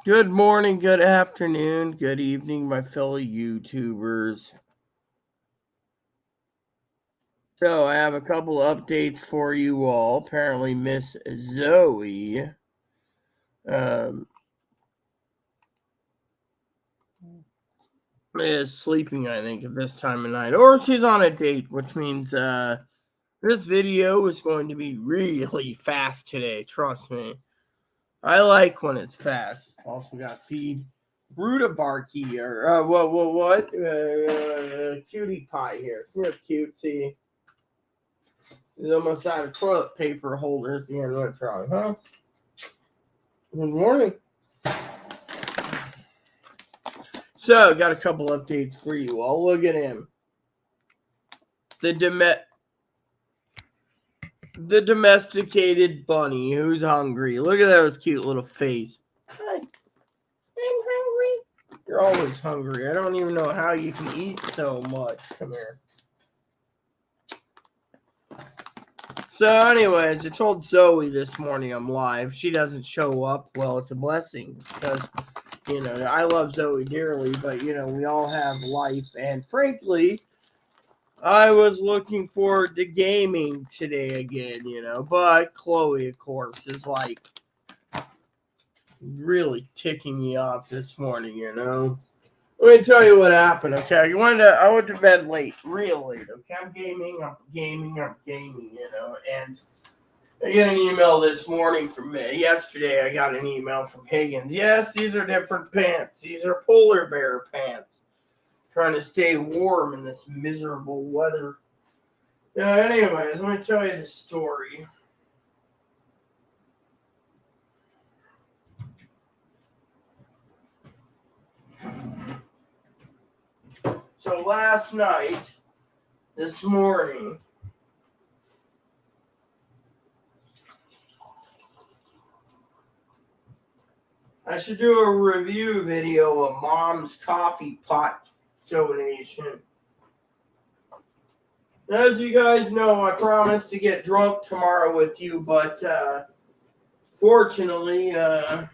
Good morning, good afternoon, good evening, my fellow YouTubers. So, I have a couple updates for you all. Apparently, Miss Zoe um, is sleeping, I think, at this time of night. Or she's on a date, which means this video is going to be really fast today. Trust me. I like when it's fast. Also got feed Rita Barky or what? Cutie Pie here. Come here, cutesy. He's almost out of toilet paper holders. The end what's wrong, huh? Good morning. So, got a couple updates for you all. Look at him. The domesticated bunny who's hungry. Look at those cute little face. Hi, I'm hungry. You're always hungry. I don't even know how you can eat so much. Come here. So, anyways, I told Zoe this morning I'm live. She doesn't show up. Well, it's a blessing because, I love Zoe dearly, but, we all have life. And frankly, I was looking forward to gaming today again, but Chloe, of course, is like really ticking me off this morning, Let me tell you what happened, okay? I went to bed late, real late, okay? I'm gaming, and I got an email this morning from yesterday. I got an email from Higgins. Yes, these are different pants. These are polar bear pants. Trying to stay warm in this miserable weather. Anyways, let me tell you the story. So last night, this morning, I should do a review video of Mom's coffee pot donation. As you guys know, I promised to get drunk tomorrow with you, but fortunately, so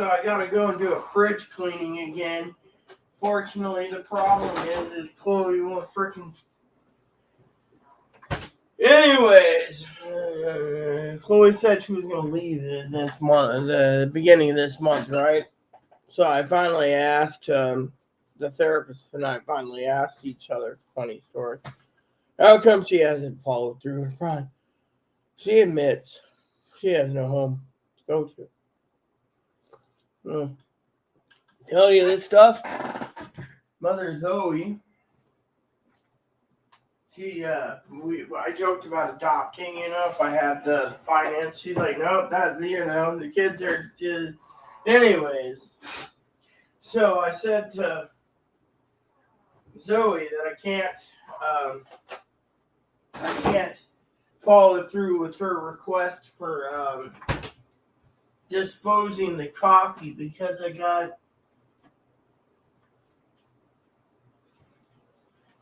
I gotta go and do a fridge cleaning again. Fortunately, the problem is Chloe won't freaking. Anyways, Chloe said she was gonna leave this month, the beginning of this month, right? So I finally asked the therapist, and I finally asked each other. Funny story. How come she hasn't followed through? Fine. She admits she has no home to go to. Tell you this stuff. Mother Zoe, I joked about adopting, if I had the finance. She's like, nope, the kids are just, anyways. So I said to Zoe that I can't follow through with her request for disposing the coffee because I got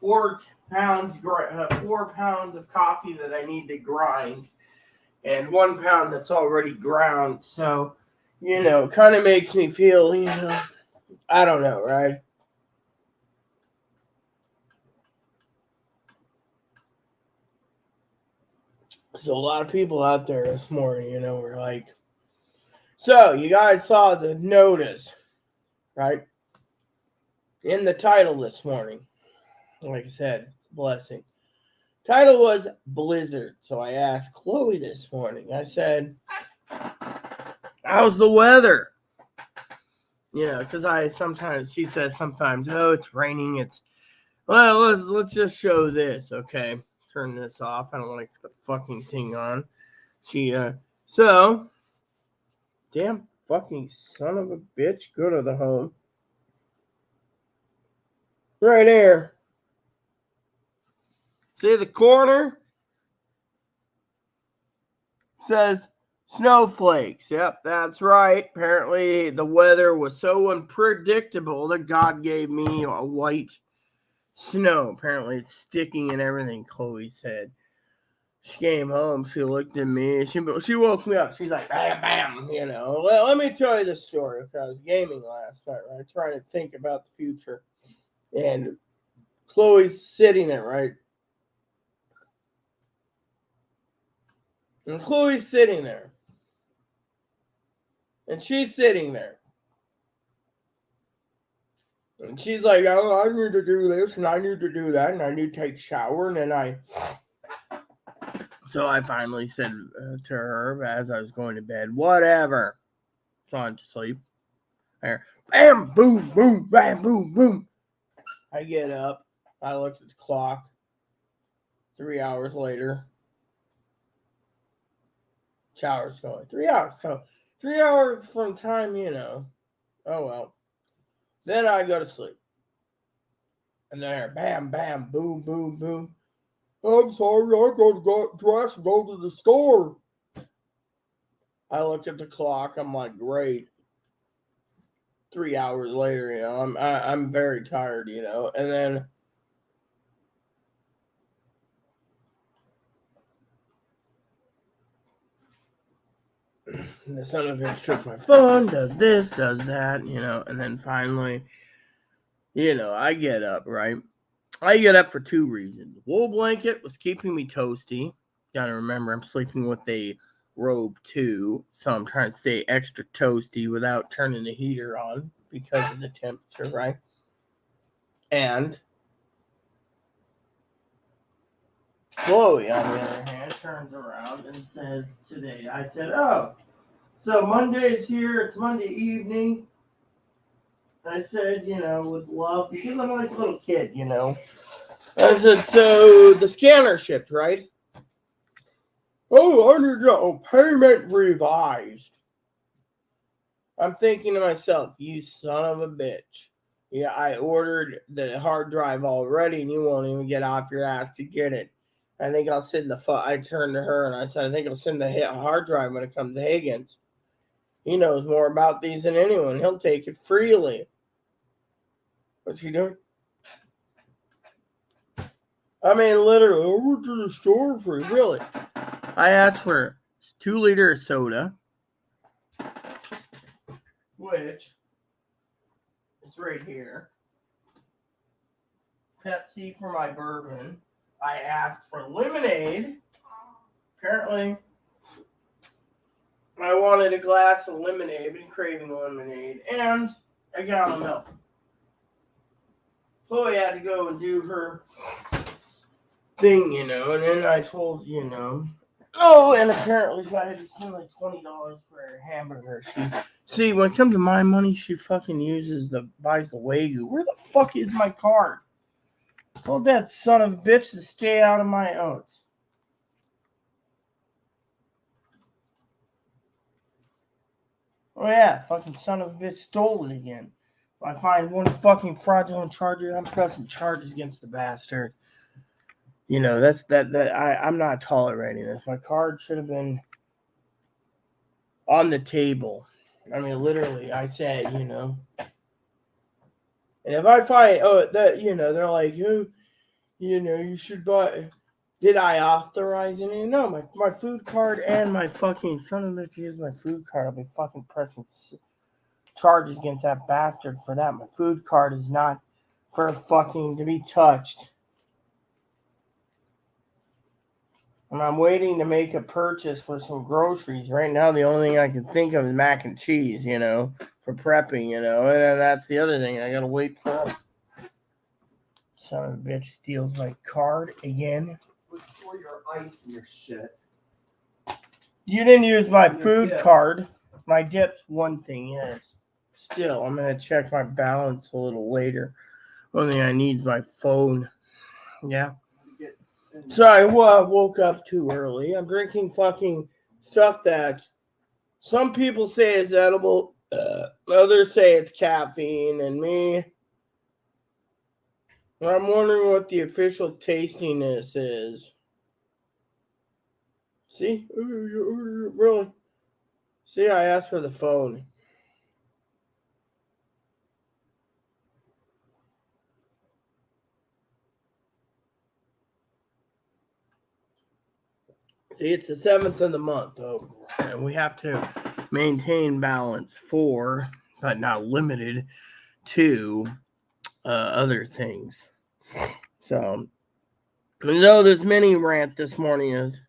4 pounds of coffee that I need to grind, and 1 pound that's already ground. So, kind of makes me feel, I don't know, right? So a lot of people out there this morning, were like, so you guys saw the notice, right? In the title this morning. Like I said, blessing. Title was Blizzard. So I asked Chloe this morning. I said, how's the weather? Because she says sometimes, oh, it's raining. Well, let's just show this, okay? Turn this off. I don't want to get the fucking thing on. So, damn fucking son of a bitch, go to the home. Right there. See the corner? Says snowflakes. Yep, that's right. Apparently, the weather was so unpredictable that God gave me a white snow. Apparently it's sticking and everything, Chloe said. She came home, she looked at me, she woke me up. She's like, bam, bam, Well, let me tell you the story. Okay, I was gaming last night, right? Trying to think about the future. And Chloe's sitting there, right? And Chloe's sitting there. And she's sitting there. And she's like, oh, I need to do this, and I need to do that, and I need to take a shower. And then So I finally said to her as I was going to bed, whatever. So I'm to sleep. Bam, boom, boom, bam, boom, boom. I get up. I look at the clock. 3 hours later. Shower's going. 3 hours. So 3 hours from time, Oh well. Then I go to sleep. And then bam, bam, boom, boom, boom. I'm sorry, I gotta go dress and go to the store. I look at the clock. I'm like, great. 3 hours later, I'm very tired, And then the son of a bitch took my phone, does this, does that, And then finally, I get up, right? I get up for two reasons. Wool blanket was keeping me toasty. Gotta remember, I'm sleeping with a robe too, so I'm trying to stay extra toasty without turning the heater on because of the temperature, right? And Chloe, on the other hand, turns around and says today, I said, oh, so Monday is here, it's Monday evening. I said, with love, because I'm like a little kid, I said, so the scanner shipped, right? Oh, I need to payment revised. I'm thinking to myself, you son of a bitch. Yeah, I ordered the hard drive already, and you won't even get off your ass to get it. I think I'll send I turned to her and I said, I think I'll send the hard drive when it comes to Higgins. He knows more about these than anyone. He'll take it freely. What's he doing? I mean, literally, I went to the store for it. Really. I asked for 2 liters of soda, which is right here. Pepsi for my bourbon. I asked for lemonade. Apparently, I wanted a glass of lemonade. I've been craving lemonade. And a gallon of milk. Chloe had to go and do her thing, and then I told, oh, and apparently so I had to spend like $20 for a hamburger. See, when it comes to my money, she fucking buys the Wagyu. Where the fuck is my card? Told that son of a bitch to stay out of my oats. Oh yeah, fucking son of a bitch stole it again. If I find one fucking fraudulent charger, I'm pressing charges against the bastard. That's I'm not tolerating this. My card should have been on the table. I mean, literally, I said, And if I find, they're like, you should buy. Did I authorize any? No, my food card and my fucking son of a bitch is my food card. I'll be fucking pressing charges against that bastard for that. My food card is not for fucking to be touched. And I'm waiting to make a purchase for some groceries. Right now, the only thing I can think of is mac and cheese, for prepping, and then that's the other thing. I gotta wait for. Son of a bitch steals my card again. For your ice and your shit. You didn't use my food card. My dip's one thing, yes. Still, I'm gonna check my balance a little later. Only thing I need is my phone. Yeah. So I woke up too early. I'm drinking fucking stuff that some people say is edible. Others say it's caffeine. And me, I'm wondering what the official tastiness is. See? Really? See, I asked for the phone. See, it's the 7th of the month, and we have to maintain balance for, but not limited to, other things. So, though this mini rant this morning is,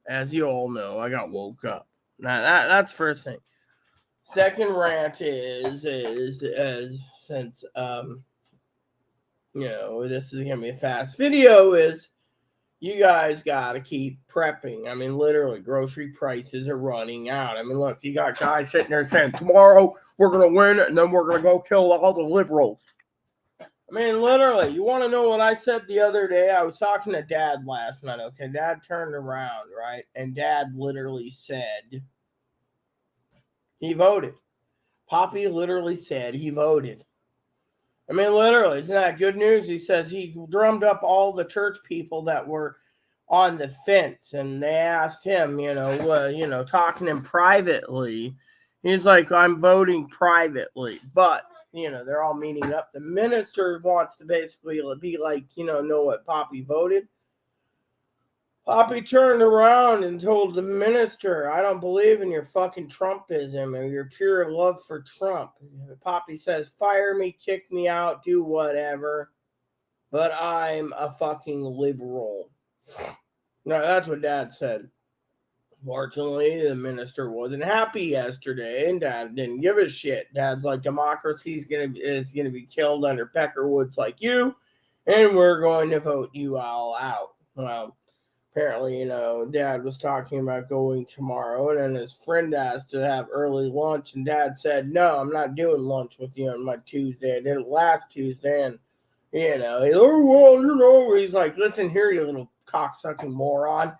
as you all know, I got woke up. Now that's first thing. Second rant is since this is gonna be a fast video, is you guys gotta keep prepping. I mean, literally, grocery prices are running out. I mean, look, you got guys sitting there saying tomorrow we're gonna win and then we're gonna go kill all the liberals. I mean, literally, you want to know what I said the other day? I was talking to Dad last night, okay? Dad turned around, right? And Dad literally said he voted. Poppy literally said he voted. I mean, literally, isn't that good news? He says he drummed up all the church people that were on the fence, and they asked him, talking to him privately. He's like, I'm voting privately, but they're all meeting up. The minister wants to basically be like, know what Poppy voted. Poppy turned around and told the minister, I don't believe in your fucking Trumpism or your pure love for Trump. Poppy says, fire me, kick me out, do whatever, but I'm a fucking liberal. No, that's what Dad said. Fortunately, the minister wasn't happy yesterday, and Dad didn't give a shit. Dad's like, democracy is gonna be killed under Peckerwoods like you, and we're going to vote you all out. Well, apparently, Dad was talking about going tomorrow, and then his friend asked to have early lunch, and Dad said, no, I'm not doing lunch with you on my Tuesday. I did it last Tuesday, and, he's like, listen here, you little cocksucking moron.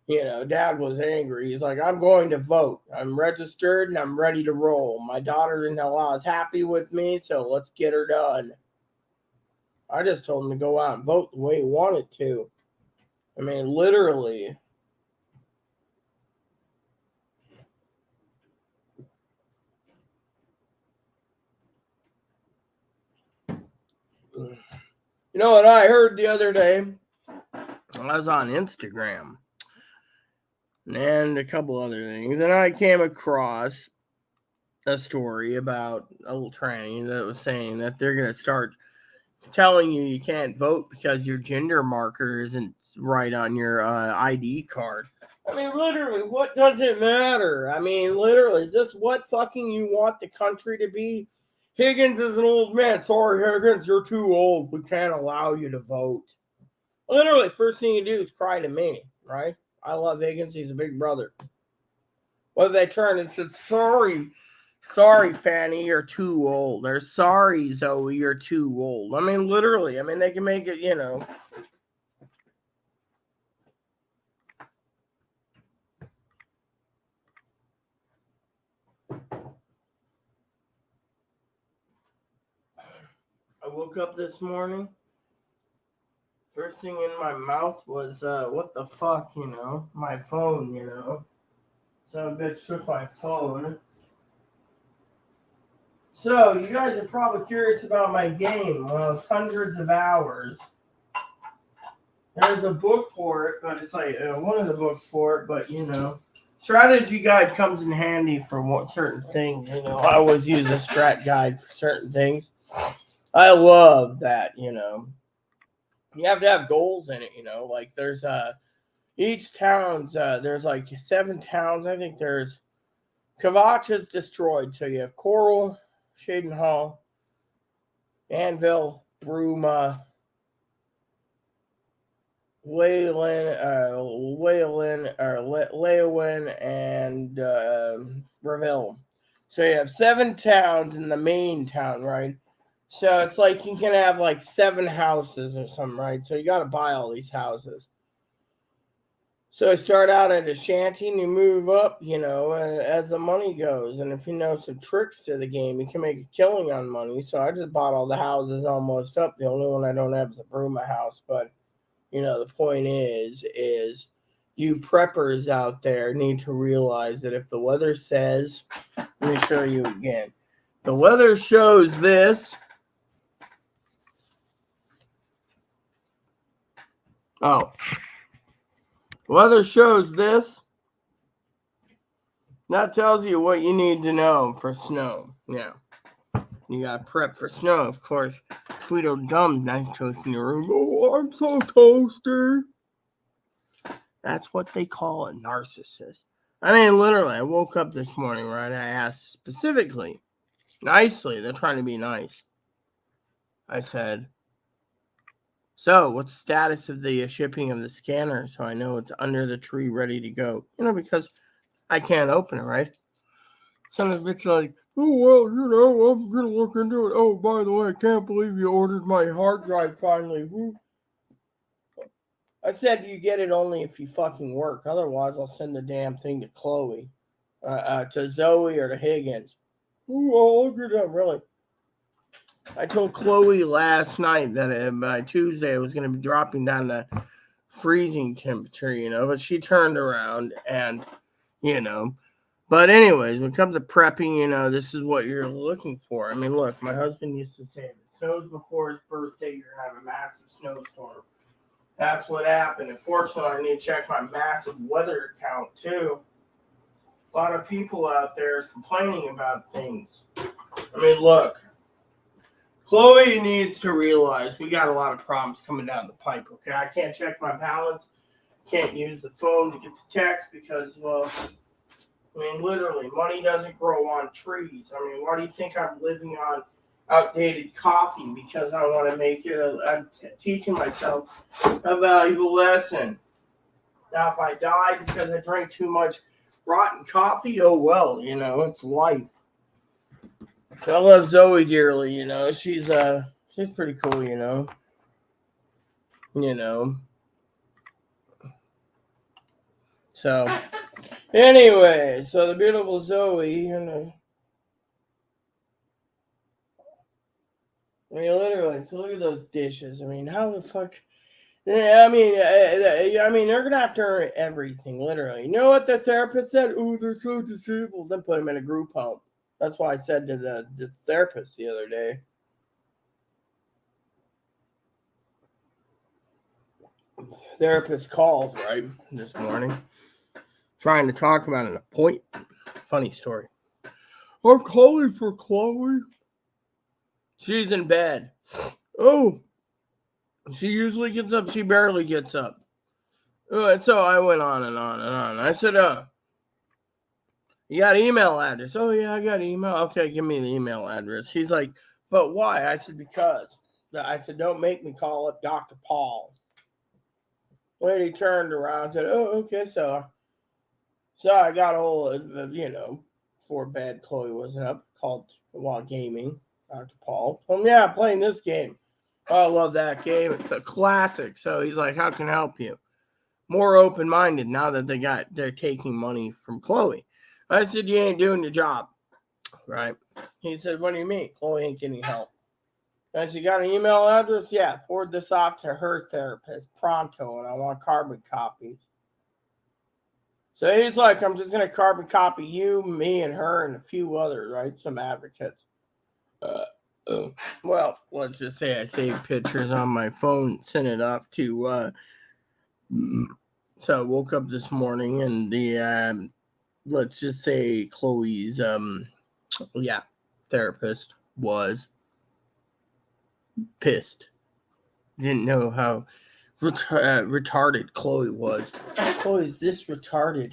Dad was angry. He's like, I'm going to vote. I'm registered, and I'm ready to roll. My daughter-in-law is happy with me, so let's get her done. I just told him to go out and vote the way he wanted to. I mean, literally. You know what I heard the other day? I was on Instagram and a couple other things, and I came across a story about a little tranny that was saying that they're going to start telling you can't vote because your gender marker isn't right on your ID card. I mean, literally, what does it matter? I mean, literally, is this what fucking you want the country to be? Higgins is an old man. Sorry, Higgins, you're too old. We can't allow you to vote. Literally, first thing you do is cry to me, right? I love Higgins. He's a big brother. What they turned and said, sorry, Fanny, you're too old. Or sorry, Zoe, you're too old. I mean, literally. I mean, they can make it, I woke up this morning. First thing in my mouth was, what the fuck, my phone, So a bitch took my phone. So, you guys are probably curious about my game. Well, it's hundreds of hours. There's a book for it, but it's like one of the books for it, but, strategy guide comes in handy for certain things. I always use a strat guide for certain things. I love that, You have to have goals in it, Like there's each town's there's like 7 towns. I think there's Kavach is destroyed, so you have Coral, Shaden Hall, Anvil, Bruma, Leowin, and Reville. So you have 7 towns in the main town, right? So it's like you can have like 7 houses or something, right? So you got to buy all these houses. So I start out at a shanty and you move up, as the money goes. And if you know some tricks to the game, you can make a killing on money. So I just bought all the houses almost up. The only one I don't have is the Bruma house. But, the point is you preppers out there need to realize that if the weather says, let me show you again. The weather shows this. Oh. Weather shows this. That tells you what you need to know for snow. Yeah. You gotta prep for snow, of course. Tweedledum's nice toast in your room. Oh, I'm so toasty. That's what they call a narcissist. I mean, literally, I woke up this morning, right? I asked specifically, nicely, they're trying to be nice. I said, so what's the status of the shipping of the scanner so I know it's under the tree ready to go? Because I can't open it, right? Some of it's like, oh, well, I'm going to look into it. Oh, by the way, I can't believe you ordered my hard drive finally. I said you get it only if you fucking work. Otherwise, I'll send the damn thing to Chloe, to Zoe, or to Higgins. Ooh, I'll look it up, really. I told Chloe last night that by Tuesday it was going to be dropping down to freezing temperature, but she turned around and, But anyways, when it comes to prepping, this is what you're looking for. I mean, look, my husband used to say, if it snows before his birthday, you're going to have a massive snowstorm. That's what happened. Unfortunately, I need to check my massive weather account, too. A lot of people out there is complaining about things. I mean, look, Chloe needs to realize we got a lot of problems coming down the pipe, okay? I can't check my balance. Can't use the phone to get the text because, well, I mean, literally, money doesn't grow on trees. I mean, why do you think I'm living on outdated coffee? Because I want to make it I'm teaching myself a valuable lesson. Now, if I die because I drank too much rotten coffee, oh well, it's life. I love Zoe dearly, she's pretty cool, So, anyway, so the beautiful Zoe, I mean, literally, so look at those dishes. I mean, how the fuck? I mean, they're gonna have to earn everything, literally. You know what the therapist said? Oh, they're so disabled. Then put them in a group home. That's why I said to the therapist the other day. Therapist calls, right, this morning, trying to talk about an appointment. Funny story. I'm calling for Chloe. She's in bed. Oh, she usually gets up. She barely gets up. And so I went on and on and on. I said, you got email address? Oh, yeah, I got email. Okay, give me the email address. She's like, but why? I said, because. I said, don't make me call up Dr. Paul. Lady turned around and said, oh, okay, so I got a hold of, before bed, Chloe wasn't up, called while gaming, Dr. Paul. Yeah, playing this game. Oh, I love that game. It's a classic. So he's like, how can I help you? More open-minded now that they're taking money from Chloe. I said, you ain't doing your job, right? He said, what do you mean? Chloe ain't getting help. I said, you got an email address? Yeah, forward this off to her therapist pronto, and I want carbon copies. So he's like, I'm just going to carbon copy you, me, and her, and a few others, right? Some advocates. Well, let's just say I saved pictures on my phone, sent it off to, so I woke up this morning and the, let's just say Chloe's, therapist was pissed. Didn't know how retarded Chloe was. Chloe's this retarded.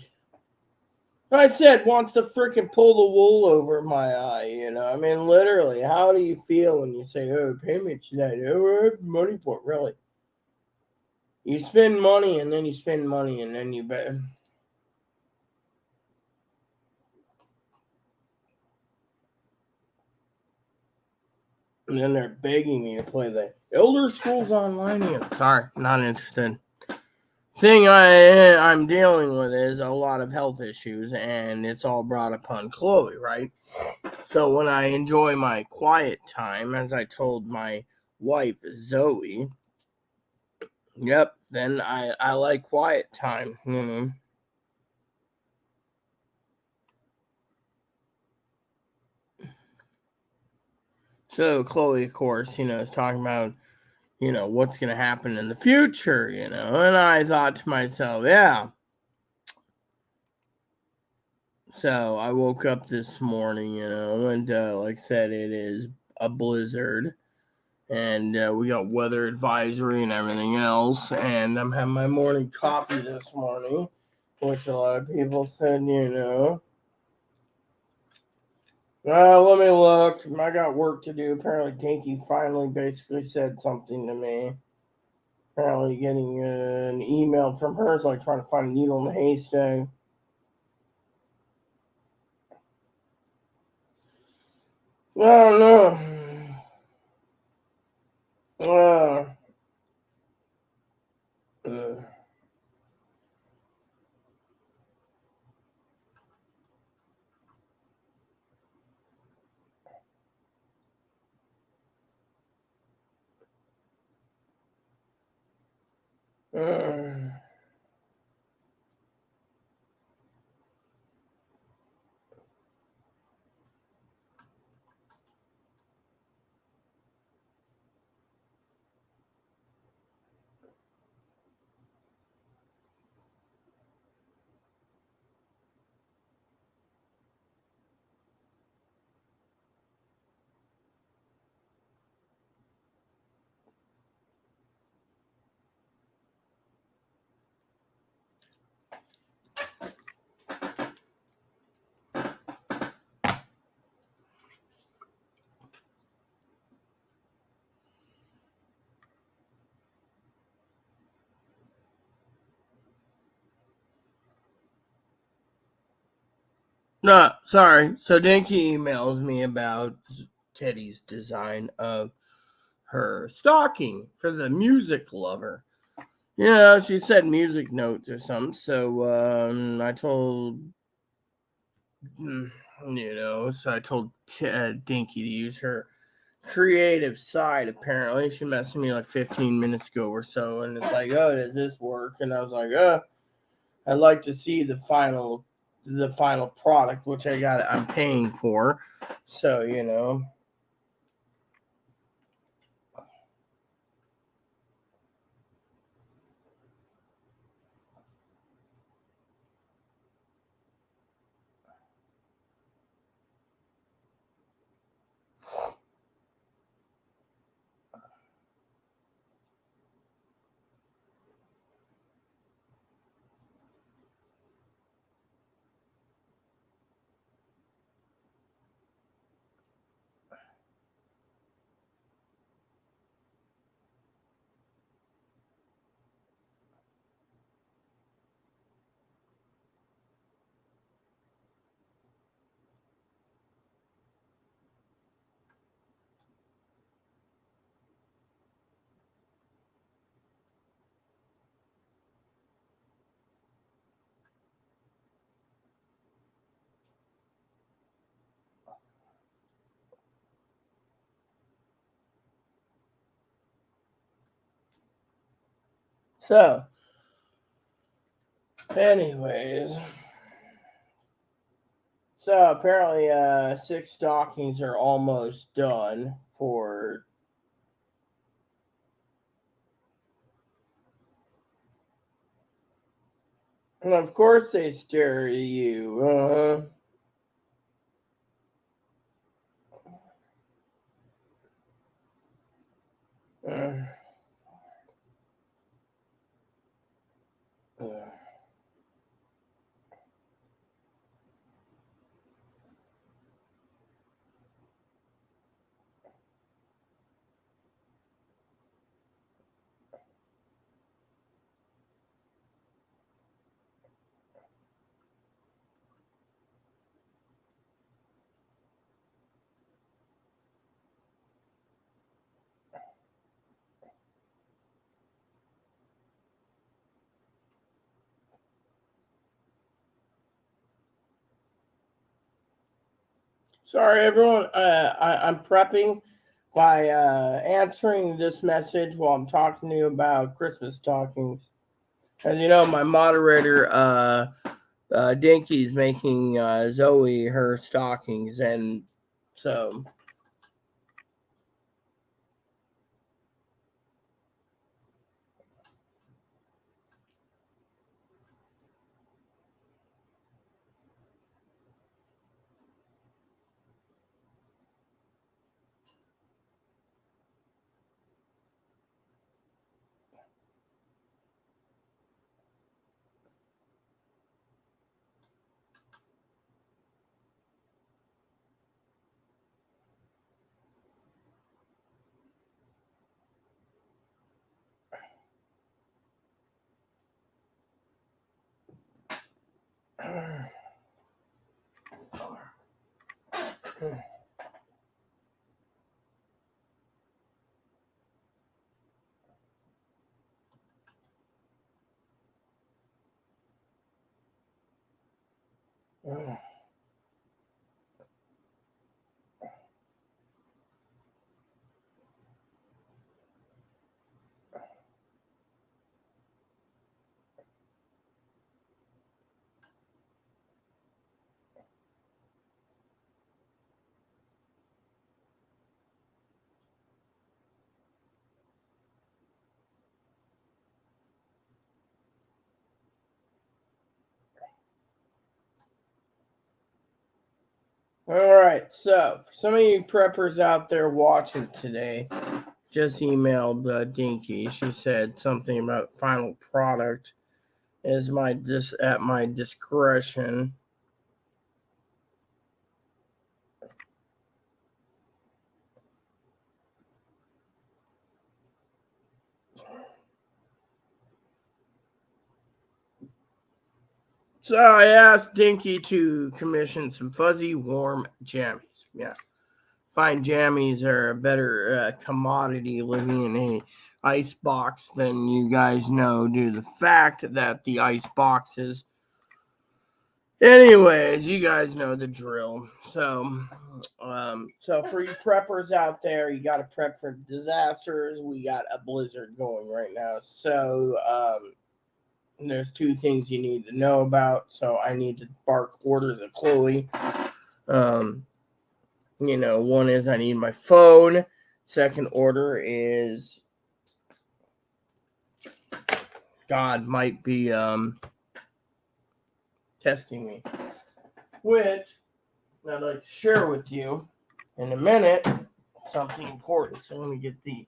I said wants to freaking pull the wool over my eye, I mean, literally, how do you feel when you say, oh, pay me tonight? Oh, I have money for it, really? You spend money and then you spend money and then you bet. And then they're begging me to play the Elder Scrolls Online again. Sorry, not interested. Thing I'm dealing with is a lot of health issues, and it's all brought upon Chloe, right? So when I enjoy my quiet time, as I told my wife Zoe, yep, then I like quiet time. So Chloe, of course, is talking about what's going to happen in the future, and I thought to myself, yeah. So I woke up this morning, and like I said, it is a blizzard, and we got weather advisory and everything else, and I'm having my morning coffee this morning, which a lot of people said, well, let me look. I got work to do. Apparently, Dinky finally basically said something to me. Apparently, getting an email from her is like trying to find a needle in the haystack. I don't know. Uh, uh, No, sorry. So Dinky emails me about Teddy's design of her stocking for the music lover. She said music notes or something. So I told, Dinky to use her creative side. Apparently, she messaged me like 15 minutes ago or so, and it's like, oh, does this work? And I was like, I'd like to see the final product, which I'm paying for. So. So, anyways, so apparently, 6 stockings are almost done for. And of course, they stare at you. Uh, uh. Sorry, everyone. I'm prepping by answering this message while I'm talking to you about Christmas stockings. As you know, my moderator, Dinky's making Zoe her stockings, and so. All right, so for some of you preppers out there watching today, just emailed Dinky. She said something about final product is at my discretion. So I asked Dinky to commission some fuzzy, warm jammies. Yeah, fine jammies are a better commodity living in a ice box than you guys know, due to the fact that the ice boxes. Anyways, you guys know the drill. So for you preppers out there, you got to prep for disasters. We got a blizzard going right now. So there's two things you need to know about. So I need to bark orders of Chloe. One is I need my phone. Second order is God might be testing me, which I'd like to share with you in a minute. Something important. So let me get the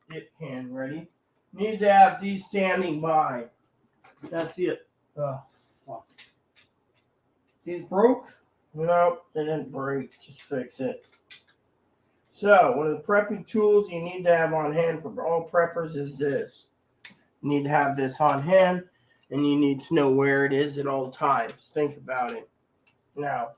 dip can ready. Need to have these standing by. That's it. Oh, fuck. These broke? No, they didn't break. Just fix it. So, one of the prepping tools you need to have on hand for all preppers is this. You need to have this on hand, and you need to know where it is at all times. Think about it. Now,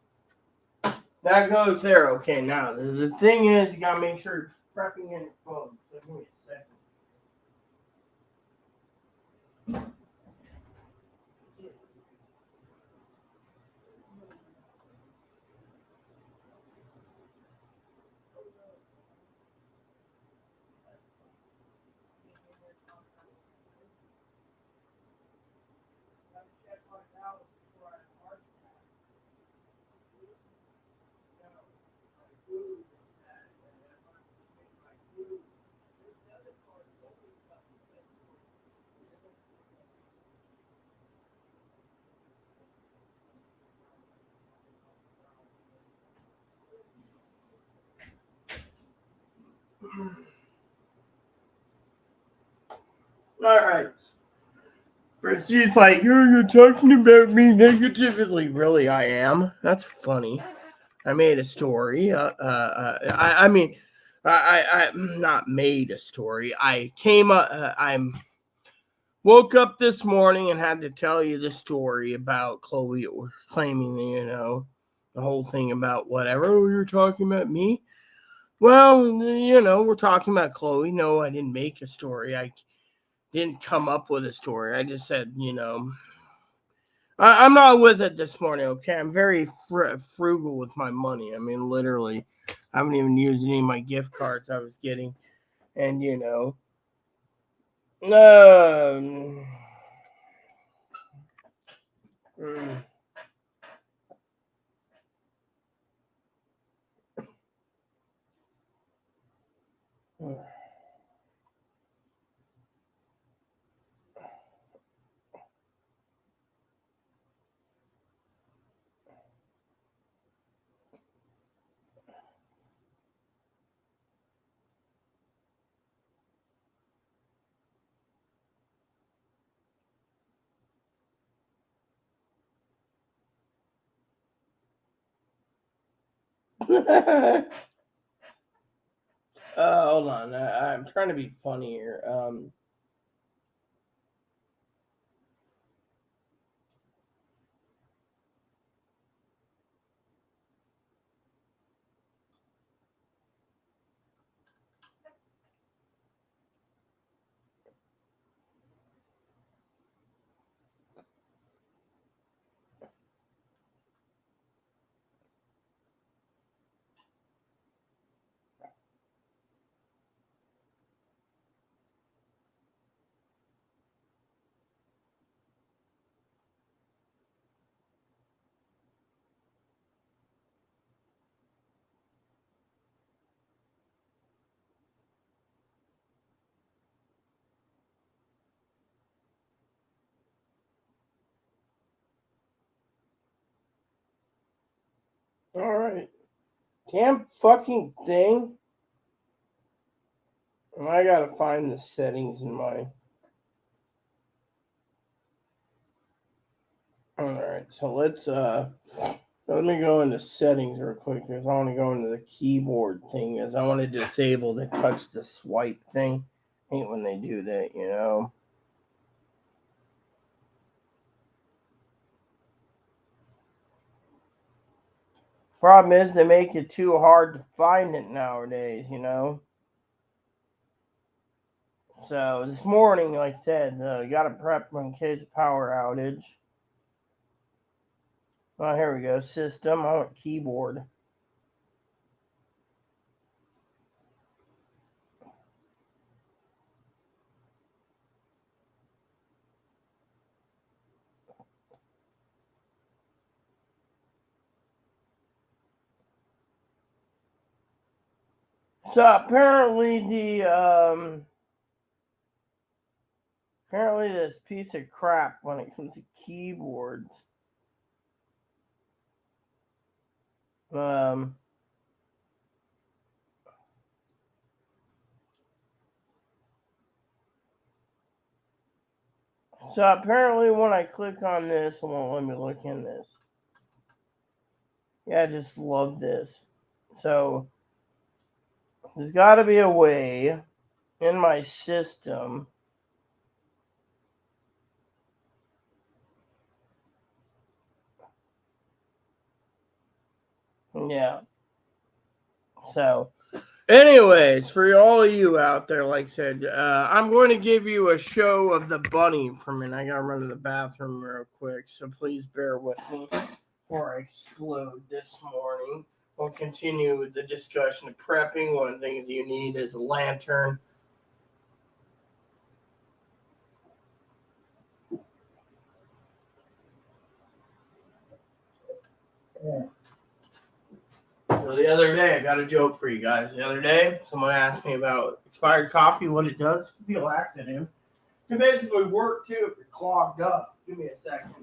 that goes there. Okay, now, the thing is, you got to make sure you're prepping in your phone. So, give me a second. All right. First, she's like, you're talking about me negatively. Really, I am. That's funny. I made a story. I not made a story. I came up. Woke up this morning and had to tell you the story about Chloe claiming, the whole thing about whatever. Oh, you're talking about me. Well, we're talking about Chloe. No, I didn't make a story. I didn't come up with a story. I just said, I'm not with it this morning, okay? I'm very frugal with my money. I mean, literally, I haven't even used any of my gift cards I was getting. And, um, mm, hold on. I'm trying to be funny here. Alright. Damn fucking thing. I gotta find the settings in my. Alright, so let me go into settings real quick because I want to go into the keyboard thing as I want to disable the touch the swipe thing. I hate when they do that, you know. Problem is they make it too hard to find it nowadays, you know. So this morning, like I said, you gotta prep in case of power outage. Oh, here we go. System. I want keyboard. So apparently apparently this piece of crap when it comes to keyboards. So apparently when I click on this, it won't let me look in this. Yeah, I just love this. So there's got to be a way in my system. Yeah. So, anyways, for all of you out there, like I said, I'm going to give you a show of the bunny for a minute. I gotta run to the bathroom real quick, so please bear with me before I explode this morning. We'll continue with the discussion of prepping. One of the things you need is a lantern. So the other day, I got a joke for you guys. The other day, someone asked me about expired coffee, what it does. It could be a laxative. It can basically work too if you're clogged up. Give me a second.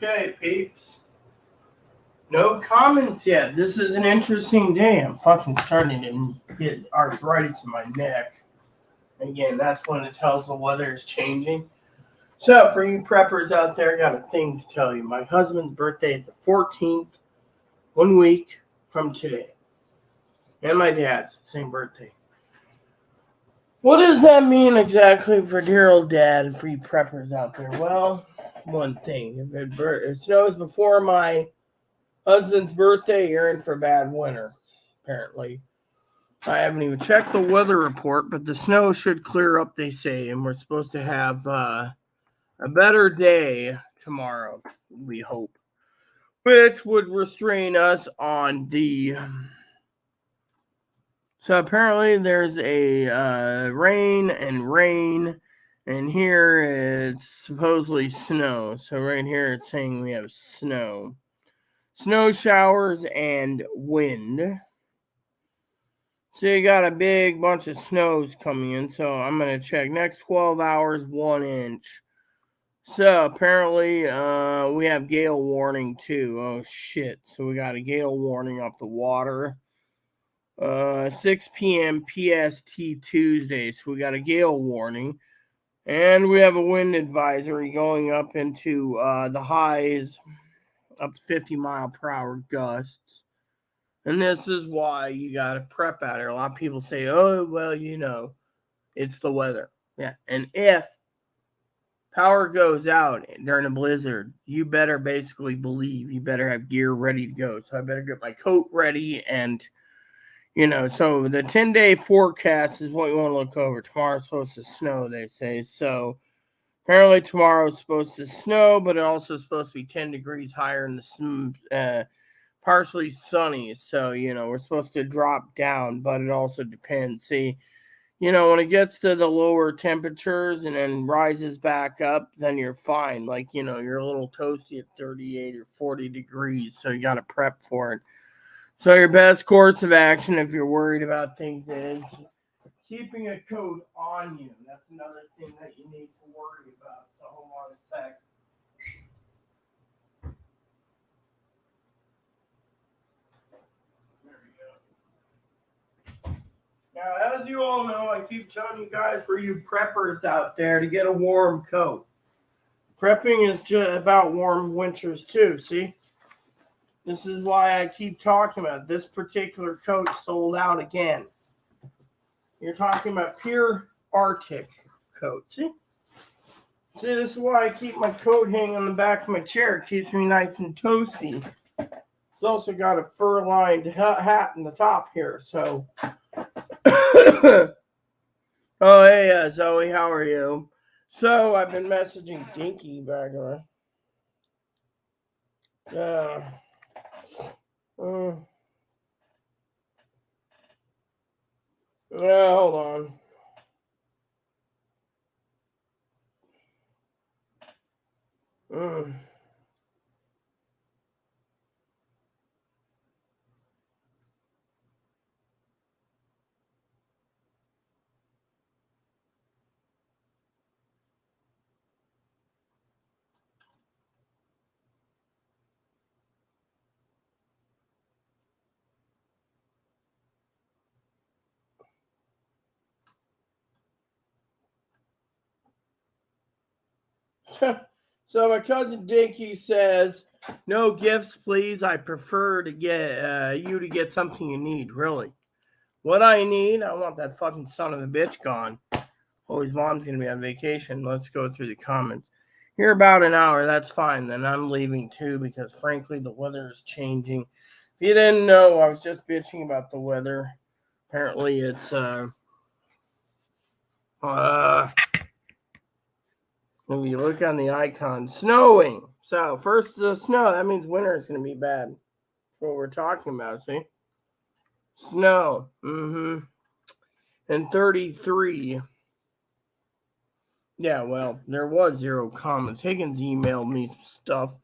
Okay, peeps. No comments yet. This is an interesting day. I'm fucking starting to get arthritis in my neck. Again, that's when it tells the weather is changing. So, for you preppers out there, I got a thing to tell you. My husband's birthday is the 14th, 1 week from today. And my dad's, same birthday. What does that mean exactly for dear old dad and for you preppers out there? Well, one thing. If it snows before my husband's birthday, you're in for a bad winter, apparently. I haven't even checked the weather report, but the snow should clear up, they say, and we're supposed to have a better day tomorrow, we hope, which would restrain us on the... So apparently there's a rain, and here it's supposedly snow. So right here it's saying we have snow. Snow showers and wind. So you got a big bunch of snows coming in. So I'm going to check next 12 hours, 1 inch. So apparently we have gale warning too. Oh shit. So we got a gale warning off the water. 6 p.m. PST Tuesday. So we got a gale warning. And we have a wind advisory going up into the highs up to 50 mile per hour gusts. And this is why you got to prep out here. A lot of people say, oh, well, it's the weather. Yeah. And if power goes out during a blizzard, you better basically believe you better have gear ready to go. So I better get my coat ready and, so the 10-day forecast is what you want to look over. Tomorrow's supposed to snow, they say. So apparently tomorrow's supposed to snow, but it also is supposed to be 10 degrees higher in the partially sunny. So, we're supposed to drop down, but it also depends. See, when it gets to the lower temperatures and then rises back up, then you're fine. Like, you're a little toasty at 38 or 40 degrees. So you got to prep for it. So your best course of action if you're worried about things is keeping a coat on you. That's another thing that you need to worry about. So hold on a sec. There we go. Now, as you all know, I keep telling you guys, for you preppers out there, to get a warm coat. Prepping is just about warm winters too, see? This is why I keep talking about this particular coat sold out again. You're talking about pure Arctic coat. See, this is why I keep my coat hanging on the back of my chair. It keeps me nice and toasty. It's also got a fur-lined hat in the top here. So, oh hey Zoe, how are you? So I've been messaging Dinky back on. Hold on. So my cousin Dinky says, no gifts, please. I prefer to get you to get something you need, really. What I need, I want that fucking son of a bitch gone. Oh, his mom's going to be on vacation. Let's go through the comments. Here about an hour, that's fine. Then I'm leaving too because, frankly, the weather is changing. If you didn't know, I was just bitching about the weather. Apparently, it's if you look on the icon, snowing. So first the snow, that means winter is going to be bad. That's what we're talking about, see? Snow. And 33. Yeah, well, there was 0 comments. Higgins emailed me some stuff.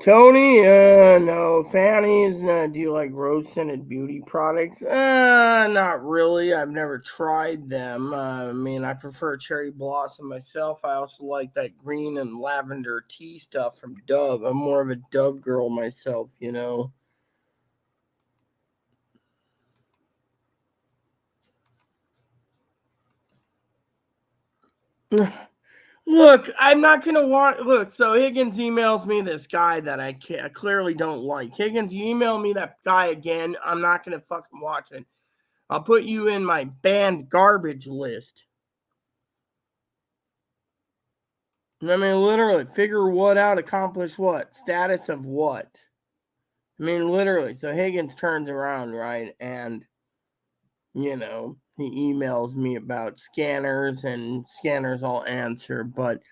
Tony, no. Fanny's, do you like rose-scented beauty products? Not really. I've never tried them. I mean, I prefer cherry blossom myself. I also like that green and lavender tea stuff from Dove. I'm more of a Dove girl myself, you know. Look, I'm not gonna want. Look, so Higgins emails me this guy that I clearly don't like. Higgins, you email me that guy again. I'm not gonna fucking watch it. I'll put you in my banned garbage list. I mean, literally, figure what out, accomplish what, status of what. I mean, literally. So Higgins turns around, right, and you know he emails me about scanners, and scanners I'll answer, but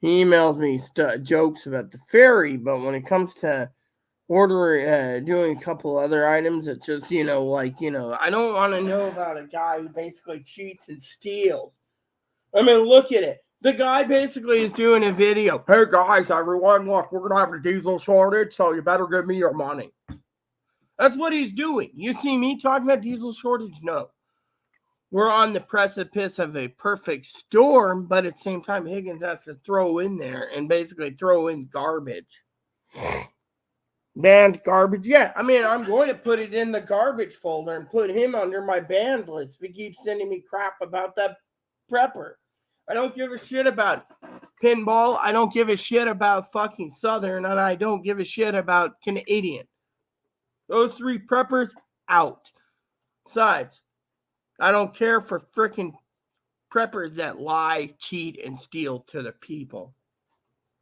he emails me jokes about the ferry, but when it comes to doing a couple other items, it's just, I don't want to know about a guy who basically cheats and steals. I mean, look at it. The guy basically is doing a video. Hey guys, everyone, look, we're going to have a diesel shortage, so you better give me your money. That's what he's doing. You see me talking about diesel shortage? No. We're on the precipice of a perfect storm, but at the same time, Higgins has to throw in there and basically throw in garbage. Banned garbage? Yeah, I mean, I'm going to put it in the garbage folder and put him under my banned list if he keeps sending me crap about that prepper. I don't give a shit about pinball. I don't give a shit about fucking Southern, and I don't give a shit about Canadian. Those three preppers, out. Besides, I don't care for freaking preppers that lie, cheat, and steal to the people.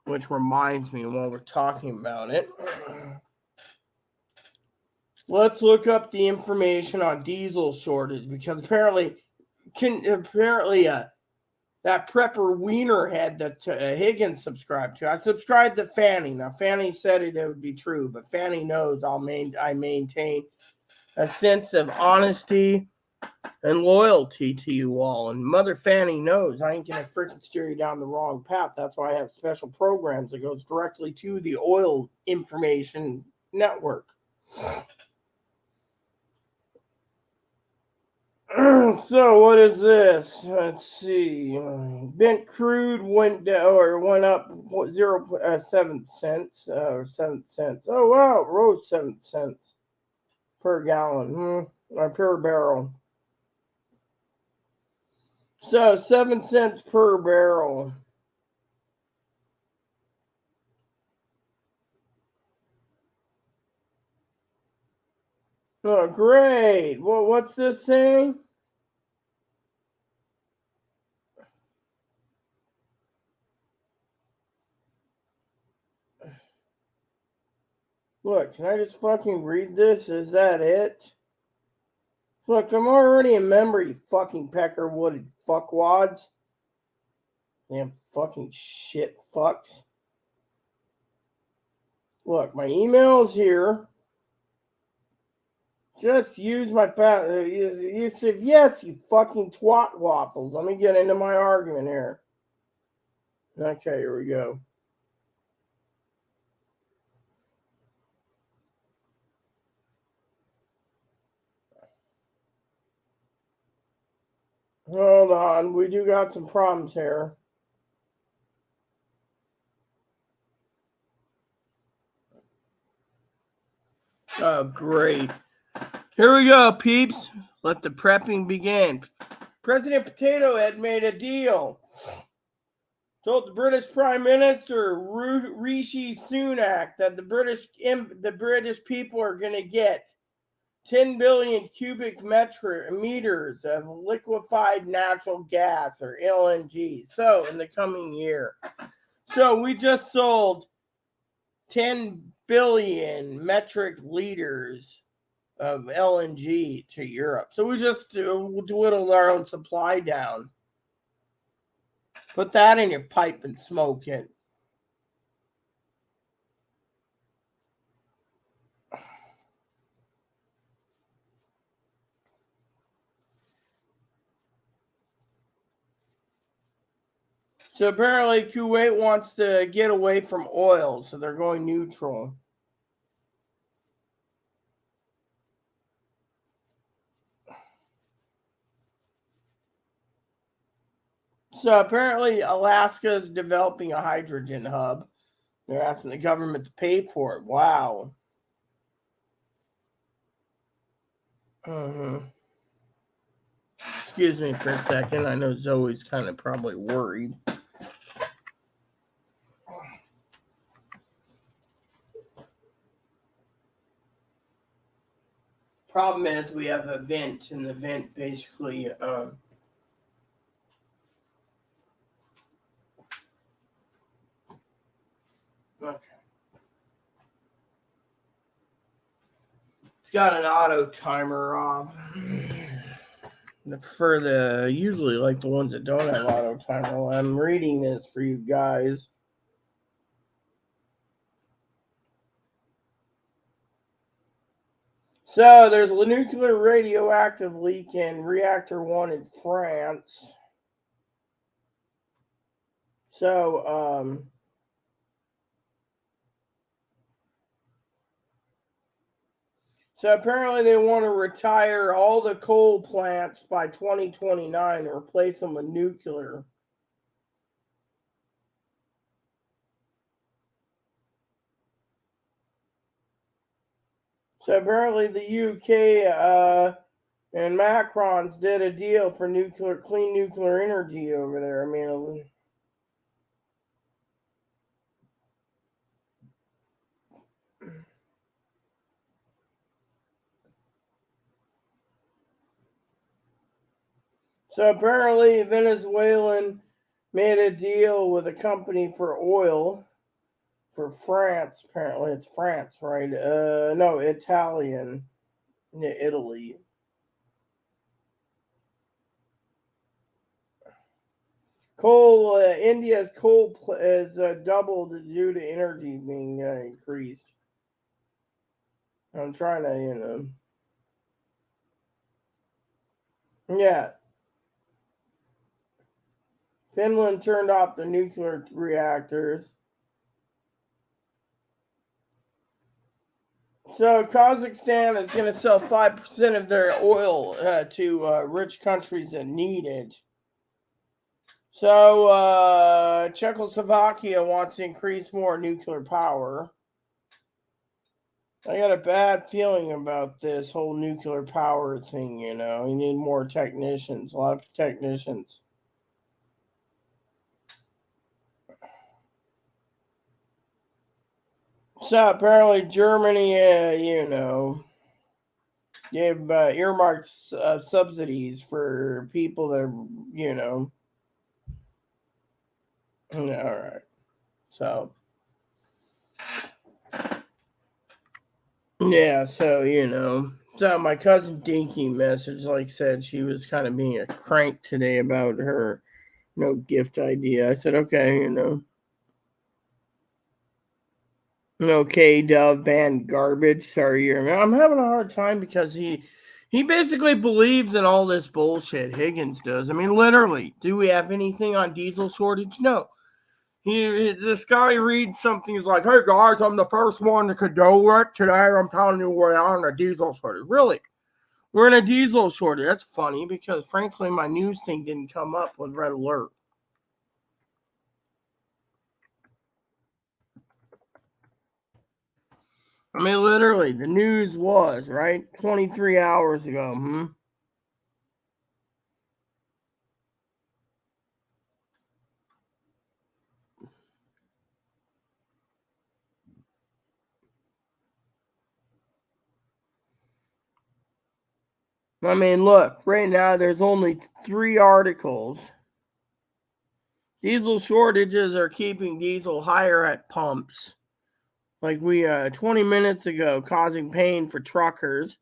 Which reminds me, while we're talking about it, let's look up the information on diesel shortage, because apparently that prepper wiener head that Higgins subscribed to. I subscribed to Fanny. Now Fanny said it would be true, but Fanny knows I maintain a sense of honesty and loyalty to you all. And Mother Fanny knows I ain't gonna freaking steer you down the wrong path. That's why I have special programs that goes directly to the oil information network. So what is this? Let's see. Bent crude went up 0.7 cents or 7 cents. Oh wow, it rose 7 cents per gallon, or per barrel. So 7 cents per barrel. Oh great. Well, what's this saying? Look, can I just fucking read this? Is that it? Look, I'm already a member, you fucking peckerwooded fuckwads. Damn fucking shit fucks. Look, my email is here. Just use my you said yes, you fucking twat waffles. Let me get into my argument here. Okay, here we go. Hold on, we do got some problems here. Oh, great. Here we go, peeps. Let the prepping begin. President Potato Head made a deal. Told the British Prime Minister Rishi Sunak that the British people are going to get 10 billion cubic meters of liquefied natural gas, or LNG. So in the coming year. So we just sold 10 billion metric liters of LNG to Europe. So we just whittled our own supply down. Put that in your pipe and smoke it. So apparently Kuwait wants to get away from oil, so they're going neutral. So apparently Alaska is developing a hydrogen hub. They're asking the government to pay for it. Wow. Excuse me for a second. I know Zoe's kind of probably worried. Problem is we have a vent, and the vent basically okay. It's got an auto timer off. I prefer usually like the ones that don't have auto timer. I'm reading this for you guys. So there's a nuclear radioactive leak in reactor 1 in France. So apparently they want to retire all the coal plants by 2029 and replace them with nuclear. So apparently the UK and Macron's did a deal for clean nuclear energy over there. I mean, so apparently Venezuelan made a deal with a company for oil for France. Apparently it's France, right? No, Italian, Italy. Coal, India's coal is doubled due to energy being increased. I'm trying to, yeah. Finland turned off the nuclear reactors. So Kazakhstan is going to sell 5% of their oil to rich countries that need it. So Czechoslovakia wants to increase more nuclear power. I got a bad feeling about this whole nuclear power thing, you need more technicians, a lot of technicians. So apparently Germany, gave earmarked subsidies for people that, all right. So, yeah, so my cousin Dinky message, like said, she was kind of being a crank today about her, gift idea. I said, okay, okay, Dove banned garbage. Sorry, I'm having a hard time because he basically believes in all this bullshit. Higgins does. I mean, literally, do we have anything on diesel shortage? No. This guy reads something. He's like, "Hey guys, I'm the first one that could do it today. I'm telling you, we're on a diesel shortage." Really, we're in a diesel shortage. That's funny because, frankly, my news thing didn't come up with red alert. I mean, literally, the news was right 23 hours ago. I mean, look, right now there's only 3 articles. Diesel shortages are keeping diesel higher at pumps. Like 20 minutes ago, causing pain for truckers.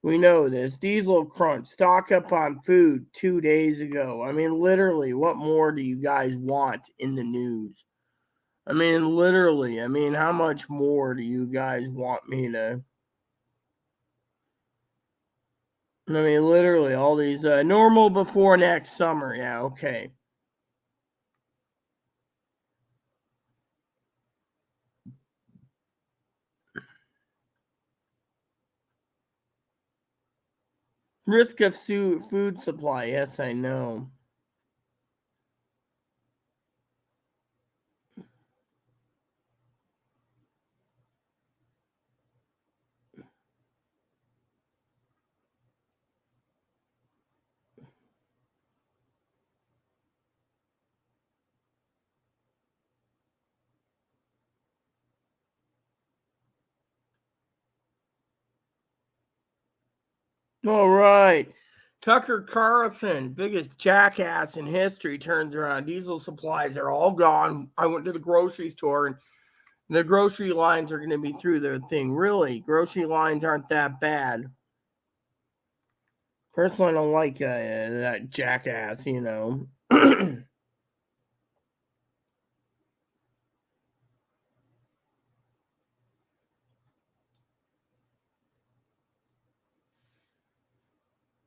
We know this. Diesel crunch, stock up on food 2 days ago. I mean, literally, what more do you guys want in the news? I mean, literally, how much more do you guys want me to? I mean, literally, all these normal before next summer. Yeah, okay. Risk of food supply. Yes, I know. All right. Tucker Carlson, biggest jackass in history, turns around. Diesel supplies are all gone. I went to the grocery store and the grocery lines are going to be through their thing. Really, grocery lines aren't that bad. Personally, I don't like that jackass, you know.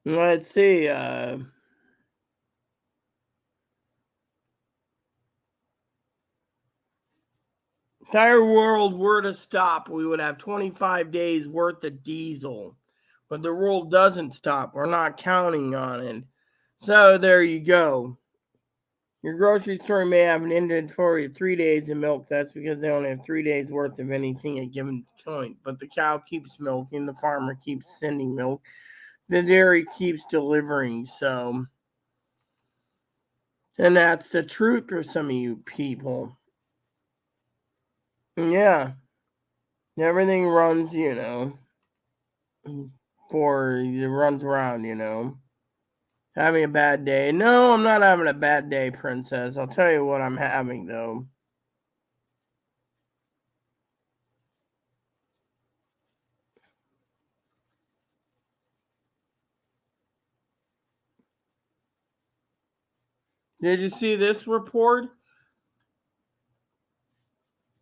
Let's see. Entire world were to stop, we would have 25 days worth of diesel. But the world doesn't stop. We're not counting on it. So there you go. Your grocery store may have an inventory of 3 days of milk. That's because they only have 3 days worth of anything at given point. But the cow keeps milking, the farmer keeps sending milk, the dairy keeps delivering. So, and that's the truth for some of you people. Yeah, everything runs, you know, for it runs around, you know. Having a bad day. No, I'm not having a bad day, princess. I'll tell you what I'm having, though. Did you see this report?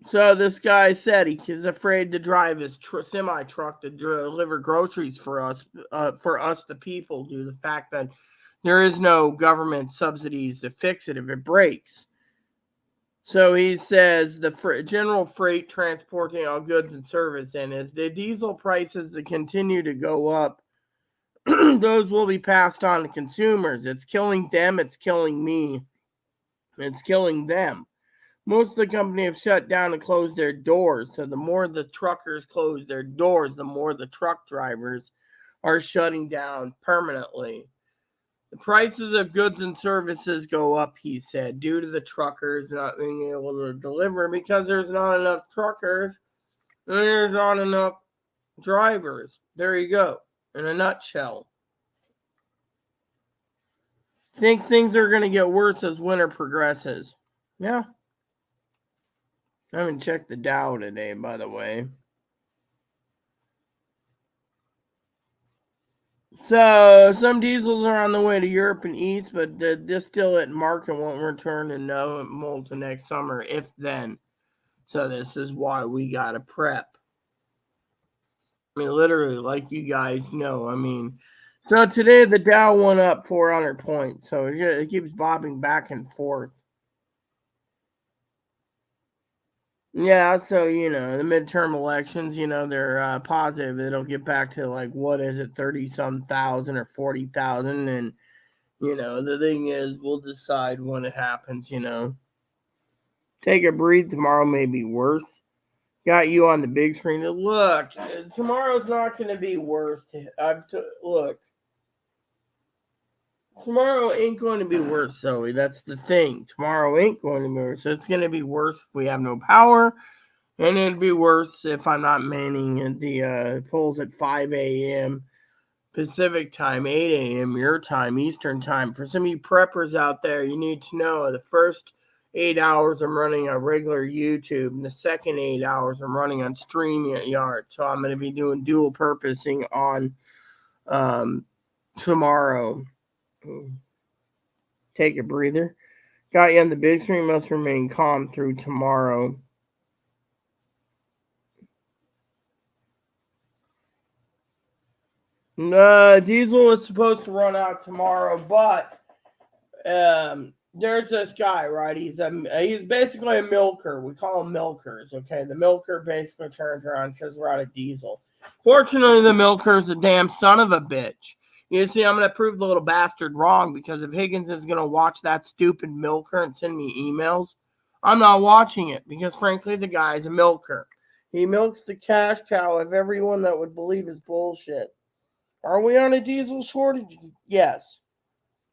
So this guy said he is afraid to drive his semi truck to deliver groceries for us, the people, due to the fact that there is no government subsidies to fix it if it breaks. So he says the general freight transporting all goods and service, and as the diesel prices to continue to go up, those will be passed on to consumers. It's killing them. It's killing me. It's killing them. Most of the company have shut down and closed their doors. So the more the truckers close their doors, the more the truck drivers are shutting down permanently. The prices of goods and services go up, he said, due to the truckers not being able to deliver because there's not enough truckers and there's not enough drivers. There you go, in a nutshell. Think things are going to get worse as winter progresses. Yeah. I haven't checked the Dow today, by the way. So some diesels are on the way to Europe and East, but the distillate market won't return to next summer, if then. So this is why we gotta prep. I mean, literally, like you guys know. I mean, so today the Dow went up 400 points, so it keeps bobbing back and forth. Yeah, so you know the midterm elections, you know they're positive it'll get back to like what is it, 30 some thousand or 40,000, and you know the thing is we'll decide when it happens. You know, take a breathe. Tomorrow may be worse. Got you on the big screen. Look, tomorrow's not going to be worse. Look, tomorrow ain't going to be worse, Zoe. That's the thing. Tomorrow ain't going to be worse. It's going to be worse if we have no power. And it'd be worse if I'm not manning at the polls at 5 a.m. Pacific time, 8 a.m. your time, Eastern time. For some of you preppers out there, you need to know the first 8 hours I'm running on regular YouTube, and the second 8 hours I'm running on StreamYard. So I'm going to be doing dual purposing on tomorrow. Take a breather. Got you on the big screen. Must remain calm through tomorrow. Diesel is supposed to run out tomorrow, but there's this guy, right? He's basically a milker. We call them milkers, okay? The milker basically turns around and says we're out of diesel. Fortunately, the milker's a damn son of a bitch. You see, I'm going to prove the little bastard wrong, because if Higgins is going to watch that stupid milker and send me emails, I'm not watching it, because frankly, the guy's a milker. He milks the cash cow of everyone that would believe his bullshit. Are we on a diesel shortage? Yes.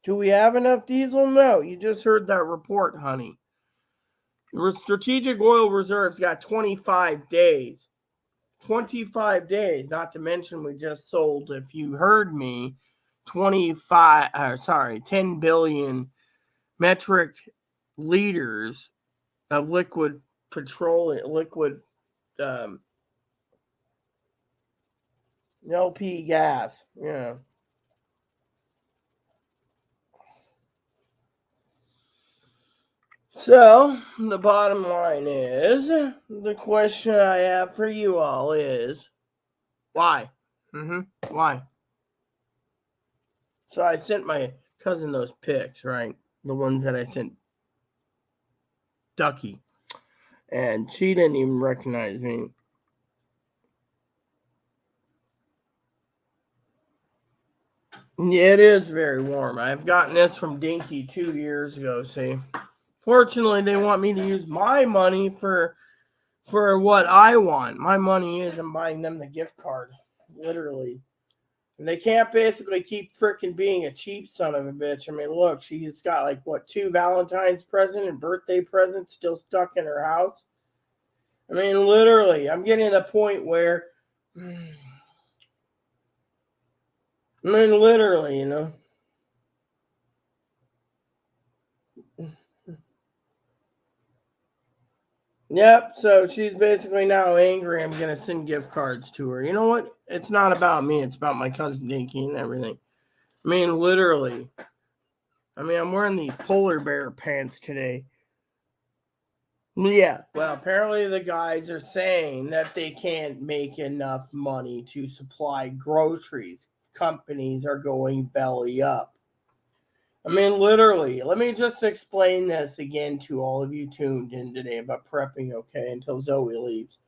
Do we have enough diesel? No. You just heard that report, honey. The strategic oil reserves got 25 days. 25 days, not to mention we just sold, if you heard me, 10 billion metric liters of liquid LP gas. Yeah. So, the bottom line is, the question I have for you all is, why? Why? So I sent my cousin those pics, right? The ones that I sent Ducky. And she didn't even recognize me. It is very warm. I've gotten this from Dinky 2 years ago, see. Fortunately, they want me to use my money for what I want. My money is I'm buying them the gift card. Literally. And they can't basically keep freaking being a cheap son of a bitch. I mean, look, she's got like, 2 Valentine's presents and birthday presents still stuck in her house. I mean, literally, I'm getting to the point where, literally, you know. Yep, so she's basically now angry. I'm going to send gift cards to her. You know what? It's not about me. It's about my cousin Dinky and everything. I mean, literally. I mean, I'm wearing these polar bear pants today. Yeah, well, apparently the guys are saying that they can't make enough money to supply groceries. Companies are going belly up. I mean, literally, let me just explain this again to all of you tuned in today about prepping, okay, until Zoe leaves.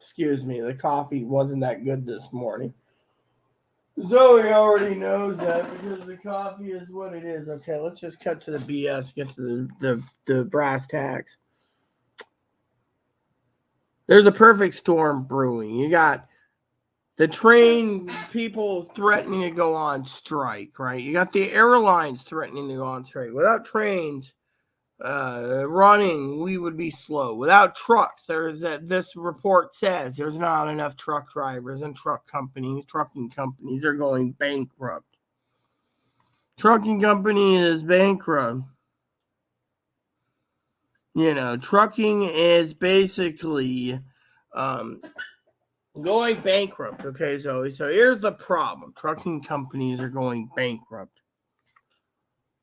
Excuse me, the coffee wasn't that good this morning. Zoe already knows that because the coffee is what it is. Okay, let's just cut to the BS, get to the brass tacks. There's a perfect storm brewing. You got the train people threatening to go on strike, right? You got the airlines threatening to go on strike. Without trains running, we would be slow. Without trucks, this report says there's not enough truck drivers and trucking companies are going bankrupt. Trucking company is bankrupt. You know, trucking is basically going bankrupt. Okay, Zoe. So here's the problem. Trucking companies are going bankrupt.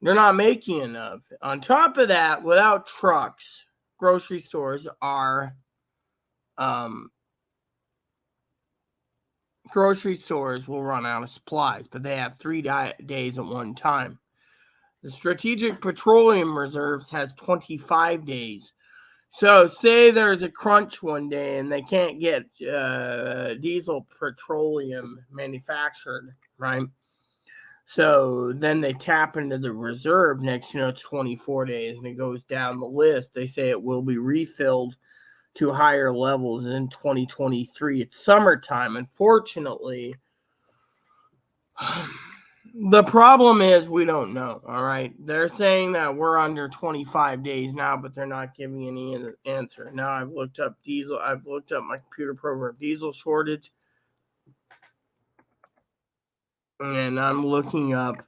They're not making enough. On top of that, without trucks, grocery stores will run out of supplies, but they have 3 days at one time. The Strategic Petroleum Reserves has 25 days. So say there's a crunch one day and they can't get diesel petroleum manufactured, right? So then they tap into the reserve. Next, it's 24 days and it goes down the list. They say it will be refilled to higher levels in 2023. It's summertime. Unfortunately, the problem is we don't know, all right? They're saying that we're under 25 days now, but they're not giving any answer. Now I've looked up diesel. I've looked up my computer program diesel shortage. And I'm looking up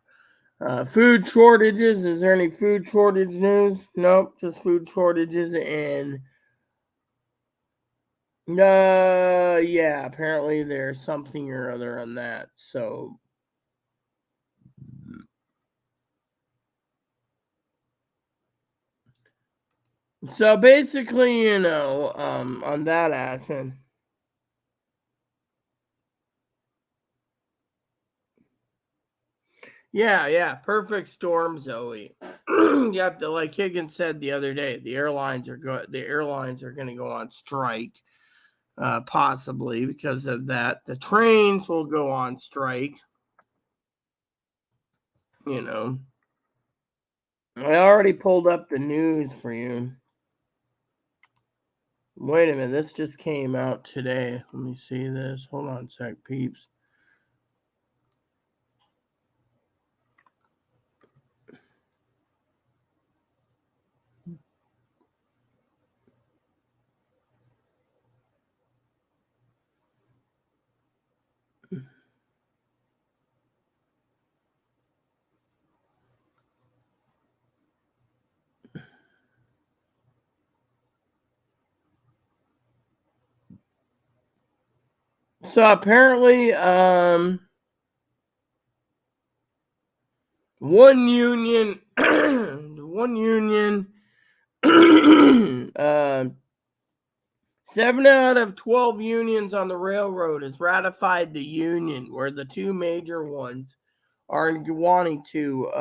food shortages. Is there any food shortage news? Nope, just food shortages. And yeah, apparently there's something or other on that. So basically, on that aspect. Yeah, perfect storm, Zoe. Yeah, like Higgins said the other day, the airlines are going to go on strike. possibly because of that. The trains will go on strike. You know, I already pulled up the news for you. Wait a minute, this just came out today. Let me see this. Hold on a sec, peeps. So apparently, one union, 7 out of 12 unions on the railroad has ratified the union, where the two major ones are wanting to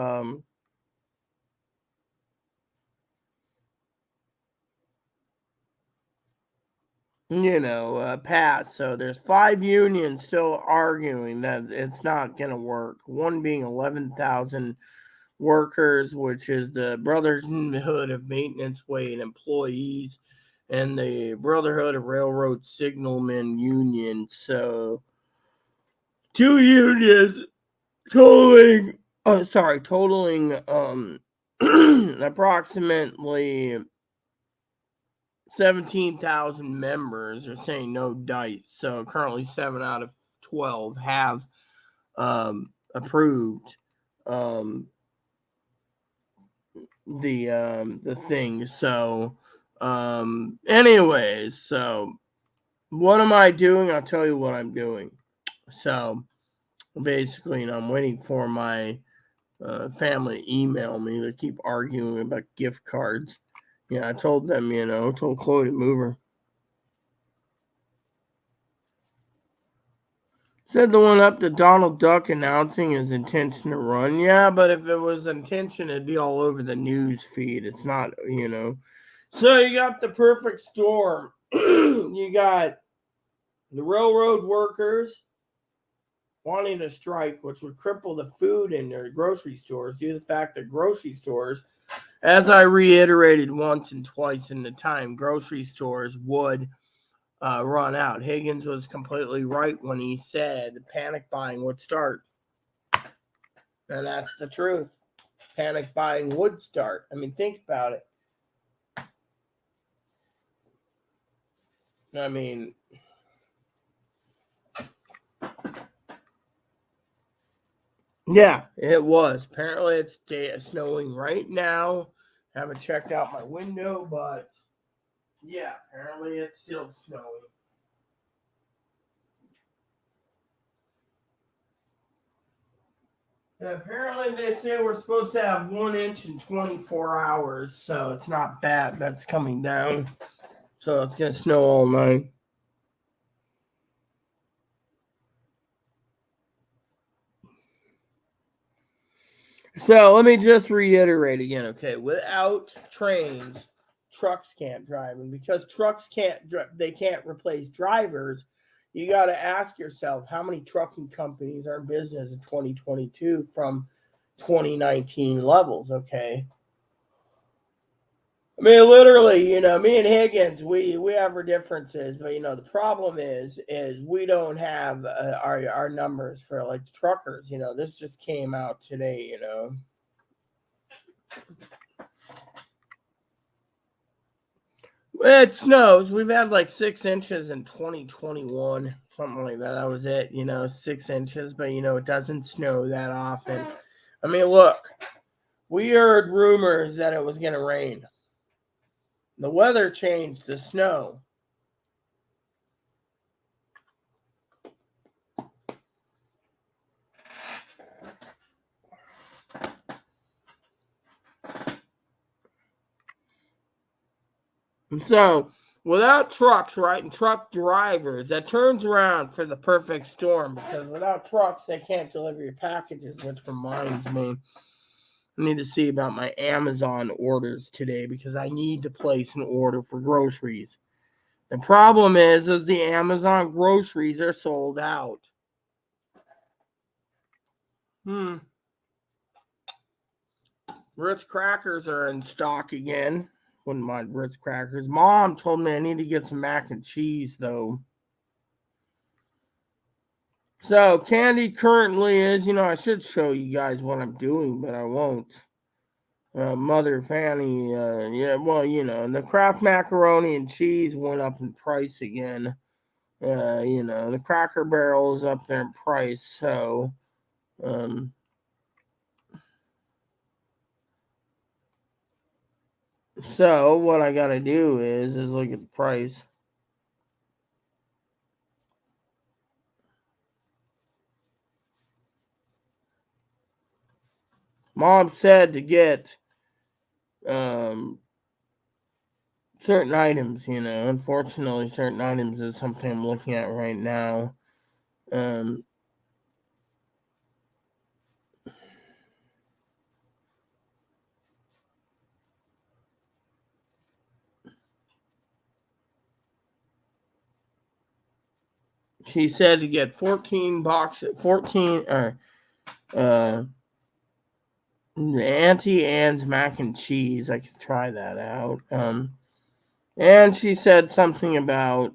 pass. So there's 5 unions still arguing that it's not going to work. One being 11,000 workers, which is the Brotherhood of Maintenance Way and Employees, and the Brotherhood of Railroad Signalmen Union. So 2 unions totaling approximately 17,000 members are saying no dice. So currently 7 out of 12 have approved the thing. So anyways, so what am I doing? I'll tell you what I'm doing. So basically, I'm waiting for my family to email me. They keep arguing about gift cards. I told them, told Chloe to move her. Said the one up to Donald Duck announcing his intention to run. Yeah, but if it was intention, it'd be all over the news feed. It's not, So you got the perfect storm. You got the railroad workers wanting to strike, which would cripple the food in their grocery stores due to the fact that grocery stores, as I reiterated once and twice in the time, grocery stores would run out. Higgins was completely right when he said panic buying would start. And that's the truth. Panic buying would start. I mean, think about it. I mean, yeah, it was. Apparently, it's snowing right now. Haven't checked out my window, but yeah, apparently it's still snowing. And apparently, they say we're supposed to have 1 inch in 24 hours, so it's not bad. That's coming down. So it's going to snow all night. So let me just reiterate again, okay? Without trains, trucks can't drive, and because trucks they can't replace drivers. You got to ask yourself how many trucking companies are in business in 2022 from 2019 levels, okay? I mean, literally, me and Higgins, we have our differences, but the problem is we don't have our numbers for like the truckers. This just came out today. It snows. We've had like 6 inches in 2021, something like that. That was it, 6 inches, but it doesn't snow that often. I mean, look, we heard rumors that it was going to rain. The weather changed to snow. And so, without trucks, right, and truck drivers, that turns around for the perfect storm, because without trucks, they can't deliver your packages, which reminds me, I need to see about my Amazon orders today, because I need to place an order for groceries. The problem is the Amazon groceries are sold out. Ritz crackers are in stock again. Wouldn't mind Ritz crackers. Mom told me I need to get some mac and cheese, though. So, candy currently is, I should show you guys what I'm doing, but I won't. Mother Fanny, the Kraft macaroni and cheese went up in price again. The Cracker Barrel is up there in price, so, so what I gotta do is look at the price. Mom said to get certain items, Unfortunately, certain items is something I'm looking at right now. She said to get 14 boxes, 14 Auntie Anne's mac and cheese. I could try that out. And she said something about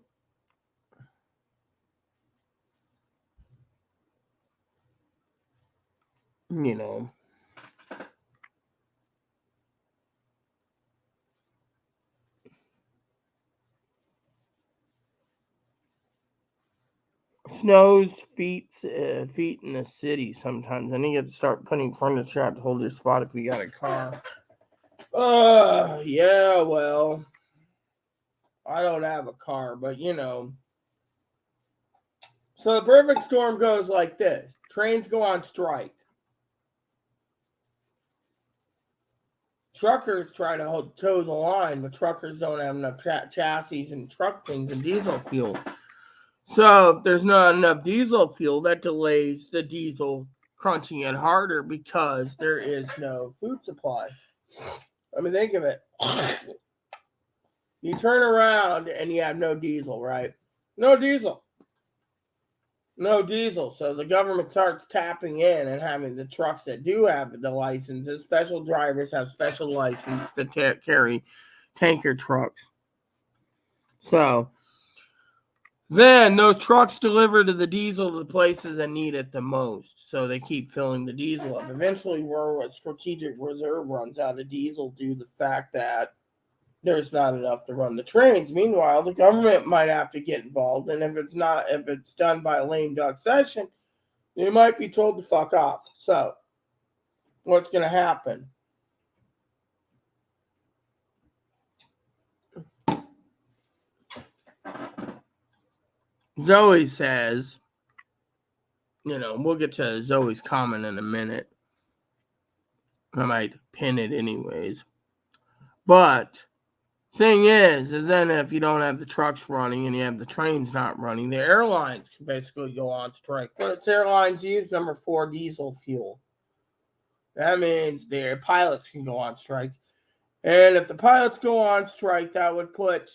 snows feet in the city sometimes. And you have to start putting furniture out to hold your spot if you got a car. Yeah, well, I don't have a car, but So the perfect storm goes like this. Trains go on strike. Truckers try to toe the line, but truckers don't have enough chassis and truck things and diesel fuel. So if there's not enough diesel fuel, that delays the diesel crunching it harder because there is no food supply. I mean, think of it. You turn around and you have no diesel, right? No diesel. So the government starts tapping in and having the trucks that do have the licenses, special drivers have special license to carry tanker trucks. So then those trucks deliver to the diesel to the places that need it the most. So they keep filling the diesel up. Eventually, where a strategic reserve runs out of diesel due to the fact that there's not enough to run the trains. Meanwhile, the government might have to get involved, and if it's done by a lame duck session, they might be told to fuck off. So, what's going to happen? Zoe says, we'll get to Zoe's comment in a minute. I might pin it anyways. But thing is then if you don't have the trucks running and you have the trains not running, the airlines can basically go on strike. What's airlines use? Number 4, diesel fuel. That means their pilots can go on strike. And if the pilots go on strike, that would put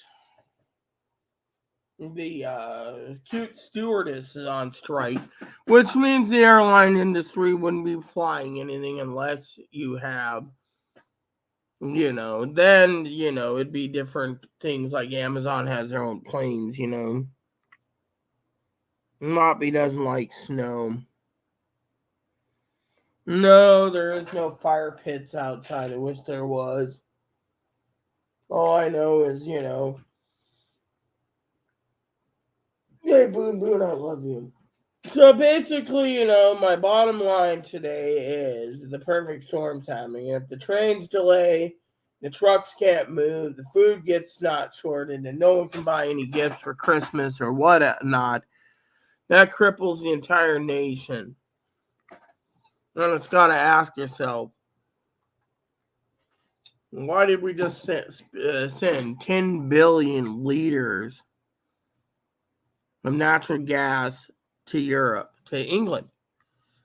the cute stewardesses on strike, which means the airline industry wouldn't be flying anything unless you have then, it'd be different things like Amazon has their own planes, Moppy doesn't like snow. No, there is no fire pits outside. I wish there was. All I know is, hey, Boon Boon, I love you. So basically, my bottom line today is the perfect storm's happening. If the trains delay, the trucks can't move, the food gets not shorted, and no one can buy any gifts for Christmas or whatnot, that cripples the entire nation. And it's got to ask yourself, why did we just send 10 billion liters of natural gas to Europe, to England?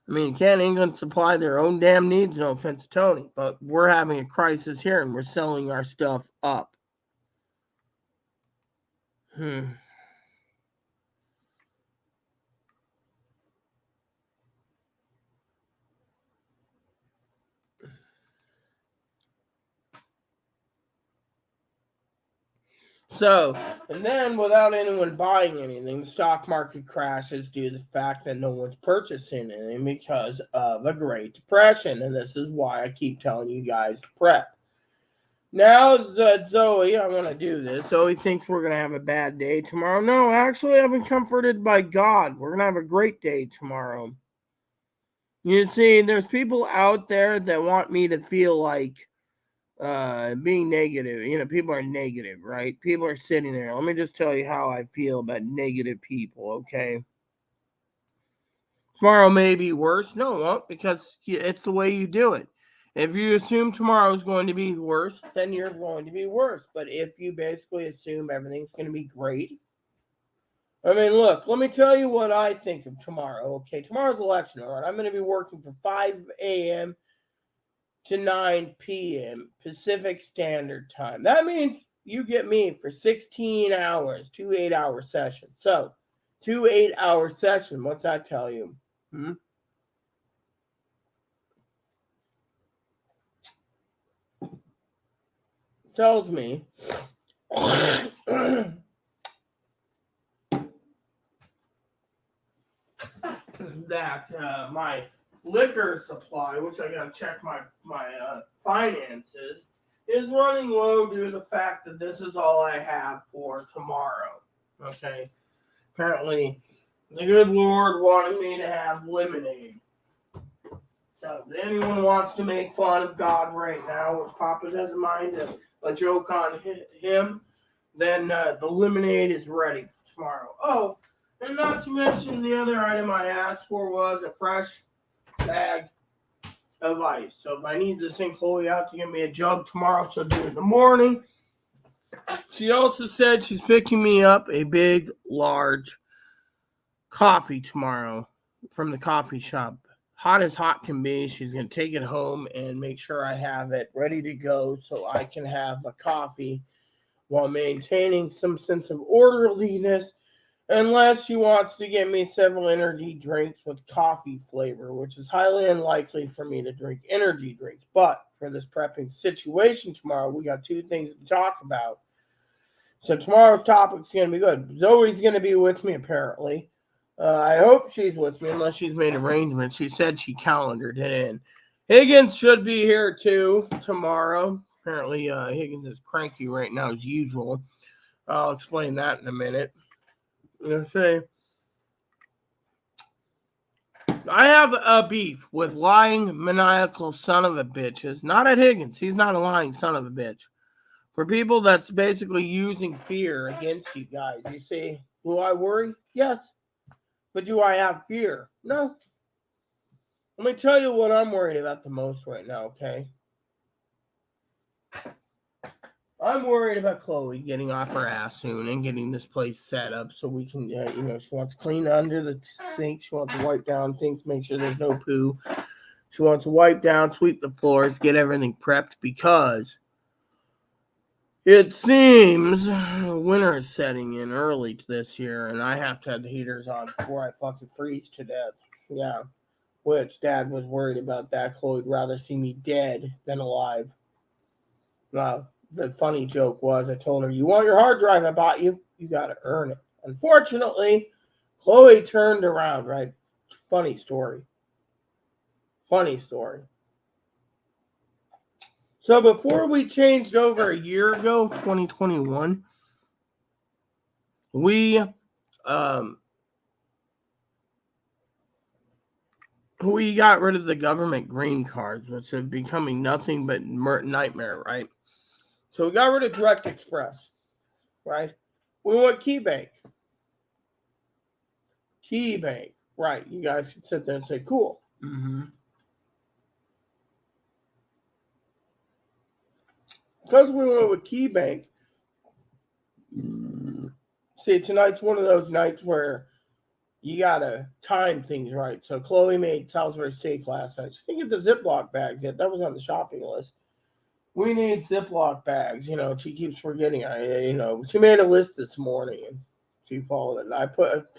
I mean, can't England supply their own damn needs? No offense to Tony, but we're having a crisis here and we're selling our stuff up. So, and then without anyone buying anything, the stock market crashes due to the fact that no one's purchasing anything because of a Great Depression. And this is why I keep telling you guys to prep. Now that Zoe, I want to do this. Zoe thinks we're going to have a bad day tomorrow. No, actually, I've been comforted by God. We're going to have a great day tomorrow. You see, there's people out there that want me to feel like being negative. People are negative, right? People are sitting there. Let me just tell you how I feel about negative people, okay? Tomorrow may be worse. No, it won't, because it's the way you do it. If you assume tomorrow is going to be worse, then you're going to be worse. But if you basically assume everything's going to be great, I mean, look, let me tell you what I think of tomorrow, okay? Tomorrow's election, all right? I'm going to be working from 5 a.m. to 9 p.m. Pacific Standard Time. That means you get me for 16 hours, 2 8-hour sessions. So, 2 8-hour sessions, what's that tell you? Tells me that my liquor supply, which I got to check my finances, is running low due to the fact that this is all I have for tomorrow. Okay. Apparently, the good Lord wanted me to have lemonade. So, if anyone wants to make fun of God right now, which Papa doesn't mind a joke on him, then the lemonade is ready tomorrow. Oh, and not to mention the other item I asked for was a fresh bag of ice. So if I need to send Chloe out to give me a jug tomorrow, she'll do it in the morning. She also said she's picking me up a big, large coffee tomorrow from the coffee shop. Hot as hot can be. She's going to take it home and make sure I have it ready to go so I can have my coffee while maintaining some sense of orderliness, unless she wants to get me several energy drinks with coffee flavor, which is highly unlikely for me to drink energy drinks. But for this prepping situation tomorrow, we got two things to talk about. So tomorrow's topic is going to be good. Zoe's going to be with me, apparently. I hope she's with me, unless she's made arrangements. She said she calendared it in. Higgins should be here, too, tomorrow. Apparently, Higgins is cranky right now, as usual. I'll explain that in a minute. Okay. I have a beef with lying, maniacal son of a bitches. Not at Higgins. He's not a lying son of a bitch. For people that's basically using fear against you guys. You see, do I worry? Yes. But do I have fear? No. Let me tell you what I'm worried about the most right now, okay? I'm worried about Chloe getting off her ass soon and getting this place set up so we can, she wants to clean under the sink. She wants to wipe down things, make sure there's no poo. She wants to wipe down, sweep the floors, get everything prepped because it seems winter is setting in early this year and I have to have the heaters on before I fucking freeze to death. Yeah. Which Dad was worried about that. Chloe'd rather see me dead than alive. Now, the funny joke was I told her, you want your hard drive I bought you? You got to earn it. Unfortunately, Chloe turned around, right? Funny story. So before we changed over a year ago, 2021, we got rid of the government green cards, which are becoming nothing but nightmare, right? So we got rid of Direct Express, right? We went KeyBank. Right. You guys should sit there and say, cool. Mm-hmm. Because we went with KeyBank, see, tonight's one of those nights where you got to time things right. So Chloe made Salisbury steak last night. She didn't get the Ziploc bags yet. That was on the shopping list. we need Ziploc bags. She keeps forgetting. She made a list this morning and she followed it. I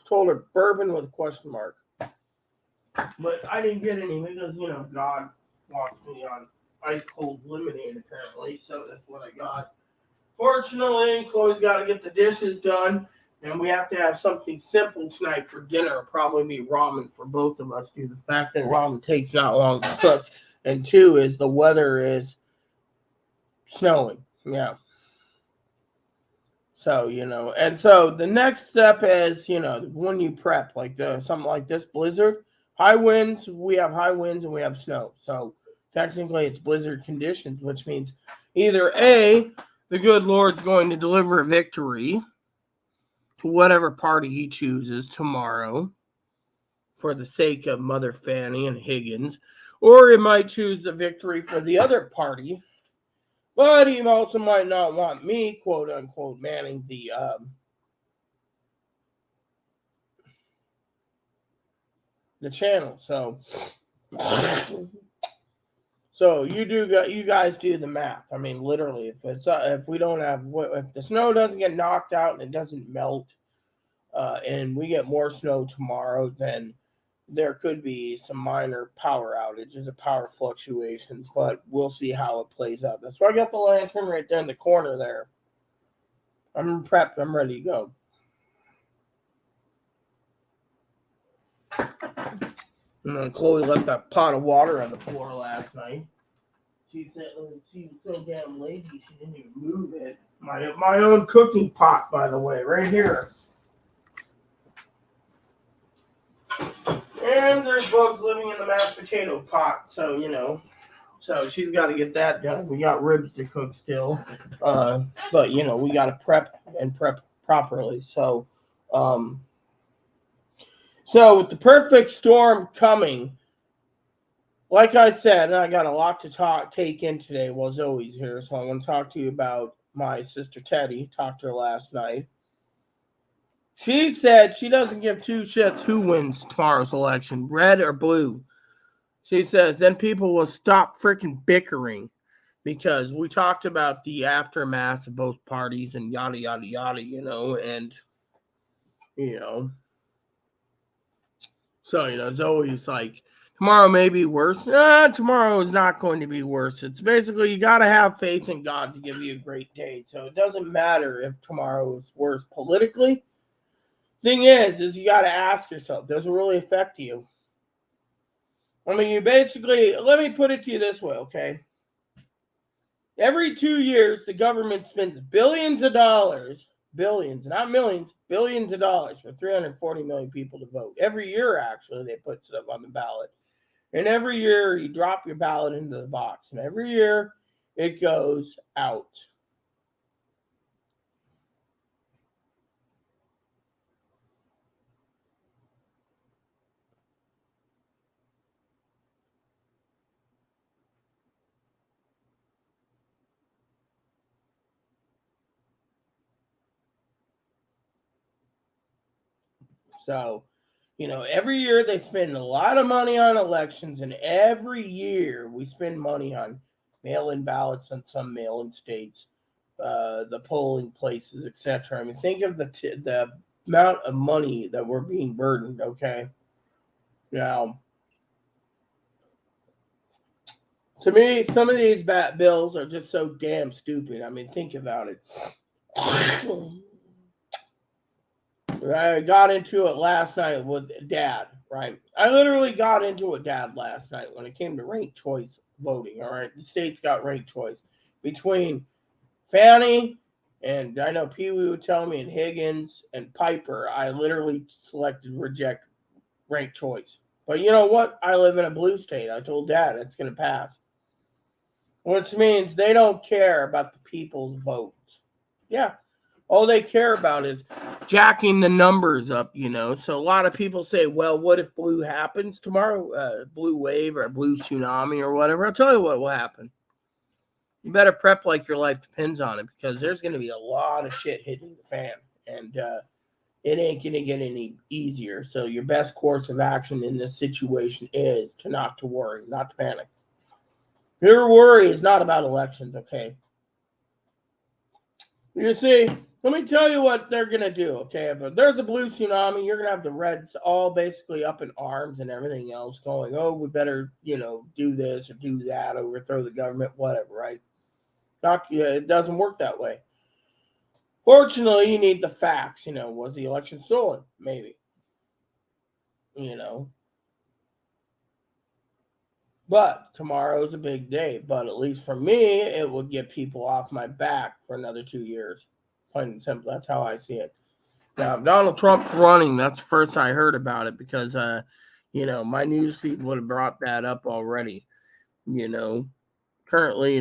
told her bourbon with a question mark, but I didn't get any because God wants me on ice cold lemonade apparently, so that's what I got. Fortunately, Chloe's got to get the dishes done, and we have to have something simple tonight for dinner. It'll probably be ramen for both of us due to the fact that ramen takes not long to cook, and two is the weather is snowing. Yeah. So, and so the next step is, when you prep, like something like this blizzard, high winds, we have high winds and we have snow. So technically it's blizzard conditions, which means either A, the good Lord's going to deliver a victory to whatever party he chooses tomorrow for the sake of Mother Fanny and Higgins, or he might choose the victory for the other party. But he also might not want me, quote unquote, manning the channel. So you guys do the math. I mean, literally, if we don't have, if the snow doesn't get knocked out and it doesn't melt, and we get more snow tomorrow, then there could be some minor power outages or power fluctuations, but we'll see how it plays out. That's why I got the lantern right there in the corner there. I'm prepped. I'm ready to go. And then Chloe left that pot of water on the floor last night. She said she was so damn lazy she didn't even move it. My own cooking pot, by the way, right here. And there's bugs living in the mashed potato pot, so so she's got to get that done. We got ribs to cook still, but we got to prep properly. So with the perfect storm coming, like I said, I got a lot to take in today while Zoe's here. So I want to talk to you about my sister Teddy. Talked to her last night. She said she doesn't give two shits who wins tomorrow's election, red or blue. She says then people will stop freaking bickering because we talked about the aftermath of both parties and yada, yada, yada, and, so, Zoe's like, tomorrow may be worse. Tomorrow is not going to be worse. It's basically you got to have faith in God to give you a great day. So it doesn't matter if tomorrow is worse politically. Thing is you got to ask yourself, does it really affect you? I mean, you basically, let me put it to you this way, okay? Every 2 years, the government spends billions of dollars, billions, not millions, billions of dollars for 340 million people to vote. Every year, actually, they put stuff on the ballot. And every year, you drop your ballot into the box. And every year, it goes out. So, every year they spend a lot of money on elections, and every year we spend money on mail-in ballots in some mail-in states, the polling places, etc. I mean, think of the amount of money that we're being burdened. Okay, now to me, some of these bills are just so damn stupid. I mean, think about it. I got into it last night with Dad, right? I literally got into it, Dad, last night when it came to ranked choice voting, all right? The states got ranked choice between Fanny and I know Pee Wee would tell me, and Higgins and Piper. I literally selected reject ranked choice. But you know what? I live in a blue state. I told Dad it's going to pass, which means they don't care about the people's votes. Yeah. All they care about is jacking the numbers up, So a lot of people say, well, what if blue happens tomorrow? Blue wave or blue tsunami or whatever. I'll tell you what will happen. You better prep like your life depends on it because there's going to be a lot of shit hitting the fan. And it ain't going to get any easier. So your best course of action in this situation is to not to worry, not to panic. Your worry is not about elections, okay? You see, let me tell you what they're going to do, okay? If there's a blue tsunami, you're going to have the Reds all basically up in arms and everything else going, oh, we better, do this or do that, overthrow the government, whatever, right? It doesn't work that way. Fortunately, you need the facts. Was the election stolen? Maybe. But tomorrow's a big day. But at least for me, it would get people off my back for another 2 years. Plain and simple. That's how I see it. Now, if Donald Trump's running, that's the first I heard about it because, my news feed would have brought that up already. Currently,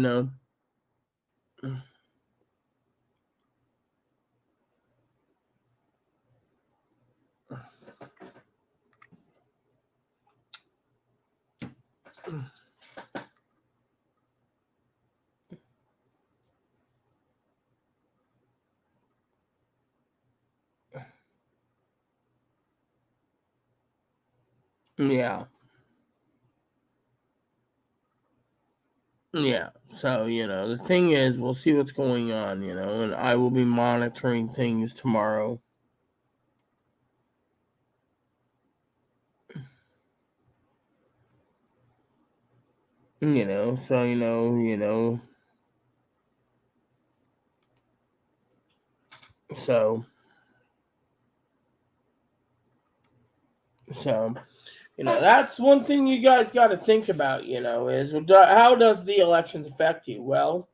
yeah. Yeah. So, the thing is, we'll see what's going on, and I will be monitoring things tomorrow. So, so, so, that's one thing you guys got to think about, is how does the elections affect you? Well,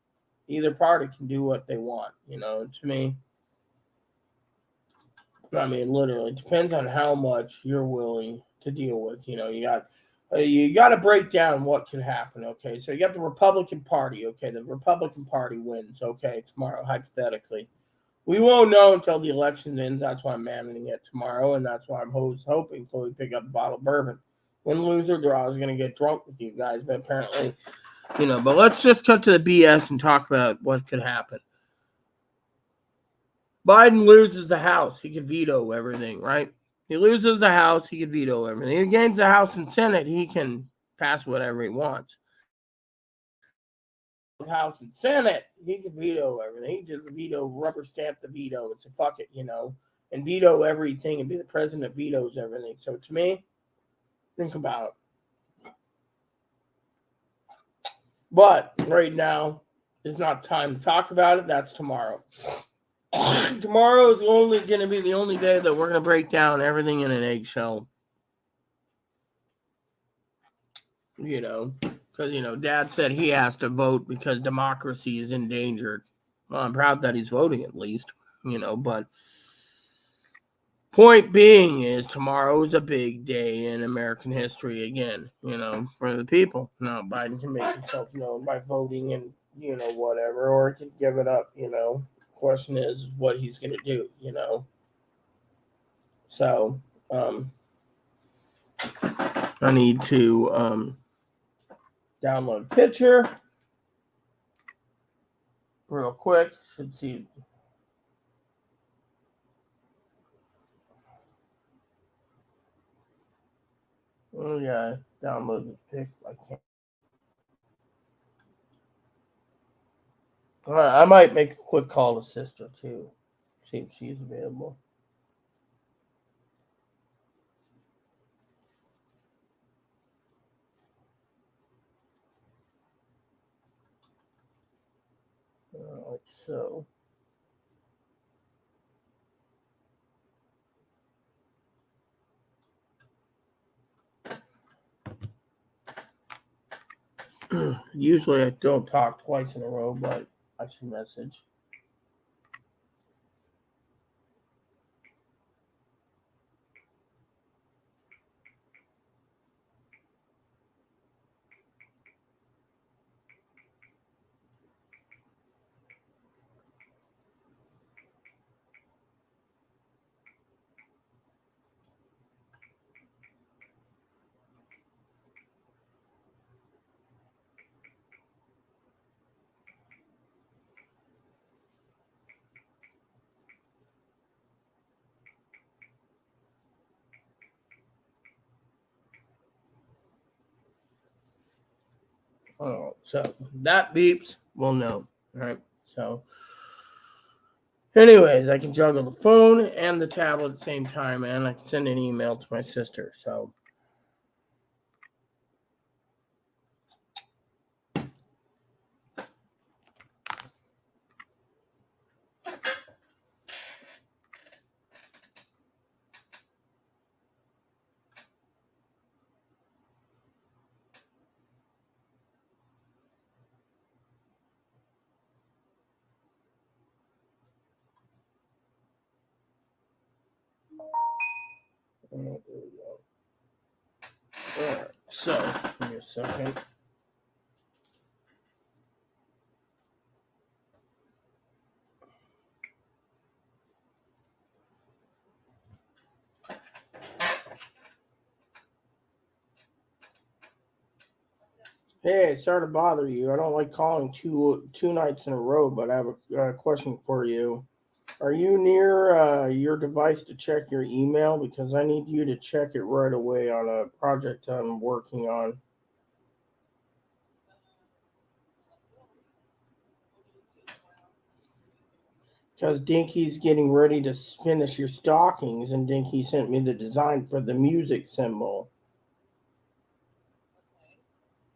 either party can do what they want, to me. I mean, literally, it depends on how much you're willing to deal with. You got to break down what could happen. Okay, so you got the Republican Party. Okay, the Republican Party wins. Okay, tomorrow, hypothetically, we won't know until the election ends. That's why I'm managing it tomorrow, and that's why I'm hoping Chloe pick up a bottle of bourbon. Win, lose, or draw, I was going to get drunk with you guys, but apparently, But let's just cut to the BS and talk about what could happen. Biden loses the House. He could veto everything, right? He loses the House. He could veto everything. He gains the House and Senate. He can pass whatever he wants. House and Senate, he can veto everything. He just rubber stamp the veto. It's a fuck it, and veto everything and be the president vetoes everything. So to me, think about it. But right now is not time to talk about it. That's tomorrow. Tomorrow is only going to be the only day that we're going to break down everything in an eggshell. Because, Dad said he has to vote because democracy is endangered. Well, I'm proud that he's voting at least, but point being is tomorrow is a big day in American history again, for the people. Now, Biden can make himself known by voting and, whatever, or he can give it up, Question is what he's going to do, So, I need to download a picture real quick. Should see. Oh yeah, download the pic. I can't. I might make a quick call to sister too. See if she's available. So. Usually I don't talk twice in a row, but I should message. Oh, so that beeps, we'll know. All right. So, anyways, I can juggle the phone and the tablet at the same time, and I can send an email to my sister. So, there we go. All right. So, give me a second. Hey, sorry to bother you. I don't like calling two nights in a row, but I have a question for you. Are you near your device to check your email? Because I need you to check it right away on a project I'm working on. Because Dinky's getting ready to finish your stockings, and Dinky sent me the design for the music symbol.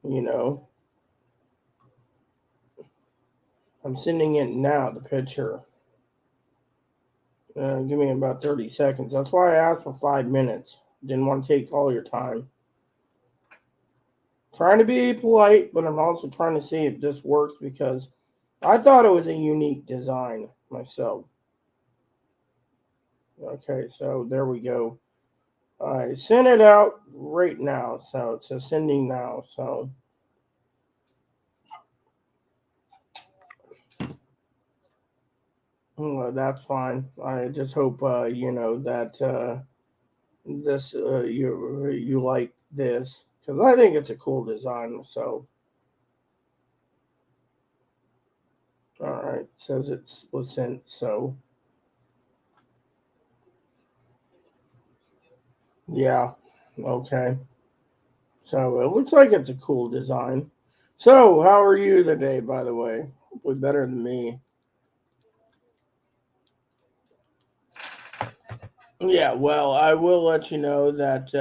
You know, I'm sending it now, the picture. Give me about 30 seconds. That's why I asked for 5 minutes. Didn't want to take all your time. Trying to be polite, but I'm also trying to see if this works because I thought it was a unique design myself. Okay, so there we go. I sent it out right now, so it says sending now. So well, that's fine. I just hope that this you like this because I think it's a cool design. So all right, it says it was sent. So yeah, okay. So it looks like it's a cool design. So how are you today, by the way? Hopefully better than me. Yeah, well, I will let you know that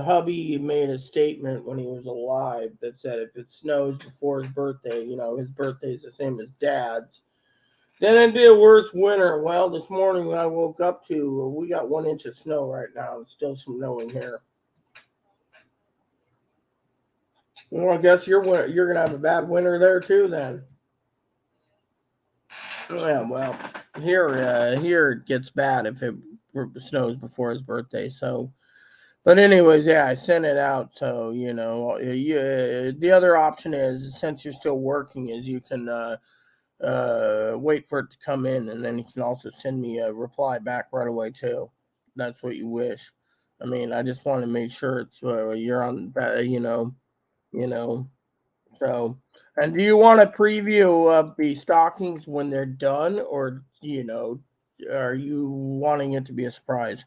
hubby made a statement when he was alive that said if it snows before his birthday, his birthday is the same as dad's, then it'd be a worse winter. Well, this morning when I woke up we got 1 inch of snow right now. It's still snowing here. Well, I guess you're gonna have a bad winter there too, then. Yeah, well, here it gets bad if it snows before his birthday. So, but anyways, yeah, I sent it out. So the other option is since you're still working, is you can wait for it to come in, and then you can also send me a reply back right away too. That's what you wish. I mean, I just want to make sure it's you're on. You know. So, and do you want a preview of the stockings when they're done, or are you wanting it to be a surprise?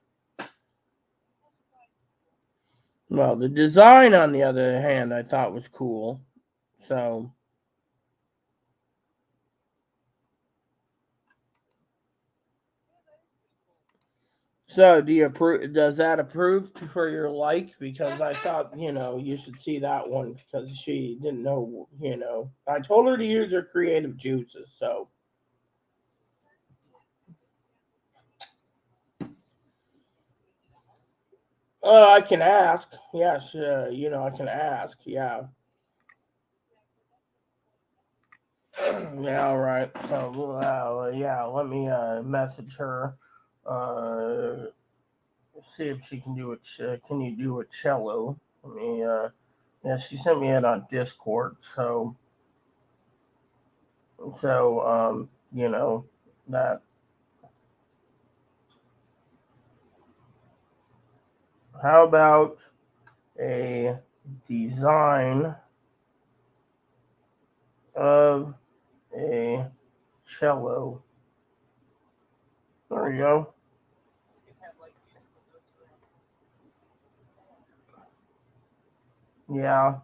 Well, the design, on the other hand, I thought was cool. So, so do you approve? Does that approve for your like? Because I thought you should see that one because she didn't know. I told her to use her creative juices. So, I can ask. Yes, I can ask. Yeah. Yeah, all right. So, yeah, let me message her. Uh, See if she can do can you do a cello? Let me. Yeah, she sent me it on Discord. So, that. How about a design of a cello? There you go. Yeah.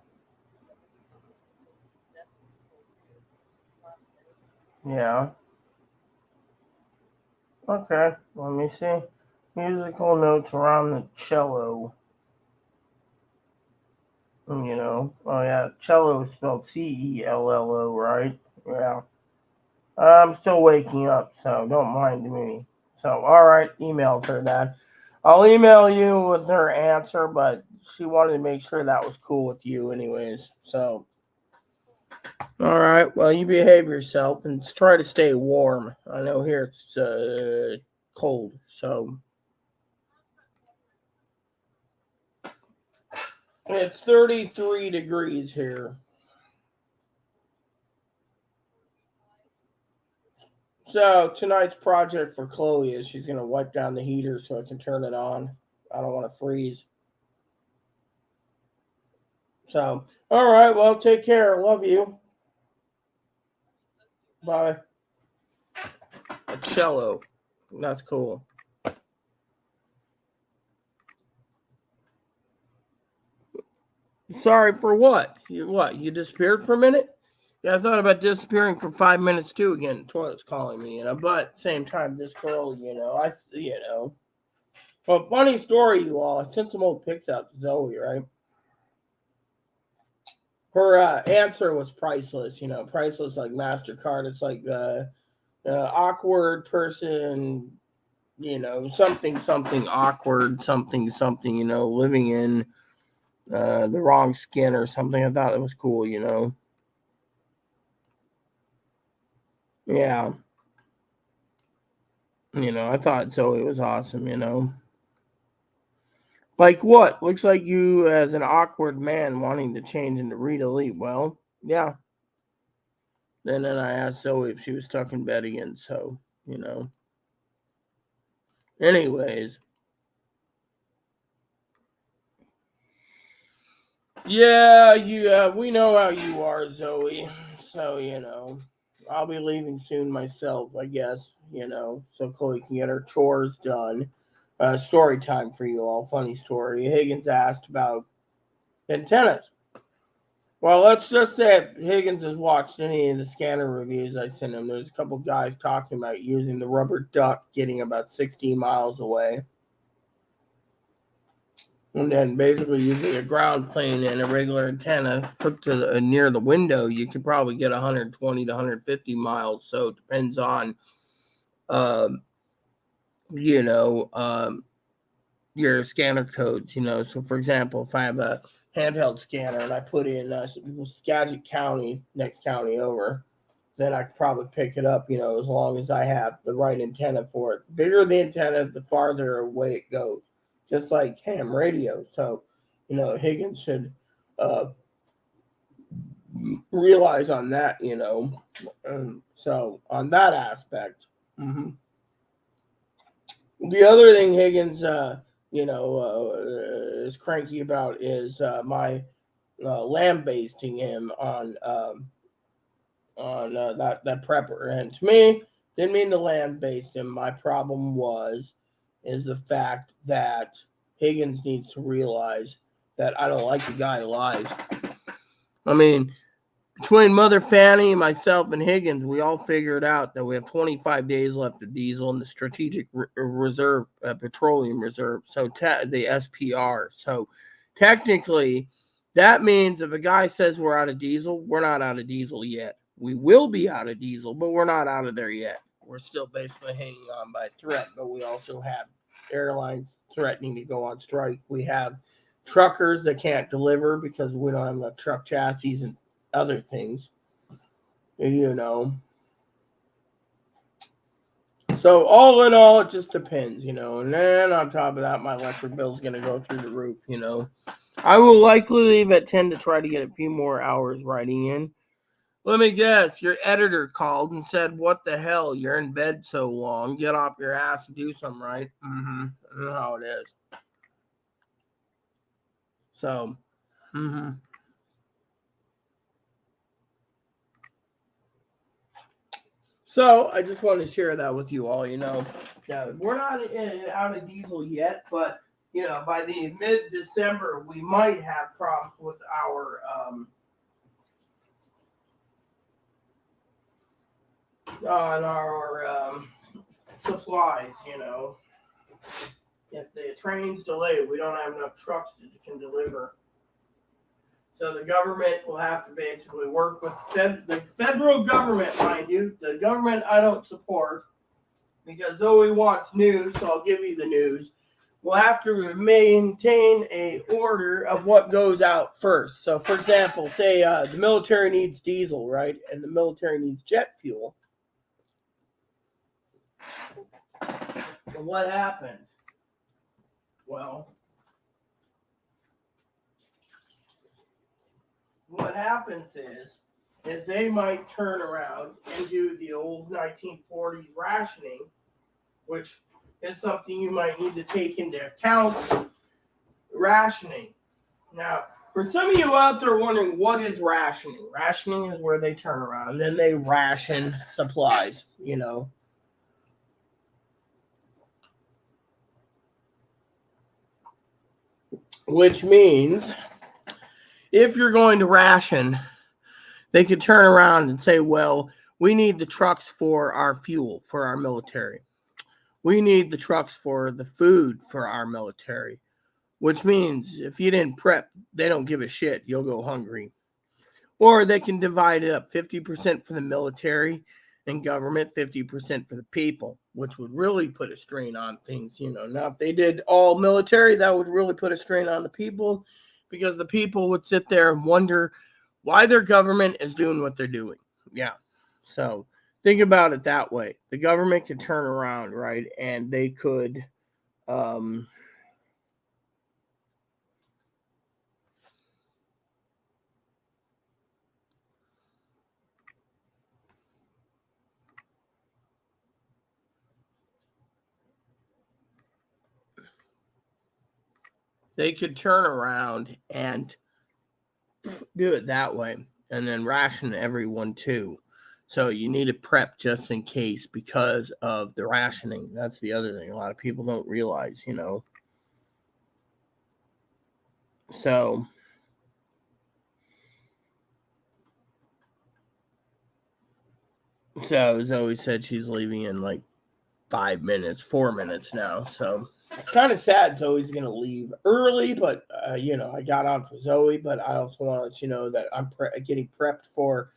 Yeah. Okay, let me see. Musical notes around the cello. Oh yeah, cello is spelled Cello, right? Yeah. I'm still waking up, so don't mind me. So, alright, emailed her that. I'll email you with her answer, but she wanted to make sure that was cool with you, anyways. So, alright, well, you behave yourself and try to stay warm. I know here it's cold, so. It's 33 degrees here. So tonight's project for Chloe is she's gonna wipe down the heater so I can turn it on. I don't want to freeze. So, all right. Well, take care. Love you. Bye. A cello. That's cool. Sorry for what? You disappeared for a minute? Yeah, I thought about disappearing for 5 minutes too. Again, the toilet's calling me, But at the same time, this girl, Well, funny story, you all. I sent some old pics out to Zoe, right? Her answer was priceless. Priceless like MasterCard. It's like awkward person. Something awkward, something. Living in the wrong skin or something. I thought that was cool. Yeah. I thought Zoe was awesome. Like what? Looks like you as an awkward man wanting to change into Rita Lee. Well, yeah. And then I asked Zoe if she was stuck in bed again. So. Anyways. Yeah, we know how you are, Zoe. So. I'll be leaving soon myself, I guess. So Chloe can get her chores done. Story time for you all. Funny story. Higgins asked about antennas. Well, let's just say if Higgins has watched any of the scanner reviews I sent him, there's a couple guys talking about using the rubber duck getting about 16 miles away. And then basically using a ground plane and a regular antenna hooked to near the window, you could probably get 120 to 150 miles. So it depends on, um, you know, um, your scanner codes. So, for example, if I have a handheld scanner and I put in Skagit County, next county over, then I could probably pick it up, as long as I have the right antenna for it. The bigger the antenna, the farther away it goes, just like ham radio. So, Higgins should uh, realize on that. So, on that aspect. hmm The other thing Higgins, is cranky about is my lambasting him on that prepper. And to me, didn't mean to lambaste him. My problem is the fact that Higgins needs to realize that I don't like the guy who lies. I mean, between Mother Fanny, myself, and Higgins, we all figured out that we have 25 days left of diesel in the strategic reserve, petroleum reserve, so the SPR. So technically, that means if a guy says we're out of diesel, we're not out of diesel yet. We will be out of diesel, but we're not out of there yet. We're still basically hanging on by a thread, but we also have airlines threatening to go on strike. We have truckers that can't deliver because we don't have enough truck chassis and other things. So all in all, it just depends. And then on top of that, my electric bill is going to go through the roof. I will likely leave at 10 to try to get a few more hours writing in. Let me guess, your editor called and said, what the hell, you're in bed so long, get off your ass and do something, right? I know how it is. So, So I just wanted to share that with you all. Yeah, we're not out of diesel yet, but by the mid-December we might have problems with our on our supplies, you know. If the train's delayed, we don't have enough trucks that can deliver. So the government will have to basically work with the federal government, mind you. The government I don't support because Zoe wants news, so I'll give you the news. We'll have to maintain a order of what goes out first. So, for example, say the military needs diesel, right? And the military needs jet fuel. And what happens? Well, what happens is they might turn around and do the old 1940s rationing, which is something you might need to take into account. Rationing. Now, for some of you out there wondering what is rationing, rationing is where they turn around and then they ration supplies, you know. Which means if you're going to ration, they could turn around and say, well, we need the trucks for our fuel, for our military. We need the trucks for the food for our military. Which means if you didn't prep, they don't give a shit. You'll go hungry. Or they can divide it up 50% for the military and government, 50% for the people, which would really put a strain on things. You know, now if they did all military, that would really put a strain on the people because the people would sit there and wonder why their government is doing what they're doing. Yeah. So think about it that way. The government could turn around, right? And they could, turn around and do it that way and then ration everyone too. So you need to prep just in case because of the rationing. That's the other thing. A lot of people don't realize, you know. So Zoe said she's leaving in like 4 minutes now. So it's kind of sad Zoe's going to leave early, but, you know, I got on for Zoe, but I also want to let you know that I'm getting prepped for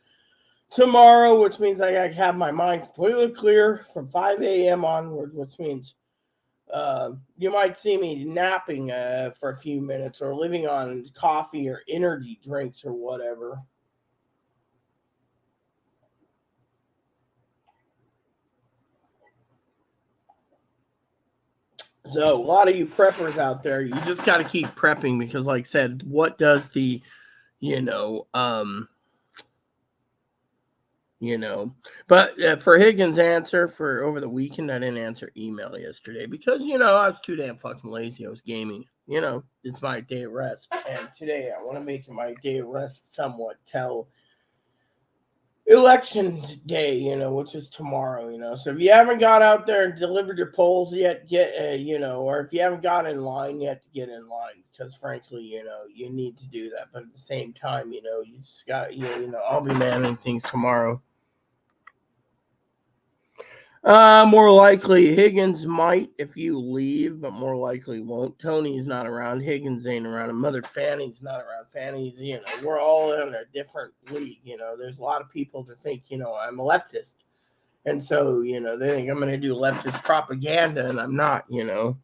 tomorrow, which means I got to have my mind completely clear from 5 a.m. onward, which means you might see me napping for a few minutes or living on coffee or energy drinks or whatever. So a lot of you preppers out there, you just got to keep prepping because, like I said, what does the, you know, but for Higgins' answer for over the weekend, I didn't answer email yesterday because, you know, I was too damn fucking lazy. I was gaming. You know, it's my day of rest. And today I want to make it my day of rest somewhat till election day, you know, which is tomorrow, you know. So if you haven't got out there and delivered your polls yet, you know, or if you haven't got in line yet, to get in line because frankly, you know, you need to do that. But at the same time, you know, you just got, you know, I'll be managing things tomorrow. More likely Higgins might if you leave, but more likely won't. Tony's not around. Higgins ain't around. And Mother Fanny's not around. Fanny's, you know, we're all in a different league. You know, there's a lot of people that think, you know, I'm a leftist. And so, you know, they think I'm going to do leftist propaganda, and I'm not, you know.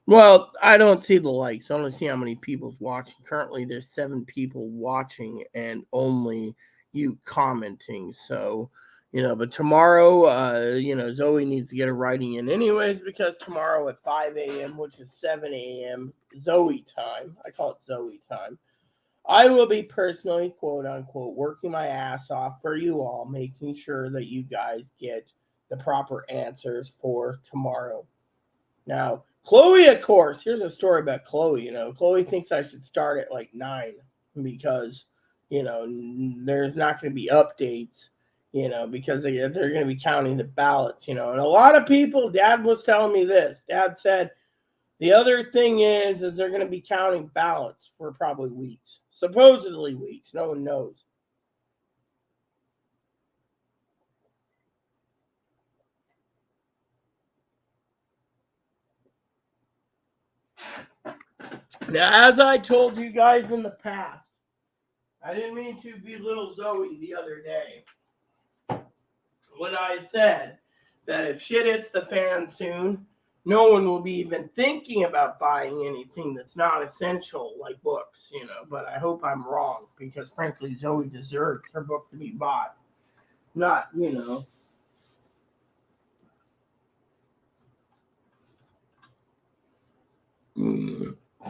Well, I don't see the likes. I only see how many people's watching. Currently, there's 7 people watching and only you commenting. So, you know, but tomorrow, you know, Zoe needs to get her writing in anyways because tomorrow at 5 a.m., which is 7 a.m. Zoe time, I call it Zoe time, I will be personally, quote unquote, working my ass off for you all, making sure that you guys get the proper answers for tomorrow. Now, Chloe, of course, here's a story about Chloe. You know, Chloe thinks I should start at like 9 because, you know, there's not going to be updates, you know, because they're going to be counting the ballots, you know. And a lot of people, Dad was telling me this. Dad said the other thing is they're going to be counting ballots for probably weeks, supposedly weeks. No one knows. Now, as I told you guys in the past, I didn't mean to belittle Zoe the other day when I said that if shit hits the fan soon, no one will be even thinking about buying anything that's not essential, like books, But I hope I'm wrong, because frankly, Zoe deserves her book to be bought. Not.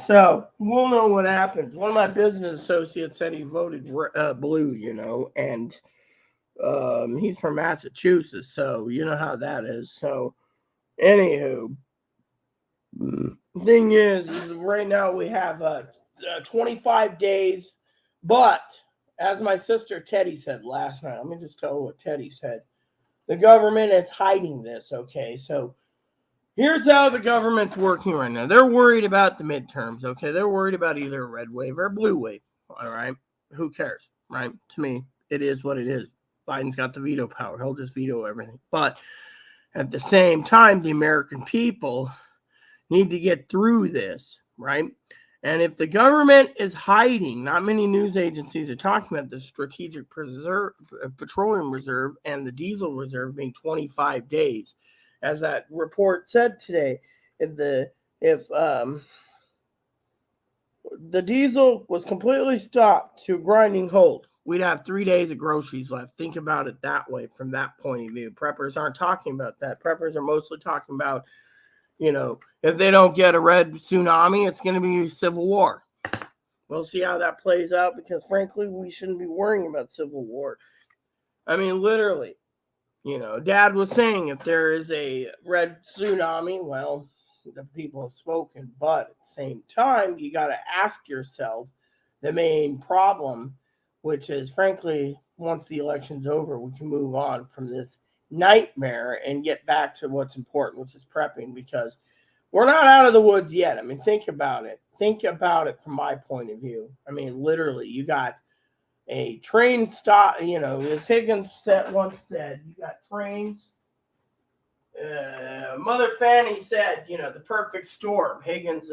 So we'll know what happens. One of my business associates said he voted blue, and he's from Massachusetts, so you know how that is. So, anywho, thing is right now we have 25 days, but as my sister Teddy said last night, let me just tell you what Teddy said. The government is hiding this, okay? So here's how the government's working right now. They're worried about the midterms, okay? They're worried about either a red wave or a blue wave, all right? Who cares, right? To me, it is what it is. Biden's got the veto power. He'll just veto everything. But at the same time, the American people need to get through this, right? And if the government is hiding, not many news agencies are talking about the strategic petroleum reserve and the diesel reserve being 25 days. As that report said today, if the diesel was completely stopped to a grinding halt, we'd have 3 days of groceries left. Think about it that way, from that point of view. Preppers aren't talking about that. Preppers are mostly talking about, if they don't get a red tsunami, it's going to be civil war. We'll see how that plays out, because frankly, we shouldn't be worrying about civil war. I mean, literally, Dad was saying if there is a red tsunami, well, the people have spoken, but at the same time, you got to ask yourself the main problem, which is, frankly, once the election's over, we can move on from this nightmare and get back to what's important, which is prepping, because we're not out of the woods yet. I mean, think about it. Think about it from my point of view. I mean, literally, you got a train stop, as Higgins once said, you got trains. Mother Fanny said, the perfect storm. Higgins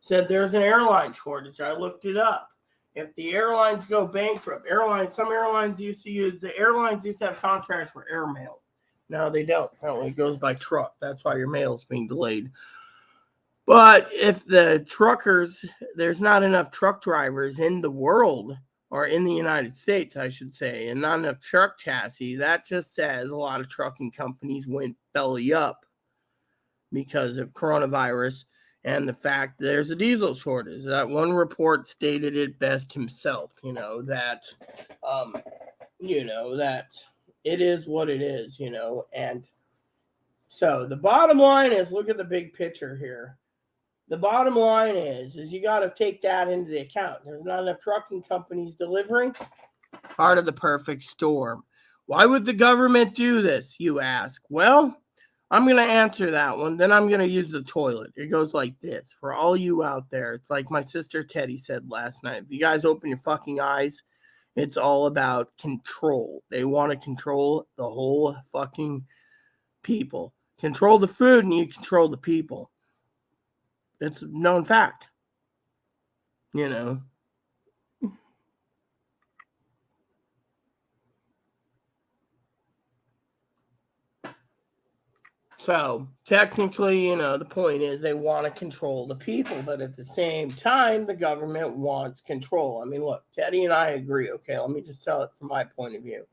said there's an airline shortage. I looked it up. If the airlines go bankrupt, some airlines used to have contracts for airmail. No, they don't. Apparently, it goes by truck. That's why your mail's being delayed. But if there's not enough truck drivers in the world, or in the United States, I should say, and not enough truck chassis, that just says a lot of trucking companies went belly up because of coronavirus and the fact that there's a diesel shortage. That one report stated it best himself, that it is what it is, and so the bottom line is, look at the big picture here. The bottom line is you got to take that into the account. There's not enough trucking companies delivering. Part of the perfect storm. Why would the government do this, you ask? Well, I'm going to answer that one. Then I'm going to use the toilet. It goes like this. For all you out there, it's like my sister Teddy said last night. If you guys open your fucking eyes, it's all about control. They want to control the whole fucking people. Control the food and you control the people. It's a known fact, So technically, the point is they want to control the people, but at the same time, the government wants control. I mean, look, Teddy and I agree. Okay, let me just tell it from my point of view.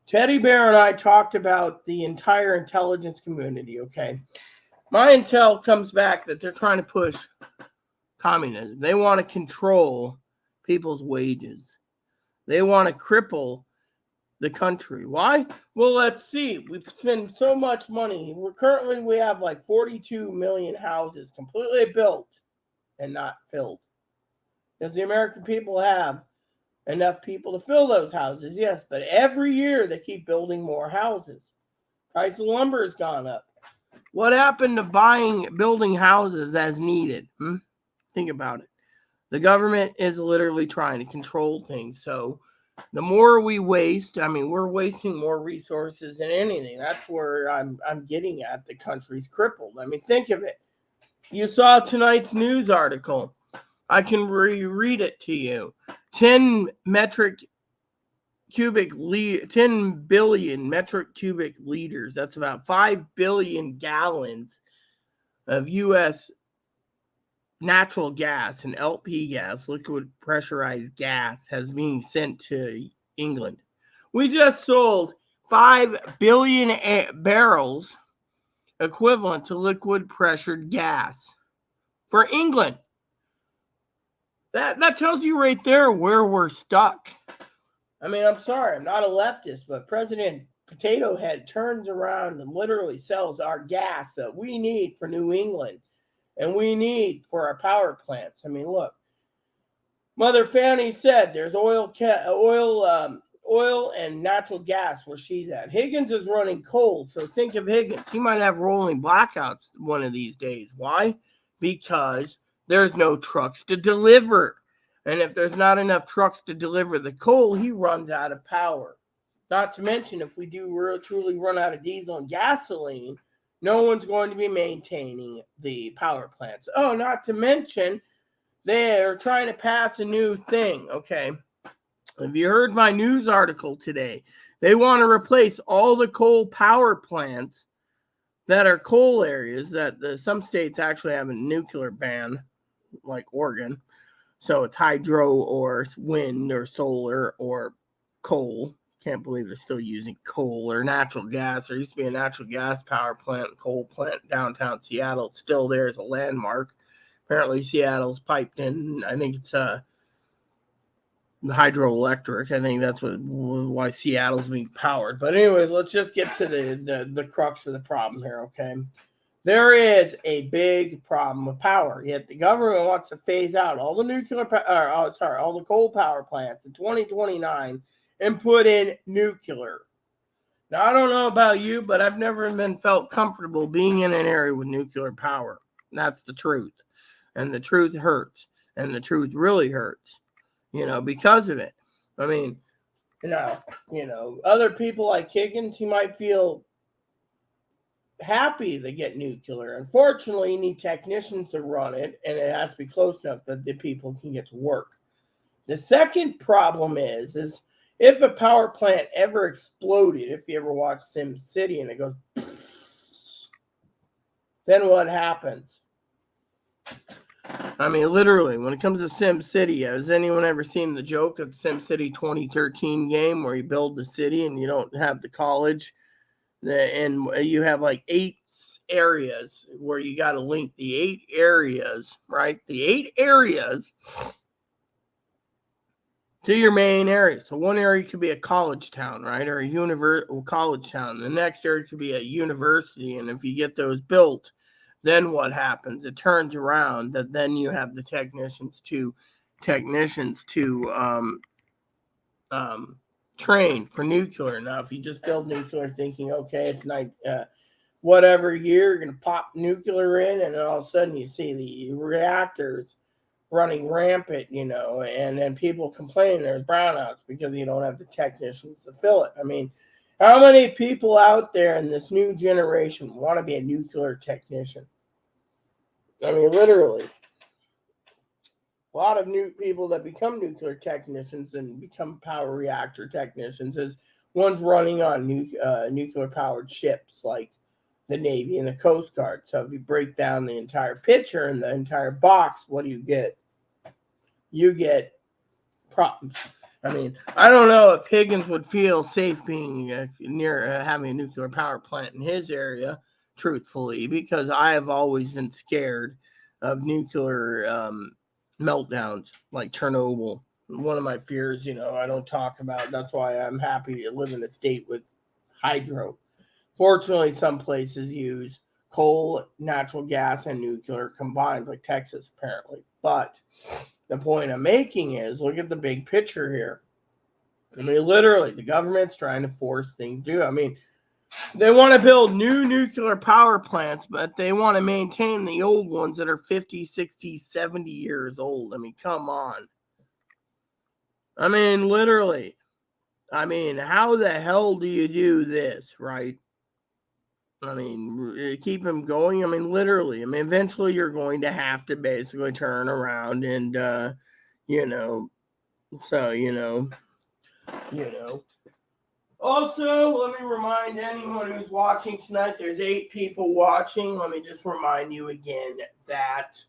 Teddy Bear and I talked about the entire intelligence community. Okay, my intel comes back that they're trying to push communism. They want to control people's wages. They want to cripple the country. Why? Well, let's see. We spend so much money. We have like 42 million houses completely built and not filled. Does the American people have enough people to fill those houses? Yes, but every year they keep building more houses. Price of lumber has gone up. What happened to building houses as needed? Think about it. The government is literally trying to control things. So the more we waste, we're wasting more resources than anything. That's where I'm getting at. The country's crippled. Think of it. You saw tonight's news article. I can reread it to you. 10 billion metric cubic liters. That's about 5 billion gallons of U.S. natural gas and LP gas, liquid pressurized gas, has been sent to England. We just sold 5 billion barrels equivalent to liquid pressured gas for England. That tells you right there where we're stuck. I mean, I'm sorry, I'm not a leftist, but President Potato Head turns around and literally sells our gas that we need for New England and we need for our power plants. I mean, look, Mother Fanny said there's oil and natural gas where she's at. Higgins is running coal, so think of Higgins. He might have rolling blackouts one of these days. Why? Because there's no trucks to deliver. And if there's not enough trucks to deliver the coal, he runs out of power. Not to mention, if we do truly run out of diesel and gasoline, no one's going to be maintaining the power plants. Oh, not to mention, they're trying to pass a new thing, okay? Have you heard my news article today? They want to replace all the coal power plants that are coal areas that some states actually have a nuclear ban, like Oregon. So it's hydro or wind or solar or coal. Can't believe they're still using coal or natural gas. There used to be a natural gas power plant, coal plant downtown Seattle. It's still there as a landmark. Apparently Seattle's piped in. I think it's hydroelectric. I think that's why Seattle's being powered. But anyways, let's just get to the crux of the problem here, okay? There is a big problem with power. Yet the government wants to phase out all the all the coal power plants in 2029 and put in nuclear. Now, I don't know about you, but I've never felt comfortable being in an area with nuclear power. That's the truth. And the truth hurts. And the truth really hurts, because of it. I mean, other people like Higgins, he might feel happy to get nuclear. Unfortunately, you need technicians to run it, and it has to be close enough that the people can get to work. The second problem is if a power plant ever exploded, if you ever watch Sim City and it goes, then what happens? I mean, literally, when it comes to Sim City, has anyone ever seen the joke of Sim City 2013 game where you build the city and you don't have the college? And you have like 8 areas where you got to link the 8 areas, right? The 8 areas to your main area. So one area could be a college town, right? Or a college town. The next area could be a university. And if you get those built, then what happens? It turns around that then you have the technicians to train for nuclear. Now, if you just build nuclear thinking, okay, it's whatever year, you're going to pop nuclear in, and then all of a sudden you see the reactors running rampant, and then people complain there's brownouts because you don't have the technicians to fill it. I mean, how many people out there in this new generation want to be a nuclear technician? I mean, literally. A lot of new people that become nuclear technicians and become power reactor technicians is ones running on nuclear powered ships like the Navy and the Coast Guard. So if you break down the entire picture and the entire box, what do you get? You get problems. I mean, I don't know if Higgins would feel safe being near having a nuclear power plant in his area, truthfully, because I have always been scared of nuclear meltdowns like Chernobyl. One of my fears, I don't talk about. That's why I'm happy to live in a state with hydro. Fortunately, some places use coal, natural gas, and nuclear combined, like Texas, apparently. But the point I'm making is, look at the big picture here. I mean, literally, the government's trying to force things to do. I mean, they want to build new nuclear power plants, but they want to maintain the old ones that are 50, 60, 70 years old. I mean, come on. I mean, literally. I mean, how the hell do you do this, right? I mean, keep them going. I mean, literally. I mean, eventually you're going to have to basically turn around and, you know, so, you know. Also, let me remind anyone who's watching tonight, there's 8 people watching. Let me just remind you again that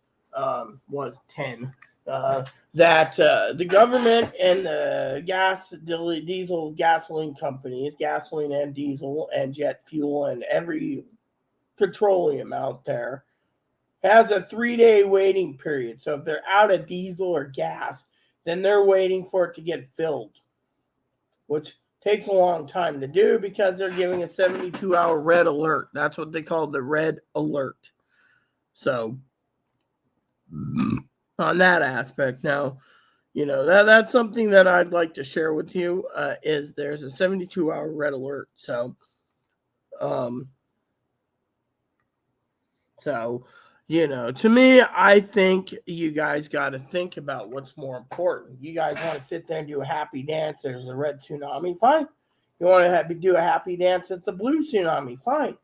was 10. That the government and the diesel gasoline companies, gasoline and diesel and jet fuel and every petroleum out there has a 3-day waiting period. So if they're out of diesel or gas, then they're waiting for it to get filled, which takes a long time to do because they're giving a 72-hour red alert. That's what they call the red alert. So on that aspect, now, that's something that I'd like to share with you, is there's a 72-hour red alert. So to me, I think you guys got to think about what's more important. You guys want to sit there and do a happy dance, there's a red tsunami, fine. You want to do a happy dance, it's a blue tsunami, fine.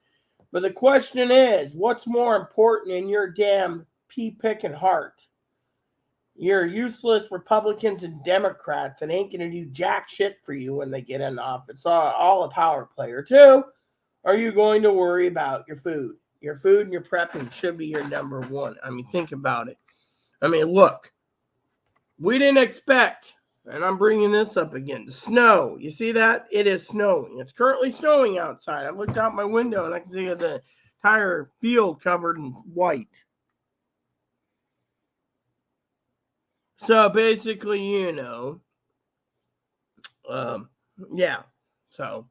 But the question is, what's more important in your damn pea-picking heart? Your useless Republicans and Democrats that ain't going to do jack shit for you when they get in office. It's all a power player, too. Are you going to worry about your food? Your food and your prepping should be your number one. I mean, think about it. I mean, look, we didn't expect, and I'm bringing this up again, snow. You see that? It is snowing. It's currently snowing outside. I looked out my window and I can see the entire field covered in white. So basically, yeah. So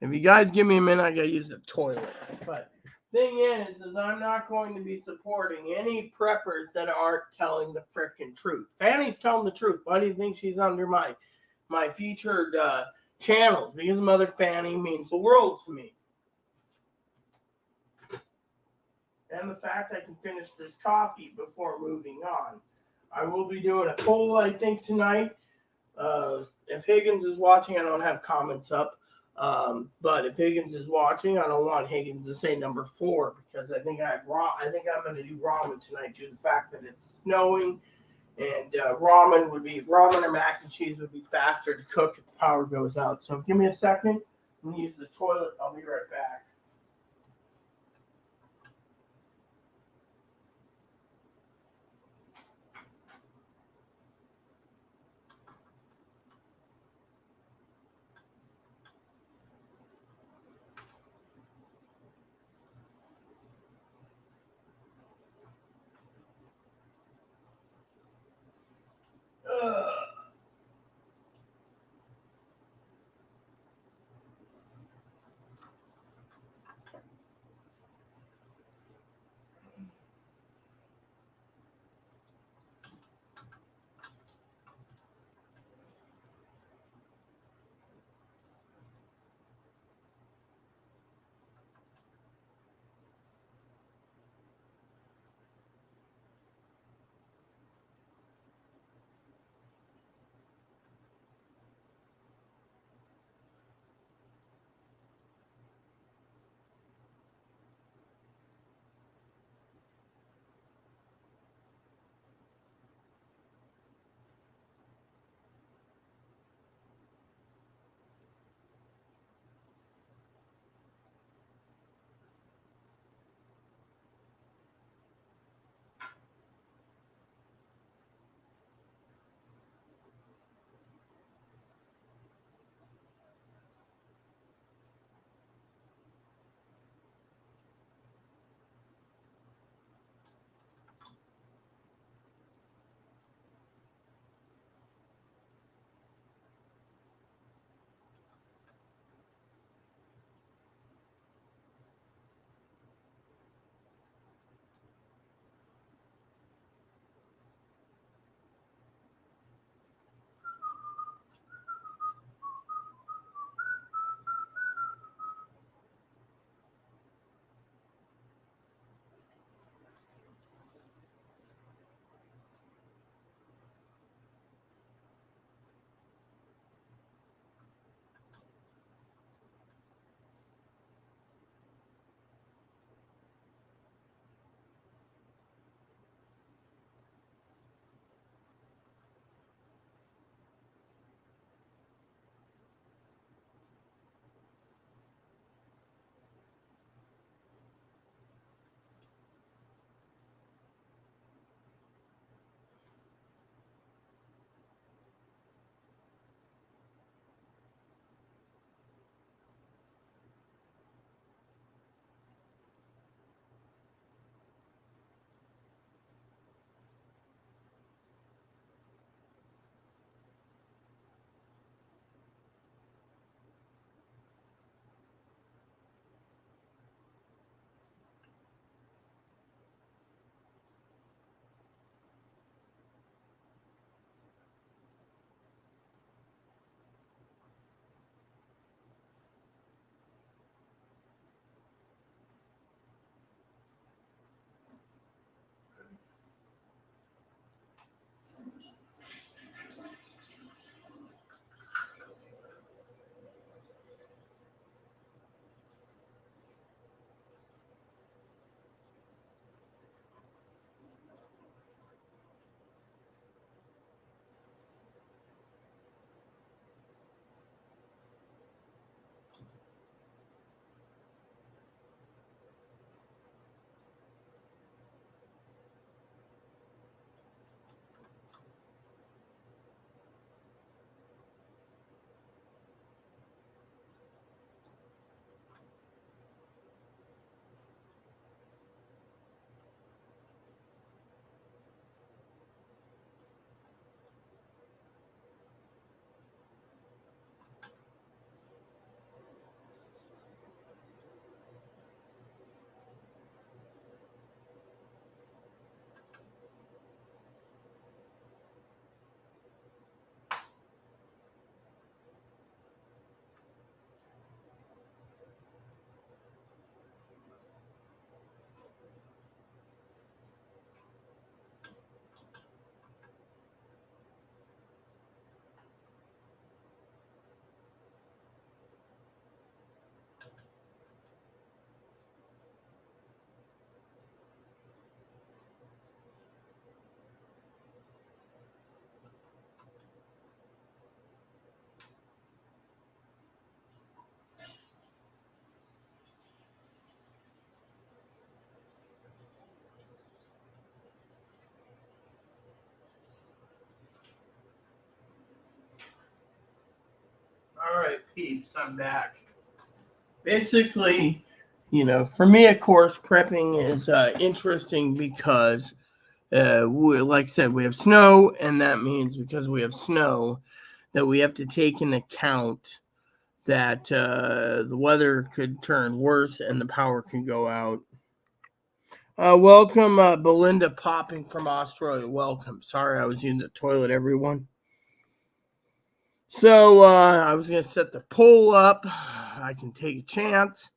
if you guys give me a minute, I gotta use the toilet. But thing is I'm not going to be supporting any preppers that aren't telling the frickin' truth. Fanny's telling the truth. Why do you think she's under my featured channels? Because Mother Fanny means the world to me. And the fact I can finish this coffee before moving on. I will be doing a poll, I think, tonight. If Higgins is watching, I don't have comments up. But if Higgins is watching, I don't want Higgins to say number 4 because I think I'm going to do ramen tonight due to the fact that it's snowing, and ramen or mac and cheese would be faster to cook if the power goes out. So give me a second. I'm going to use the toilet. I'll be right back. peeps, I'm back. Basically, for me, of course, prepping is interesting because, like I said, we have snow, and that means because we have snow, that we have to take into account that the weather could turn worse and the power can go out. Welcome, Belinda popping from Australia. Welcome. Sorry, I was in the toilet, everyone. So I was going to set the poll up. I can take a chance.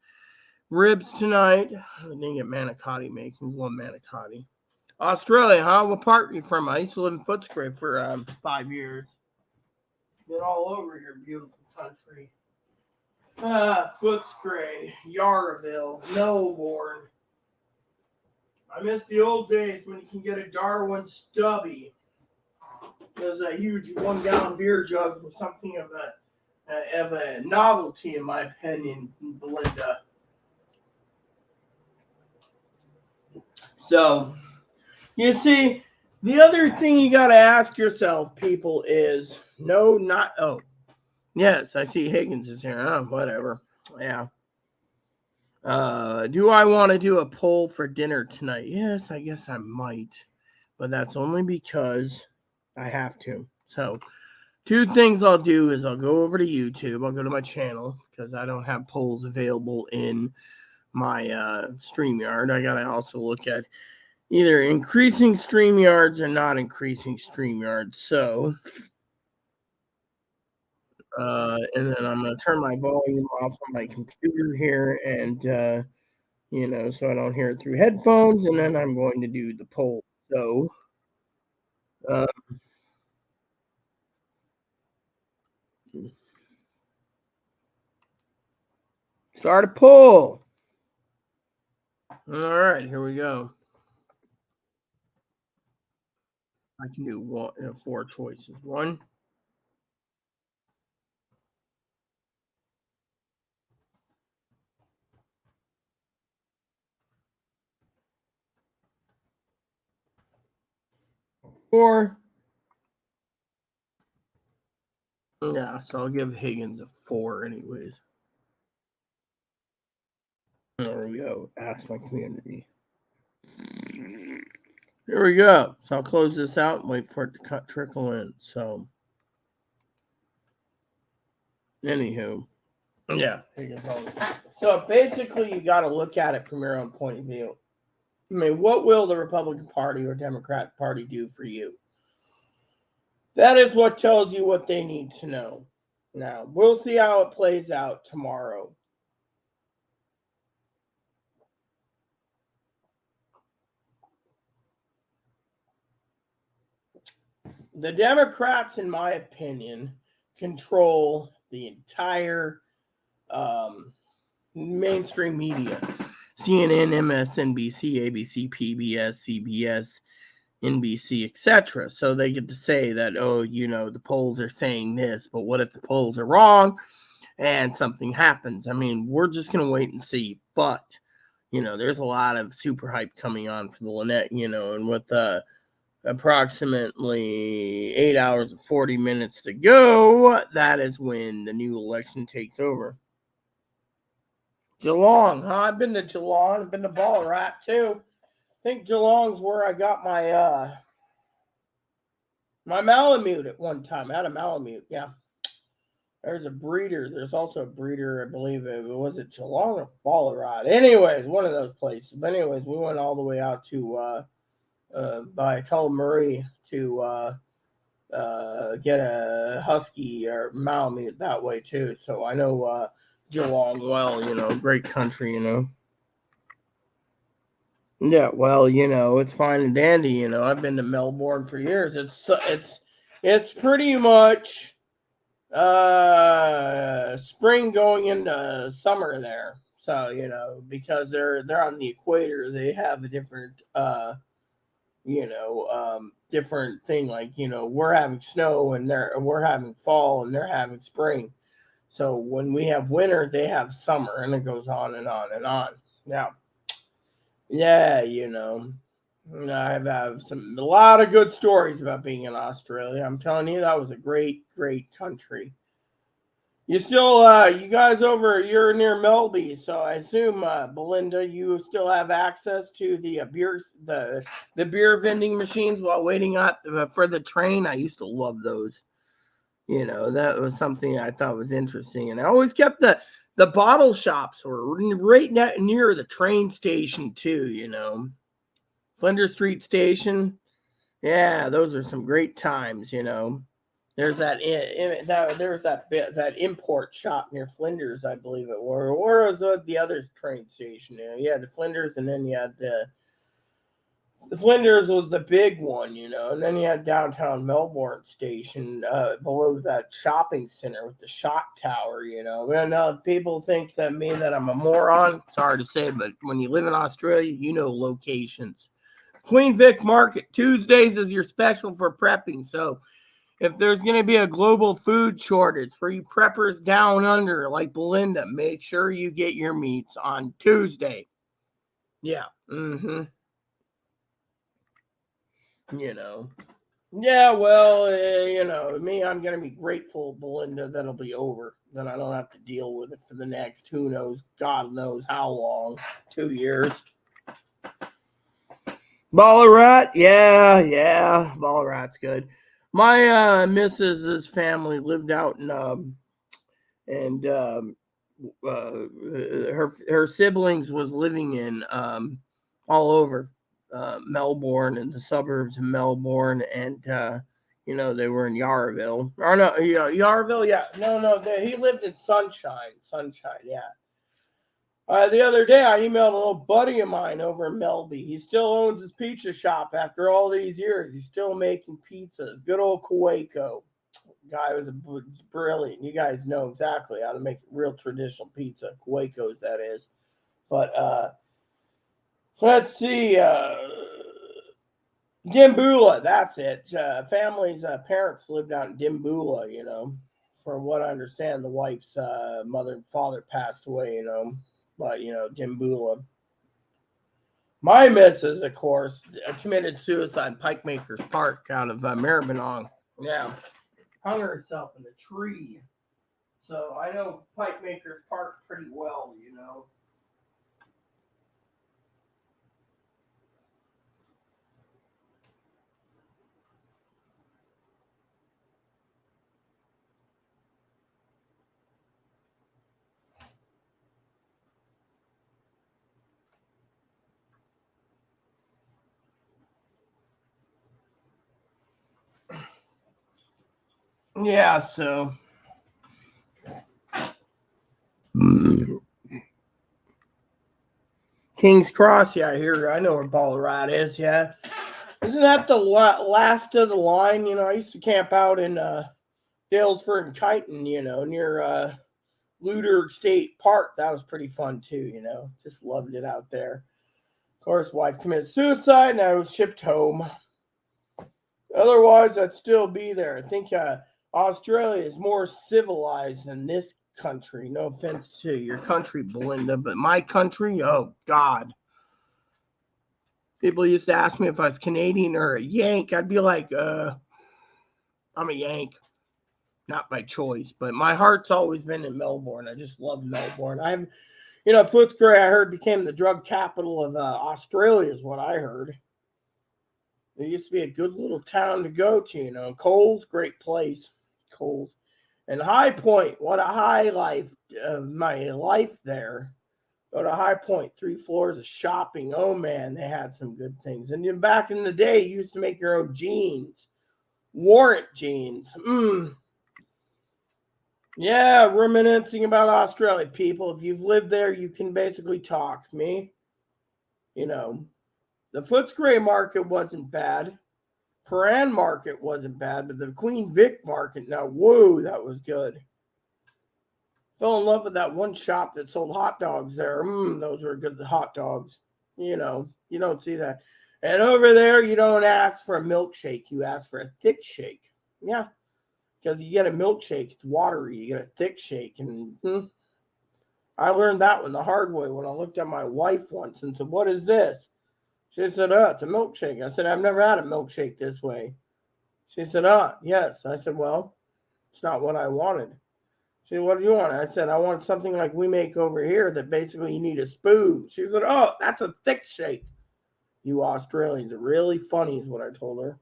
Ribs tonight. I didn't get manicotti making. One manicotti. Australia, huh? What part are you from? I used to live in Footscray for 5 years. Been all over your beautiful country. Footscray, Yarraville, Melbourne. I miss the old days when you can get a Darwin stubby. Those huge 1 gallon beer jugs were something of a novelty, in my opinion, Belinda. So, you see, the other thing you got to ask yourself, people, is yes, I see Higgins is here. Oh, whatever. Yeah. Do I want to do a poll for dinner tonight? Yes, I guess I might, but that's only because I have to. So, 2 things I'll do is I'll go over to YouTube. I'll go to my channel because I don't have polls available in my StreamYard. I got to also look at either increasing StreamYards or not increasing StreamYards. So, and then I'm going to turn my volume off on my computer here and, so I don't hear it through headphones. And then I'm going to do the poll. So, start a poll. All right, here we go. I can do 4 choices. 1, 4. Yeah, so I'll give Higgins a 4 anyways. There we go. Ask my community. Here we go. So I'll close this out and wait for it to trickle in. So, anywho, yeah. So basically, you got to look at it from your own point of view. I mean, what will the Republican Party or Democrat Party do for you? That is what tells you what they need to know. Now, we'll see how it plays out tomorrow. The Democrats, in my opinion, control the entire mainstream media. CNN, MSNBC, ABC, PBS, CBS, NBC, etc. So they get to say that, the polls are saying this, but what if the polls are wrong and something happens? I mean, we're just going to wait and see. But, there's a lot of super hype coming on for the Lynette, and with approximately 8 hours and 40 minutes to go, that is when the new election takes over. Geelong, huh? I've been to Geelong. I've been to Ballarat, too. I think Geelong's where I got my Malamute at one time. I had a Malamute, yeah. There's a breeder. There's also a breeder, I believe was it Geelong or Ballarat? Anyways, one of those places. But anyways, we went all the way out to by Tullamarine to get a husky or Malamute that way too. So I know Geelong well, great country, Yeah, well, it's fine and dandy, I've been to Melbourne for years. It's pretty much spring going into summer there. So, because they're on the equator, they have a different different thing. Like, we're having snow and we're having fall and they're having spring. So when we have winter, they have summer, and it goes on and on and on. Yeah, I've had a lot of good stories about being in Australia. I'm telling you, that was a great, great country. You still, you guys you're near Melby, so I assume, Belinda, you still have access to the beer vending machines while waiting for the train. I used to love those. That was something I thought was interesting, and I always kept the bottle shops were right near the train station too. Flinders Street Station. Yeah, those are some great times. There's that import shop near Flinders, I believe it were. Or was the other train station? You had the Flinders, and then you had the Flinders was the big one, and then you had downtown Melbourne Station below that shopping center with the shot tower, And people think that I'm a moron. Sorry to say, but when you live in Australia, you know locations. Queen Vic Market Tuesdays is your special for prepping, so if there's going to be a global food shortage for you preppers down under like Belinda, make sure you get your meats on Tuesday. Yeah. Mm-hmm. Yeah, well, me, I'm going to be grateful, Belinda, that'll be over. Then I don't have to deal with it for the next, who knows, God knows how long, 2 years. Ballarat, yeah, Ballarat's good. My missus's family lived out and her siblings was living in all over Melbourne and the suburbs of Melbourne, and they were in Yarraville. Or no, Yarraville, yeah, no, he lived in Sunshine, yeah. The other day, I emailed a little buddy of mine over in Melby. He still owns his pizza shop after all these years. He's still making pizzas. Good old Kuwaiko. Guy was brilliant. You guys know exactly how to make real traditional pizza. Kuwaiko's, that is. But let's see. Dimboola, that's it. Family's parents lived out in Dimboola, From what I understand, the wife's mother and father passed away, But, Dimboola. My missus, of course, committed suicide in Pike Makers Park out of Maribyrnong. Yeah. Hung herself in a tree. So I know Pike Makers Park pretty well, Yeah, so King's Cross, yeah, I know where Ballarat is, yeah. Isn't that the last of the line? I used to camp out in Dalesford and Kyneton, near Luder State Park. That was pretty fun too, Just loved it out there. Of course, wife committed suicide and I was shipped home. Otherwise, I'd still be there. I think Australia is more civilized than this country. No offense to your country, Belinda, but my country, oh, God. People used to ask me if I was Canadian or a Yank. I'd be like, I'm a Yank. Not by choice, but my heart's always been in Melbourne. I just love Melbourne. Footscray, I heard, became the drug capital of Australia, is what I heard. It used to be a good little town to go to, Coles, great place. Coles. And High Point, what a highlight of my life there. Go to High Point, 3 floors of shopping. Oh, man, they had some good things. And then back in the day, you used to make your own jeans. Warrant jeans. Yeah, reminiscing about Australia, people. If you've lived there, you can basically talk. Me, the Footscray market wasn't bad. Paran market wasn't bad, but the Queen Vic market, now, whoa, that was good. Fell in love with that one shop that sold hot dogs there. Those were good hot dogs. You don't see that. And over there, you don't ask for a milkshake. You ask for a thick shake. Yeah, because you get a milkshake, it's watery. You get a thick shake. And I learned that one the hard way when I looked at my wife once and said, "What is this?" She said, "It's a milkshake." I said, "I've never had a milkshake this way." She said, "Yes." I said, "Well, it's not what I wanted." She said, what do you want? I said, I want something like we make over here that basically you need a spoon. She said, oh, that's a thick shake. You Australians are really funny, is what I told her.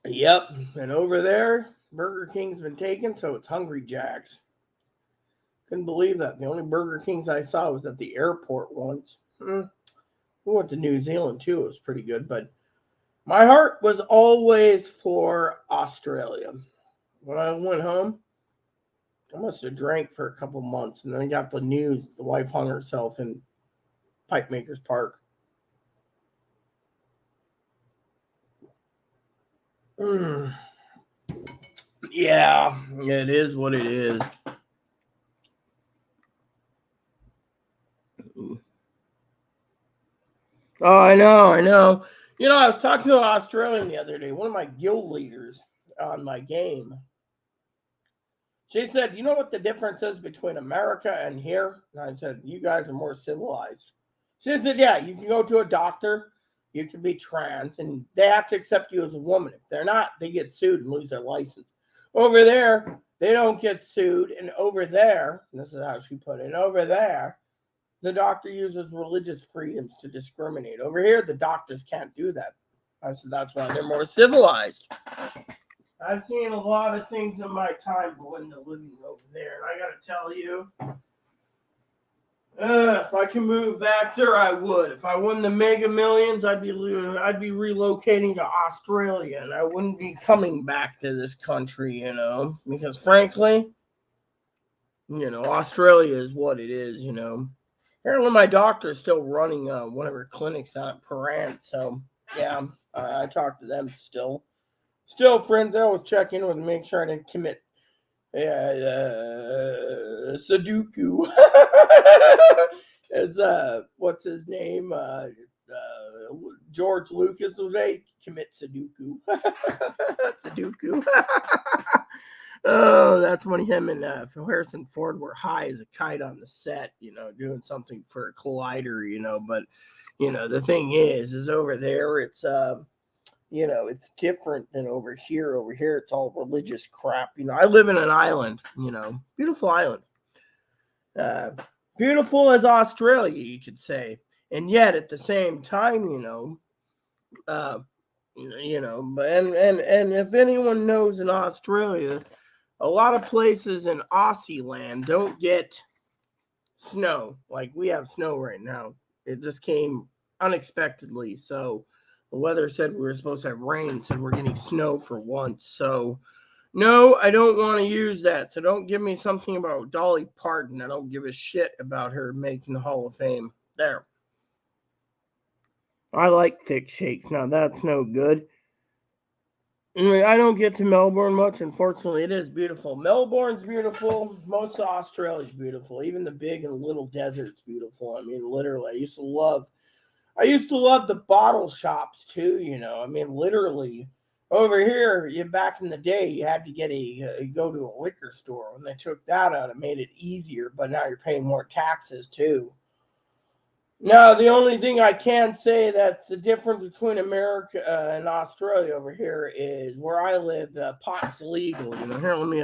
Yep, and over there, Burger King's been taken, so it's Hungry Jack's. Couldn't believe that. The only Burger Kings I saw was at the airport once. We went to New Zealand too. It was pretty good, but my heart was always for Australia. When I went home, I must have drank for a couple months, and then I got the news the wife hung herself in Pipe Makers Park. Yeah, it is what it is. Oh, I know. I was talking to an Australian the other day, one of my guild leaders on my game. She said, you know what the difference is between America and here? And I said, you guys are more civilized. She said, yeah, you can go to a doctor, you can be trans, and they have to accept you as a woman. If they're not, they get sued and lose their license. Over there, they don't get sued. And over there, and this is how she put it, over there, the doctor uses religious freedoms to discriminate. Over here, the doctors can't do that. I said, that's why they're more civilized. I've seen a lot of things in my time, Belinda, living over there. And I got to tell you, if I can move back there, I would. If I won the Mega Millions, I'd be relocating to Australia, and I wouldn't be coming back to this country, because frankly, Australia is what it is, Apparently, my doctor is still running one of her clinics down at Parent, so yeah, I talk to them still. Still, friends, I always check in with them, make sure I didn't commit Sudoku. As what's his name? George Lucas was a commit Sudoku. Sudoku. Oh, that's when him and Harrison Ford were high as a kite on the set, doing something for a collider, but the thing is over there it's it's different than over here. Over here, it's all religious crap. I live in an island, beautiful island. Beautiful as Australia, you could say. And yet, at the same time, but and if anyone knows in Australia, a lot of places in Aussie land don't get snow. Like we have snow right now. It just came unexpectedly. So the weather said we were supposed to have rain, said we're getting snow for once. So no, I don't want to use that. So don't give me something about Dolly Parton. I don't give a shit about her making the Hall of Fame. There. I like thick shakes. Now that's no good. I don't get to Melbourne much. Unfortunately, it is beautiful. Melbourne's beautiful. Most of Australia's beautiful. Even the big and little desert's beautiful. I mean, literally, I used to love the bottle shops too. Literally. Over here, back in the day, you had to go to a liquor store. When they took that out, it made it easier. But now you're paying more taxes too. Now, the only thing I can say that's the difference between America and Australia over here is where I live, pot's legal. Here, let me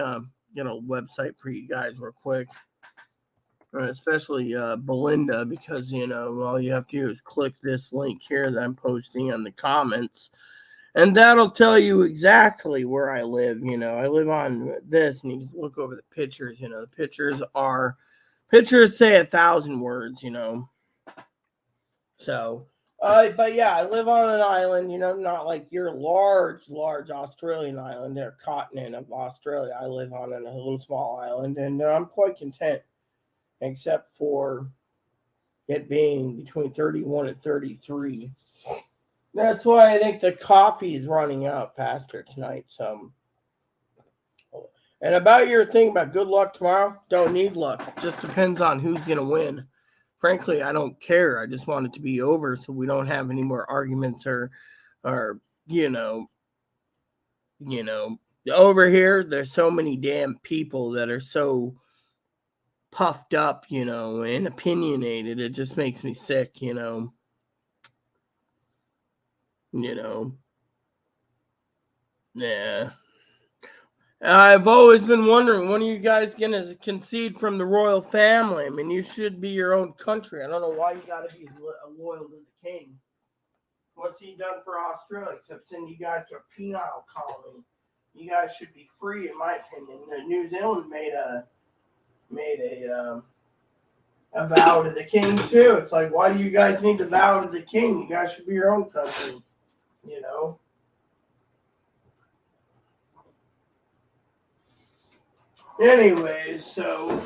get a website for you guys real quick. Especially Belinda, because, all you have to do is click this link here that I'm posting on the comments. And that'll tell you exactly where I live. I live on this, and you can look over the pictures. The pictures say 1,000 words, So, but yeah, I live on an island, not like your large Australian island, their continent of Australia. I live on a little small island, and I'm quite content, except for it being between 31 and 33. That's why I think the coffee is running out faster tonight. So, and about your thing about good luck tomorrow, don't need luck. It just depends on who's going to win. Frankly, I don't care. I just want it to be over so we don't have any more arguments or over here, there's so many damn people that are so puffed up, and opinionated. It just makes me sick. You know. Yeah. I've always been wondering, when are you guys going to concede from the royal family? I mean, you should be your own country. I don't know why you got to be loyal to the king. What's he done for Australia except send you guys to a penal colony? You guys should be free, in my opinion. New Zealand made a vow to the king too. It's like, why do you guys need to vow to the king? You guys should be your own country. You know. Anyways, so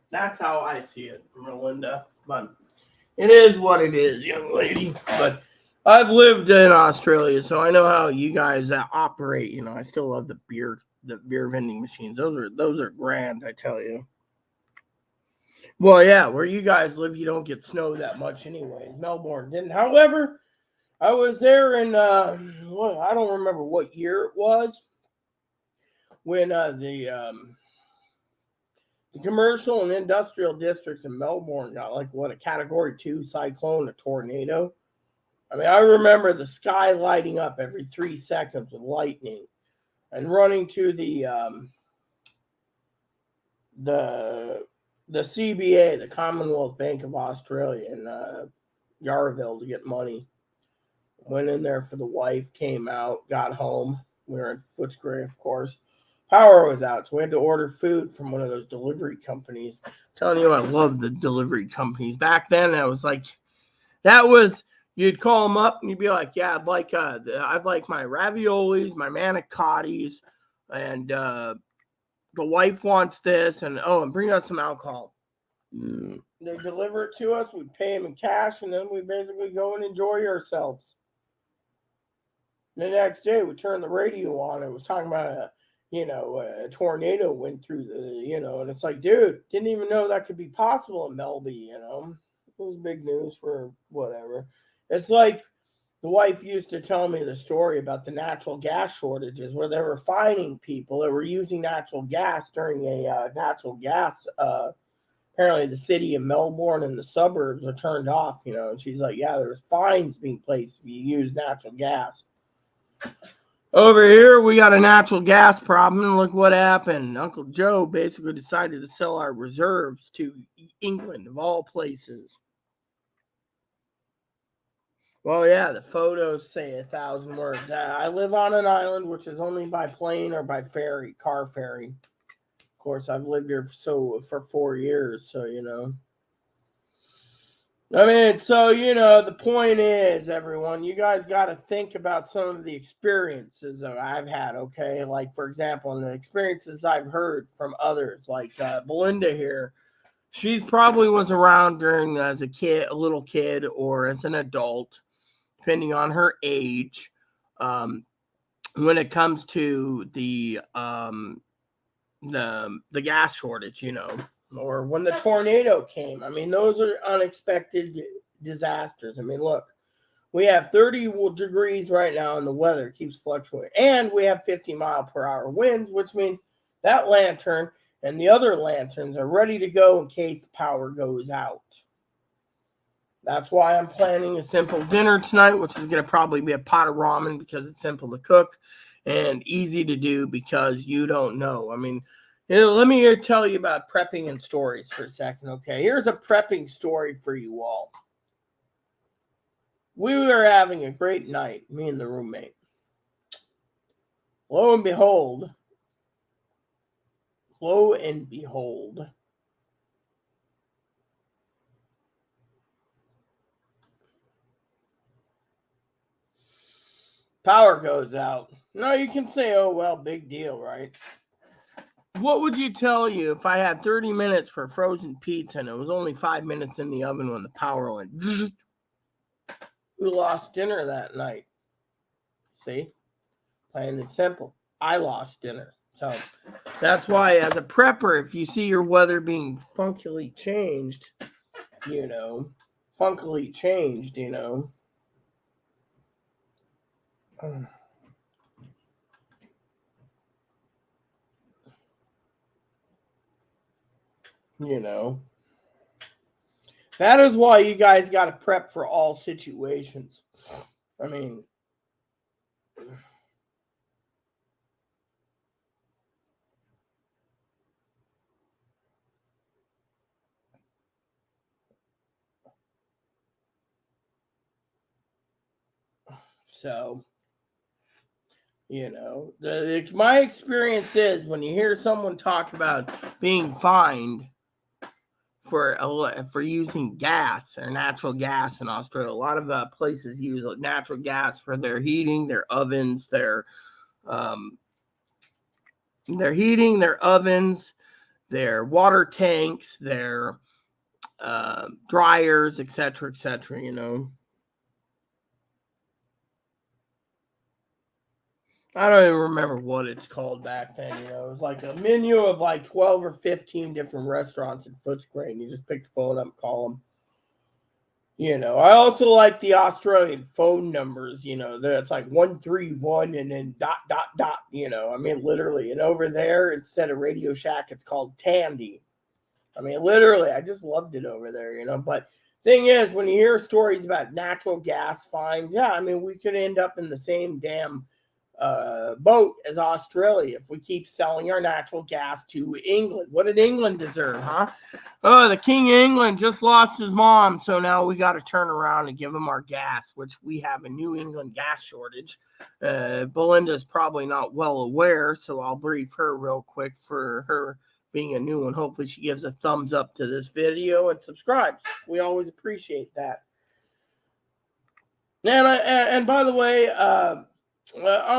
that's how I see it, Melinda. But it is what it is, young lady. But I've lived in Australia, so I know how you guys operate. You know, I still love the beer vending machines. Those are grand, I tell you. Well, yeah, where you guys live, you don't get snow that much anyway. Melbourne didn't. However, I was there in I don't remember what year it was when the commercial and industrial districts in Melbourne got like a Category 2 cyclone, a tornado. I mean, I remember the sky lighting up every 3 seconds with lightning, and running to the CBA, the Commonwealth Bank of Australia, in Yarraville to get money. Went in there for the wife, came out, got home. We were in Footscray, of course. Power was out, so we had to order food from one of those delivery companies. I'm telling you, I love the delivery companies. Back then, you'd call them up and you'd be like, yeah, I'd like my raviolis, my manicottis, and the wife wants this, and bring us some alcohol. They deliver it to us, we pay them in cash, and then we basically go and enjoy ourselves. The next day, we turned the radio on. It was talking about a tornado went through and it's like, dude, didn't even know that could be possible in Melby. It was big news for whatever. It's like the wife used to tell me the story about the natural gas shortages, where they were finding people that were using natural gas during a natural gas. Apparently, the city of Melbourne and the suburbs are turned off. And she's like, yeah, there's fines being placed if you use natural gas. Over here, we got a natural gas problem, and look what happened. Uncle Joe basically decided to sell our reserves to England, of all places. Well, yeah, the photos say 1,000 words. I live on an island, which is only by plane or by ferry, car ferry. Of course, I've lived here for 4 years, so I mean, so, the point is, everyone, you guys got to think about some of the experiences that I've had, okay? Like, for example, the experiences I've heard from others, like Belinda here. She's probably was around during as a little kid, or as an adult, depending on her age, when it comes to the gas shortage, or when the tornado came. I mean, those are unexpected disasters. I mean, look, we have 30 degrees right now, and the weather keeps fluctuating. And we have 50-mile-per-hour winds, which means that lantern and the other lanterns are ready to go in case the power goes out. That's why I'm planning a simple dinner tonight, which is going to probably be a pot of ramen, because it's simple to cook and easy to do because you don't know. I mean, let me tell you about prepping and stories for a second, okay? Here's a prepping story for you all. We were having a great night, me and the roommate. Lo and behold, power goes out. Now you can say, oh, well, big deal, right? What would you tell you if I had 30 minutes for frozen pizza and it was only 5 minutes in the oven when the power went? We lost dinner that night. See? Plain and simple. I lost dinner. So that's why, as a prepper, if you see your weather being funkily changed, You know, that is why you guys got to prep for all situations. I mean, so, you know, my experience is when you hear someone talk about being fined for using gas or natural gas in Australia, a lot of places use natural gas for their heating, their ovens, um, their heating, their ovens, their water tanks, their dryers, etc., etc. You know, I don't even remember what it's called back then. You know, it was like a menu of like 12 or 15 different restaurants in Footscray, and you just pick the phone up and call them. You know, I also like the Australian phone numbers. You know, it's like 131 and then dot dot dot. You know, I mean literally. And over there, instead of Radio Shack, it's called Tandy. I mean, literally, I just loved it over there, you know. But thing is, when you hear stories about natural gas fines, yeah, I mean, we could end up in the same damn boat as Australia if we keep selling our natural gas to England. What did England deserve, huh? Oh, the King of England just lost his mom, so now we got to turn around and give him our gas, which we have a New England gas shortage. Belinda's probably not well aware, so I'll brief her real quick for her being a new one. Hopefully she gives a thumbs up to this video and subscribes. We always appreciate that. And by the way, I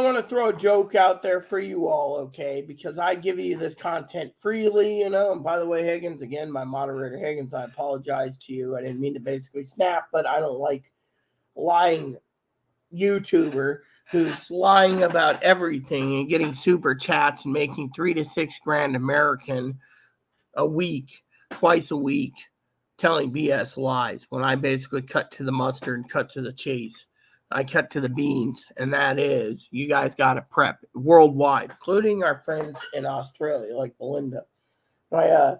want to throw a joke out there for you all, okay? Because I give you this content freely, you know. And by the way, Higgins, again, my moderator Higgins, I apologize to you. I didn't mean to basically snap, but I don't like lying YouTuber who's lying about everything and getting super chats and making $3 to $6 grand American a week, twice a week, telling BS lies when I basically cut to the mustard and cut to the chase. I cut to the beans, and that is you guys got to prep worldwide, including our friends in Australia like Belinda. My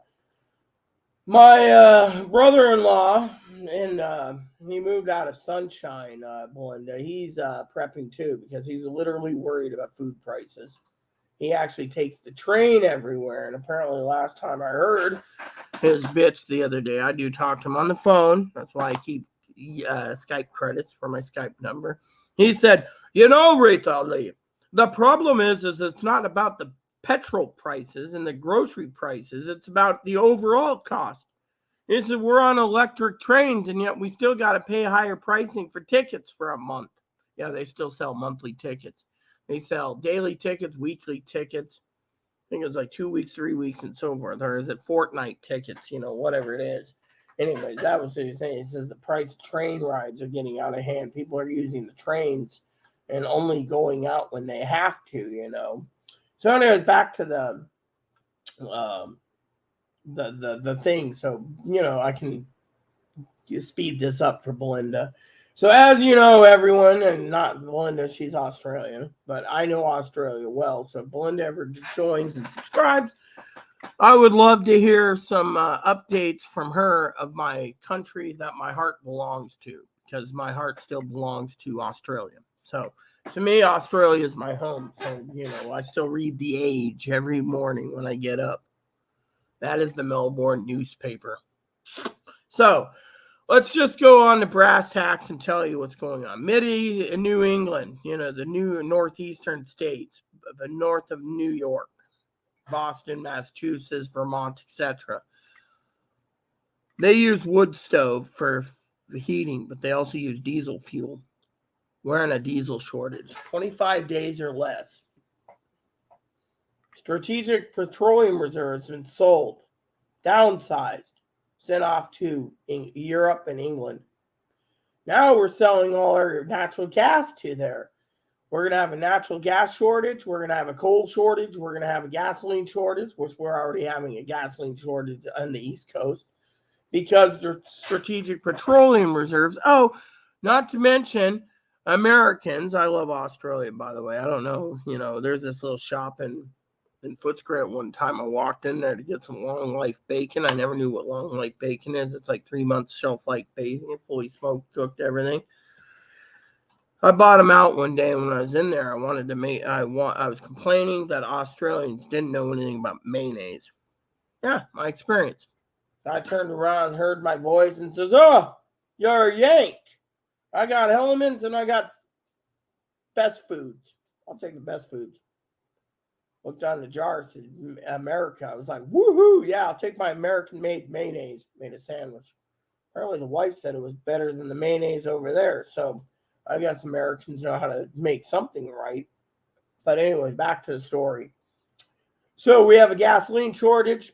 brother-in-law, and he moved out of Sunshine, Belinda. He's prepping too because he's literally worried about food prices. He actually takes the train everywhere, and apparently last time I heard his bitch the other day, I do talk to him on the phone. That's why I keep Skype credits for my Skype number. He said, you know, Rita, the problem is it's not about the petrol prices and the grocery prices. It's about the overall cost. It's that we're on electric trains, and yet we still got to pay higher pricing for tickets for a month. Yeah, they still sell monthly tickets. They sell daily tickets, weekly tickets. I think it's like 2 weeks, 3 weeks, and so forth. Or is it fortnight tickets, you know, whatever it is. Anyways, that was what he was saying. He says the price of train rides are getting out of hand. People are using the trains and only going out when they have to, you know. So anyways, back to the thing. So, you know, I can speed this up for Belinda. So as you know, everyone, and not Belinda, she's Australian, but I know Australia well. So if Belinda ever joins and subscribes, I would love to hear some updates from her of my country that my heart belongs to, because my heart still belongs to Australia. So to me, Australia is my home. So, you know, I still read The Age every morning when I get up. That is the Melbourne newspaper. So let's just go on to brass tacks and tell you what's going on. New England, you know, the new northeastern states, the north of New York, Boston, Massachusetts, Vermont, etc. They use wood stove for heating, but they also use diesel fuel. We're in a diesel shortage, 25 days or less. Strategic petroleum reserves have been sold, downsized, sent off to Europe and England. Now we're selling all our natural gas to there. We're going to have a natural gas shortage. We're going to have a coal shortage. We're going to have a gasoline shortage, which we're already having a gasoline shortage on the East Coast because the strategic petroleum reserves. Oh, not to mention Americans. I love Australia, by the way. I don't know. You know, there's this little shop in in Footscray at one time. I walked in there to get some long life bacon. I never knew what long life bacon is. It's like 3 months shelf life bacon, fully smoked, cooked, everything. I bought them out one day when I was in there. I was complaining that Australians didn't know anything about mayonnaise. Yeah, my experience. I turned around, heard my voice, and says, "Oh, you're a Yank. I got Hellman's and I got Best Foods. I'll take the Best Foods." Looked on the jar, said America. I was like, "Woohoo! Yeah, I'll take my American-made mayonnaise." Made a sandwich. Apparently, the wife said it was better than the mayonnaise over there. So I guess Americans know how to make something right. But anyway, back to the story. So we have a gasoline shortage.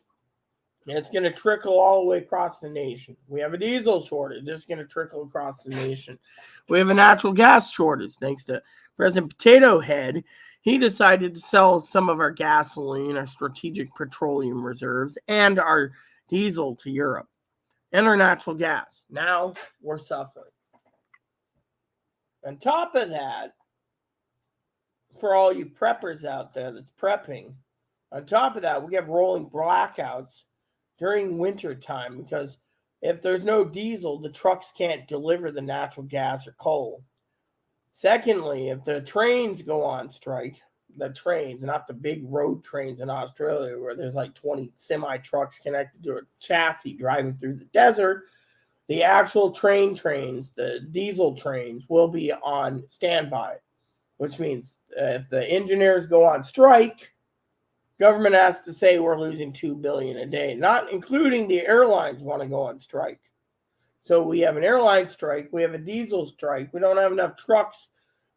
It's going to trickle all the way across the nation. We have a diesel shortage. It's going to trickle across the nation. We have a natural gas shortage. Thanks to President Potato Head, he decided to sell some of our gasoline, our strategic petroleum reserves, and our diesel to Europe, and our natural gas. Now we're suffering. On top of that, for all you preppers out there that's prepping, on top of that, we have rolling blackouts during winter time because if there's no diesel, the trucks can't deliver the natural gas or coal. Secondly, if the trains go on strike, the trains, not the big road trains in Australia where there's like 20 semi-trucks connected to a chassis driving through the desert, the actual trains, the diesel trains, will be on standby, which means if the engineers go on strike, government has to say we're losing $2 billion a day, not including the airlines want to go on strike. So we have an airline strike, we have a diesel strike, we don't have enough trucks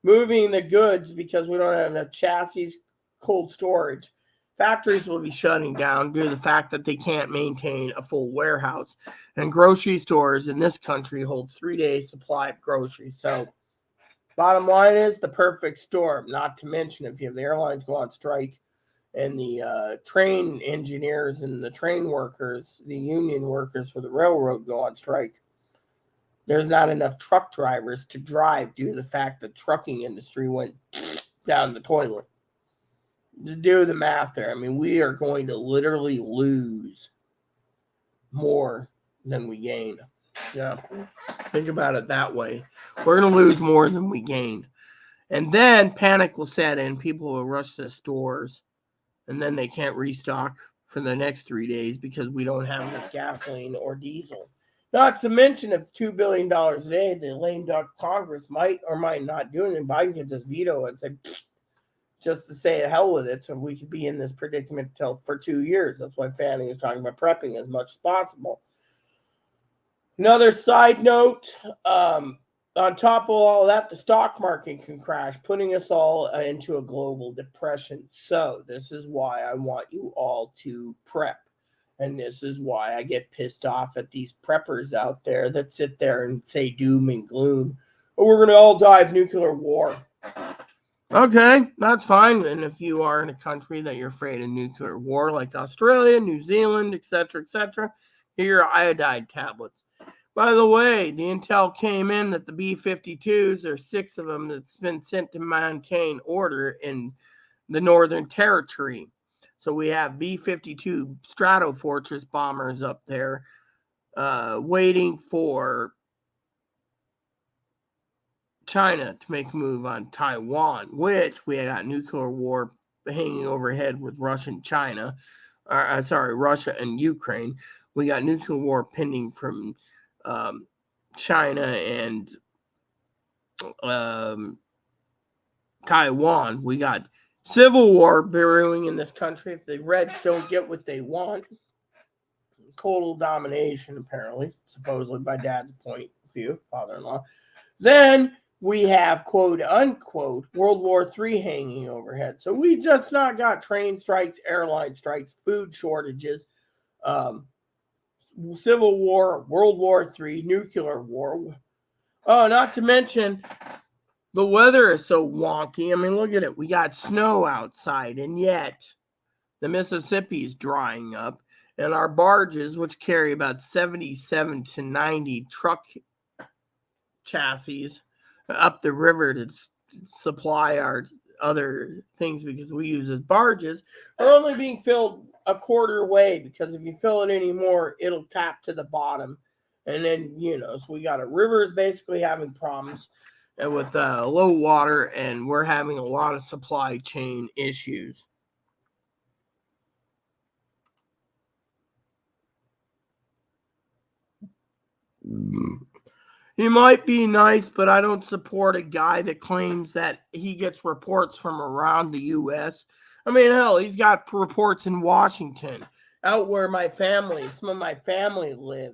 moving the goods because we don't have enough chassis, cold storage. Factories will be shutting down due to the fact that they can't maintain a full warehouse. And grocery stores in this country hold 3 days supply of groceries. So bottom line is the perfect storm, not to mention if you have the airlines go on strike, and the train engineers and the train workers, the union workers for the railroad go on strike. There's not enough truck drivers to drive due to the fact that the trucking industry went down the toilet. Just do the math there. I mean, we are going to literally lose more than we gain. Yeah, think about it that way. We're going to lose more than we gain. And then panic will set in. People will rush to the stores. And then they can't restock for the next 3 days because we don't have enough gasoline or diesel. Not to mention, if $2 billion a day, the lame duck Congress might or might not do it, and Biden can just veto it and say, just to say hell with it, so we could be in this predicament for 2 years. That's why Fanning is talking about prepping as much as possible. Another side note, on top of all that, the stock market can crash, putting us all into a global depression. So this is why I want you all to prep. And this is why I get pissed off at these preppers out there that sit there and say doom and gloom. Oh, we're going to all die of nuclear war. Okay, that's fine. And if you are in a country that you're afraid of nuclear war, like Australia, New Zealand, etc., get your iodide tablets. By the way, the intel came in that the B-52s, there's 6 of them that's been sent to maintain order in the Northern Territory. So we have B-52 Stratofortress bombers up there waiting for China to make a move on Taiwan, which we got nuclear war hanging overhead with Russia and Ukraine. We got nuclear war pending from China and Taiwan. We got civil war brewing in this country if the Reds don't get what they want. Total domination, apparently, supposedly by Dad's point of view, father-in-law. Then we have, quote unquote, World War III hanging overhead. So we just not got train strikes, airline strikes, food shortages, civil war, World War III, nuclear war. Oh, not to mention the weather is so wonky. I mean, look at it. We got snow outside, and yet the Mississippi is drying up, and our barges, which carry about 77 to 90 truck chassis up the river to supply our other things because we use as barges are only being filled a quarter way, because if you fill it anymore, it'll tap to the bottom. And then, so we got a river is basically having problems with low water, and we're having a lot of supply chain issues. He might be nice, but I don't support a guy that claims that he gets reports from around the U.S. I mean, hell, he's got reports in Washington, out where some of my family live.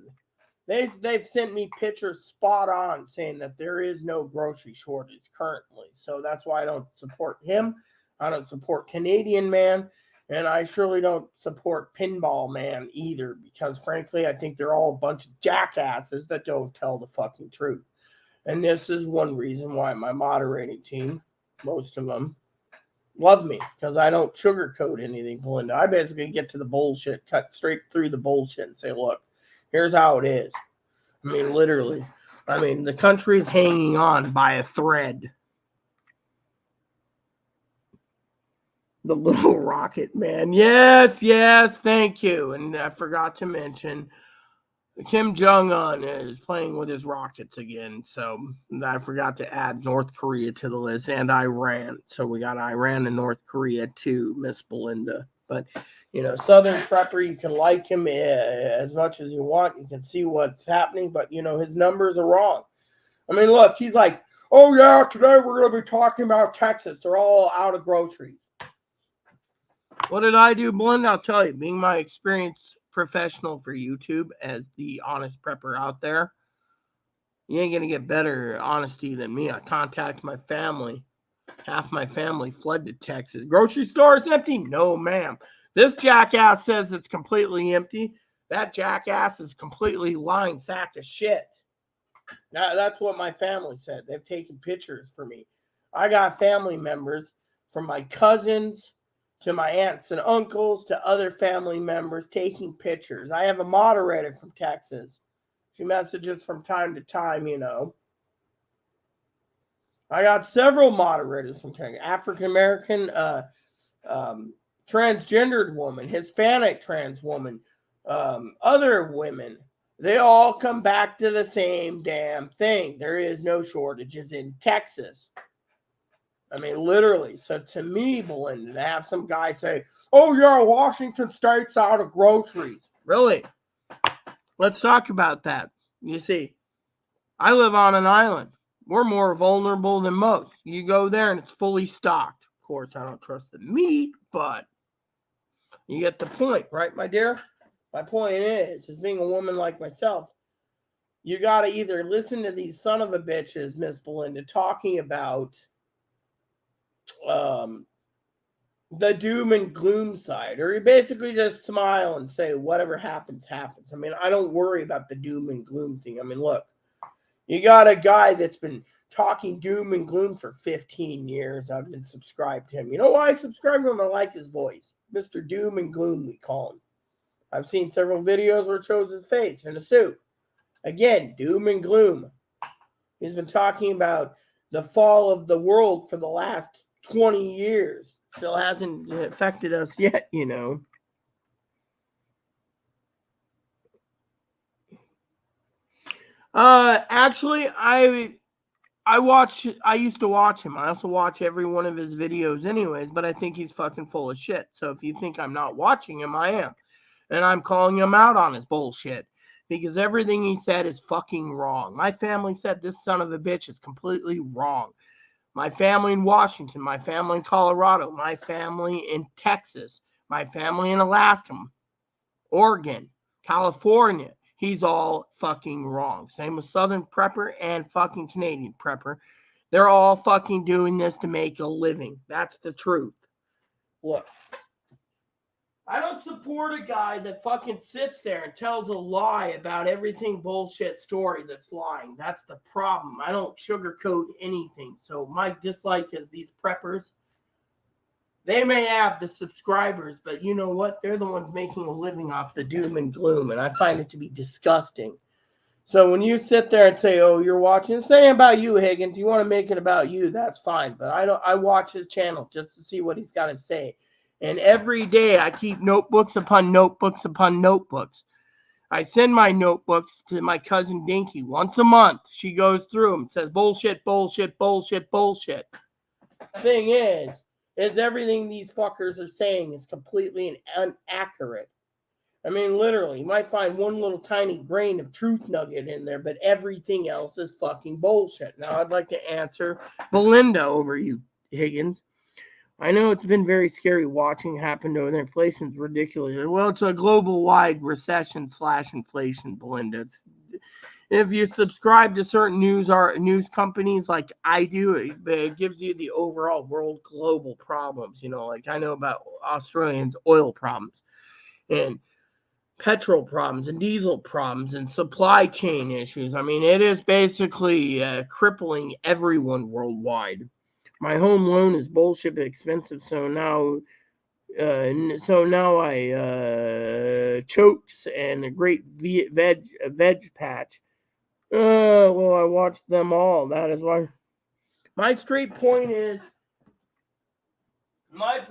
They've sent me pictures spot on saying that there is no grocery shortage currently. So that's why I don't support him. I don't support Canadian Man. And I surely don't support Pinball Man either, because frankly, I think they're all a bunch of jackasses that don't tell the fucking truth. And this is one reason why my moderating team, most of them, love me, because I don't sugarcoat anything, Belinda. I basically get to the bullshit, cut straight through the bullshit and say, look, here's how it is. I mean, literally. I mean, the country is hanging on by a thread. The little rocket man. Yes, thank you. And I forgot to mention, Kim Jong-un is playing with his rockets again. So I forgot to add North Korea to the list, and Iran. So we got Iran and North Korea too, Miss Belinda. But, Southern Prepper, you can like him as much as you want. You can see what's happening, but, his numbers are wrong. I mean, look, he's like, oh, yeah, today we're going to be talking about Texas. They're all out of groceries. What did I do, Belinda? I'll tell you, being my experienced professional for YouTube as the honest prepper out there, you ain't going to get better honesty than me. I contacted my family. Half my family fled to Texas. Grocery store is empty? No, ma'am. This jackass says it's completely empty. That jackass is completely lying sack of shit. That's what my family said. They've taken pictures for me. I got family members, from my cousins to my aunts and uncles to other family members, taking pictures. I have a moderator from Texas. She messages from time to time, I got several moderators from Texas. African-American, transgendered woman, Hispanic trans woman, other women. They all come back to the same damn thing. There is no shortages in Texas. I mean, literally. So to me, Belinda, to have some guy say, oh, yeah, Washington State's out of groceries. Really? Let's talk about that. You see, I live on an island. We're more vulnerable than most. You go there and it's fully stocked. Of course, I don't trust the meat, but you get the point, right, my dear? My point is being a woman like myself, you got to either listen to these son of a bitches, Miss Belinda, talking about the doom and gloom side, or you basically just smile and say whatever happens, happens. I mean, I don't worry about the doom and gloom thing. I mean, look, you got a guy that's been talking doom and gloom for 15 years. I've been subscribed to him. You know why I subscribe to him? I like his voice. Mr. Doom and Gloom, we call him. I've seen several videos where it shows his face in a suit. Again, doom and gloom. He's been talking about the fall of the world for the last 20 years. Still hasn't affected us yet, Actually, I used to watch him. I also watch every one of his videos anyways, but I think he's fucking full of shit. So if you think I'm not watching him, I am. And I'm calling him out on his bullshit, because everything he said is fucking wrong. My family said this son of a bitch is completely wrong. My family in Washington, my family in Colorado, my family in Texas, my family in Alaska, Oregon, California. He's all fucking wrong. Same with Southern Prepper and fucking Canadian Prepper. They're all fucking doing this to make a living. That's the truth. Look, I don't support a guy that fucking sits there and tells a lie about everything bullshit story that's lying. That's the problem. I don't sugarcoat anything. So my dislike is these preppers. They may have the subscribers, but you know what? They're the ones making a living off the doom and gloom, and I find it to be disgusting. So when you sit there and say, "Oh, you're watching," it's saying about you, Higgins. You want to make it about you, that's fine. But I don't. I watch his channel just to see what he's got to say. And every day I keep notebooks upon notebooks upon notebooks. I send my notebooks to my cousin Dinky once a month. She goes through them, says bullshit, bullshit, bullshit, bullshit. Thing is everything these fuckers are saying is completely inaccurate. I mean, literally, you might find one little tiny grain of truth nugget in there, but everything else is fucking bullshit. Now, I'd like to answer Belinda over you, Higgins. I know it's been very scary watching happen over there. Inflation's ridiculous. Well, it's a global-wide recession / inflation, Belinda. If you subscribe to certain news companies like I do, it gives you the overall world global problems. Like I know about Australians' oil problems and petrol problems and diesel problems and supply chain issues. I mean, it is basically crippling everyone worldwide. My home loan is bullshit expensive, so now I chokes and a great veg patch. Well, I watched them all. That is why. My straight point is, I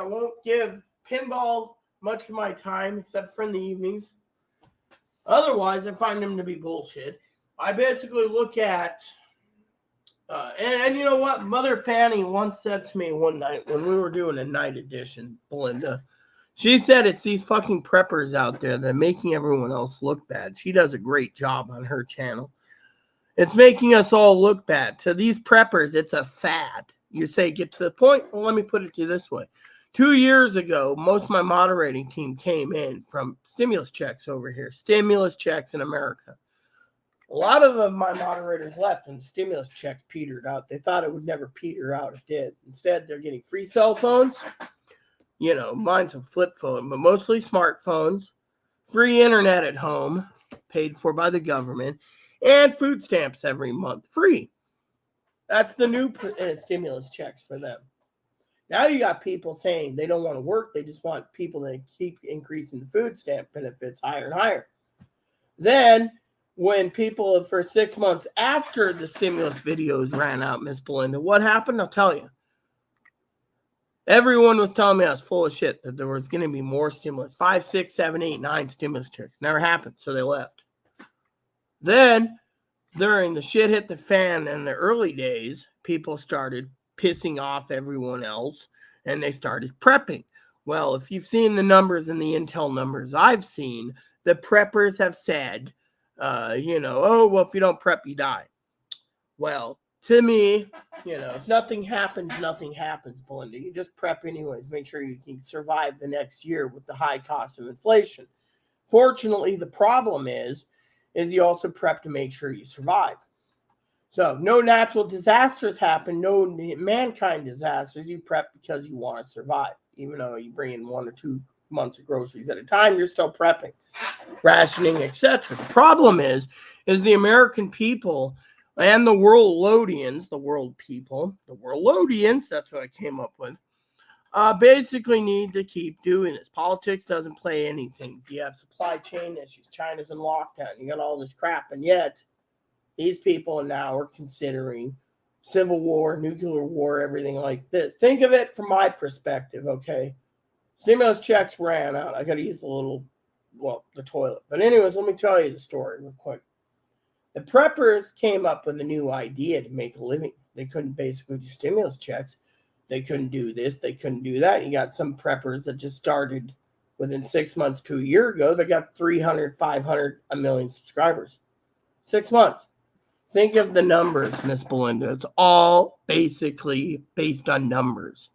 won't give pinball much of my time except for in the evenings. Otherwise, I find them to be bullshit. I basically look at, and you know what? Mother Fanny once said to me one night when we were doing a night edition, Belinda, she said it's these fucking preppers out there that are making everyone else look bad. She does a great job on her channel. It's making us all look bad. To these preppers, it's a fad. You say, get to the point? Well, let me put it to you this way. 2 years ago, most of my moderating team came in from stimulus checks over here. Stimulus checks in America. A lot of my moderators left and stimulus checks petered out. They thought it would never peter out. It did. Instead, they're getting free cell phones. Mine's a flip phone, but mostly smartphones. Free internet at home, paid for by the government. And food stamps every month. Free. That's the new stimulus checks for them. Now you got people saying they don't want to work. They just want people to keep increasing the food stamp benefits higher and higher. Then when people, for 6 months after the stimulus videos ran out, Miss Belinda, what happened? I'll tell you. Everyone was telling me I was full of shit, that there was going to be more stimulus. 5, 6, 7, 8, 9 stimulus checks. Never happened, so they left. Then, during the shit hit the fan in the early days, people started pissing off everyone else, and they started prepping. Well, if you've seen the numbers and the intel numbers I've seen, the preppers have said, oh, well, if you don't prep, you die. Well, to me, if nothing happens, Belinda. You just prep anyways. Make sure you can survive the next year with the high cost of inflation. Fortunately, the problem is you also prep to make sure you survive. So, no natural disasters happen, no mankind disasters. You prep because you want to survive. Even though you bring in 1 or 2 months of groceries at a time, you're still prepping, rationing, etc. The problem is the American people and the worldlodians, that's what I came up with, basically need to keep doing this. Politics doesn't play anything. You have supply chain issues. China's in lockdown. You got all this crap. And yet, these people now are considering civil war, nuclear war, everything like this. Think of it from my perspective, okay? Stimulus checks ran out. I got to use the toilet. But anyways, let me tell you the story real quick. The preppers came up with a new idea to make a living. They couldn't basically do stimulus checks. They couldn't do this. They couldn't do that. You got some preppers that just started within 6 months to a year ago. They got 300, 500, a million subscribers. 6 months. Think of the numbers, Miss Belinda. It's all basically based on numbers.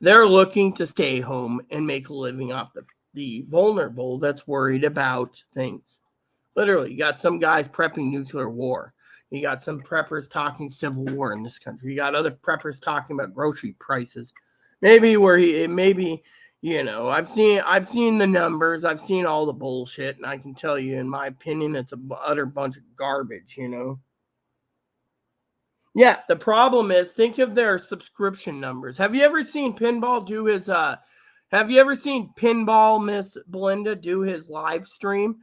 They're looking to stay home and make a living off the vulnerable that's worried about things. Literally, you got some guys prepping nuclear war. You got some preppers talking civil war in this country. You got other preppers talking about grocery prices. I've seen the numbers. I've seen all the bullshit, and I can tell you, in my opinion, it's an utter bunch of garbage, Yeah, the problem is, think of their subscription numbers. Have you ever seen Pinball do his, Miss Belinda, do his live stream?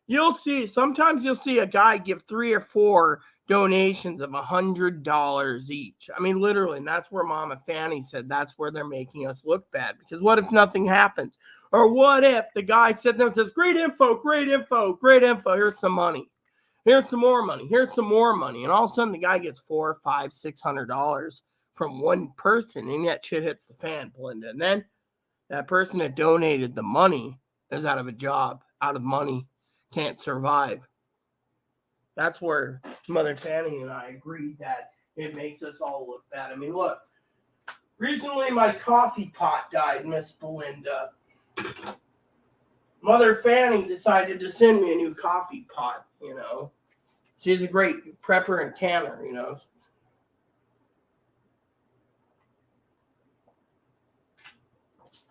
Sometimes you'll see a guy give 3 or 4 donations of $100 each. I mean, literally, and that's where Mama Fanny said that's where they're making us look bad. Because what if nothing happens? Or what if the guy sits there and says, great info, great info, great info, here's some money. Here's some more money. Here's some more money. And all of a sudden the guy gets $400, $500, $600 from one person, and yet shit hits the fan, Belinda. And then that person that donated the money is out of a job, out of money, can't survive. That's where Mother Fanny and I agreed that it makes us all look bad. I mean, look, recently my coffee pot died, Miss Belinda. Mother Fanny decided to send me a new coffee pot, you know. She's a great prepper and canner, you know.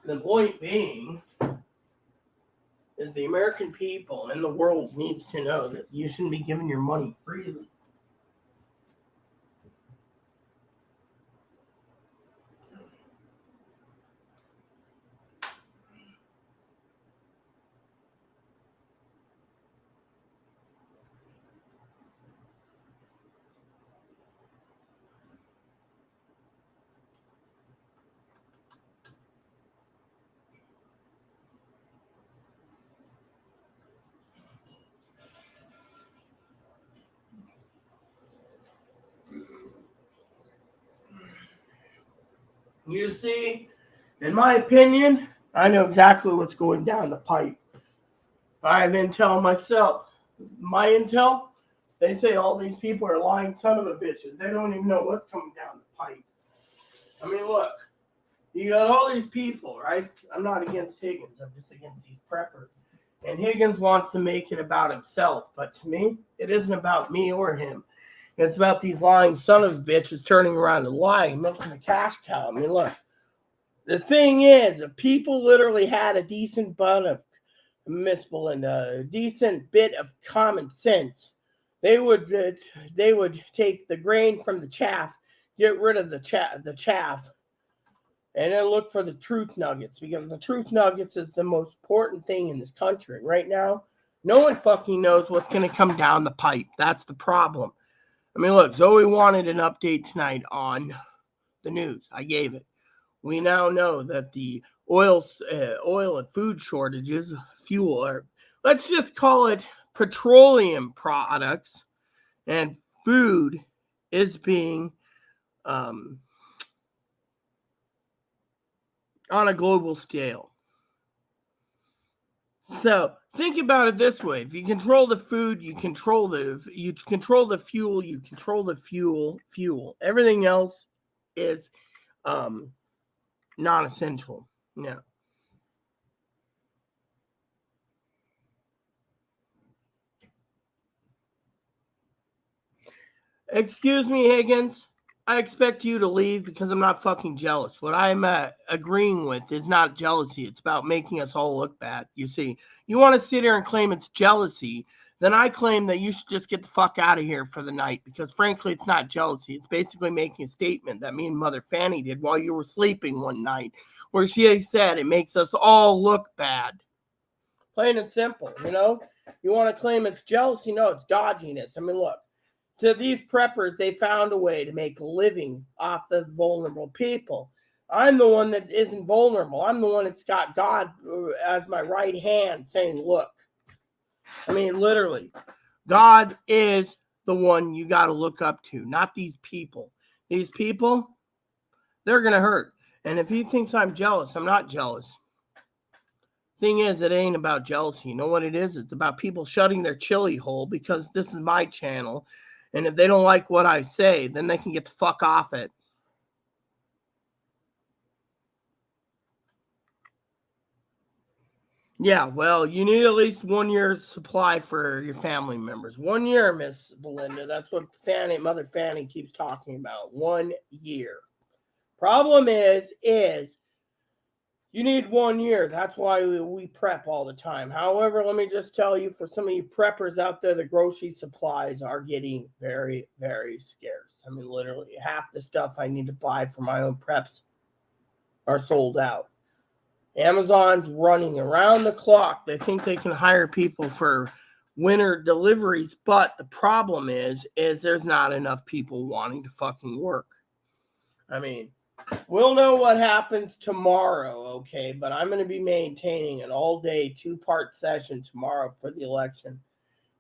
The point being is the American people and the world needs to know that you shouldn't be giving your money freely. You see, in my opinion, I know exactly what's going down the pipe. I have intel myself. My intel, they say all these people are lying son of a bitches. They don't even know what's coming down the pipe. I mean, look, you got all these people, right? I'm not against Higgins. I'm just against these preppers. And Higgins wants to make it about himself. But to me, it isn't about me or him. It's about these lying son of bitches turning around and lying, milking a cash cow. I mean, look, the thing is, if people literally had a decent bun of, Miss Belinda, a decent bit of common sense, they would take the grain from the chaff, get rid of the chaff, and then look for the truth nuggets, because the truth nuggets is the most important thing in this country. Right now, no one fucking knows what's going to come down the pipe. That's the problem. I mean, look, Zoe wanted an update tonight on the news. I gave it. We now know that the oil and food shortages, fuel, or let's just call it petroleum products and food, is being on a global scale. So think about it this way: if you control the food, you control the fuel, you control the fuel. Everything else is non-essential. Yeah. Excuse me, Higgins. I expect you to leave because I'm not fucking jealous. What I'm agreeing with is not jealousy. It's about making us all look bad. You see, you want to sit here and claim it's jealousy, then I claim that you should just get the fuck out of here for the night, because frankly, it's not jealousy. It's basically making a statement that me and Mother Fanny did while you were sleeping one night, where she said it makes us all look bad. Plain and simple, you know? You want to claim it's jealousy? No, it's dodginess. I mean, look. To these preppers, they found a way to make a living off of vulnerable people. I'm the one that isn't vulnerable. I'm the one that's got God as my right hand saying, look. I mean, literally, God is the one you got to look up to, not these people. These people, they're going to hurt. And if he thinks I'm jealous, I'm not jealous. Thing is, it ain't about jealousy. You know what it is? It's about people shutting their chili hole because this is my channel. And if they don't like what I say, then they can get the fuck off it. Yeah, well, you need at least 1 year's supply for your family members. 1 year, Miss Belinda. That's what Mother Fanny keeps talking about. 1 year. Problem is you need 1 year. That's why we prep all the time. However, let me just tell you, for some of you preppers out there, the grocery supplies are getting very, very scarce. I mean, literally, half the stuff I need to buy for my own preps are sold out. Amazon's running around the clock. They think they can hire people for winter deliveries, but the problem is there's not enough people wanting to fucking work. I mean, we'll know what happens tomorrow, okay? But I'm going to be maintaining an all-day, 2-part session tomorrow for the election.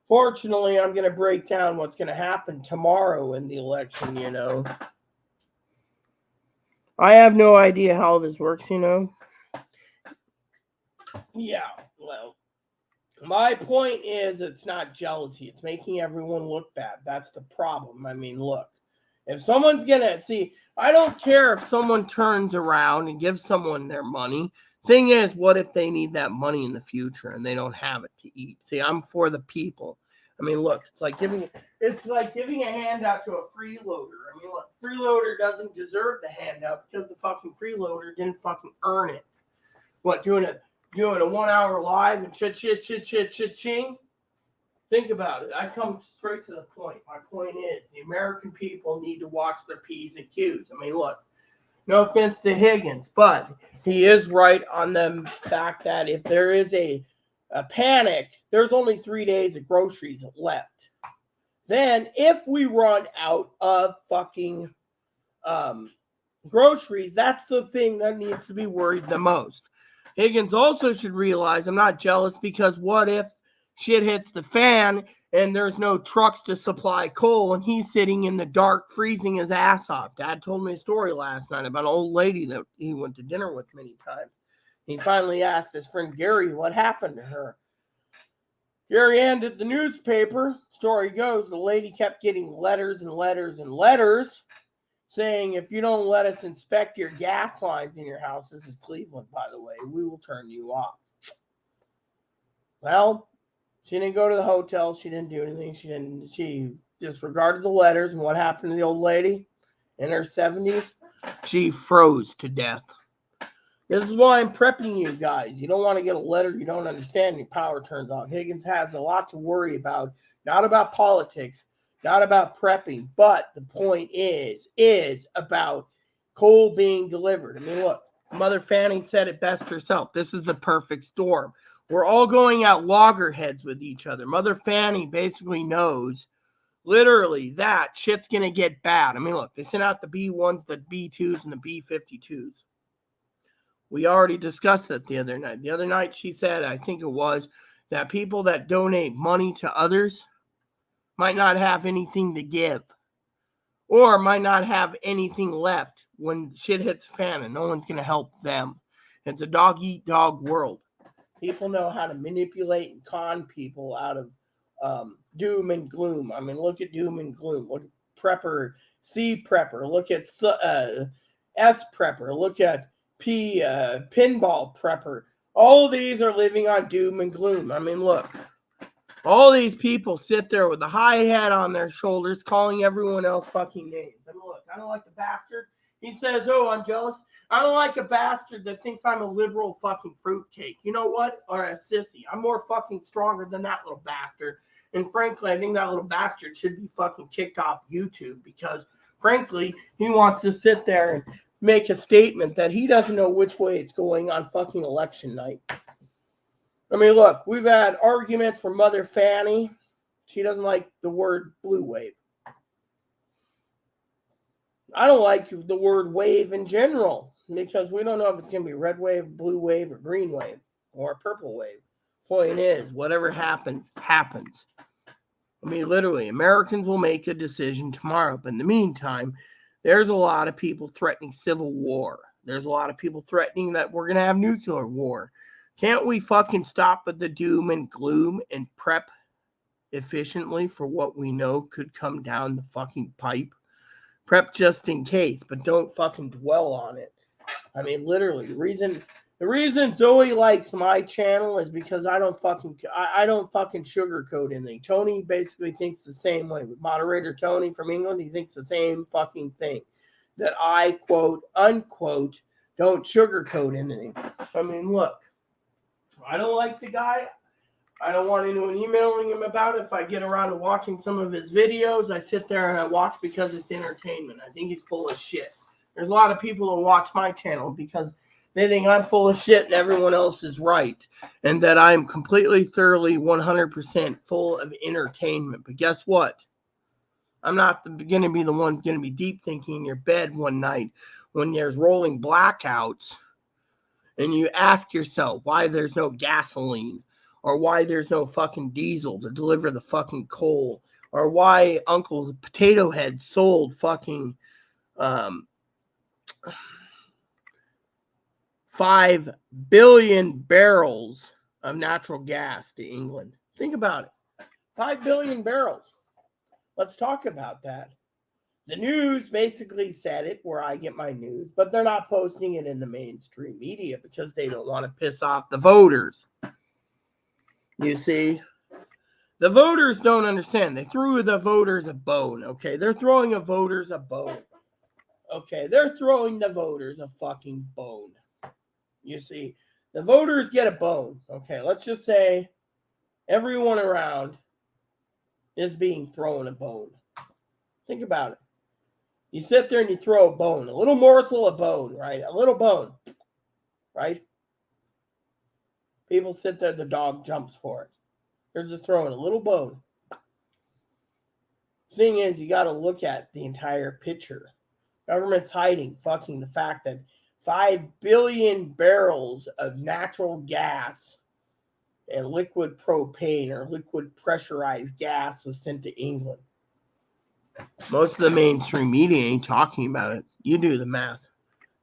Fortunately, I'm going to break down what's going to happen tomorrow in the election, you know. I have no idea how this works, you know. Yeah, well, my point is it's not jealousy. It's making everyone look bad. That's the problem. I mean, look, if someone's going to see, I don't care if someone turns around and gives someone their money. Thing is, what if they need that money in the future and they don't have it to eat? See, I'm for the people. I mean, look, it's like giving a handout to a freeloader. I mean, look, freeloader doesn't deserve the handout because the fucking freeloader didn't fucking earn it. What, doing a 1 hour live and ching? Think about it. I come straight to the point. My point is the American people need to watch their P's and Q's. I mean, look, no offense to Higgins, but he is right on the fact that if there is a panic, there's only 3 days of groceries left. Then if we run out of fucking groceries, that's the thing that needs to be worried the most. Higgins also should realize I'm not jealous because what if shit hits the fan and there's no trucks to supply coal and he's sitting in the dark freezing his ass off? Dad told me a story last night about an old lady that he went to dinner with many times. He finally asked his friend Gary what happened to her. Gary handed the newspaper. Story goes, the lady kept getting letters and letters and letters saying, if you don't let us inspect your gas lines in your house, this is Cleveland, by the way, we will turn you off. Well, she didn't go to the hotel. She didn't do anything. She disregarded the letters. And what happened to the old lady in her 70s? She froze to death. This is why I'm prepping you guys. You don't want to get a letter you don't understand, your power turns off. Higgins has a lot to worry about, not about politics, not about prepping, but the point is about coal being delivered. I mean, look, Mother Fanny said it best herself. This is the perfect storm. We're all going at loggerheads with each other. Mother Fanny basically knows literally that shit's going to get bad. I mean, look, they sent out the B1s, the B2s, and the B52s. We already discussed it the other night. The other night she said, I think it was, that people that donate money to others might not have anything to give or might not have anything left when shit hits the fan and no one's going to help them. It's a dog-eat-dog world. People know how to manipulate and con people out of doom and gloom. I mean, look at doom and gloom. Look at Prepper, C Prepper. Look at S Prepper. Look at Pinball Prepper. All these are living on doom and gloom. I mean, look. All these people sit there with a high head on their shoulders calling everyone else fucking names. I mean, look, I don't like the bastard. He says, oh, I'm jealous. I don't like a bastard that thinks I'm a liberal fucking fruitcake. You know what? Or a sissy. I'm more fucking stronger than that little bastard. And frankly, I think that little bastard should be fucking kicked off YouTube because, frankly, he wants to sit there and make a statement that he doesn't know which way it's going on fucking election night. I mean, look, we've had arguments from Mother Fanny. She doesn't like the word blue wave. I don't like the word wave in general because we don't know if it's going to be red wave, blue wave, or green wave, or purple wave. Point is, whatever happens, happens. I mean, literally, Americans will make a decision tomorrow. But in the meantime, there's a lot of people threatening civil war. There's a lot of people threatening that we're going to have nuclear war. Can't we fucking stop at the doom and gloom and prep efficiently for what we know could come down the fucking pipe? Prep just in case, but don't fucking dwell on it. I mean, literally, the reason Zoe likes my channel is because I don't fucking sugarcoat anything. Tony basically thinks the same way. With moderator Tony from England, he thinks the same fucking thing. That I, quote, unquote, don't sugarcoat anything. I mean, look. I don't like the guy. I don't want anyone emailing him about it. If I get around to watching some of his videos, I sit there and I watch because it's entertainment. I think he's full of shit. There's a lot of people who watch my channel because They think I'm full of shit and everyone else is right. And that I'm completely, thoroughly, 100% full of entertainment. But guess what? I'm not going to be the one going to be deep thinking in your bed one night when there's rolling blackouts and you ask yourself why there's no gasoline or why there's no fucking diesel to deliver the fucking coal or why Uncle Potato Head sold fucking 5 billion barrels of natural gas to England. Think about it. 5 billion barrels. Let's talk about that. The news basically said it where I get my news, but they're not posting it in the mainstream media because they don't want to piss off the voters. You see, the voters don't understand. They threw the voters a bone, okay? They're throwing the voters a bone. Okay, they're throwing the voters a fucking bone. You see, the voters get a bone. Okay, let's just say everyone around is being thrown a bone. Think about it. You sit there and you throw a bone, a little morsel of bone, right? A little bone, right? People sit there, the dog jumps for it. They're just throwing a little bone. Thing is, you got to look at the entire picture. Government's hiding fucking the fact that 5 billion barrels of natural gas and liquid propane or liquid pressurized gas was sent to England. Most of the mainstream media ain't talking about it. You do the math.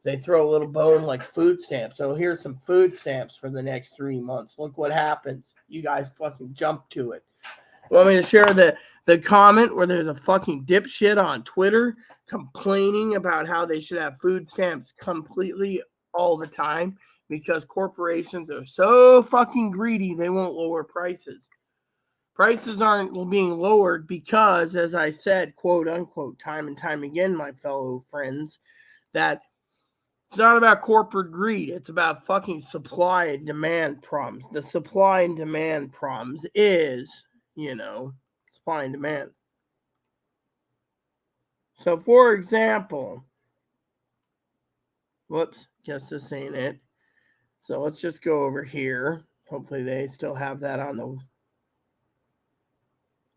They throw a little bone like food stamps. So here's some food stamps for the next 3 months. Look what happens. You guys fucking jump to it. You want me to share the comment where there's a fucking dipshit on Twitter complaining about how they should have food stamps completely all the time because corporations are so fucking greedy they won't lower prices. Prices aren't being lowered because, as I said, quote unquote, time and time again, my fellow friends, that it's not about corporate greed. It's about fucking supply and demand problems. The supply and demand problems is, supply and demand. So, for example, whoops, guess this ain't it. So let's just go over here. Hopefully they still have that on the...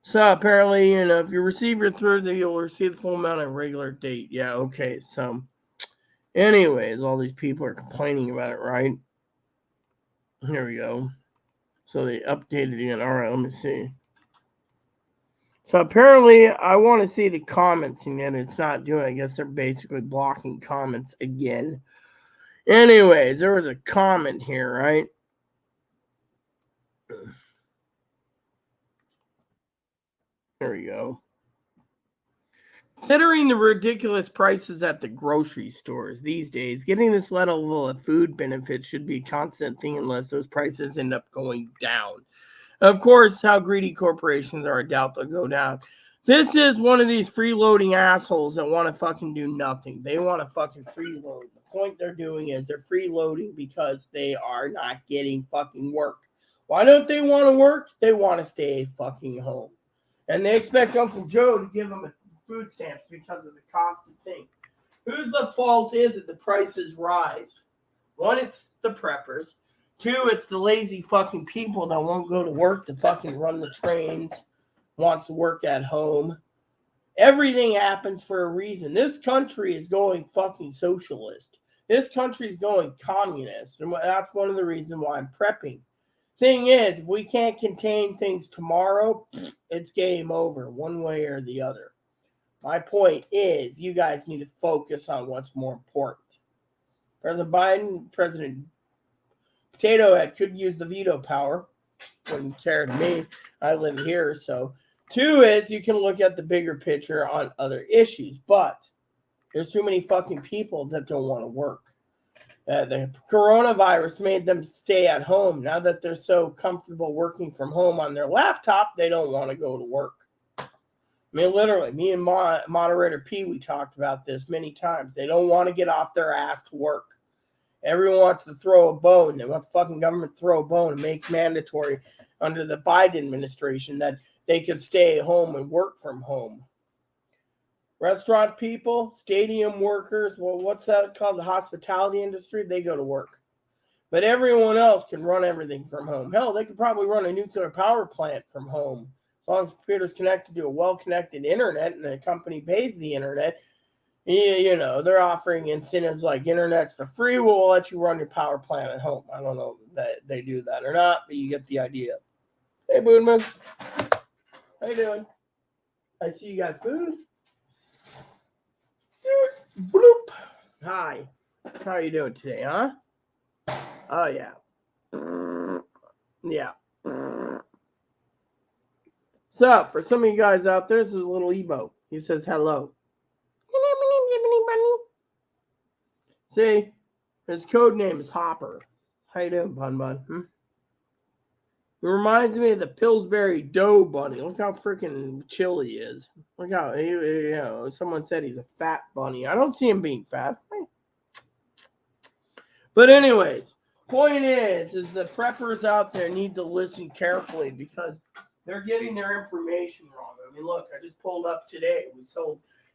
So apparently, if you receive your third, you'll receive the full amount on a regular date. Yeah, okay. So anyways, all these people are complaining about it, right? Here we go. So they updated it. All right, let me see. So apparently, I want to see the comments, and yet it's not doing it. I guess they're basically blocking comments again. Anyways, there was a comment here, right? There we go. Considering the ridiculous prices at the grocery stores these days, getting this level of food benefits should be a constant thing unless those prices end up going down. Of course, how greedy corporations are, I doubt they'll go down. This is one of these freeloading assholes that want to fucking do nothing. They want to fucking freeload. The point they're doing is they're freeloading because they are not getting fucking work. Why don't they want to work? They want to stay fucking home. And they expect Uncle Joe to give them a food stamps because of the cost of things. Whose the fault is it the prices rise? One, it's the preppers. Two, it's the lazy fucking people that won't go to work to fucking run the trains, wants to work at home. Everything happens for a reason. This country is going fucking socialist. This country is going communist. And that's one of the reasons why I'm prepping. Thing is, if we can't contain things tomorrow, it's game over one way or the other. My point is, you guys need to focus on what's more important. President Biden, President Potato Head could use the veto power. Wouldn't care to me. I live here, so. Two is, you can look at the bigger picture on other issues, but there's too many fucking people that don't want to work. The coronavirus made them stay at home. Now that they're so comfortable working from home on their laptop, they don't want to go to work. I mean, literally, me and Moderator P, we talked about this many times. They don't want to get off their ass to work. Everyone wants to throw a bone. They want the fucking government to throw a bone and make mandatory under the Biden administration that they could stay at home and work from home. Restaurant people, stadium workers, well, what's that called? The hospitality industry, they go to work. But everyone else can run everything from home. Hell, they could probably run a nuclear power plant from home. As long as the computer's connected to a well-connected internet and the company pays the internet, they're offering incentives like internet's for free. We'll let you run your power plant at home. I don't know that they do that or not, but you get the idea. Hey, Boonman. How you doing? I see you got food. Bloop. Hi. How are you doing today, huh? Oh, yeah. Yeah. So, for some of you guys out there, this is a little Ebo. He says hello. See, his code name is Hopper. How you doing, Bun Bun? It reminds me of the Pillsbury Dough Bunny. Look how freaking chill he is. Look how, someone said he's a fat bunny. I don't see him being fat. But anyways, point is the preppers out there need to listen carefully because they're getting their information wrong. I mean, look, I just pulled up today.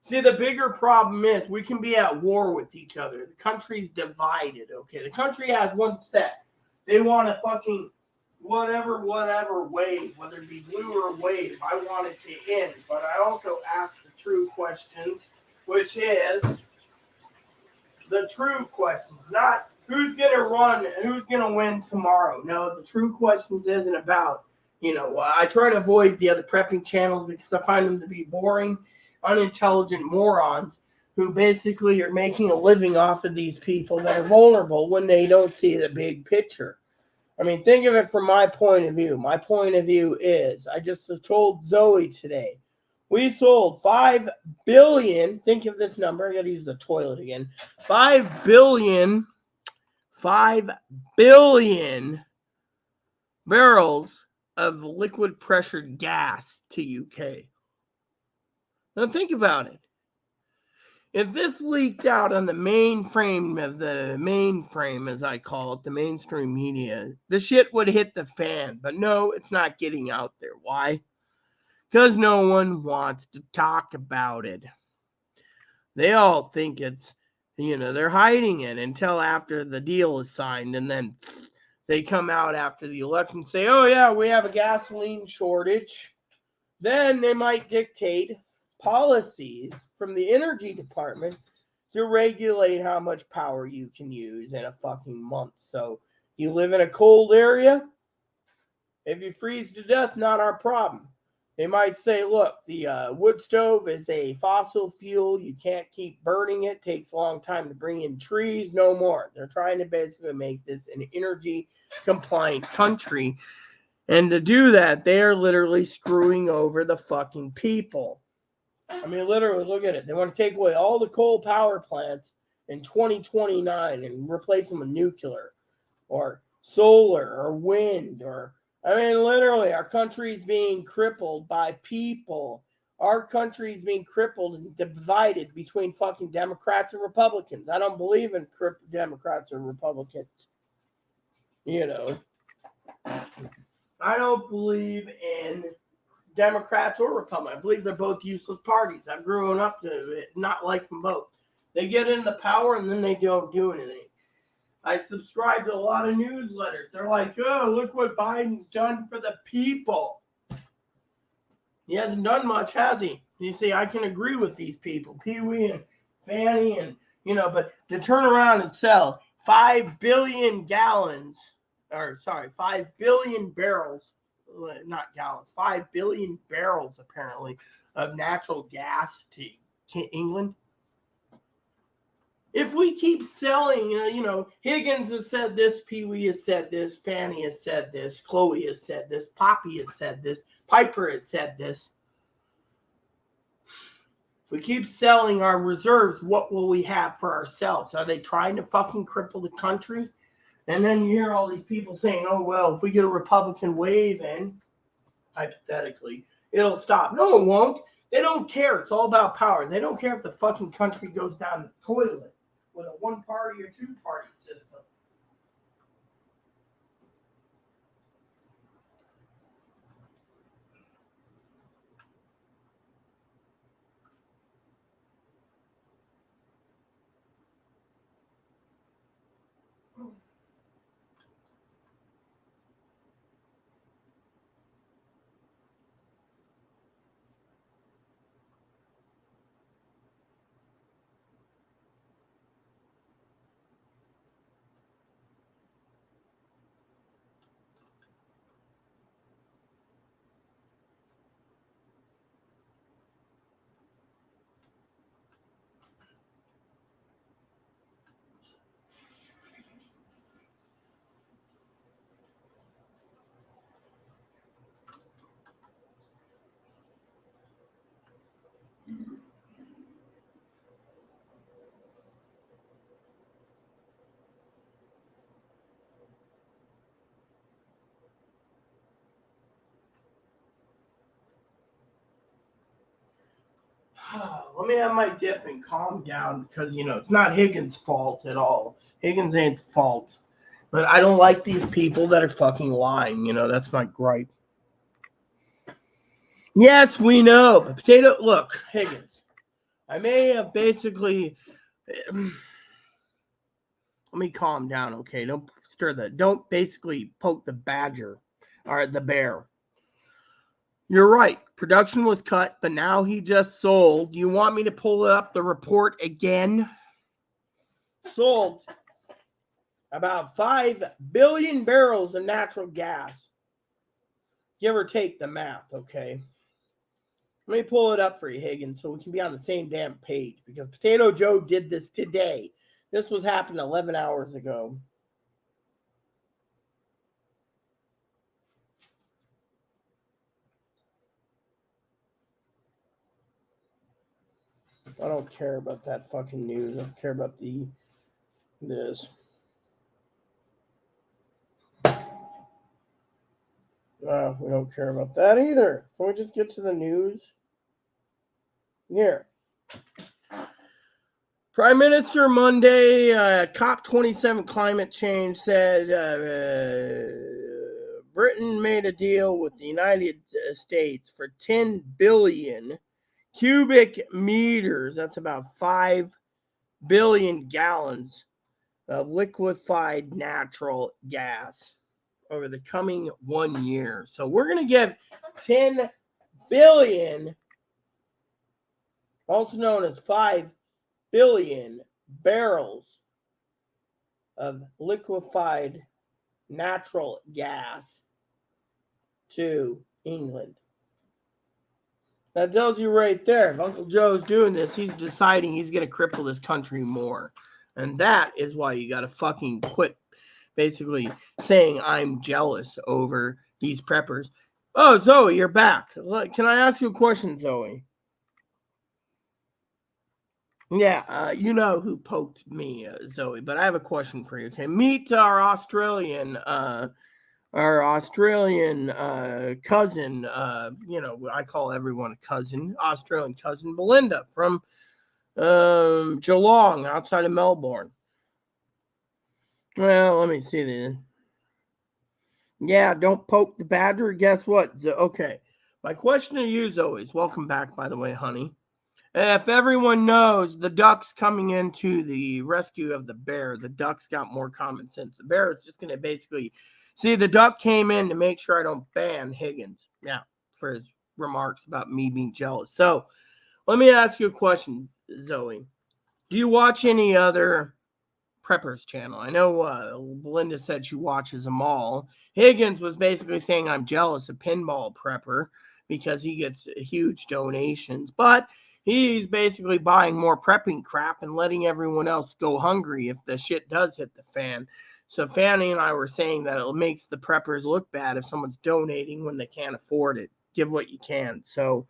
See, the bigger problem is we can be at war with each other. The country's divided, okay? The country has one set. They want a fucking whatever wave, whether it be blue or wave. I want it to end. But I also ask the true questions, which is the true questions, not who's going to run, who's going to win tomorrow. No, the true questions isn't about, I try to avoid the other prepping channels because I find them to be boring, unintelligent morons who basically are making a living off of these people that are vulnerable when they don't see the big picture. I mean, think of it from my point of view. My point of view is, I just told Zoe today, we sold 5 billion, think of this number, I got to use the toilet again, 5 billion barrels of liquid pressured gas to UK. Now think about it. If this leaked out on the mainframe, as I call it, the mainstream media, the shit would hit the fan. But no, it's not getting out there. Why? Because no one wants to talk about it. They all think it's, they're hiding it until after the deal is signed. And then they come out after the election and say, oh, yeah, we have a gasoline shortage. Then they might dictate policies from the energy department to regulate how much power you can use in a fucking month. So you live in a cold area, if you freeze to death, not our problem. They might say, look, the wood stove is a fossil fuel. You can't keep burning it. Takes a long time to bring in trees. No more. They're trying to basically make this an energy compliant country. And to do that, they are literally screwing over the fucking people. I mean, literally, look at it. They want to take away all the coal power plants in 2029 and replace them with nuclear or solar or wind literally, our country's being crippled by people. Our country's being crippled and divided between fucking Democrats and Republicans. I don't believe in Democrats or Republicans. I don't believe in Democrats or Republicans. I believe they're both useless parties. I've grown up to not like them both. They get into power and then they don't do anything. I subscribe to a lot of newsletters. They're like, oh, look what Biden's done for the people. He hasn't done much, has he? You see, I can agree with these people, Pee-wee and Fanny, and, but to turn around and sell 5 billion barrels, not gallons, 5 billion barrels, apparently, of natural gas to England. If we keep selling, Higgins has said this, Pee-wee has said this, Fanny has said this, Chloe has said this, Poppy has said this, Piper has said this. If we keep selling our reserves, what will we have for ourselves? Are they trying to fucking cripple the country? And then you hear all these people saying, oh, well, if we get a Republican wave in, hypothetically, it'll stop. No, it won't. They don't care. It's all about power. They don't care if the fucking country goes down the toilet with a one-party or two-party system. let me have my dip and calm down because, it's not Higgins' fault at all. Higgins ain't the fault. But I don't like these people that are fucking lying. That's my gripe. Yes, we know. But look, Higgins. I may have basically... Let me calm down, okay? Don't stir that. Don't basically poke the badger or the bear. You're right. Production was cut, but now he just sold. Do you want me to pull up the report again? Sold about 5 billion barrels of natural gas. Give or take the math, okay? Let me pull it up for you, Higgins, so we can be on the same damn page, because Potato Joe did this today. This was happening 11 hours ago. I don't care about that fucking news. I don't care about this. We don't care about that either. Can we just get to the news? Here. Prime Minister Monday, COP27 climate change said Britain made a deal with the United States for 10 billion cubic meters. That's about 5 billion gallons of liquefied natural gas over the coming 1 year. So we're going to give 10 billion, also known as 5 billion barrels of liquefied natural gas to England. That tells you right there, if Uncle Joe's doing this, he's deciding he's going to cripple this country more. And that is why you got to fucking quit basically saying I'm jealous over these preppers. Oh, Zoe, you're back. Can I ask you a question, Zoe? Yeah, you know who poked me, Zoe, but I have a question for you, okay? Meet our Australian cousin, I call everyone a cousin, Australian cousin, Belinda from Geelong, outside of Melbourne. Well, let me see this. Yeah, don't poke the badger. Guess what? Okay, my question to you, Zoe, is welcome back, by the way, honey. If everyone knows the duck's coming into the rescue of the bear, the duck's got more common sense. The bear is just going to basically... See, the duck came in to make sure I don't ban Higgins. Yeah, for his remarks about me being jealous. So, let me ask you a question, Zoe. Do you watch any other preppers channel? I know Belinda said she watches them all. Higgins was basically saying I'm jealous of Pinball Prepper because he gets huge donations. But he's basically buying more prepping crap and letting everyone else go hungry if the shit does hit the fan. So Fanny and I were saying that it makes the preppers look bad if someone's donating when they can't afford it. Give what you can. So,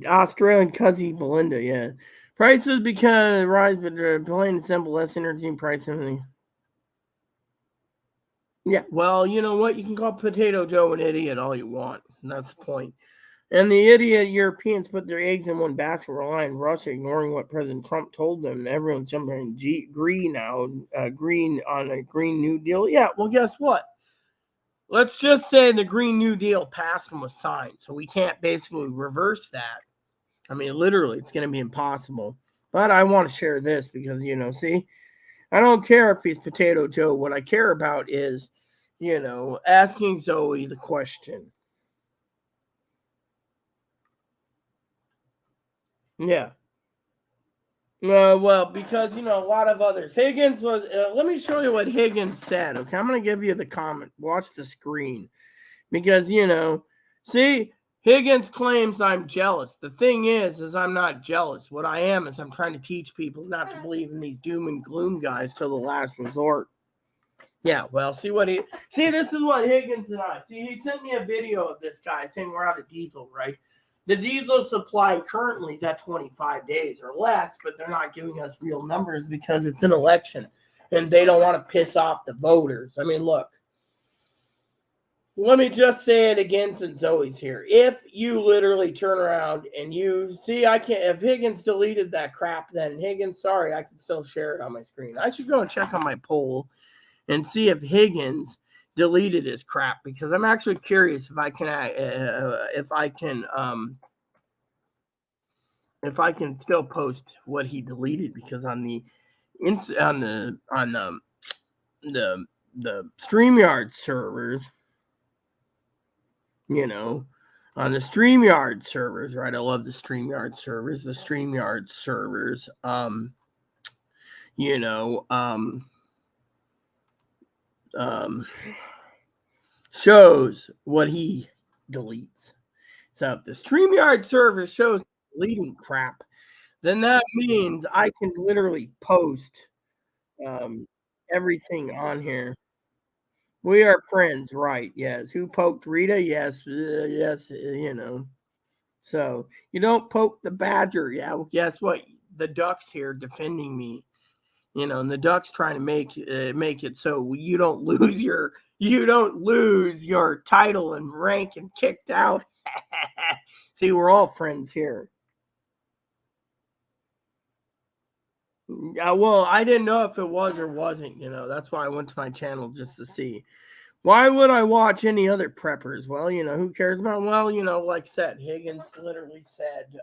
Australian cousin Belinda, yeah. Prices because rise, but plain and simple, less energy and price. Yeah, well, you know what? You can call Potato Joe an idiot all you want. And that's the point. And the idiot Europeans put their eggs in one basket, relying on Russia, ignoring what President Trump told them. And everyone's jumping green now, green on a Green New Deal. Yeah, well, guess what? Let's just say the Green New Deal passed and was signed. So we can't basically reverse that. I mean, literally, it's going to be impossible. But I want to share this because, see, I don't care if he's Potato Joe. What I care about is, asking Zoe the question. Yeah. Well, because, a lot of others. Higgins was, let me show you what Higgins said, okay? I'm going to give you the comment. Watch the screen. Because, see, Higgins claims I'm jealous. The thing is I'm not jealous. What I am is I'm trying to teach people not to believe in these doom and gloom guys till the last resort. Yeah, well, this is what Higgins and he sent me a video of this guy saying we're out of diesel, right? The diesel supply currently is at 25 days or less, but they're not giving us real numbers because it's an election and they don't want to piss off the voters. I mean, look, Let me just say it again since Zoe's here. If you literally turn around and you see, I can't, if Higgins deleted that crap, then Higgins, sorry, I can still share it on my screen. I should go and check on my poll and see if Higgins deleted his crap, because I'm actually curious if I can still post what he deleted, because on the StreamYard servers, on the StreamYard servers, right? I love the StreamYard servers. The StreamYard servers, you know, shows what he deletes. So if the StreamYard server shows deleting crap, then that means I can literally post everything on here. We are friends, right? Yes. Who poked Rita? Yes, yes. So you don't poke the badger. Yeah. Well, guess what? The duck's here defending me. And the duck's trying to make it so you don't lose your title and rank and kicked out. See, we're all friends here. Yeah, well, I didn't know if it was or wasn't. That's why I went to my channel just to see. Why would I watch any other preppers? Well, who cares about? Well, like I said, Higgins literally said,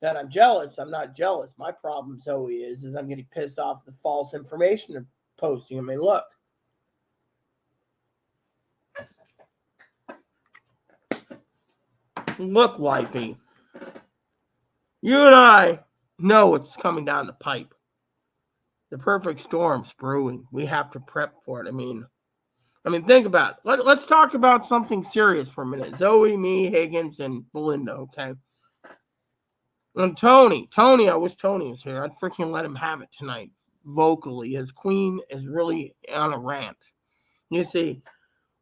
that I'm jealous. I'm not jealous. My problem, Zoe, is I'm getting pissed off the false information they're posting. I mean, look, wifey. You and I know what's coming down the pipe. The perfect storm's brewing. We have to prep for it. I mean, think about it. Let's talk about something serious for a minute. Zoe, me, Higgins, and Belinda, okay? And Tony, I wish Tony was here. I'd freaking let him have it tonight, vocally. His queen is really on a rant. You see,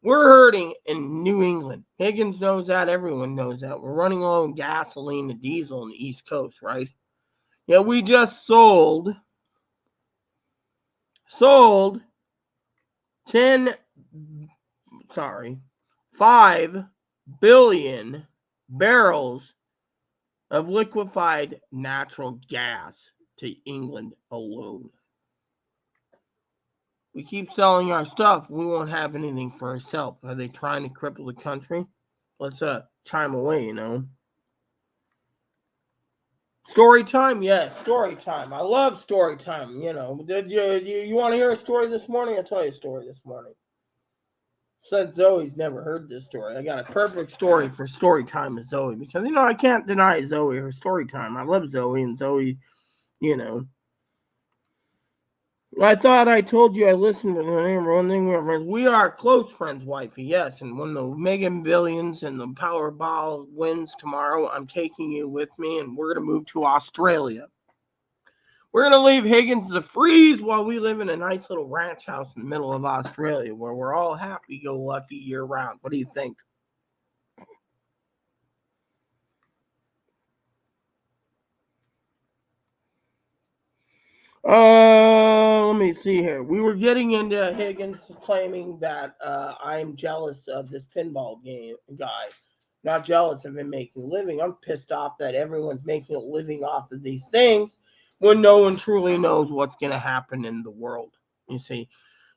we're hurting in New England. Higgins knows that. Everyone knows that. We're running low on gasoline and diesel on the East Coast, right? Yeah, we just sold 5 billion barrels of liquefied natural gas to England alone. We keep selling our stuff. We won't have anything for ourselves. Are they trying to cripple the country? Let's chime away, Story time? Yes, story time. I love story time, Did you want to hear a story this morning? I'll tell you a story this morning. Since Zoe's never heard this story, I got a perfect story for story time with Zoe, because I can't deny Zoe her story time. I love Zoe, and Zoe, I thought I told you I listened to one thing. We are close friends, wifey. Yes, and when the Mega Billions and the Powerball wins tomorrow, I'm taking you with me, and we're gonna move to Australia. We're going to leave Higgins to freeze while we live in a nice little ranch house in the middle of Australia, where we're all happy-go-lucky year-round. What do you think? Let me see here. We were getting into Higgins claiming that I'm jealous of this pinball game guy. Not jealous of him making a living. I'm pissed off that everyone's making a living off of these things when no one truly knows what's going to happen in the world. You see,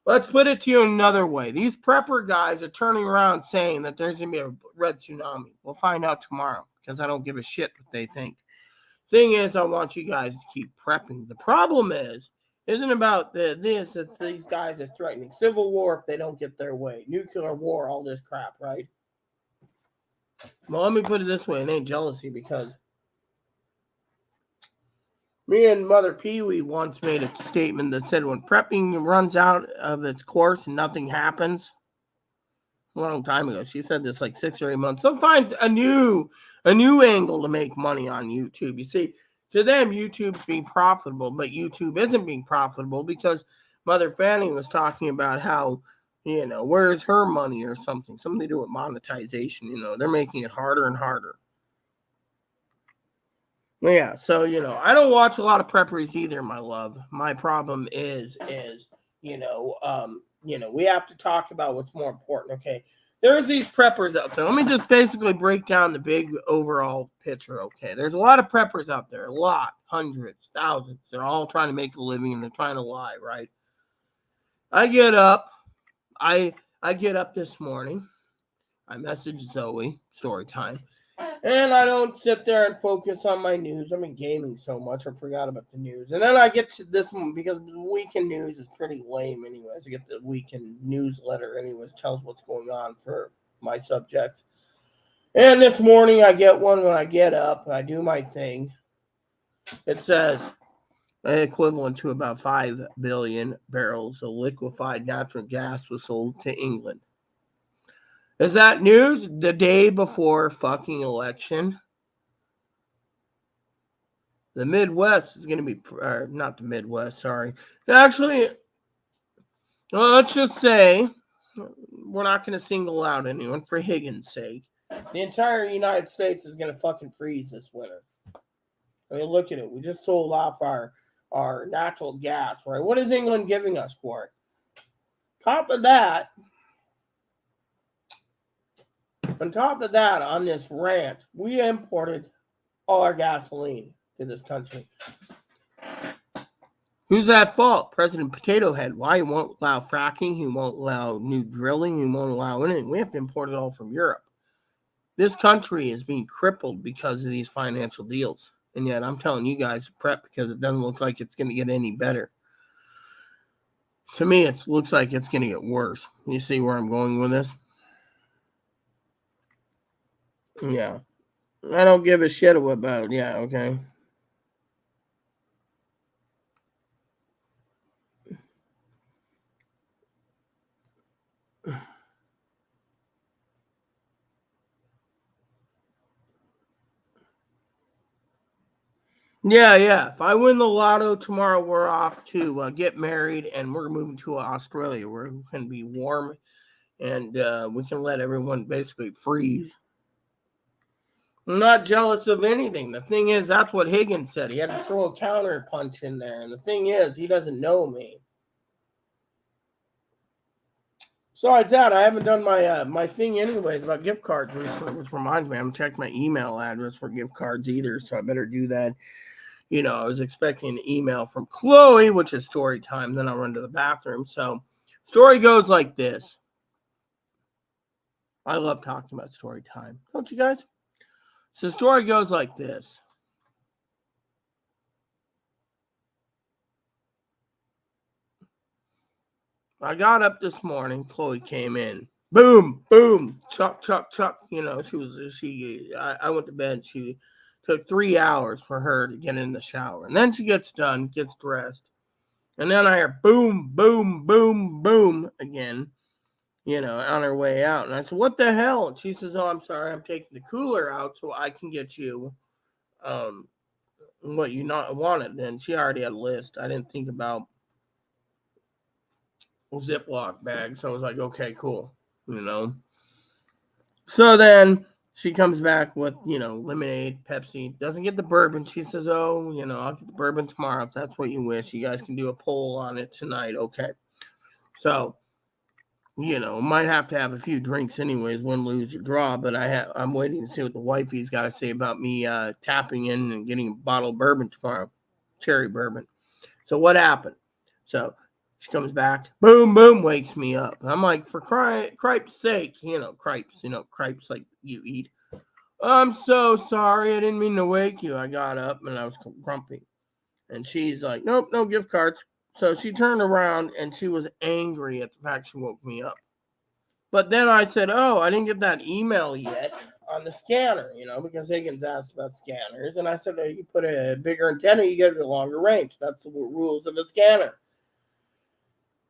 let's put it to you another way. These prepper guys are turning around saying that there's going to be a red tsunami. We'll find out tomorrow, because I don't give a shit what they think. Thing is, I want you guys to keep prepping. The problem isn't about this. It's these guys are threatening civil war if they don't get their way. Nuclear war, all this crap, right? Well, let me put it this way. It ain't jealousy, because me and Mother Pee-wee once made a statement that said when prepping runs out of its course and nothing happens, a long time ago, she said this like 6 or 8 months, so find a new angle to make money on YouTube. You see, to them, YouTube's being profitable, but YouTube isn't being profitable because Mother Fanny was talking about how, where's her money or something to do with monetization. They're making it harder and harder. Yeah, so I don't watch a lot of preppers either, my love. My problem is we have to talk about what's more important. Okay, there's these preppers out there. Let me just basically break down the big overall picture. Okay, there's a lot of preppers out there, a lot, hundreds, thousands. They're all trying to make a living and they're trying to lie, right? I get up. I get up this morning. I message Zoe, story time. And I don't sit there and focus on my news. I've been gaming so much, I forgot about the news. And then I get to this one because the weekend news is pretty lame, anyways. I get the weekend newsletter, anyways, tells what's going on for my subjects. And this morning I get one when I get up, I do my thing. It says equivalent to about 5 billion barrels of liquefied natural gas was sold to England. Is that news the day before fucking election? The Midwest is going to be, not the Midwest, sorry. Actually, well, let's just say we're not going to single out anyone for Higgins' sake. The entire United States is going to fucking freeze this winter. I mean, look at it. We just sold off our natural gas, right? What is England giving us for it? On top of that, on this rant, we imported all our gasoline to this country. Who's at fault? President Potato Head. Why he won't allow fracking? He won't allow new drilling. He won't allow anything. We have to import it all from Europe. This country is being crippled because of these financial deals. And yet I'm telling you guys to prep because it doesn't look like it's going to get any better. To me, it looks like it's going to get worse. You see where I'm going with this? Yeah. I don't give a shit about, yeah, okay. Yeah. If I win the lotto tomorrow, we're off to get married, and we're moving to Australia where it can be warm, and we can let everyone basically freeze. I'm not jealous of anything. The thing is, that's what Higgins said. He had to throw a counter punch in there, and the thing is, he doesn't know me. Besides that, I haven't done my thing anyways about gift cards recently, which reminds me, I haven't checked my email address for gift cards either, so I better do that. I was expecting an email from Chloe, which is story time. Then I'll run to the bathroom. So, story goes like this. I love talking about story time. Don't you guys? So, story goes like this. I got up this morning. Chloe came in. Boom, boom, chuck, chuck, chuck. I went to bed. She took 3 hours for her to get in the shower. And then she gets done, gets dressed. And then I hear boom, boom, boom, boom again, on her way out. And I said, what the hell? And she says, oh, I'm sorry. I'm taking the cooler out so I can get you what you not wanted. And she already had a list. I didn't think about Ziploc bags. So I was like, okay, cool. So then she comes back with, lemonade, Pepsi, doesn't get the bourbon. She says, oh, I'll get the bourbon tomorrow if that's what you wish. You guys can do a poll on it tonight. Okay. So, might have to have a few drinks anyways, win, lose, or draw, but I'm waiting to see what the wifey's got to say about me tapping in and getting a bottle of bourbon tomorrow, cherry bourbon. So what happened? So she comes back, boom, boom, wakes me up. I'm like, for cripe's sake, cripes like you eat. I'm so sorry. I didn't mean to wake you. I got up and I was grumpy. And she's like, nope, no gift cards. So she turned around and she was angry at the fact she woke me up. But then I said, oh, I didn't get that email yet on the scanner, because Higgins asked about scanners. And I said, oh, you put a bigger antenna, you get a longer range. That's the rules of a scanner.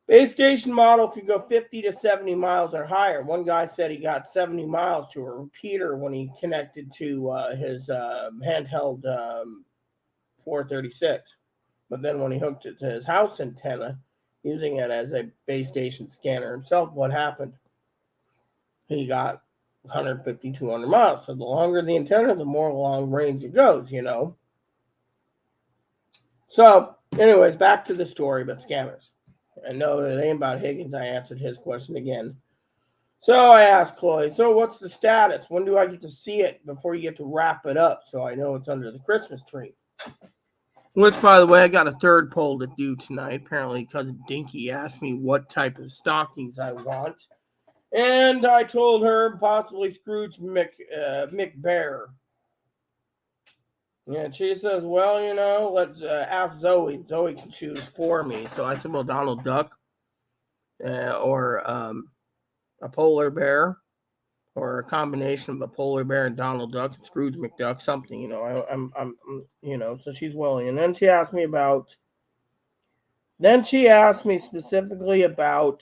Base station model could go 50 to 70 miles or higher. One guy said he got 70 miles to a repeater when he connected to his handheld 436. But then when he hooked it to his house antenna, using it as a base station scanner himself, what happened? He got 150, 200 miles. So the longer the antenna, the more long range it goes, So, anyways, back to the story about scammers. And no, it ain't about Higgins. I answered his question again. So I asked Chloe, so what's the status? When do I get to see it before you get to wrap it up so I know it's under the Christmas tree? Which, by the way, I got a third poll to do tonight. Apparently, because Dinky asked me what type of stockings I want. And I told her possibly Scrooge McBear. Yeah, she says, well, let's ask Zoe. Zoe can choose for me. So I said, well, Donald Duck or a polar bear or a combination of a polar bear and Donald Duck and Scrooge McDuck, something, I'm so she's willing. And then she asked me specifically about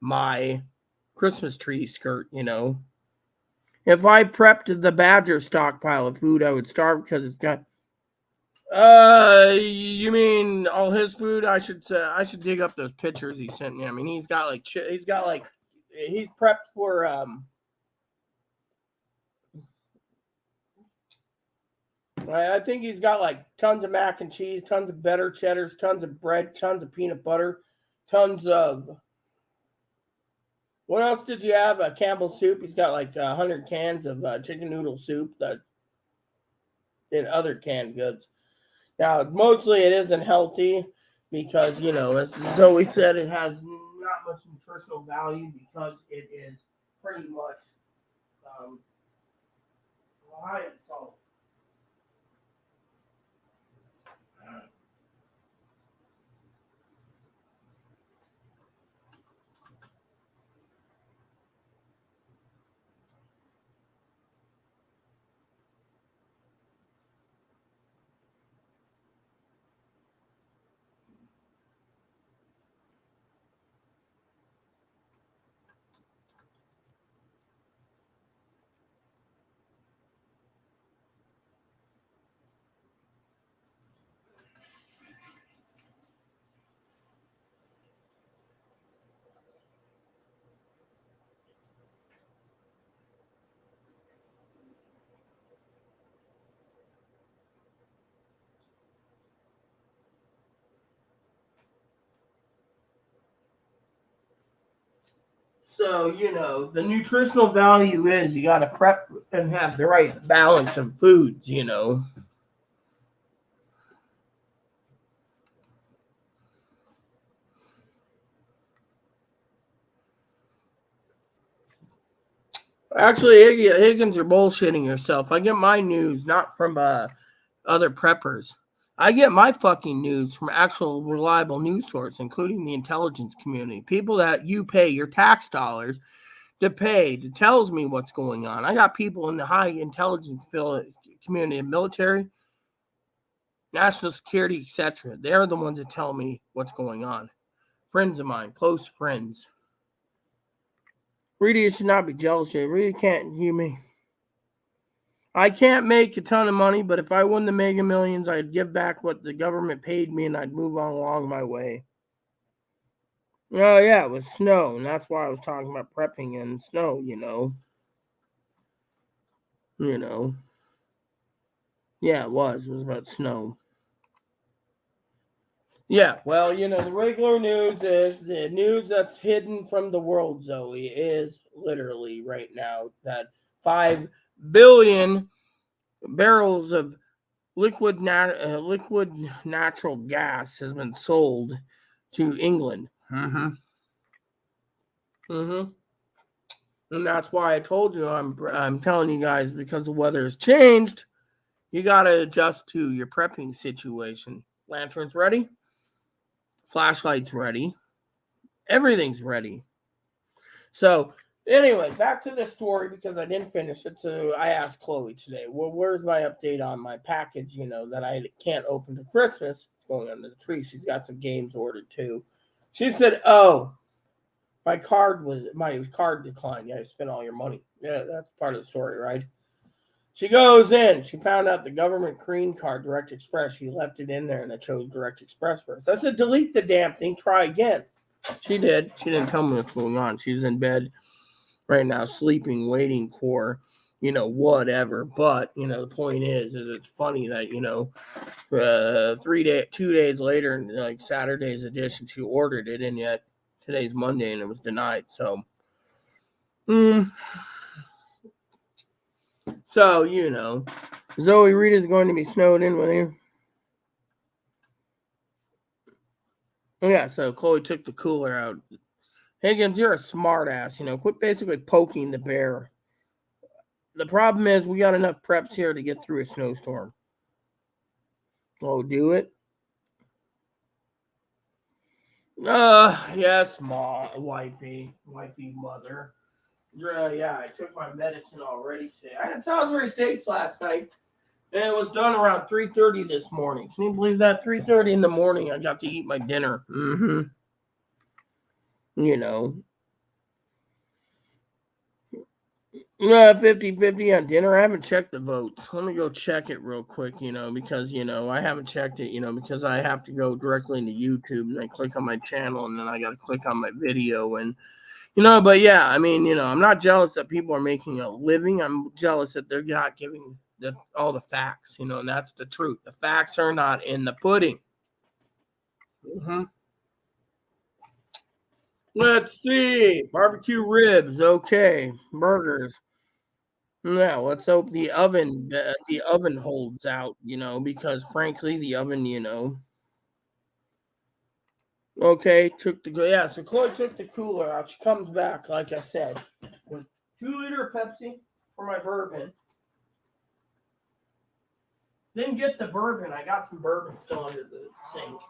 my Christmas tree skirt, If I prepped the Badger stockpile of food, I would starve because it's got. You mean all his food? I should dig up those pictures he sent me. I mean, he's prepped for I think he's got like tons of mac and cheese, tons of better cheddars, tons of bread, tons of peanut butter, tons of. What else did you have? Campbell's soup. He's got like 100 cans of chicken noodle soup and other canned goods. Now, mostly it isn't healthy because, as Zoe said, it has not much nutritional value because it is pretty much high in salt. So, the nutritional value is you got to prep and have the right balance of foods, Actually, Higgins, you're bullshitting yourself. I get my news not from other preppers. I get my fucking news from actual reliable news sources, including the intelligence community. People that you pay your tax dollars to pay that tells me what's going on. I got people in the high intelligence community, military, national security, etc. They're the ones that tell me what's going on. Friends of mine, close friends. Rita, you should not be jealous. Rita can't hear me. I can't make a ton of money, but if I won the Mega Millions, I'd give back what the government paid me and I'd move on along my way. Oh, yeah, it was snow, and that's why I was talking about prepping and snow, Yeah, it was. It was about snow. Yeah, well, the regular news is the news that's hidden from the world, Zoe, is literally right now that 5 billion barrels of liquid natural gas has been sold to England. And that's why I told you I'm telling you guys because the weather has changed. You got to adjust to your prepping situation. Lanterns ready? Flashlights ready? Everything's ready. So, anyway, back to the story because I didn't finish it. So I asked Chloe today, well, where's my update on my package, that I can't open to Christmas? It's going under the tree. She's got some games ordered too. She said, oh, my card declined. Yeah, you spent all your money. Yeah, that's part of the story, right? She goes in. She found out the government green card, Direct Express. She left it in there and I chose Direct Express first. I said, delete the damn thing. Try again. She did. She didn't tell me what's going on. She's in bed right now, sleeping, waiting for whatever. But, the point is it's funny that, 2 days later, like Saturday's edition, she ordered it, and yet today's Monday and it was denied. So, Zoe, Rita's going to be snowed in with you. Oh, yeah, so Chloe took the cooler out. Higgins, you're a smart ass, quit basically poking the bear. The problem is we got enough preps here to get through a snowstorm. Oh, do it? Yes, wifey, mother. Yeah, I took my medicine already today. I had Salisbury steaks last night, and it was done around 3:30 this morning. Can you believe that? 3:30 in the morning, I got to eat my dinner. Yeah, 50-50 on dinner. I haven't checked the votes. Let me go check it real quick, because, I haven't checked it, because I have to go directly into YouTube and I click on my channel and then I got to click on my video and, but yeah, I mean, I'm not jealous that people are making a living. I'm jealous that they're not giving all the facts, and that's the truth. The facts are not in the pudding. Let's see. Barbecue ribs. Okay. Burgers. Yeah, let's hope the oven holds out, because frankly, the oven, Okay, so Chloe took the cooler out. She comes back, like I said, with 2-liter Pepsi for my bourbon. Didn't get the bourbon. I got some bourbon still under the sink.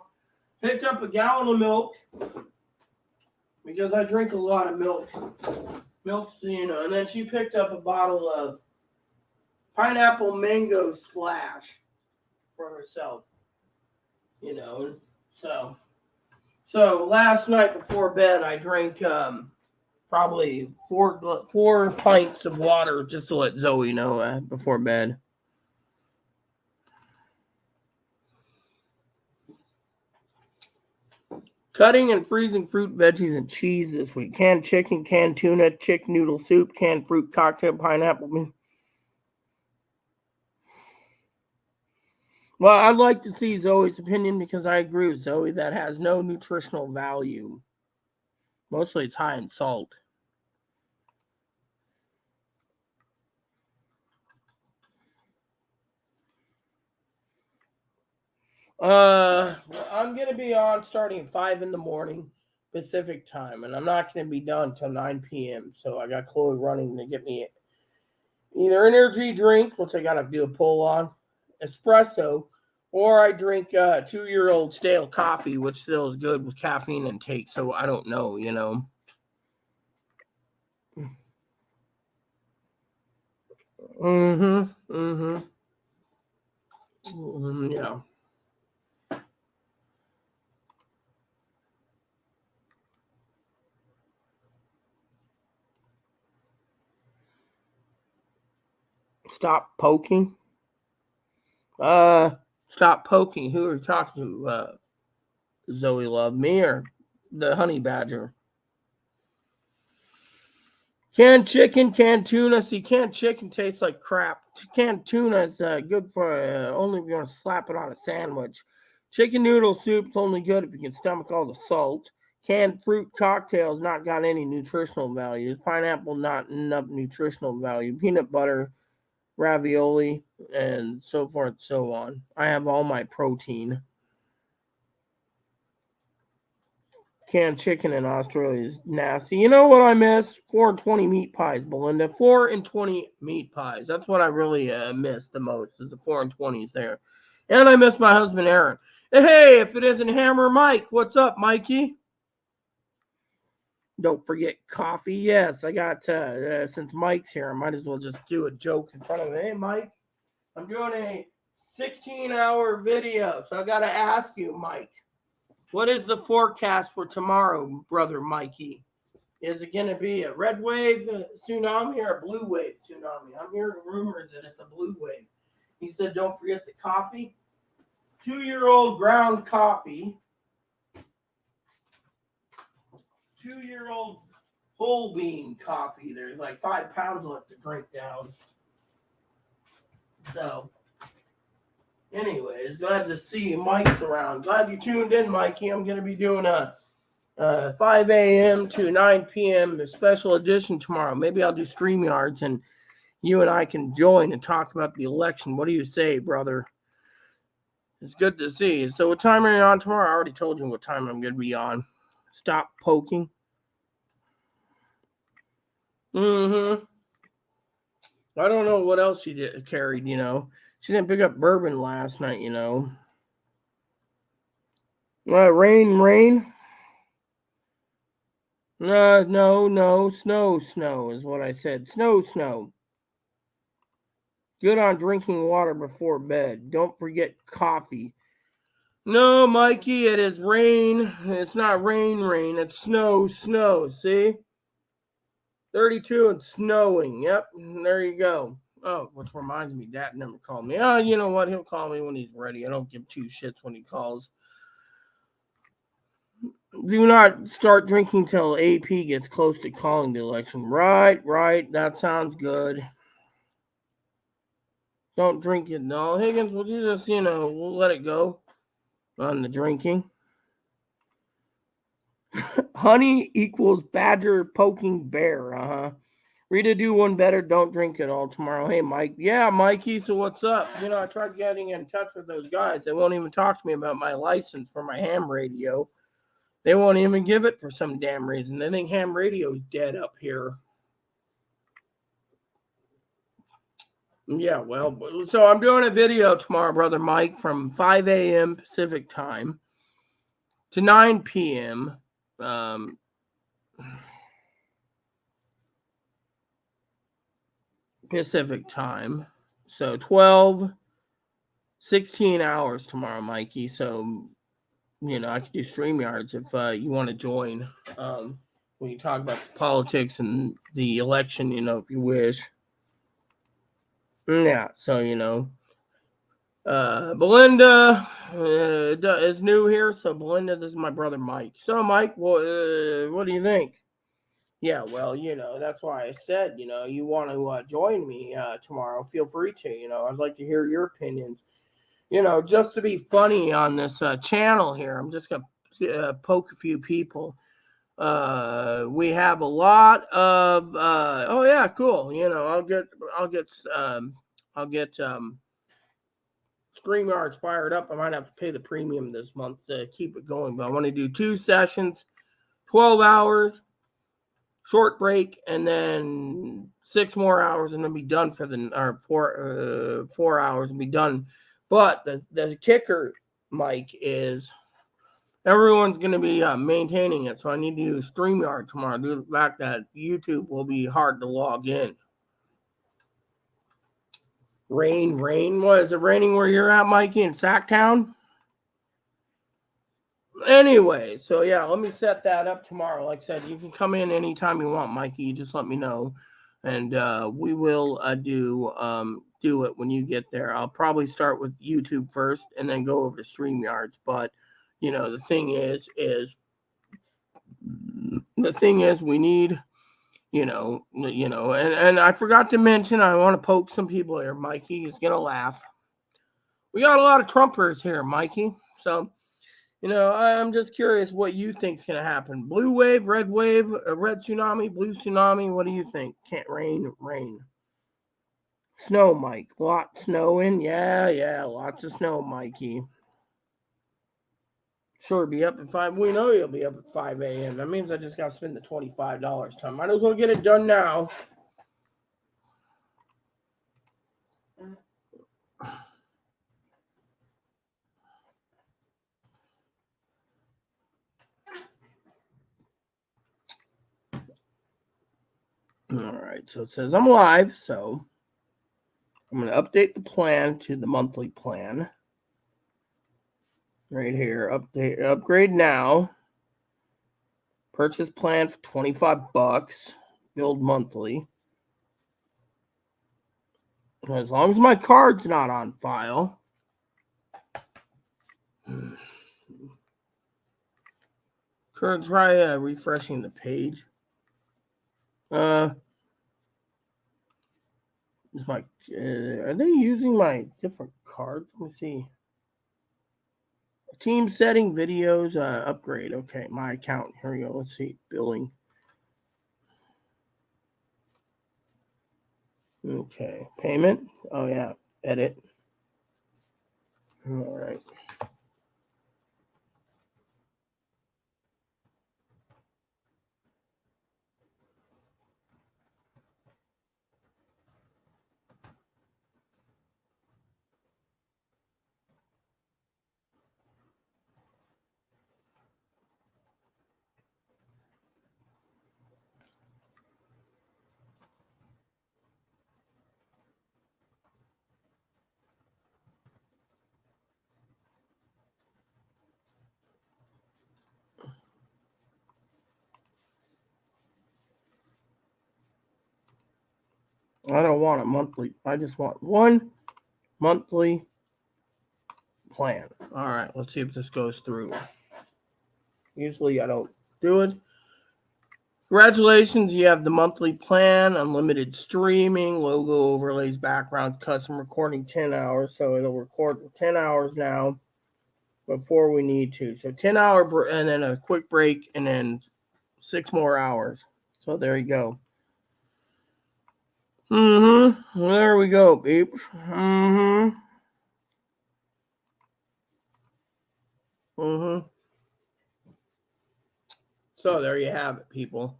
Picked up a gallon of milk because I drink a lot of milk. And then she picked up a bottle of pineapple mango splash for herself. So last night before bed, I drank probably four pints of water just to let Zoe know before bed. Cutting and freezing fruit, veggies, and cheese this week. Canned chicken, canned tuna, chicken noodle soup, canned fruit cocktail, pineapple. Well, I'd like to see Zoe's opinion because I agree with Zoe that has no nutritional value. Mostly it's high in salt. I'm going to be on starting at 5 in the morning Pacific time, and I'm not going to be done until 9 p.m. So I got Chloe running to get me either energy drink, which I got to do a pull on, espresso, or I drink 2-year-old stale coffee, which still is good with caffeine intake. So I don't know, Yeah. Stop poking. Stop poking. Who are you talking to? Zoe Love, me or the honey badger? Canned chicken, canned tuna. See, canned chicken tastes like crap. Canned tuna is good for only if you want to slap it on a sandwich. Chicken noodle soup's only good if you can stomach all the salt. Canned fruit cocktails not got any nutritional values. Pineapple not enough nutritional value. Peanut butter, ravioli, and so forth, so on. I have all my protein. Canned chicken in Australia is nasty. You know what I miss? 4 and 20 meat pies, Belinda. 4 and 20 meat pies. That's what I really miss the most is the 4 and 20s there. And I miss my husband, Aaron. Hey, if it isn't Hammer Mike, what's up, Mikey? Don't forget coffee. Yes, I got, since Mike's here, I might as well just do a joke in front of him. Hey, Mike, I'm doing a 16-hour video, so I got to ask you, Mike. What is the forecast for tomorrow, brother Mikey? Is it going to be a red wave tsunami or a blue wave tsunami? I'm hearing rumors that it's a blue wave. He said, don't forget the coffee. 2-year-old ground coffee. 2-year-old whole bean coffee. There's like 5 pounds left to drink down. So, anyways, glad to see Mike's around. Glad you tuned in, Mikey. I'm going to be doing a 5 a.m. to 9 p.m. special edition tomorrow. Maybe I'll do StreamYards and you and I can join and talk about the election. What do you say, brother? It's good to see you. So what time are you on tomorrow? I already told you what time I'm going to be on. Stop poking. I don't know what else she carried, you know. She didn't pick up bourbon last night, you know. Rain. No. Snow is what I said. Snow. Good on drinking water before bed. Don't forget coffee. No, Mikey, it is rain. It's not rain. It's snow. See? 32 and snowing. Yep, there you go. Oh, which reminds me, Dad never called me. Oh, you know what? He'll call me when he's ready. I don't give two shits when he calls. Do not start drinking till AP gets close to calling the election. Right. That sounds good. Don't drink it. No, Higgins, would you just, we'll let it go on the drinking. Honey equals badger poking bear. Rita, do one better. Don't drink it all tomorrow. Hey, Mike. Yeah, Mikey. So what's up? I tried getting in touch with those guys. They won't even talk to me about my license for my ham radio. They won't even give it for some damn reason. They think ham radio's dead up here. Yeah, well, so I'm doing a video tomorrow, Brother Mike, from 5 a.m. Pacific time to 9 p.m. Pacific time. So 16 hours tomorrow, Mikey. So, I could do StreamYards if you want to join. When you talk about the politics and the election, if you wish. Yeah, so, Belinda is new here. So, Belinda, this is my brother, Mike. So, Mike, what do you think? Yeah, well, that's why I said, you want to join me tomorrow, feel free to. I'd like to hear your opinions. Just to be funny on this channel here, I'm just going to poke a few people. We have a lot of, oh yeah, cool. I'll get StreamYards fired up. I might have to pay the premium this month to keep it going, but I want to do 2 sessions, 12 hours, short break, and then 6 more hours, and then be done for the 4 hours and be done. But the kicker, Mike, is everyone's going to be maintaining it, so I need to use StreamYard tomorrow due to the fact that YouTube will be hard to log in. Rain. What, is it raining where you're at, Mikey, in Sacktown? Anyway, so yeah, let me set that up tomorrow. Like I said, you can come in anytime you want, Mikey. You just let me know, and we will do it when you get there. I'll probably start with YouTube first, and then go over to StreamYards. But the thing is we need, and I forgot to mention, I want to poke some people here. Mikey is gonna laugh. We got a lot of Trumpers here, Mikey. So. I'm just curious what you think's going to happen. Blue wave, red tsunami, blue tsunami. What do you think? Can't rain. Snow, Mike. Lot snowing. Yeah. Lots of snow, Mikey. Sure, be up at 5. We know you'll be up at 5 a.m. That means I just got to spend the $25 time. Might as well get it done now. All right, so it says I'm live, so I'm going to update the plan to the monthly plan. Right here, upgrade now. Purchase plan for $25. Build monthly. As long as my card's not on file. Try refreshing the page. Is my are they using my different cards? Let me see. Team setting videos upgrade. Okay, my account. Here we go. Let's see. Billing. Okay. Payment. Oh yeah. Edit. All right. I don't want a monthly. I just want one monthly plan. All right. Let's see if this goes through. Usually I don't do it. Congratulations, you have the monthly plan, unlimited streaming, logo overlays, background, custom recording 10 hours. So it'll record for 10 hours now before we need to. So 10-hour and then a quick break and then 6 more hours. So there you go. There we go, peeps. So there you have it, people.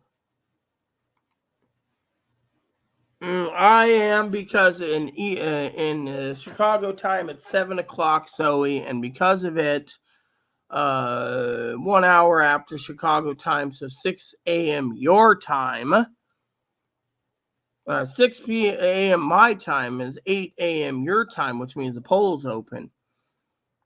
I am because in Chicago time it's 7:00 Zoe, and because of it, 1 hour after Chicago time, so 6 a.m. your time. 6 a.m. my time is 8 a.m. your time, which means the polls open.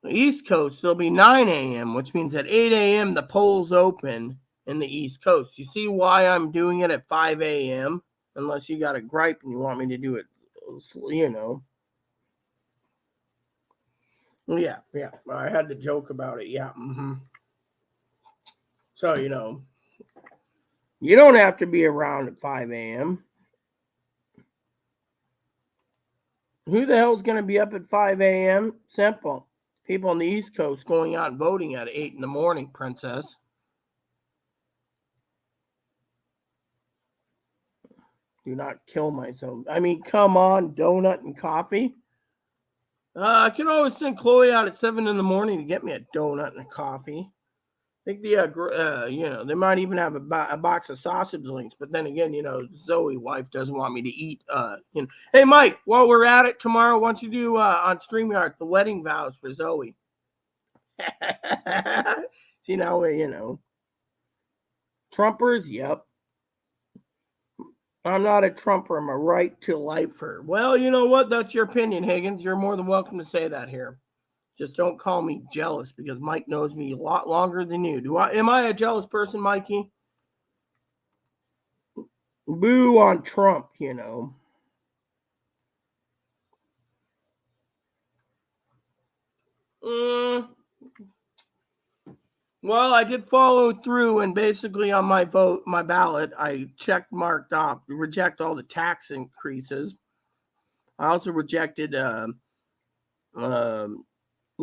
The East Coast, it'll be 9 a.m., which means at 8 a.m. the polls open in the East Coast. You see why I'm doing it at 5 a.m.? Unless you got a gripe and you want me to do it, Yeah. I had to joke about it. Yeah. So, you don't have to be around at 5 a.m. Who the hell's going to be up at 5 a.m.? Simple. People on the East Coast going out and voting at 8 in the morning, princess. Do not kill myself. I mean, come on, donut and coffee. I can always send Chloe out at 7 in the morning to get me a donut and a coffee. I think they might even have a box of sausage links. But then again, Zoe, wife, doesn't want me to eat. Hey, Mike, while we're at it tomorrow, why don't you do on StreamYard the wedding vows for Zoe? See, now, Trumpers, yep. I'm not a Trumper. I'm a right to lifer. Well, you know what? That's your opinion, Higgins. You're more than welcome to say that here. Just don't call me jealous because Mike knows me a lot longer than you. Am I a jealous person, Mikey? Boo on Trump, Well, I did follow through, and basically on my ballot, I checked marked off, reject all the tax increases. I also rejected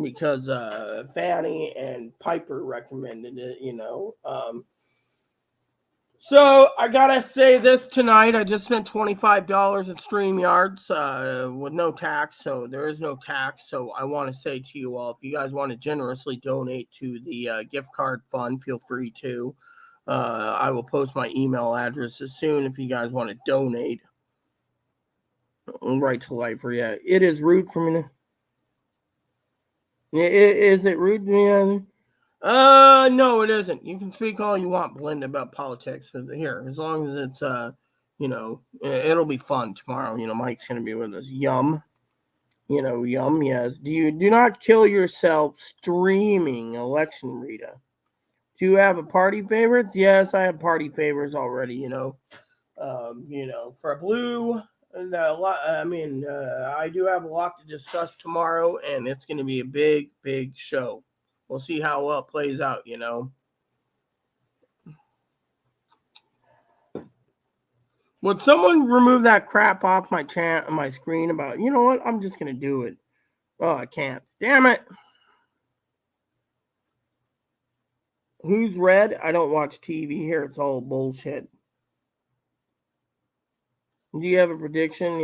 because Fannie and Piper recommended it, So I gotta say this tonight. I just spent $25 at StreamYards with no tax, so there is no tax. So I want to say to you all, if you guys want to generously donate to the gift card fund, feel free to. I will post my email address as soon if you guys want to donate. Right to life, yeah. It is rude for me to. Is it rude to me? No, it isn't. You can speak all you want, Belinda, about politics here, as long as it's it'll be fun tomorrow. Mike's gonna be with us. Yum. Yum, yes. Do not kill yourself streaming election, Rita. Do you have a party favorites? Yes, I have party favorites already, for blue. I do have a lot to discuss tomorrow, and it's going to be a big, big show. We'll see how well it plays out, Would someone remove that crap off my screen about, you know what? I'm just going to do it. Oh, I can't. Damn it. Who's red? I don't watch TV here. It's all bullshit. Do you have a prediction?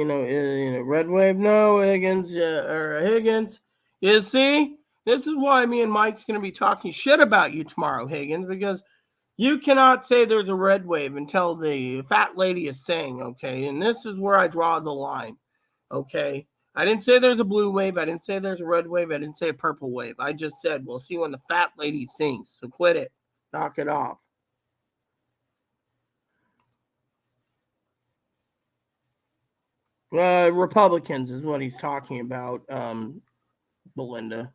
Red Wave? No, Higgins or Higgins. You see, this is why me and Mike's going to be talking shit about you tomorrow, Higgins, because you cannot say there's a red wave until the fat lady is saying, okay? And this is where I draw the line, okay? I didn't say there's a blue wave. I didn't say there's a red wave. I didn't say a purple wave. I just said we'll see when the fat lady sings. So quit it. Knock it off. Republicans is what he's talking about, Belinda.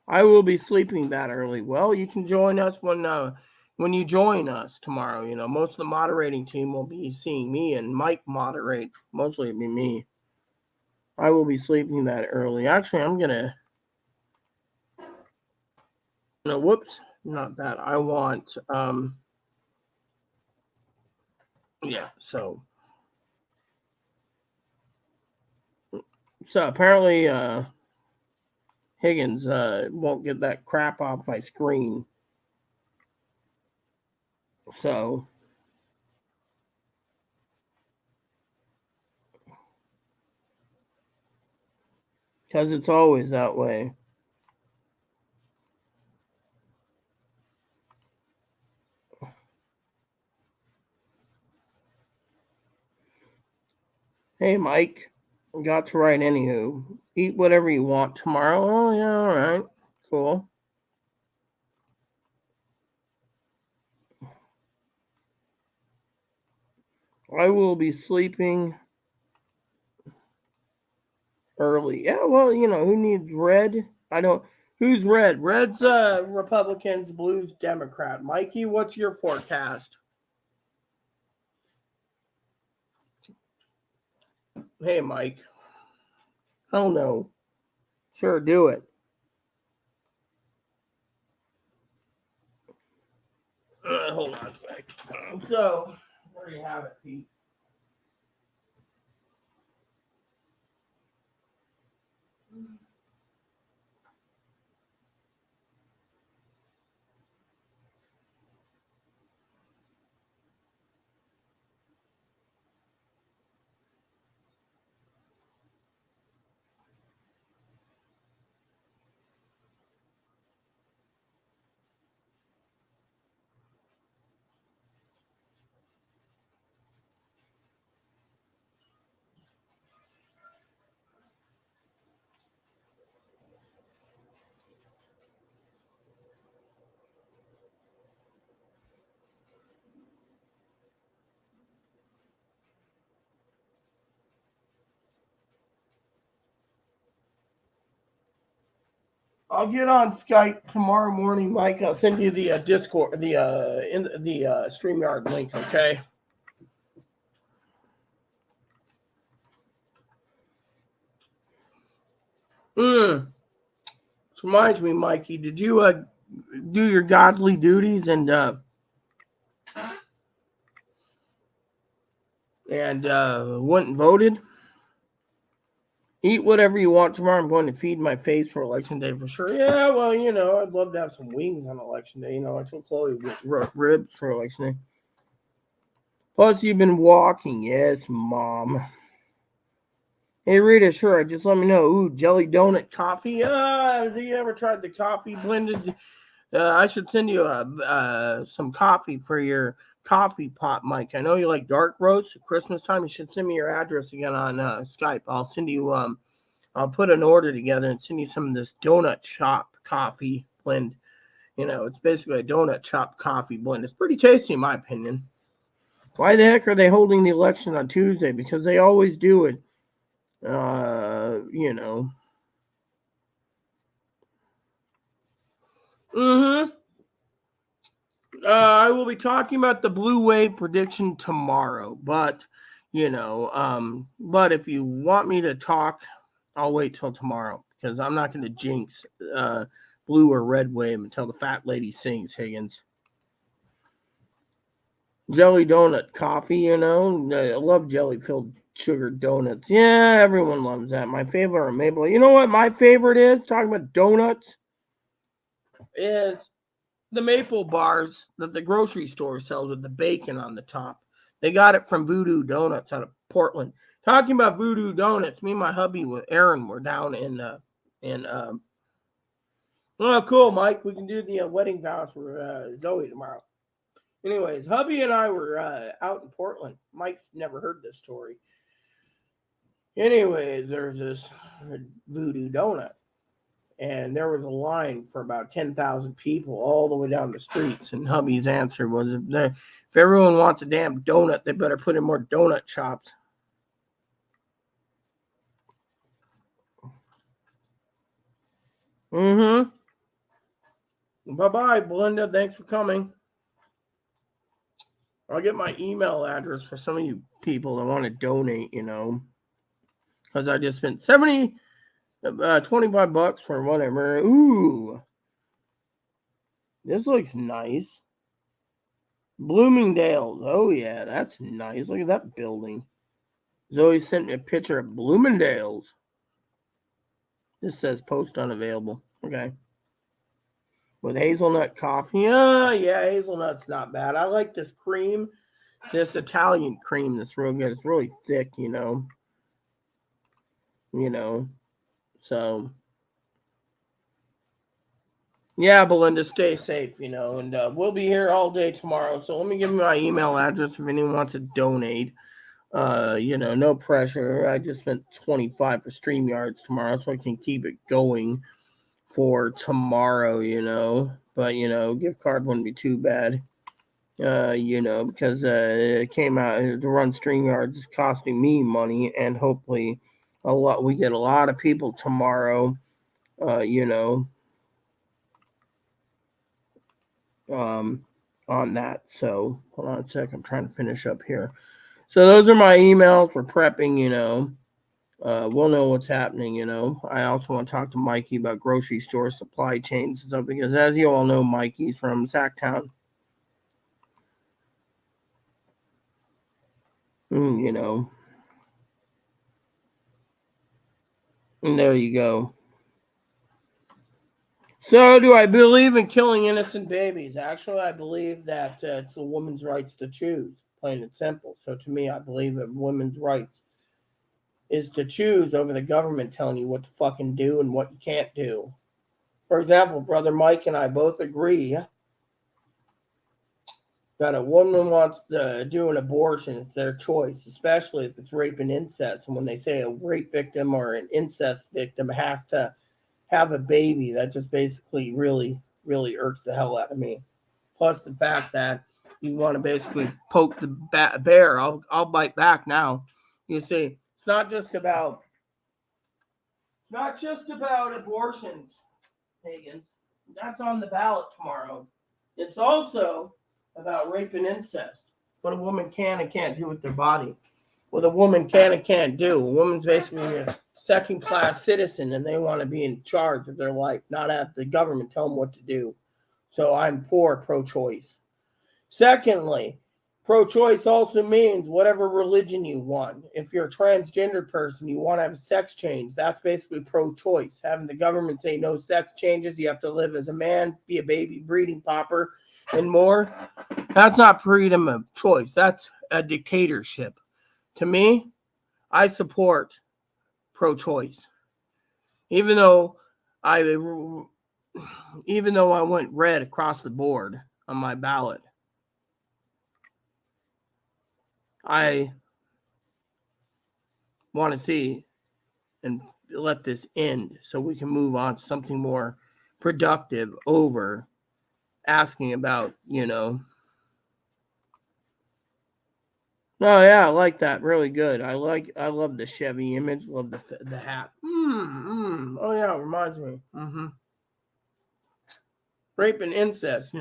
I will be sleeping that early. Well, you can join us when you join us tomorrow. Most of the moderating team will be seeing me and Mike moderate. Mostly it'll be me. I will be sleeping that early. Actually, I'm gonna. No, whoops, not that. I want. Yeah. So apparently, Higgins won't get that crap off my screen. So. Because it's always that way. Hey, Mike. Got to write anywho. Eat whatever you want tomorrow. Oh, yeah, all right. Cool. I will be sleeping early. Yeah, well, who needs red? I don't. Who's red? Red's Republicans, blue's Democrat. Mikey, what's your forecast? Hey, Mike. Oh, no. Sure, do it. Hold on a sec. So, there you have it, Pete. I'll get on Skype tomorrow morning, Mike. I'll send you the Discord, the StreamYard link. Okay. This reminds me, Mikey. Did you do your godly duties and went and voted? Eat whatever you want tomorrow. I'm going to feed my face for election day for sure. Yeah, well, I'd love to have some wings on election day. I told Chloe ribs for election day. Plus, you've been walking. Yes, Mom. Hey, Rita, sure. Just let me know. Ooh, jelly donut coffee. Has he ever tried the coffee blended? I should send you some coffee for your coffee pot, Mike. I know you like dark roast at Christmas time. You should send me your address again on Skype. I'll send you I'll put an order together and send you some of this donut shop coffee blend. It's basically a donut shop coffee blend. It's pretty tasty in my opinion. Why the heck are they holding the election on Tuesday? Because they always do it. I will be talking about the blue wave prediction tomorrow, but but if you want me to talk, I'll wait till tomorrow because I'm not going to jinx blue or red wave until the fat lady sings, Higgins. Jelly donut coffee, you know. I love jelly-filled sugar donuts. Yeah, everyone loves that. My favorite are maple. You know what my favorite is? Talking about donuts is the maple bars that the grocery store sells with the bacon on the top. They got it from Voodoo Donuts out of Portland. Talking about Voodoo Donuts, me and my hubby with Aaron were down in oh cool, Mike. We can do the wedding vows for Zoe tomorrow. Anyways, hubby and I were out in Portland. Mike's never heard this story. Anyways, there's this Voodoo Donut, and there was a line for about 10,000 people all the way down the streets. And hubby's answer was, if everyone wants a damn donut, they better put in more donut shops. Mm-hmm. Bye-bye, Belinda. Thanks for coming. I'll get my email address for some of you people that want to donate, you know. Because I just spent 25 bucks for whatever. Ooh. This looks nice. Bloomingdale's. Oh, yeah, that's nice. Look at that building. Zoe sent me a picture of Bloomingdale's. This says post unavailable. Okay. With hazelnut coffee. Yeah, hazelnut's not bad. I like this cream. This Italian cream that's real good. It's really thick, you know. So yeah, Belinda, stay safe, you know, and we'll be here all day tomorrow. So let me give you my email address if anyone wants to donate. No pressure. I just spent 25 for StreamYards tomorrow, so I can keep it going for tomorrow, you know. But gift card wouldn't be too bad. Because it came out to run StreamYards is costing me money, and hopefully we get a lot of people tomorrow, on that. So hold on a sec, I'm trying to finish up here. So those are my emails. We're prepping, we'll know what's happening, I also want to talk to Mikey about grocery store supply chains and stuff, because as you all know, Mikey's from Sacktown. And there you go. So, do I believe in killing innocent babies? Actually, I believe that it's a woman's rights to choose, plain and simple. So, to me, I believe that women's rights is to choose over the government telling you what to fucking do and what you can't do. For example, Brother Mike and I both agree that a woman wants to do an abortion. It's their choice, especially if it's rape and incest. And when they say a rape victim or an incest victim has to have a baby, that just basically really, really irks the hell out of me. Plus the fact that you want to basically poke the bear. I'll bite back now. You see, it's not just about abortions, pagans. That's on the ballot tomorrow. It's also about rape and incest. What a woman can and can't do with their body. What a woman can and can't do. A woman's basically a second-class citizen, and they want to be in charge of their life, not have the government tell them what to do. So I'm for pro-choice. Secondly, pro-choice also means whatever religion you want. If you're a transgender person, you want to have a sex change, that's basically pro-choice. Having the government say no sex changes, you have to live as a man, be a baby breeding popper, and more. That's not freedom of choice. That's a dictatorship. To me, I support pro-choice, even though I went red across the board on my ballot. I want to see and let this end so we can move on to something more productive over asking about, Oh yeah, I like that. Really good. I love the Chevy image. Love the hat. Oh yeah, reminds me. Rape and incest.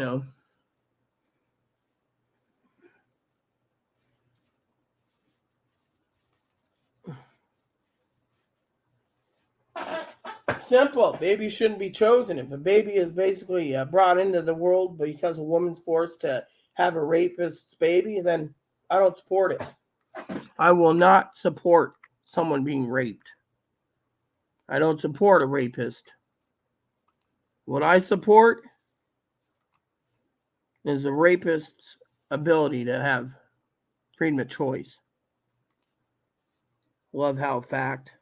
Simple. Babies shouldn't be chosen. If a baby is basically brought into the world because a woman's forced to have a rapist's baby, then I don't support it. I will not support someone being raped. I don't support a rapist. What I support is the rapist's ability to have freedom of choice. Love how fact.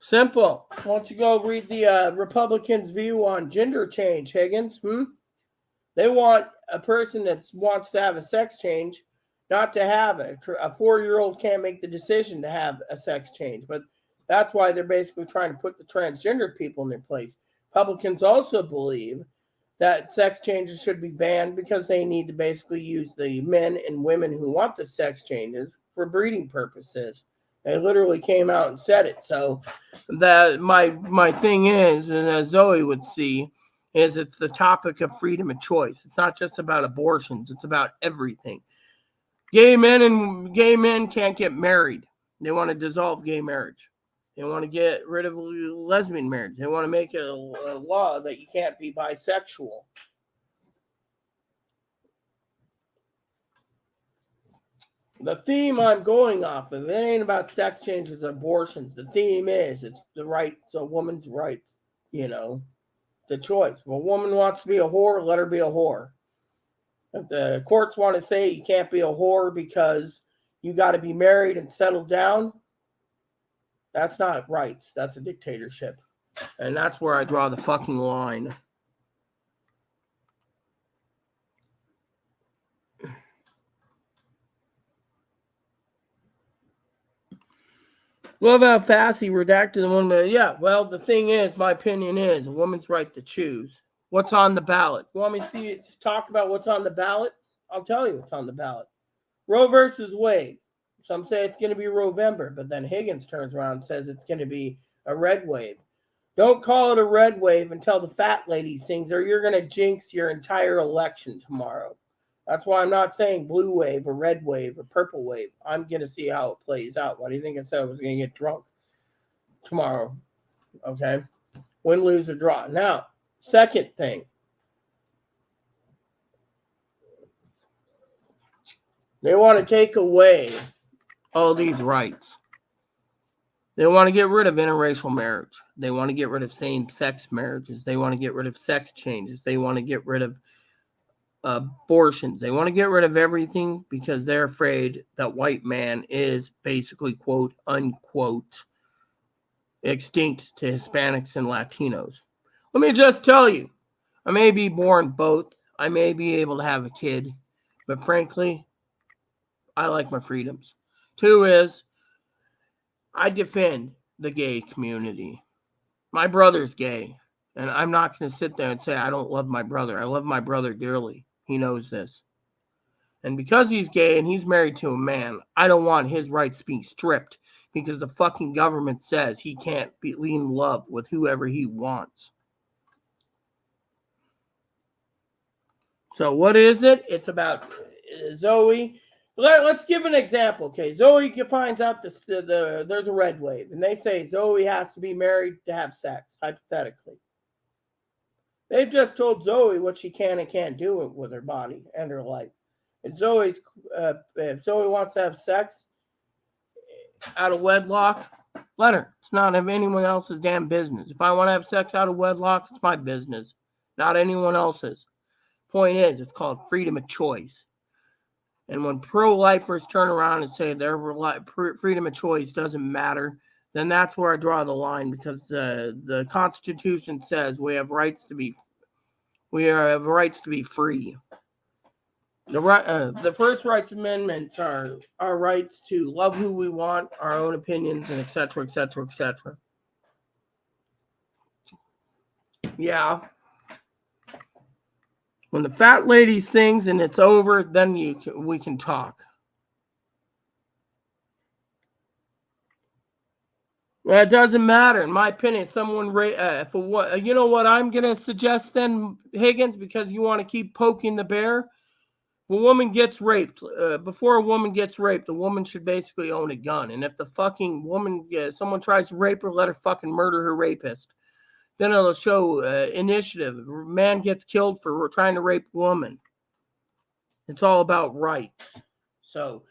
Simple. Why don't you go read the Republicans' view on gender change, Higgins? They want a person that wants to have a sex change not to have it. A 4-year-old can't make the decision to have a sex change, but that's why they're basically trying to put the transgender people in their place. Republicans also believe that sex changes should be banned because they need to basically use the men and women who want the sex changes for breeding purposes. They literally came out and said it. So that my thing is, and as Zoe would see, is it's the topic of freedom of choice. It's not just about abortions. It's about everything. Gay men can't get married. They want to dissolve gay marriage. They want to get rid of lesbian marriage. They want to make a law that you can't be bisexual. The theme I'm going off of, it ain't about sex changes, abortions. The theme is it's the rights, a woman's rights, the choice. If a woman wants to be a whore, let her be a whore. If the courts want to say you can't be a whore because you got to be married and settle down, that's not rights. That's a dictatorship. And that's where I draw the fucking line. Love how fast he redacted the one. Yeah, well, the thing is, my opinion is, a woman's right to choose. What's on the ballot? You want me to talk about what's on the ballot? I'll tell you what's on the ballot. Roe versus Wade. Some say it's going to be Rovember, but then Higgins turns around and says it's going to be a red wave. Don't call it a red wave until the fat lady sings, or you're going to jinx your entire election tomorrow. That's why I'm not saying blue wave or red wave or purple wave. I'm going to see how it plays out. Why do you think I said I was going to get drunk tomorrow? Okay? Win, lose, or draw. Now, second thing. They want to take away all these rights. They want to get rid of interracial marriage. They want to get rid of same-sex marriages. They want to get rid of sex changes. They want to get rid of abortions. They want to get rid of everything because they're afraid that white man is basically, quote, unquote, extinct to Hispanics and Latinos. Let me just tell you, I may be born both. I may be able to have a kid, but frankly, I like my freedoms. 2 is, I defend the gay community. My brother's gay, and I'm not going to sit there and say I don't love my brother. I love my brother dearly. He knows this. And because he's gay and he's married to a man, I don't want his rights being stripped because the fucking government says he can't be in love with whoever he wants. So what is it? It's about Zoe. Let's give an example, okay? Zoe finds out there's a red wave, and they say Zoe has to be married to have sex, hypothetically. They've just told Zoe what she can and can't do with her body and her life. And if Zoe wants to have sex out of wedlock, let her. It's not of anyone else's damn business. If I want to have sex out of wedlock, it's my business, not anyone else's. Point is, it's called freedom of choice. And when pro-lifers turn around and say their freedom of choice doesn't matter, then that's where I draw the line, because the Constitution says we have rights to be free. The first rights amendments are our rights to love who we want, our own opinions, and etc., etc., etc. Yeah. When the fat lady sings and it's over, then we can talk. It doesn't matter, in my opinion. You know what I'm gonna suggest then, Higgins, because you want to keep poking the bear. If a woman gets raped, before a woman gets raped, the woman should basically own a gun. And if the fucking woman, someone tries to rape her, let her fucking murder her rapist. Then it'll show initiative. Man gets killed for trying to rape a woman. It's all about rights. So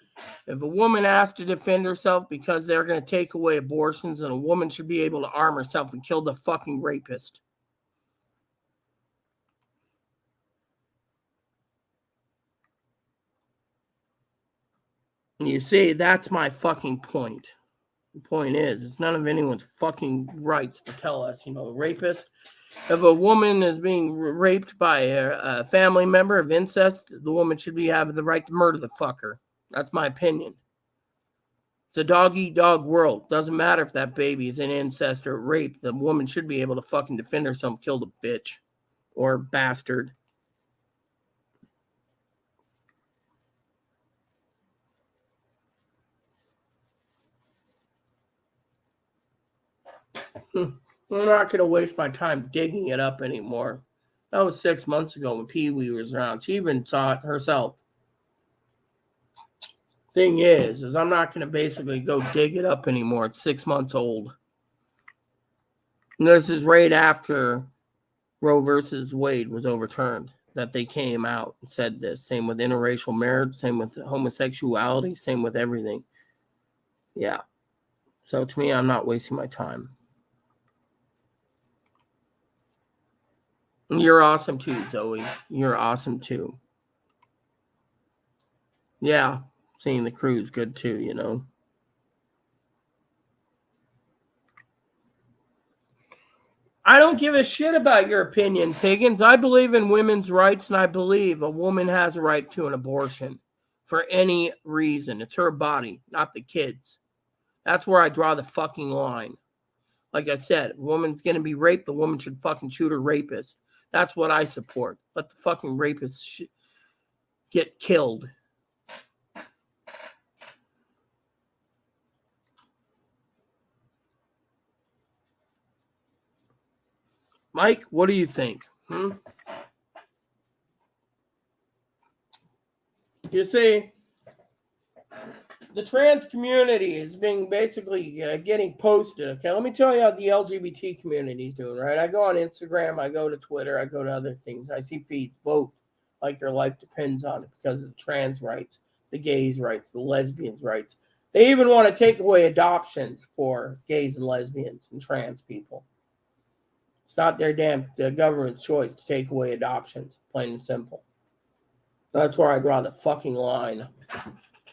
if a woman asks to defend herself because they're going to take away abortions, then a woman should be able to arm herself and kill the fucking rapist. And you see, that's my fucking point. The point is, it's none of anyone's fucking rights to tell us, rapist. If a woman is being raped by a family member of incest, the woman should be having the right to murder the fucker. That's my opinion. It's a dog-eat-dog world. Doesn't matter if that baby is in incest or rape. The woman should be able to fucking defend herself, kill the bitch or bastard. I'm not going to waste my time digging it up anymore. That was 6 months ago when Pee Wee was around. She even saw it herself. Thing is I'm not going to basically go dig it up anymore. It's 6 months old. And this is right after Roe versus Wade was overturned that they came out and said this. Same with interracial marriage, same with homosexuality, same with everything. Yeah. So to me, I'm not wasting my time. You're awesome too, Zoe. You're awesome too. Yeah. Seeing the crew's good too, I don't give a shit about your opinions, Higgins. I believe in women's rights, and I believe a woman has a right to an abortion for any reason. It's her body, not the kids. That's where I draw the fucking line. Like I said, if a woman's going to be raped, the woman should fucking shoot her rapist. That's what I support. Let the fucking rapist get killed. Mike, what do you think? You see, the trans community is being basically getting posted. Okay, let me tell you how the LGBT community is doing, right? I go on Instagram, I go to Twitter, I go to other things. I see feeds, vote like your life depends on it because of the trans rights, the gays' rights, the lesbians' rights. They even want to take away adoptions for gays and lesbians and trans people. It's not the government's choice to take away adoptions, plain and simple. That's where I draw the fucking line.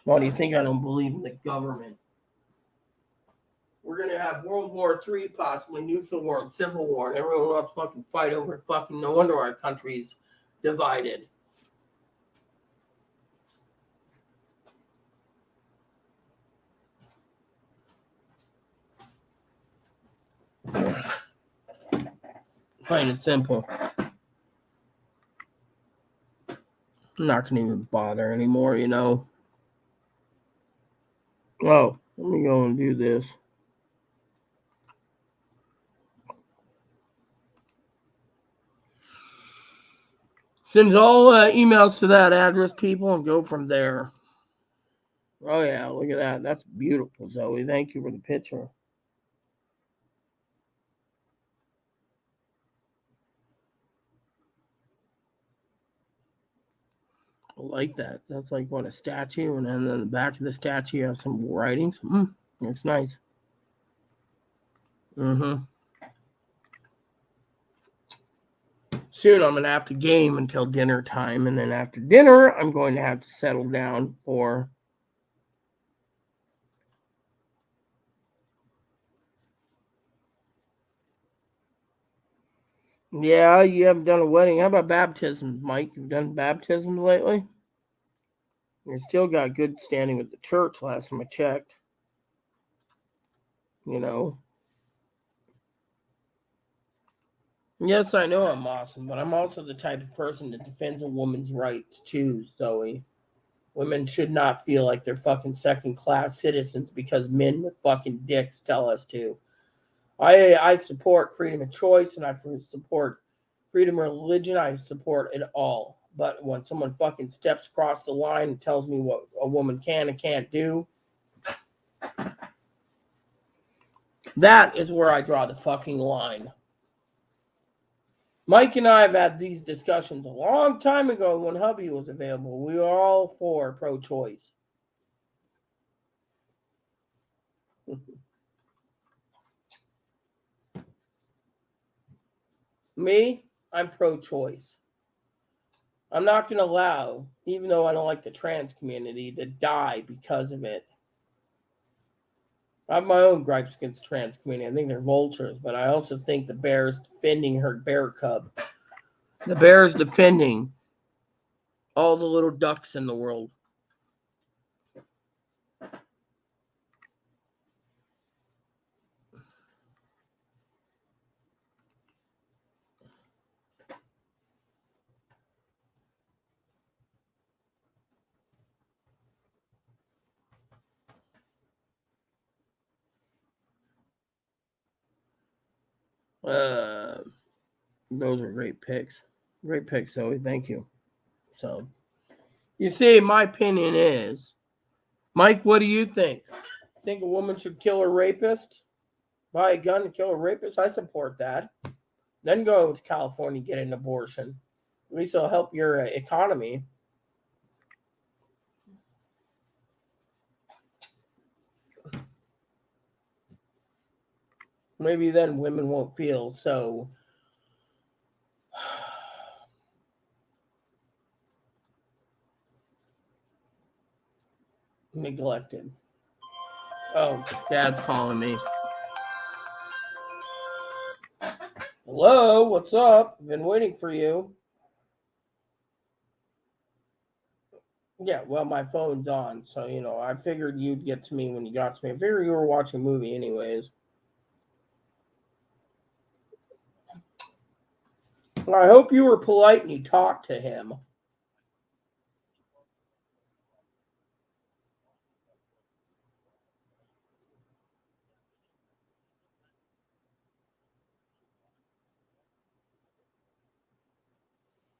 Why do you think I don't believe in the government? We're going to have World War III, possibly nuclear war and civil war, and everyone wants to fucking fight over it. Fucking no wonder our country's divided. Plain and simple. I'm not going to even bother anymore, Oh, let me go and do this. Send all emails to that address, people, and go from there. Oh, yeah, look at that. That's beautiful, Zoe. Thank you for the picture. I like that. That's like, what, a statue? And then in the back of the statue, you have some writings. It's nice. Soon I'm going to have to game until dinner time. And then after dinner, I'm going to have to settle down for... Yeah, you haven't done a wedding. How about baptisms, Mike? You've done baptisms lately? You still got good standing with the church last time I checked. Yes, I know I'm awesome, but I'm also the type of person that defends a woman's right to choose, Zoe. Women should not feel like they're fucking second-class citizens because men with fucking dicks tell us to. I support freedom of choice, and I support freedom of religion. I support it all. But when someone fucking steps across the line and tells me what a woman can and can't do, that is where I draw the fucking line. Mike and I have had these discussions a long time ago when hubby was available. We were all for pro-choice. Me, I'm pro-choice. I'm not going to allow, even though I don't like the trans community, to die because of it. I have my own gripes against the trans community. I think they're vultures, but I also think the bear is defending her bear cub. The bear is defending all the little ducks in the world. Those are great picks. Great picks, Zoe. Thank you. So, you see, my opinion is, Mike, what do you think? Think a woman should kill a rapist? Buy a gun and kill a rapist? I support that. Then go to California and get an abortion. At least it'll help your economy. Maybe then women won't feel so neglected. Oh, Dad's calling me. Hello, what's up? Been waiting for you. Yeah, well, my phone's on, so, I figured you'd get to me when you got to me. I figured you were watching a movie anyways. I hope you were polite and you talked to him.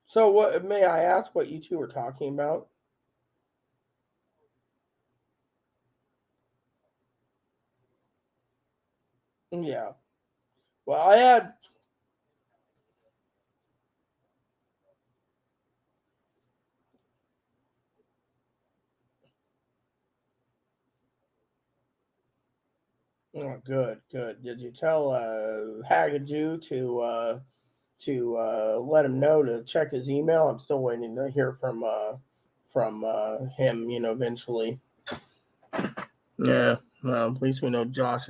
So, what may I ask what you two were talking about? Yeah. Well, I had. Oh, good, good. Did you tell Hagaju to let him know to check his email? I'm still waiting to hear from him. Eventually. Yeah. Well, at least we know Josh.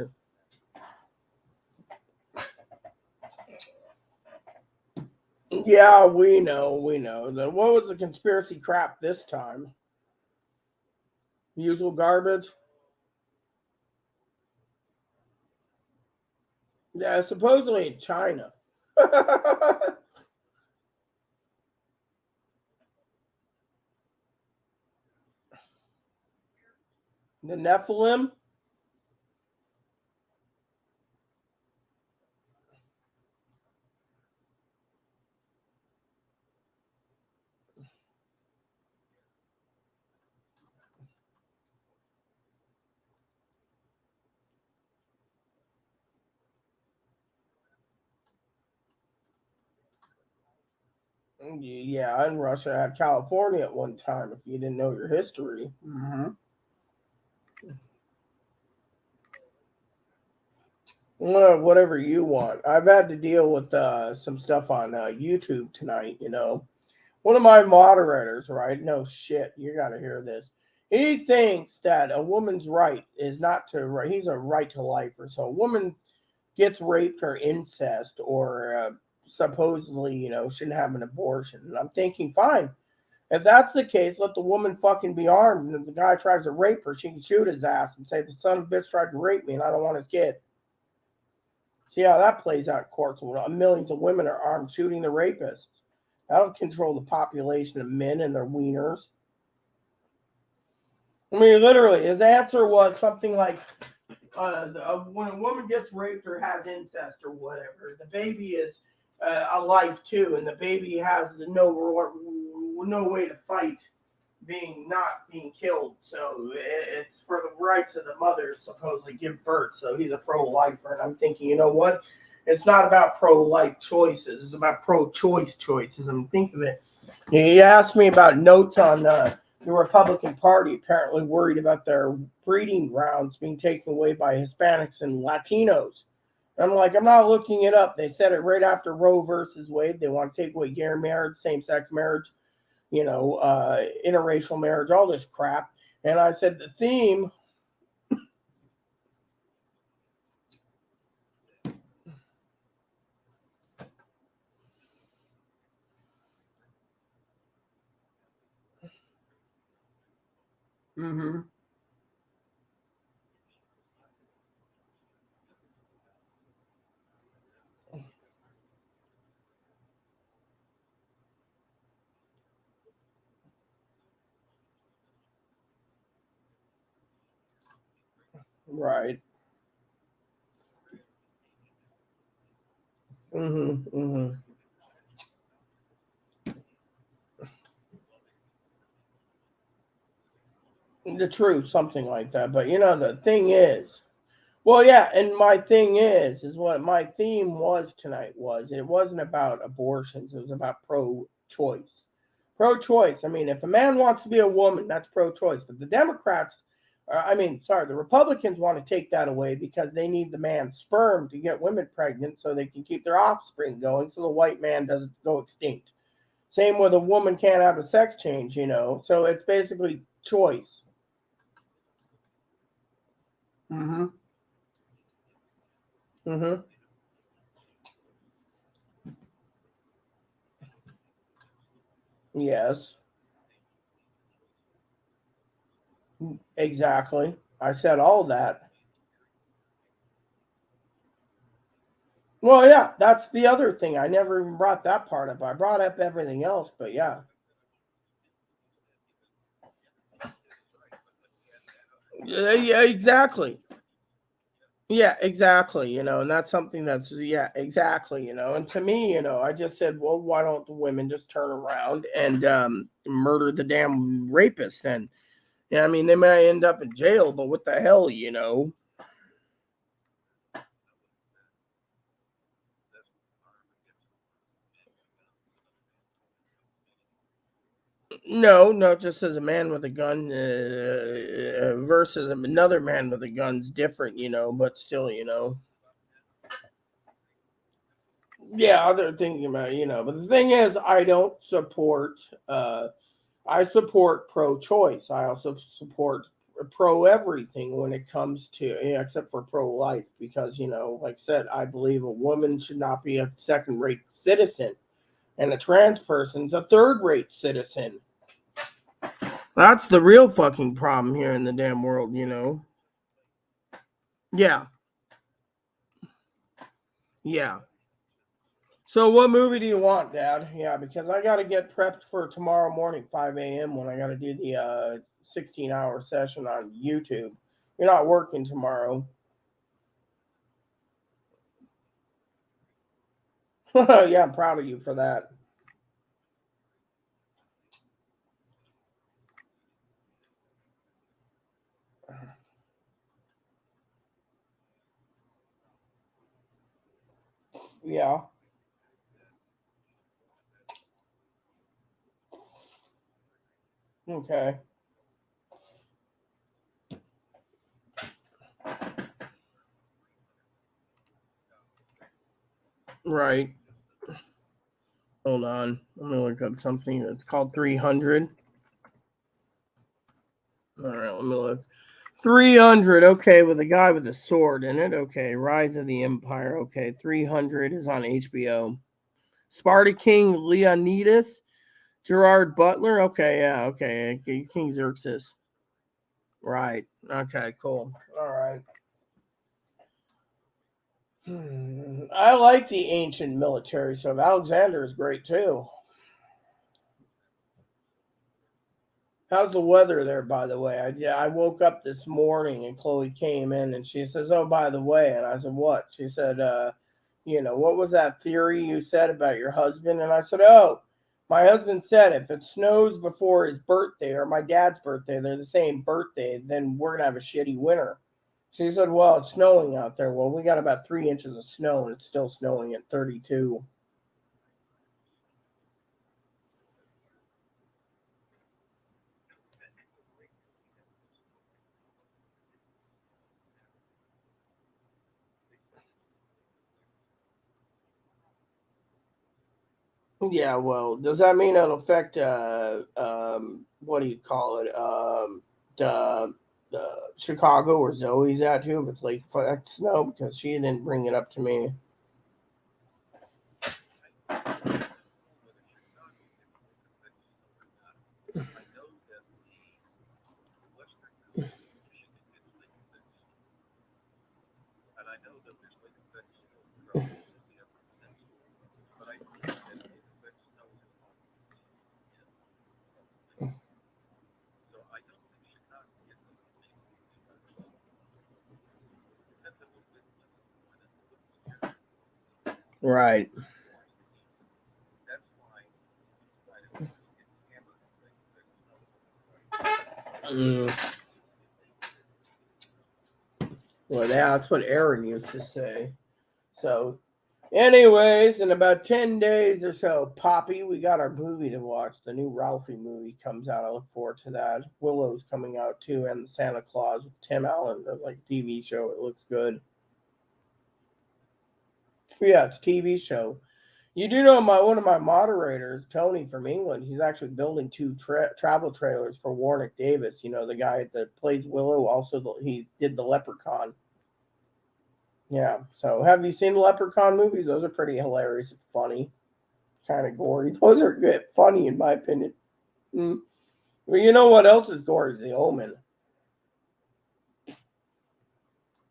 Yeah, we know. What was the conspiracy crap this time? Usual garbage. Yeah, supposedly in China. The Nephilim. Yeah, and Russia had California at one time. If you didn't know your history. Mm-hmm. Well, whatever you want. I've had to deal with some stuff on YouTube tonight. One of my moderators, right? No shit, you got to hear this. He thinks that a woman's right is not to. He's a right to life, or so. A woman gets raped or incest, or supposedly, shouldn't have an abortion. And I'm thinking, fine. If that's the case, let the woman fucking be armed. And if the guy tries to rape her, she can shoot his ass and say, the son of a bitch tried to rape me and I don't want his kid. See how that plays out in courts when millions of women are armed shooting the rapist. That'll control the population of men and their wieners. I mean, literally, his answer was something like, when a woman gets raped or has incest or whatever, the baby is alive too, and the baby has no no way to fight not being killed. So it's for the rights of the mother to supposedly give birth. So he's a pro-lifer, and I'm thinking, you know what? It's not about pro-life choices. It's about pro-choice choices. I mean, think of it. He asked me about notes on the Republican Party, apparently worried about their breeding grounds being taken away by Hispanics and Latinos. I'm like, I'm not looking it up. They said it right after Roe versus Wade. They want to take away gay marriage, same-sex marriage, interracial marriage, all this crap. And I said the theme. Mm-hmm. Right. Mm-hmm. Mm-hmm. The truth, something like that. But the thing is, well, yeah, and my thing is what my theme was tonight was it wasn't about abortions. It was about pro-choice. Pro-choice. I mean, if a man wants to be a woman, that's pro-choice. But the Democrats, the Republicans want to take that away because they need the man's sperm to get women pregnant so they can keep their offspring going so the white man doesn't go extinct. Same with a woman can't have a sex change, So it's basically choice. Mm-hmm. Mm-hmm. Yes. Exactly. I said all that. Well, yeah, that's the other thing. I never even brought that part up. I brought up everything else, but yeah. Yeah, exactly. Yeah, exactly. And that's something that's, yeah, exactly. And to me, I just said, well, why don't the women just turn around and murder the damn rapist then? Yeah, I mean, they might end up in jail, but what the hell? No, no, just as a man with a gun versus another man with a gun's different, but still, yeah, they're thinking about, but the thing is, I support pro-choice. I also support pro everything when it comes to, except for pro-life, because, like I said, I believe a woman should not be a second-rate citizen, and a trans person's a third-rate citizen. That's the real fucking problem here in the damn world. Yeah, yeah. So what movie do you want, Dad? Yeah, because I got to get prepped for tomorrow morning, 5 a.m. when I got to do the 16-hour session on YouTube. You're not working tomorrow. Yeah, I'm proud of you for that. Yeah. Okay. Right. Hold on. Let me look up something that's called 300. All right, let me look. 300. Okay, with a guy with a sword in it. Okay, Rise of the Empire. Okay, 300 is on HBO. Sparta King Leonidas, Gerard Butler. Okay, yeah, okay. King Xerxes. Right. Okay, cool. All right. I like the ancient military stuff. Alexander is great too. How's the weather there, by the way? I woke up this morning and Chloe came in and she says, "Oh, by the way," and I said, "What?" She said, "What was that theory you said about your husband?" And I said, "Oh, My husband said if it snows before his birthday or my dad's birthday, they're the same birthday, then we're going to have a shitty winter. She said, well, it's snowing out there. Well, we got about 3 inches of snow and it's still snowing at 32. Yeah, well, does that mean it'll affect what do you call it? The Chicago where Zoe's at too, if it's like affect snow because she didn't bring it up to me. Right. Mm. Well, yeah, that's what Aaron used to say. So, anyways, in about 10 days or so, Poppy, we got our movie to watch. The new Ralphie movie comes out. I look forward to that. Willow's coming out too, and Santa Claus with Tim Allen. That's like a TV show. It looks good. Yeah, it's a TV show. You do know one of my moderators, Tony from England. He's actually building two travel trailers for Warwick Davis. You know, the guy that plays Willow. Also, he did the Leprechaun. Yeah. So, have you seen the Leprechaun movies? Those are pretty hilarious and funny, kind of gory. Those are good, funny in my opinion. Mm. Well, you know what else is gory? Is The Omen.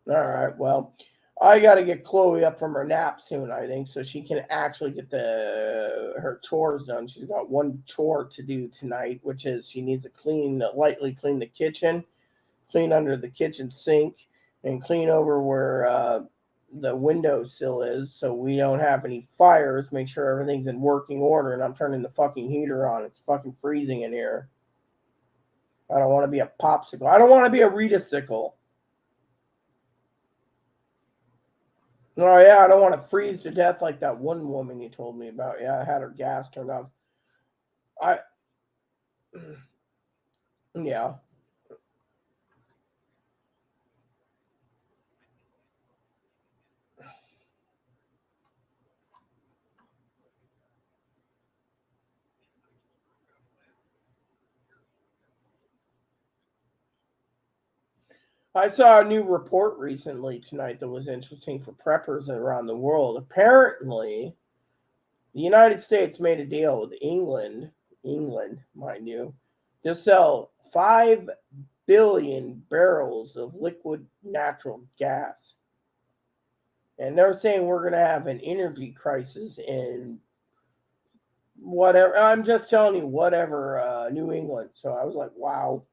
All right. Well, I got to get Chloe up from her nap soon, I think, so she can actually get her chores done. She's got one chore to do tonight, which is she needs to lightly clean the kitchen, clean under the kitchen sink, and clean over where the windowsill is so we don't have any fires. Make sure everything's in working order, and I'm turning the fucking heater on. It's fucking freezing in here. I don't want to be a popsicle. I don't want to be a Rita sickle. Oh yeah, I don't want to freeze to death like that one woman you told me about. Yeah, I had her gas turned off. I yeah. I saw a new report recently tonight that was interesting for preppers around the world. Apparently, the United States made a deal with England, mind you, to sell 5 billion barrels of liquid natural gas. And they're saying we're going to have an energy crisis in whatever. I'm just telling you, whatever, New England. So I was like, wow.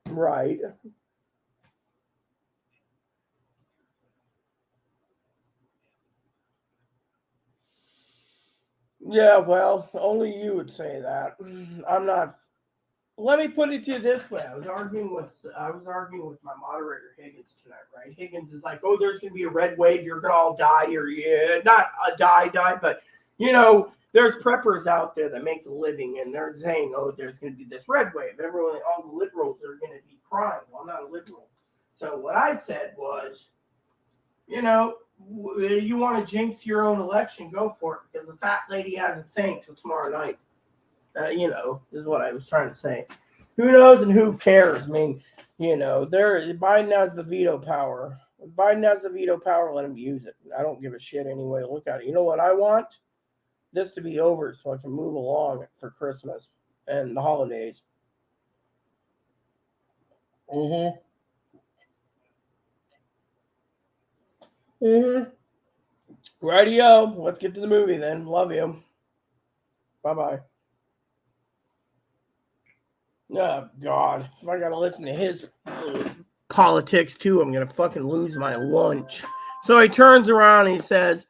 Right. Yeah, well, only you would say that. I'm not. Let me put it to you this way: I was arguing with my moderator Higgins tonight. Right? Higgins is like, "Oh, there's going to be a red wave. You're going to all die, or yeah, not die, but you know, there's preppers out there that make a living, and they're saying, oh, there's going to be this red wave. Everyone, all the liberals are going to be crying. Well, I'm not a liberal. So what I said was, you know, you want to jinx your own election, go for it, because the fat lady hasn't sang till tomorrow night. Is what I was trying to say. Who knows and who cares? I mean, Biden has the veto power. If Biden has the veto power, let him use it. I don't give a shit anyway. Look at it. You know what I want? This to be over so I can move along for Christmas and the holidays. Mm-hmm. Mm-hmm. Radio. Let's get to the movie then. Love you. Bye-bye. Oh, God. If I got to listen to his politics, too, I'm going to fucking lose my lunch. So he turns around and he says,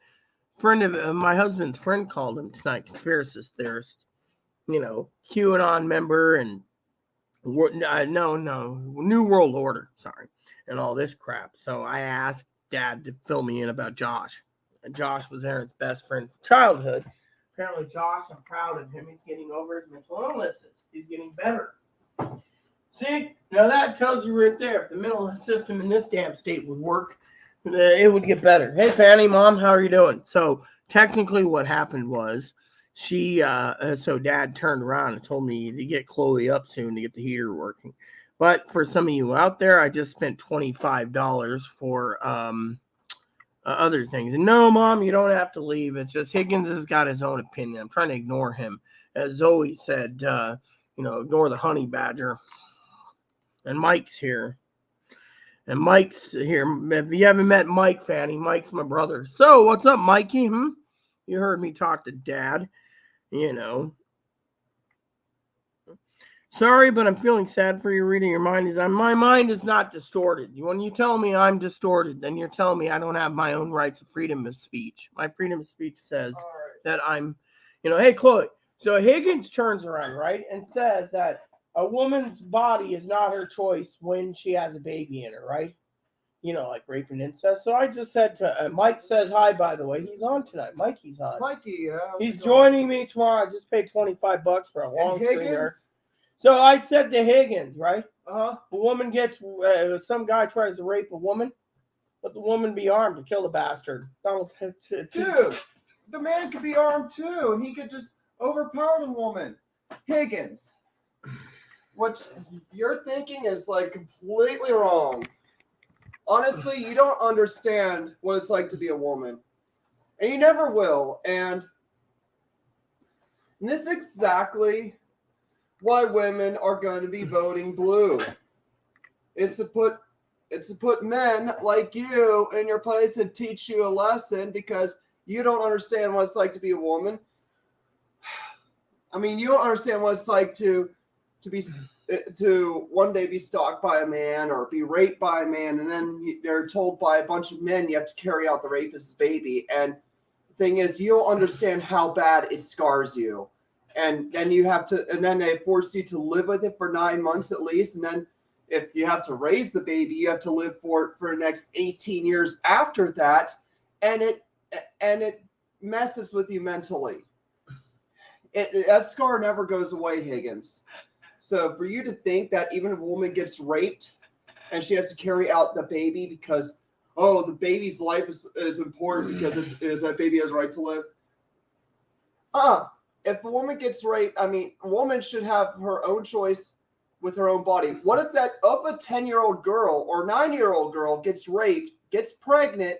"Friend of my husband's friend called him tonight, conspiracy theorist, QAnon member and no, New World Order, sorry, and all this crap." So I asked Dad to fill me in about Josh. And Josh was Aaron's best friend from childhood. Apparently, Josh, I'm proud of him. He's getting over his mental illnesses. He's getting better. See, now that tells you right there, if the mental system in this damn state would work, it would get better. Hey, Fanny, Mom, how are you doing? So technically what happened was so Dad turned around and told me to get Chloe up soon to get the heater working. But for some of you out there, I just spent $25 for other things. And no, Mom, you don't have to leave. It's just Higgins has got his own opinion. I'm trying to ignore him. As Zoe said, ignore the honey badger. And Mike's here. If you haven't met Mike, Fanny, Mike's my brother. So, what's up, Mikey? You heard me talk to Dad. Sorry, but I'm feeling sad for you, Rita. My mind is not distorted. When you tell me I'm distorted, then you're telling me I don't have my own rights of freedom of speech. My freedom of speech says that I'm, hey, Chloe. So Higgins turns around, right, and says that a woman's body is not her choice when she has a baby in her, right? Like rape and incest. So I just said to Mike says hi, by the way. He's on tonight. Mikey's on. Mikey, he's joining me tomorrow. I just paid $25 for a long screener. So I said to Higgins, right? A woman gets, some guy tries to rape a woman, let the woman be armed to kill the bastard. Dude, the man could be armed too, and he could just overpower the woman. Higgins, what you're thinking is like completely wrong. Honestly, you don't understand what it's like to be a woman. And you never will. And this is exactly why women are going to be voting blue. It's to put men like you in your place and teach you a lesson because you don't understand what it's like to be a woman. I mean, you don't understand what it's like to one day be stalked by a man or be raped by a man, and then they're told by a bunch of men you have to carry out the rapist's baby. And the thing is, you don't understand how bad it scars you. And then then they force you to live with it for 9 months at least. And then if you have to raise the baby, you have to live for the next 18 years after that. And it messes with you mentally. That scar never goes away, Higgins. So for you to think that even if a woman gets raped and she has to carry out the baby because, the baby's life is important because that baby has a right to live. If a woman gets raped, a woman should have her own choice with her own body. What if if a 10-year-old girl or 9-year-old girl gets raped, gets pregnant,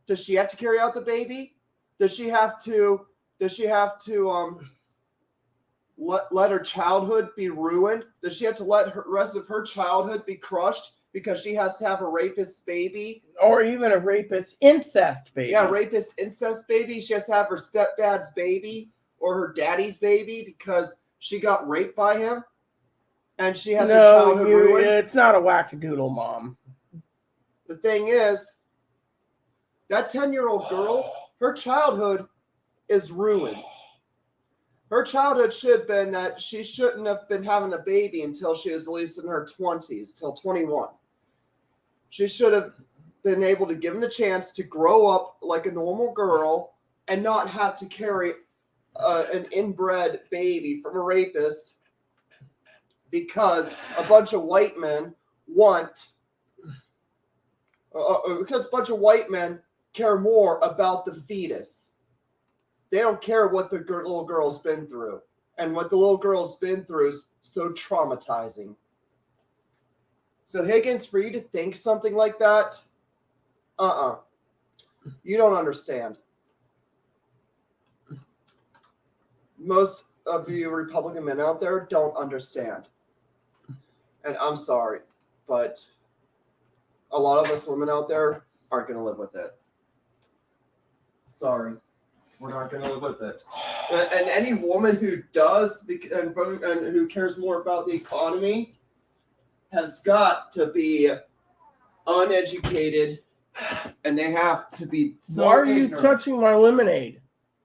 does she have to carry out the baby? Does she have to let her childhood be ruined? Does she have to let the rest of her childhood be crushed because she has to have a rapist's baby? Or even a rapist incest baby. Yeah, rapist incest baby. She has to have her stepdad's baby or her daddy's baby because she got raped by him and she has her childhood ruined. It's not a wackadoodle, Mom. The thing is, that 10-year-old girl, her childhood is ruined. Her childhood should have been that she shouldn't have been having a baby until she was at least in her 20s, till 21. She should have been able to give him the chance to grow up like a normal girl and not have to carry an inbred baby from a rapist because a bunch of white men care more about the fetus. They don't care what the little girl's been through. And what the little girl's been through is so traumatizing. So Higgins, for you to think something like that, you don't understand. Most of you Republican men out there don't understand. And I'm sorry, but a lot of us women out there aren't going to live with it. Sorry. We're not going to live with it. And any woman who does and who cares more about the economy has got to be uneducated And they have to be so Why are you ignorant. touching my lemonade?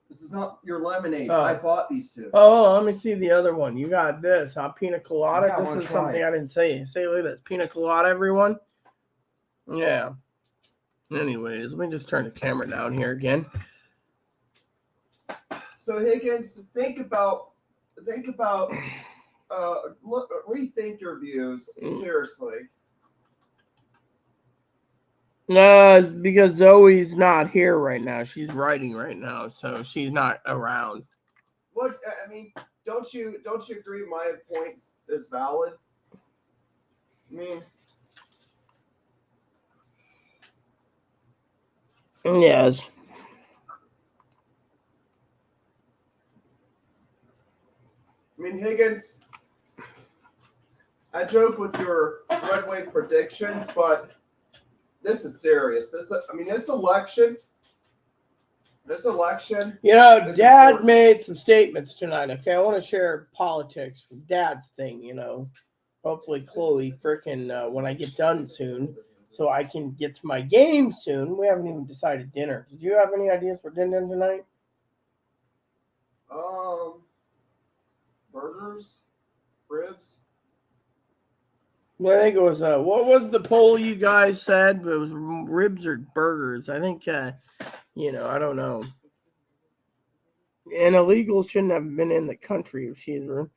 This is not your lemonade. Oh. I bought these two. Oh, let me see the other one. You got this, huh? Pina colada. Yeah, I This wanna is try something it. I didn't say. Say, look at this. Pina colada, everyone. Yeah. Anyways, let me just turn the camera down here again. So Higgins, think about, rethink your views. Seriously. No, because Zoe's not here right now. She's writing right now, so she's not around. What I mean, don't you agree my points is valid? I mean, Yes. Higgins, I joke with your red wave predictions, but this is serious. This election. You know, is Dad important. made some statements tonight. Okay, I want to share politics from Dad's thing. You know, hopefully Chloe freaking when I get done soon, so I can get to my game soon. We haven't even decided dinner. Did you have any ideas for dinner tonight? Burgers, ribs. Well, I think it was what was the poll you guys said? It was ribs or burgers. I think you know, I don't know. And illegal shouldn't have been in the country if she's the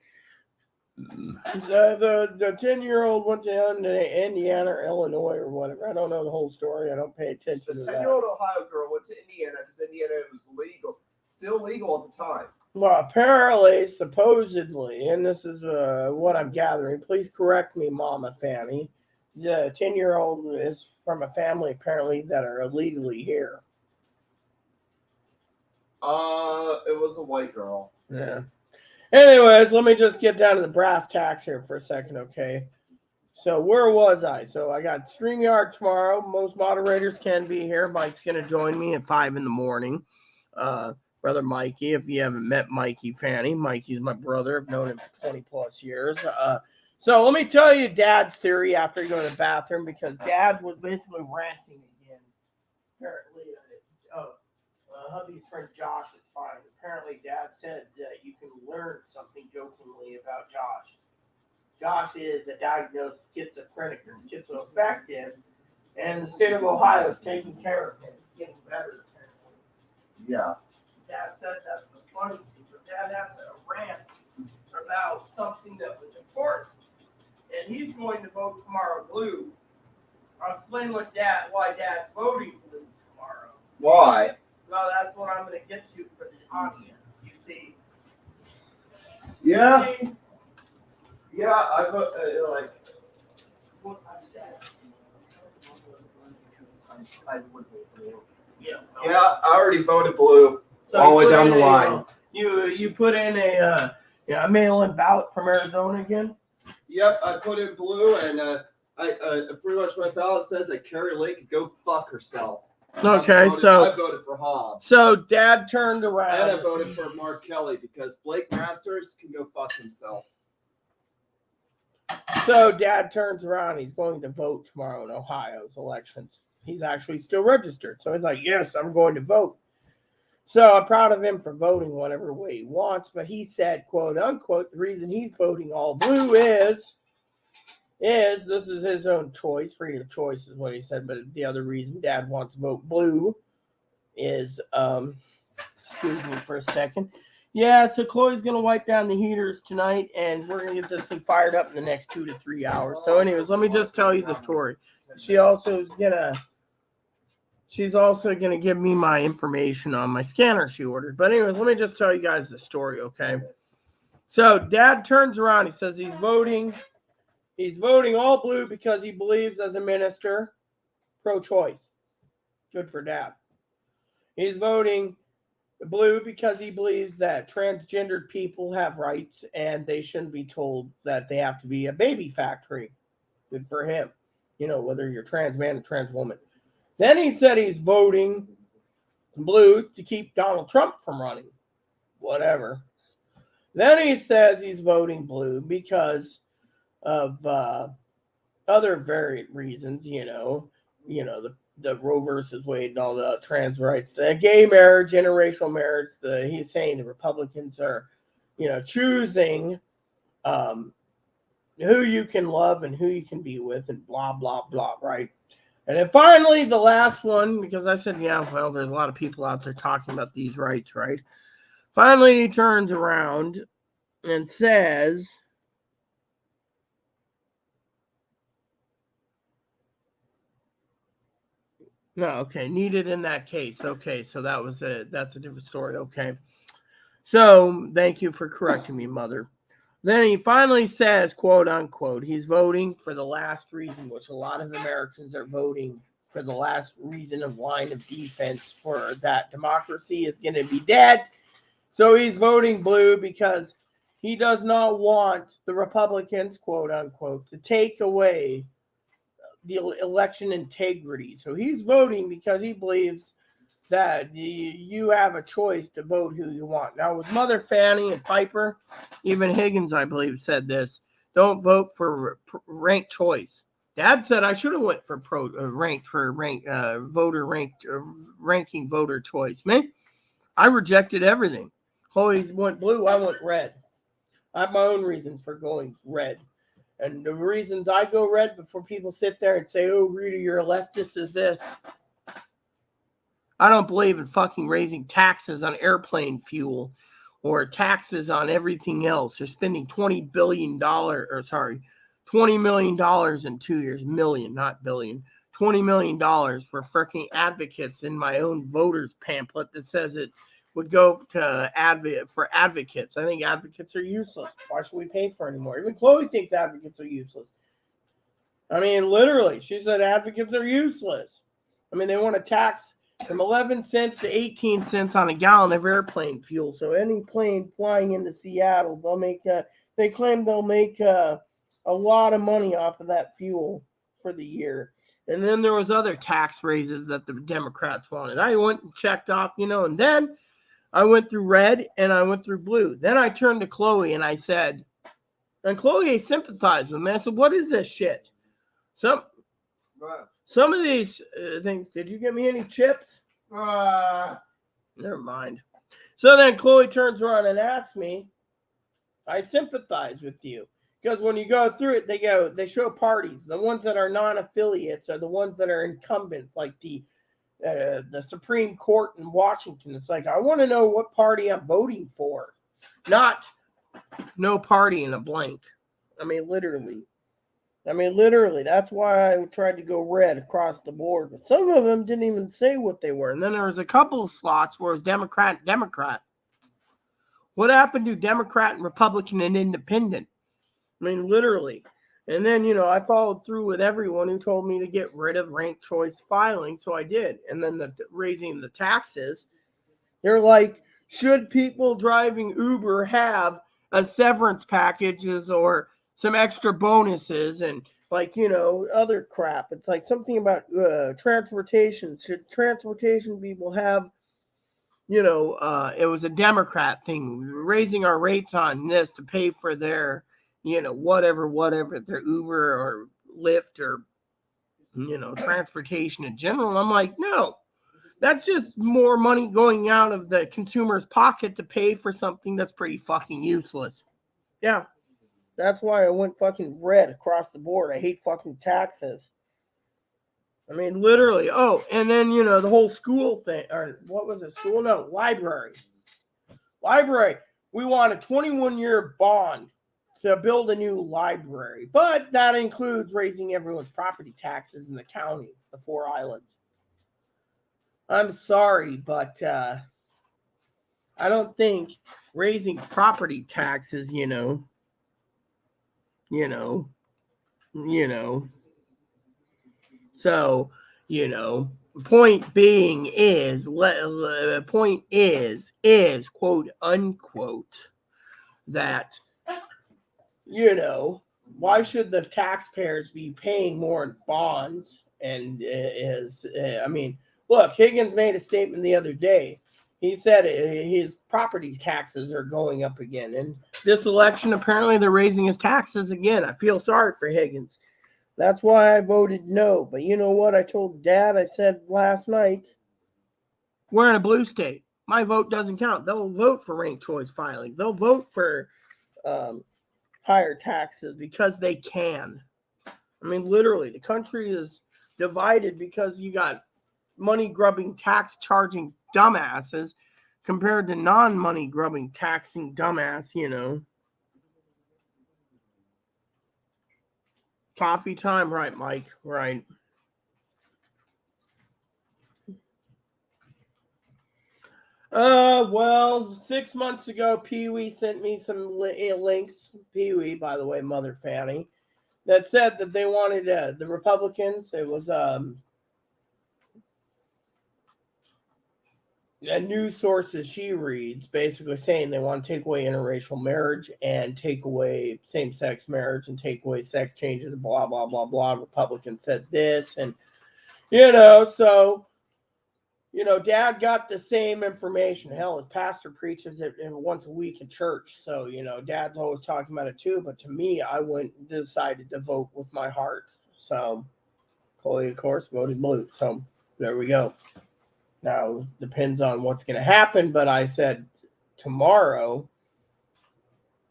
10-year-old went to Indiana or Illinois or whatever. I don't know the whole story. I don't pay attention The to that. 10-year-old Ohio girl went to Indiana because Indiana was still legal at the time. Well, apparently, supposedly, and this is what I'm gathering. Please correct me, Mama Fanny. The 10-year-old is from a family apparently that are illegally here. It was a white girl. Yeah. Anyways, let me just get down to the brass tacks here for a second, okay? So where was I? So I got StreamYard tomorrow. Most moderators can be here. Mike's going to join me at 5 in the morning. Brother Mikey, if you haven't met Mikey Fanny, Mikey's my brother. I've known him for 20 plus years. So let me tell you Dad's theory after you go to the bathroom, because Dad was basically ranting again. Apparently, hubby's friend Josh is fine. Apparently, Dad said that you can learn something jokingly about Josh. Josh is a diagnosed schizophrenic or schizoaffective, and the state of Ohio is taking care of him, getting better. Apparently. Yeah. Dad said that's the funny thing, but Dad had a rant about something that was important, and he's going to vote tomorrow blue. I'll explain why Dad's voting blue tomorrow. Why? Well, that's what I'm going to get to for the audience. You see. Yeah. Yeah, I vote like. What I've said. I would vote blue. Yeah. Yeah, I already voted blue. So all the way down the line. You put in a mail-in ballot from Arizona again? Yep, I put in blue, and I pretty much my ballot says that Carrie Lake could go fuck herself. Okay, I so voted for Hobbs. So Dad turned around. And I voted for Mark Kelly because Blake Masters can go fuck himself. So Dad turns around. He's going to vote tomorrow in Ohio's elections. He's actually still registered. So he's like, yes, I'm going to vote. So I'm proud of him for voting whatever way he wants. But he said, quote unquote, the reason he's voting all blue is this is his own choice. Freedom of choice is what he said. But the other reason Dad wants to vote blue is, excuse me for a second. Yeah, so Chloe's going to wipe down the heaters tonight, and we're going to get this thing fired up in the next 2 to 3 hours. So anyways, let me just tell you the story. She's also going to give me my information on my scanner she ordered. But anyways, let me just tell you guys the story, okay? So Dad turns around. He says he's voting all blue because he believes as a minister pro-choice. Good for Dad. He's voting blue because he believes that transgendered people have rights and they shouldn't be told that they have to be a baby factory. Good for him. You know, whether you're trans man or trans woman. Then he said he's voting blue to keep Donald Trump from running. Whatever. Then he says he's voting blue because of other varied reasons, the the Roe versus Wade and all the trans rights, the gay marriage, interracial marriage. He's saying the Republicans are, choosing who you can love and who you can be with, and blah blah blah, right? And then finally, the last one, because I said, yeah, well, there's a lot of people out there talking about these rights, right? Finally, he turns around and says, no, okay, needed in that case. Okay, so that's a different story. Okay. So thank you for correcting me, Mother. Then he finally says, quote unquote, he's voting for the last reason, which a lot of Americans are voting for the last reason of line of defense for that democracy is going to be dead. So he's voting blue because he does not want the Republicans, quote unquote, to take away the election integrity. So he's voting because he believes that you have a choice to vote who you want. Now, with Mother Fanny and Piper, even Higgins, I believe, said this: don't vote for ranked choice. Dad said I should have went for ranking voter choice. Me, I rejected everything. Chloe went blue. I went red. I have my own reasons for going red. And the reasons I go red before people sit there and say, oh, Rita, you're a leftist, is this. I don't believe in fucking raising taxes on airplane fuel or taxes on everything else. They're spending $20 million in 2 years. Million, not billion. $20 million for freaking advocates in my own voters pamphlet that says it would go to advocates. I think advocates are useless. Why should we pay for anymore? Even Chloe thinks advocates are useless. I mean, literally, she said advocates are useless. I mean, they want to tax from 11 cents to 18 cents on a gallon of airplane fuel. So any plane flying into Seattle, they claim they'll make a lot of money off of that fuel for the year. And then there was other tax raises that the Democrats wanted. I went and checked off, and then I went through red and I went through blue. Then I turned to Chloe and I said, and Chloe sympathized with me. I said, what is this shit? Some of these things, did you get me any chips? Never mind. So then Chloe turns around and asks me, I sympathize with you. Because when you go through it, they show parties. The ones that are non-affiliates are the ones that are incumbents, like the Supreme Court in Washington. It's like, I want to know what party I'm voting for, not no party in a blank. I mean, literally. That's why I tried to go red across the board. But some of them didn't even say what they were. And then there was a couple of slots where it was Democrat. What happened to Democrat and Republican and Independent? I mean, literally. And then, I followed through with everyone who told me to get rid of ranked choice filing, so I did. And then the raising the taxes, they're like, should people driving Uber have a severance packages or some extra bonuses and other crap? It's like something about transportation. Should transportation people have, it was a Democrat thing, raising our rates on this to pay for their, whatever, their Uber or Lyft or, transportation in general. I'm like, no, that's just more money going out of the consumer's pocket to pay for something that's pretty fucking useless. Yeah, that's why I went fucking red across the board. I hate fucking taxes. I mean, literally. Oh, and then, the whole school thing, or what was it? School? No, library. We want a 21-year bond to build a new library, but that includes raising everyone's property taxes in the county, the 4 islands. I'm sorry, but I don't think raising property taxes, So, point being is quote unquote that, why should the taxpayers be paying more in bonds? And look, Higgins made a statement the other day. He said his property taxes are going up again. And this election, apparently they're raising his taxes again. I feel sorry for Higgins. That's why I voted no. But you know what? I told Dad, I said last night, we're in a blue state. My vote doesn't count. They'll vote for ranked choice filing. They'll vote for um, higher taxes because they can. I mean, literally, the country is divided because you got money grubbing, tax charging dumbasses compared to non money grubbing, taxing dumbass, Coffee time, right, Mike? Right. Well, 6 months ago, Pee Wee sent me some links. Pee Wee, by the way, Mother Fanny, that said that they wanted the Republicans. It was a news source that she reads, basically saying they want to take away interracial marriage and take away same-sex marriage and take away sex changes. Blah blah blah blah. Republicans said this, and so. Dad got the same information. Hell, his pastor preaches it once a week in church. So, Dad's always talking about it too. But to me, I decided to vote with my heart. So, Chloe, of course, voted blue. So, there we go. Now, depends on what's going to happen. But I said tomorrow,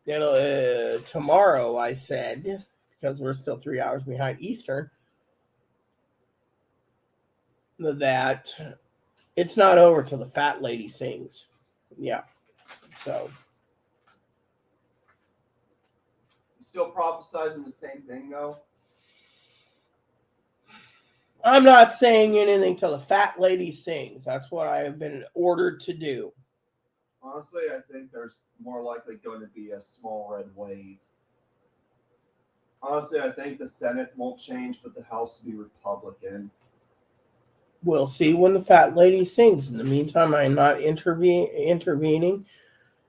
tomorrow I said, because we're still 3 hours behind Eastern, that it's not over till the fat lady sings. Yeah. So. Still prophesizing the same thing, though? I'm not saying anything till the fat lady sings. That's what I have been ordered to do. Honestly, I think there's more likely going to be a small red wave. Honestly, I think the Senate won't change, but the House will be Republican. We'll see when the fat lady sings. In the meantime, I'm not intervening,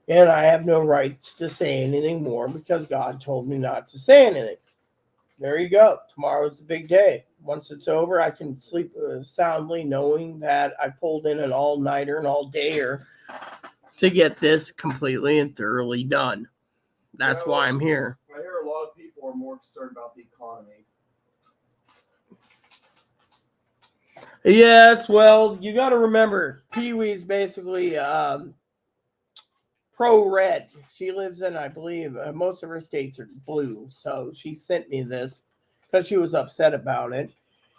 and I have no rights to say anything more because God told me not to say anything. There you go. Tomorrow's the big day. Once it's over, I can sleep soundly knowing that I pulled in an all-nighter and all-dayer to get this completely and thoroughly done. That's why I'm here. I hear a lot of people are more concerned about the economy. Yes, well, you got to remember, Pee Wee's basically pro-red. She lives in, I believe, most of her states are blue. So she sent me this because she was upset about it.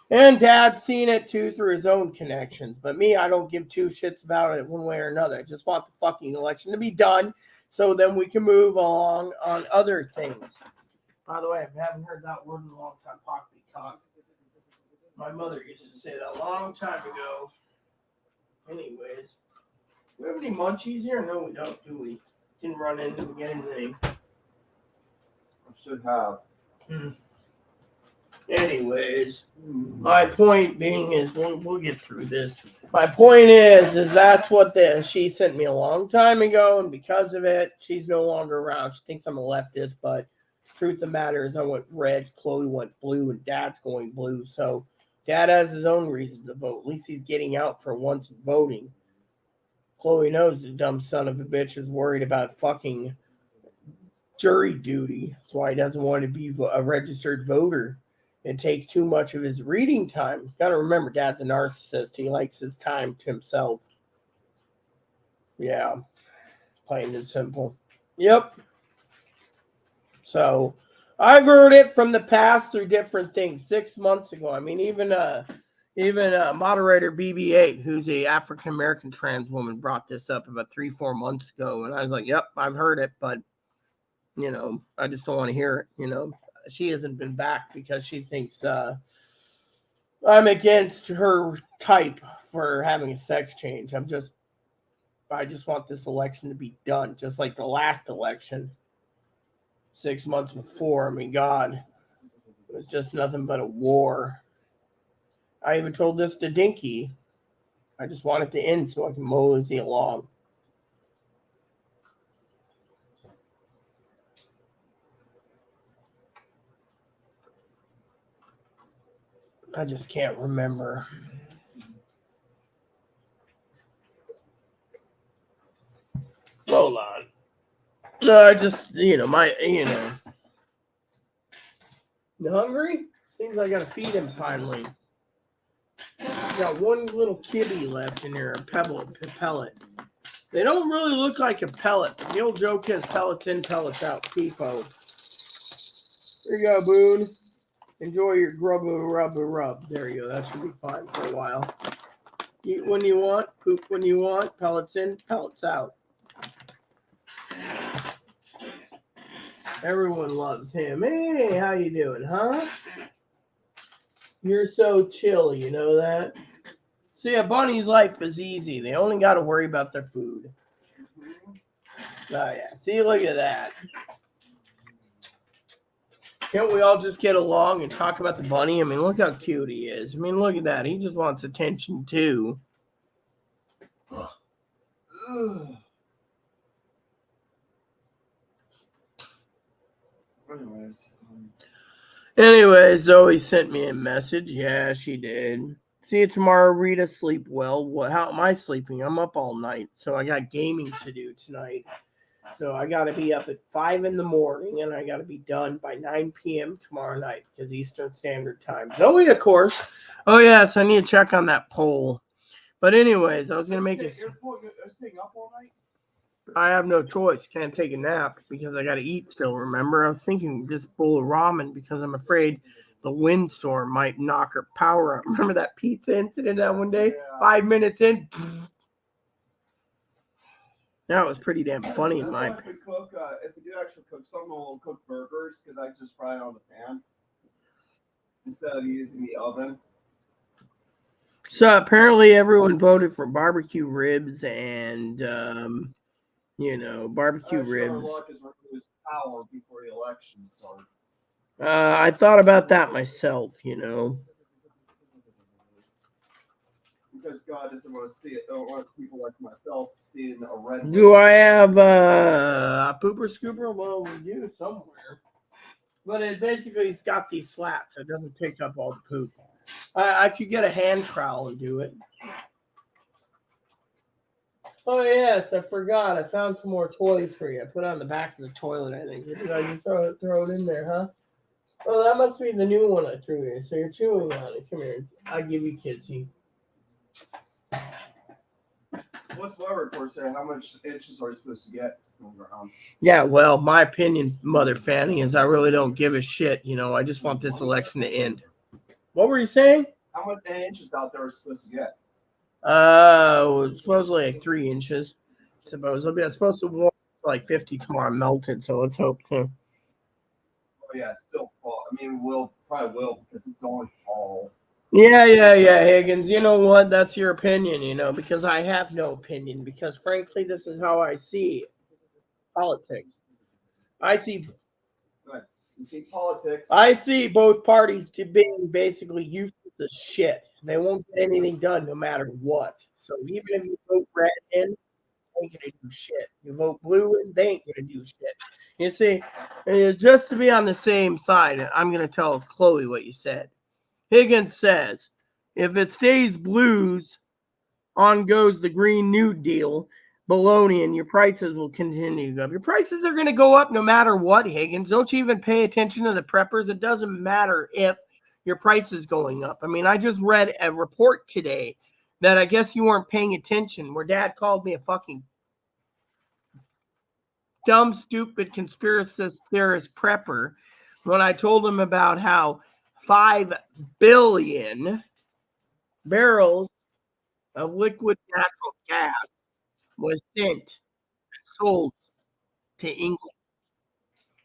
And Dad's seen it too through his own connections. But me, I don't give two shits about it one way or another. I just want the fucking election to be done so then we can move along on other things. By the way, I haven't heard that word in a long time, pockety cock. My mother used to say that a long time ago. Anyways, do we have any munchies here? No, we don't, do we? Didn't run in and get anything. I should have. Anyways, my point being is we'll get through this. My point is that's what she sent me a long time ago, and because of it, she's no longer around. She thinks I'm a leftist, but truth of the matter is I went red, Chloe went blue, and Dad's going blue. So Dad has his own reasons to vote. At least he's getting out for once voting. Chloe knows the dumb son of a bitch is worried about fucking jury duty. That's why he doesn't want to be a registered voter. It takes too much of his reading time. Got to remember, Dad's a narcissist. He likes his time to himself. Yeah, plain and simple. Yep. So I've heard it from the past through different things. 6 months ago, I mean, even moderator BB8, who's a African American trans woman, brought this up about 3-4 months ago, and I was like, "Yep, I've heard it," but I just don't want to hear it. She hasn't been back because she thinks I'm against her type for having a sex change. I just want this election to be done, just like the last election 6 months before. I mean, God, it was just nothing but a war. I even told this to Dinky. I just want it to end so I can mosey along. I just can't remember. Hold on. No, I just, You hungry? Seems I gotta feed him finally. Got one little kitty left in there, a pellet. They don't really look like a pellet. The old joke is pellets in, pellets out. Peepo. There you go, Boone. Enjoy your rub. There you go. That should be fine for a while. Eat when you want, poop when you want, pellets in, pellets out. Everyone loves him. Hey, how you doing, huh? You're so chill, you know that? So yeah, bunny's life is easy. They only got to worry about their food. Oh yeah, see, look at that. Can't we all just get along and talk about the bunny? I mean, look how cute he is. I mean, look at that. He just wants attention too. Anyways, Zoe sent me a message. Yeah, she did. See you tomorrow, Rita. Sleep well. How am I sleeping? I'm up all night, so I got gaming to do tonight. So I got to be up at 5 in the morning, and I got to be done by 9 p.m. tomorrow night because Eastern Standard Time. Zoe, of course. Oh, yes, I need to check on that poll. But anyways, I was going to make it. You're staying up all night? I have no choice. Can't take a nap because I got to eat still, remember? I was thinking just bowl of ramen because I'm afraid the windstorm might knock her power out. Remember that pizza incident that one day? Yeah. 5 minutes in. That was pretty damn funny in my opinion. If we do actually cook something, we'll cook burgers because I just fry it on the pan instead of using the oven. So apparently everyone voted for barbecue ribs and, barbecue ribs. Luck is we're going to lose power before the election starts. I thought about that myself, Because God doesn't want to see it. Don't want people like myself seeing a red. Do I have a pooper scooper? Well, we do somewhere. But it basically it's got these slats. So it doesn't pick up all the poop. I could get a hand trowel and do it. Oh, yes, I forgot. I found some more toys for you. I put it on the back of the toilet, I think. Did I just throw it in there, huh? Oh, that must be the new one I threw in. So you're chewing on it. Come here. I'll give you kitsy. What's my report say? How much inches are you supposed to get going around? Yeah, well, my opinion, Mother Fanny, is I really don't give a shit. I just want this election to end. What were you saying? How much inches out there are you supposed to get? Supposedly like 3 inches. Supposedly, I'm supposed to warm like 50 tomorrow, melted. So let's hope so. Oh yeah, it's still fall. I mean, we'll probably will because it's only fall. Yeah, Higgins. You know what? That's your opinion, because I have no opinion. Because frankly, this is how I see politics. You see politics. I see both parties to being basically useless as shit. They won't get anything done no matter what. So even if you vote red in, they ain't gonna do shit. You vote blue in, they ain't gonna do shit. You see, just to be on the same side, I'm gonna tell Chloe what you said. Higgins says, if it stays blues, on goes the Green New Deal. Baloney, and your prices will continue to go up. Your prices are going to go up no matter what, Higgins. Don't you even pay attention to the preppers? It doesn't matter if your price is going up. I mean, I just read a report today that I guess you weren't paying attention where Dad called me a fucking dumb, stupid conspiracy theorist prepper when I told him about how 5 billion barrels of liquid natural gas was sent and sold to England.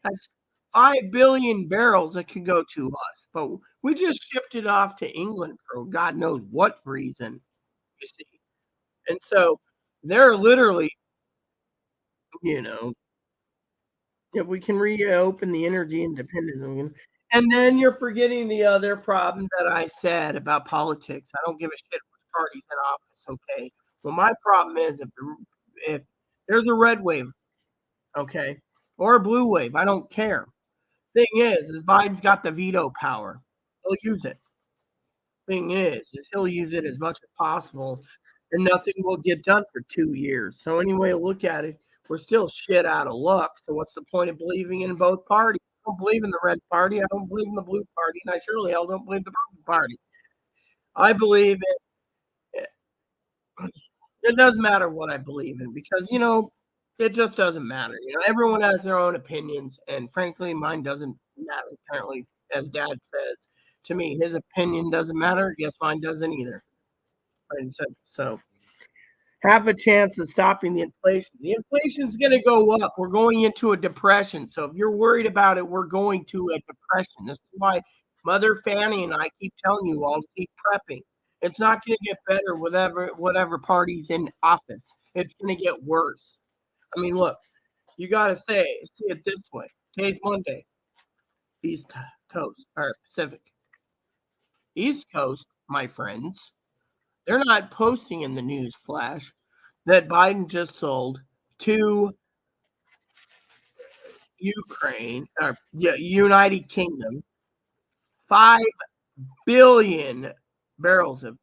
That's 5 billion barrels that could go to us, but we just shipped it off to England for God knows what reason, you see. And so they're literally, if we can reopen the energy independence, and then you're forgetting the other problem that I said about politics. I don't give a shit which party's in office, okay? Well, my problem is if there's a red wave, okay, or a blue wave, I don't care. Thing is Biden's got the veto power. He'll use it. Thing is he'll use it as much as possible, and nothing will get done for 2 years. So anyway, look at it. We're still shit out of luck. So what's the point of believing in both parties? don't believe in the red party. I don't believe in the blue party, and I surely hell don't believe in the purple party. I believe it. It doesn't matter what I believe in because it just doesn't matter. Everyone has their own opinions, and frankly, mine doesn't matter. Apparently, as Dad says to me, his opinion doesn't matter. Guess mine doesn't either. And so have a chance of stopping the inflation. The inflation's going to go up. We're going into a depression. So if you're worried about it, we're going to a depression. This is why Mother Fanny and I keep telling you all to keep prepping. It's not going to get better with whatever party's in office. It's going to get worse. I mean, look, you got to see it this way. Today's Monday, East Coast or Pacific. East Coast, my friends, they're not posting in the news flash that Biden just sold to Ukraine or United Kingdom 5 billion barrels of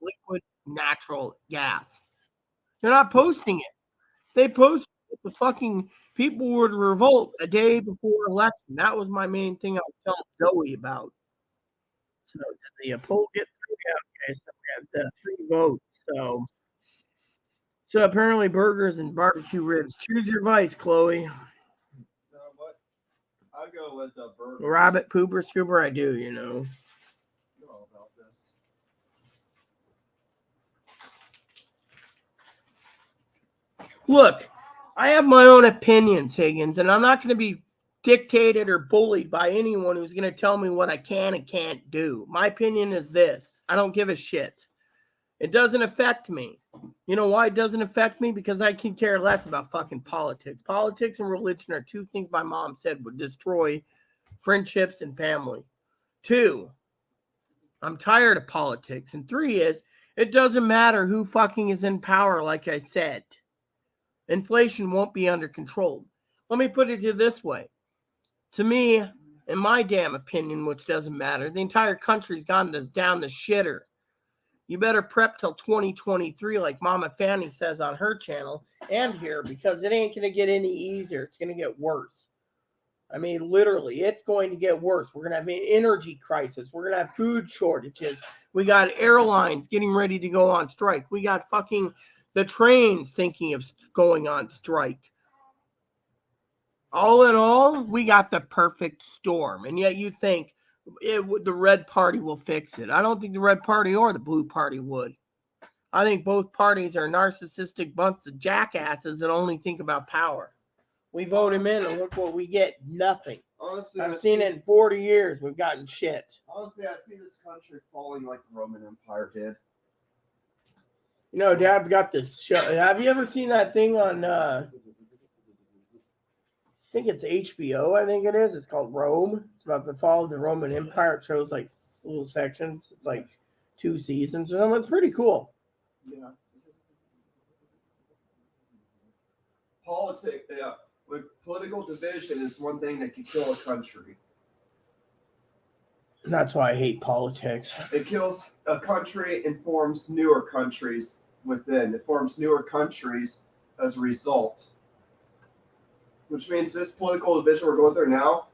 liquid natural gas. They're not posting it. They posted it. The fucking people would revolt a day before election. That was my main thing I was telling Zoe about. So did the poll get through? Yeah, okay, so we had 3 votes. So apparently burgers and barbecue ribs. Choose your vice, Chloe. What? I go with the burger. Rabbit pooper scooper, I do, You know about this. Look, I have my own opinions, Higgins, and I'm not going to be dictated or bullied by anyone who's going to tell me what I can and can't do. My opinion is this. I don't give a shit. It doesn't affect me. You know why it doesn't affect me? Because I can care less about fucking politics. Politics and religion are 2 things my mom said would destroy friendships and family. 2, I'm tired of politics. And 3 is, it doesn't matter who fucking is in power, like I said. Inflation won't be under control. Let me put it to you this way. To me, in my damn opinion, which doesn't matter, the entire country's gone down the shitter. You better prep till 2023, like Mama Fanny says on her channel and here, because it ain't going to get any easier. It's going to get worse. I mean, literally, it's going to get worse. We're going to have an energy crisis. We're going to have food shortages. We got airlines getting ready to go on strike. We got fucking the trains thinking of going on strike. All in all, we got the perfect storm. And yet you think the red party will fix it. I don't think the red party or the blue party would. I think both parties are narcissistic bunch of jackasses that only think about power. We vote him in and look what we get. Nothing. Honestly, I've seen it in 40 years. We've gotten shit. Honestly, I see this country falling like the Roman Empire did. Dad's got this show. Have you ever seen that thing on, I think it's HBO, I think it is. It's called Rome. It's about the fall of the Roman Empire. It shows like little sections. It's like 2 seasons or something. It's pretty cool. Yeah. Politics, yeah. With political division is one thing that can kill a country. And that's why I hate politics. It kills a country and forms newer countries within. It forms newer countries as a result. Which means this political division we're going through now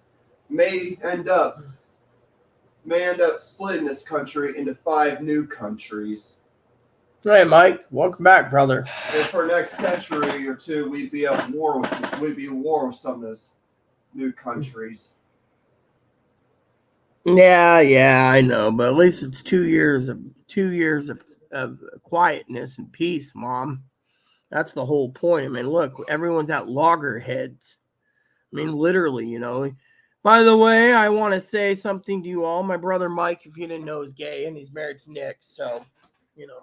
may end up splitting this country into 5 new countries. Hey, Mike, welcome back, brother. And for the next century or 2, we'd be at war with some of those new countries. Yeah, I know, but at least it's 2 years of quietness and peace, Mom. That's the whole point. I mean, look, everyone's at loggerheads. I mean, literally, By the way, I want to say something to you all. My brother Mike, if you didn't know, is gay, and he's married to Nick. So,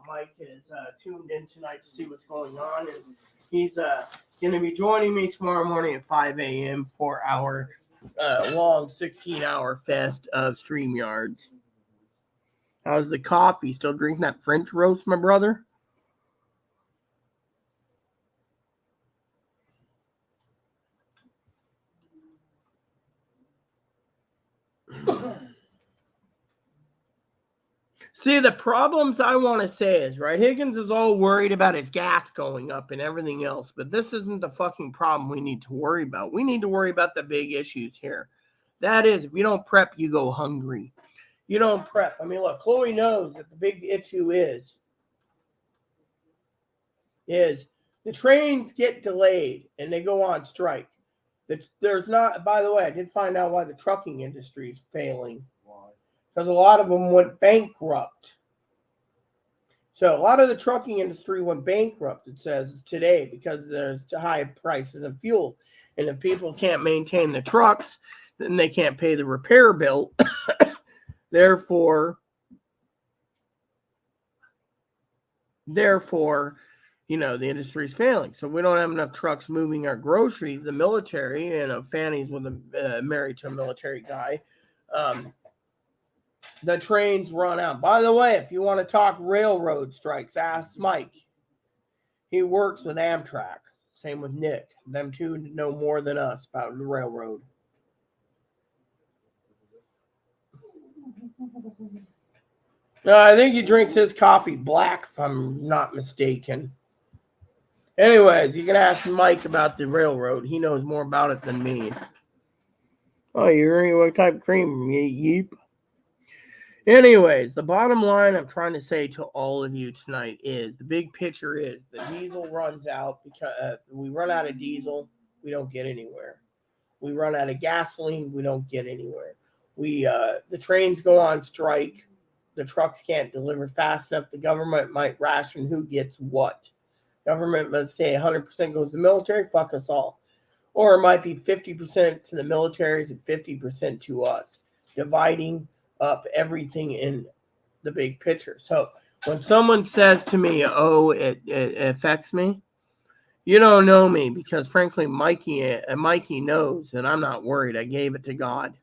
Mike is tuned in tonight to see what's going on, and he's going to be joining me tomorrow morning at 5 a.m. for our long 16-hour fest of StreamYards. How's the coffee? Still drinking that French roast, my brother? See, the problems I want to say is, right, Higgins is all worried about his gas going up and everything else, but this isn't the fucking problem we need to worry about. We need to worry about the big issues here. That is, if you don't prep, you go hungry. You don't prep. I mean, look, Chloe knows that the big issue is the trains get delayed and they go on strike. There's not, by the way, I did find out why the trucking industry is failing. Why? Because a lot of them went bankrupt. So a lot of the trucking industry went bankrupt, it says today, because there's high prices of fuel. And if people can't maintain the trucks, then they can't pay the repair bill. Therefore, you know, the industry's failing. So we don't have enough trucks moving our groceries. The military, you know, Fanny's with married to a military guy. The trains run out. By the way, if you want to talk railroad strikes, ask Mike. He works with Amtrak. Same with Nick. Them two know more than us about the railroad. I think he drinks his coffee black, if I'm not mistaken. Anyways, you can ask Mike about the railroad. He knows more about it than me. Oh, you're drinking what type of cream? Yeep. Anyways, the bottom line I'm trying to say to all of you tonight is the big picture is the diesel runs out because we run out of diesel, we don't get anywhere. We run out of gasoline, we don't get anywhere. The trains go on strike. The trucks can't deliver fast enough. The government might ration who gets what. Government, let's say 100% goes to the military, fuck us all. Or it might be 50% to the militaries and 50% to us, dividing up everything in the big picture. So when someone says to me, oh, it affects me, you don't know me, because frankly, Mikey knows, and I'm not worried. I gave it to God.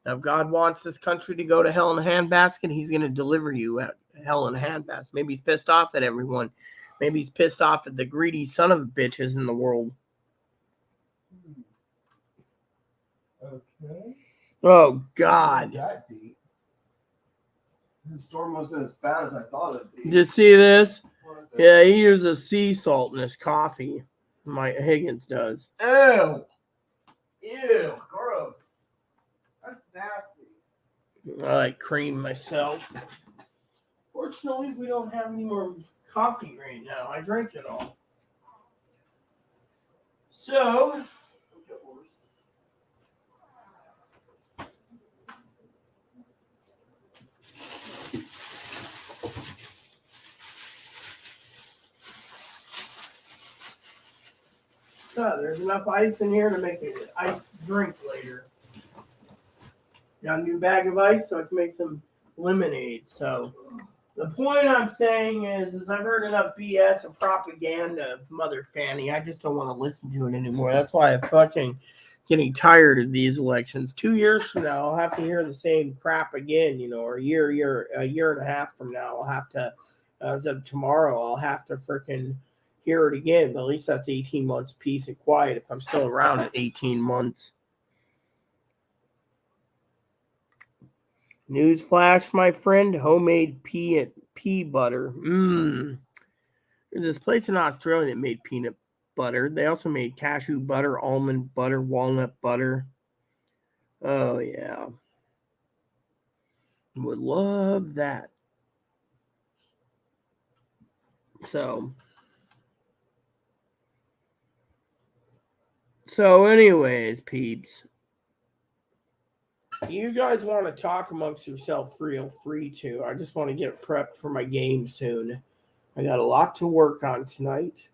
Now, if God wants this country to go to hell in a handbasket, he's going to deliver you at hell in a handbasket. Maybe he's pissed off at everyone. Maybe he's pissed off at the greedy son of bitches in the world. Okay. Oh, God. That deep. The storm wasn't as bad as I thought it'd be. Did you see this? Yeah, he uses sea salt in his coffee. Mike Higgins does. Ew. Ew. Gross. That's nasty. I like cream myself. Fortunately, we don't have any more coffee right now. I drank it all. So, there's enough ice in here to make an ice drink later. Got a new bag of ice so I can make some lemonade. So the point I'm saying is I've heard enough BS and propaganda of Mother Fanny. I just don't want to listen to it anymore. That's why I'm fucking getting tired of these elections. 2 years from now, I'll have to hear the same crap again, you know, or a year and a half from now, I'll have to, as of tomorrow, I'll have to freaking hear it again. But at least that's 18 months peace and quiet if I'm still around at 18 months. Newsflash, my friend, homemade pea butter. There's this place in Australia that made peanut butter. They also made cashew butter, almond butter, walnut butter. Oh, yeah. Would love that. So anyways, peeps. You guys want to talk amongst yourself, feel free to. I just want to get prepped for my game soon. I got a lot to work on tonight.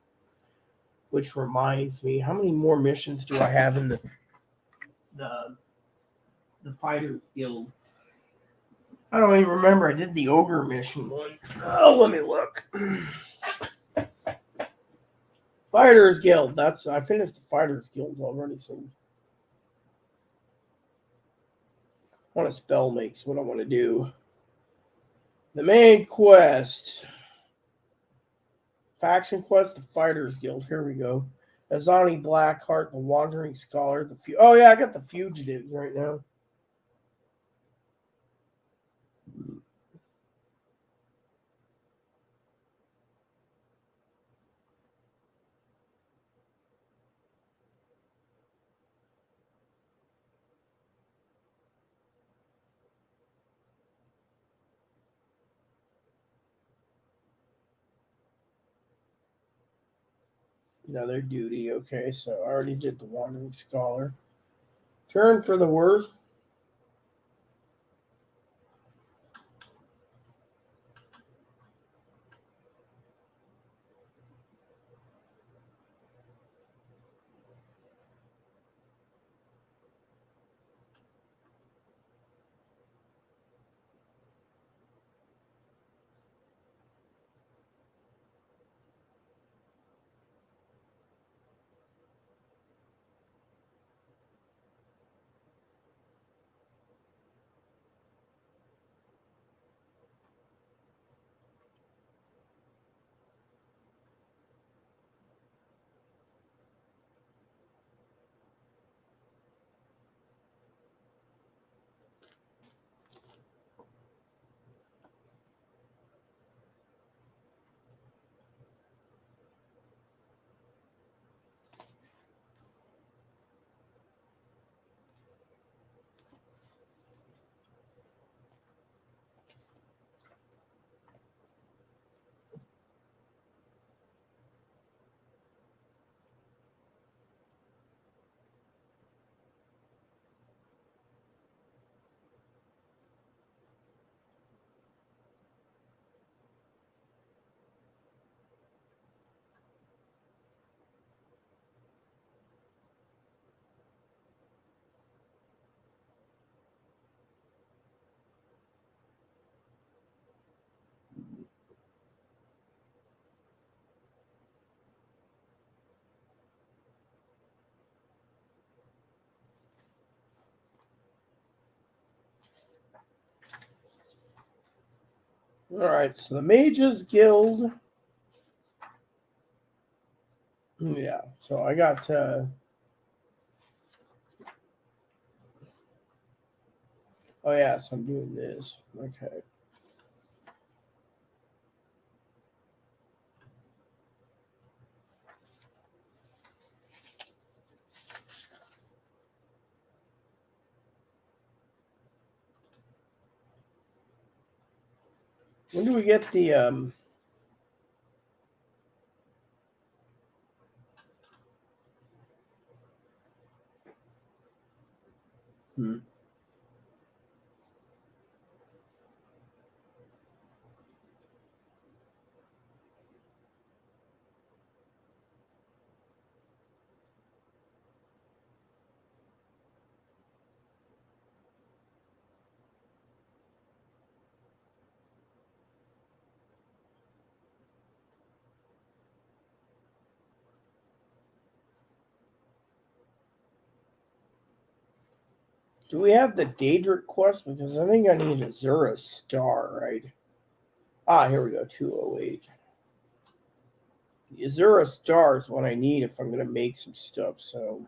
Which reminds me, how many more missions do I have in the Fighters Guild? I don't even remember. I did the Ogre mission one. Oh, let me look. Fighters Guild. I finished the Fighters Guild already, so I want to spell makes what I want to do. The main quest. Faction quest, the Fighters Guild. Here we go. Azani Blackheart, the Wandering Scholar. Oh, yeah, I got the Fugitives right now. Another duty. Okay, so I already did the wandering scholar. Turn for the worst. Alright, so the Mages Guild. Yeah, so I got oh yeah, so I'm doing this. Okay. When do we get the do we have the Daedric quest? Because I think I need a Zura star, right? Ah, here we go, 208. The Azura star is what I need if I'm going to make some stuff, so.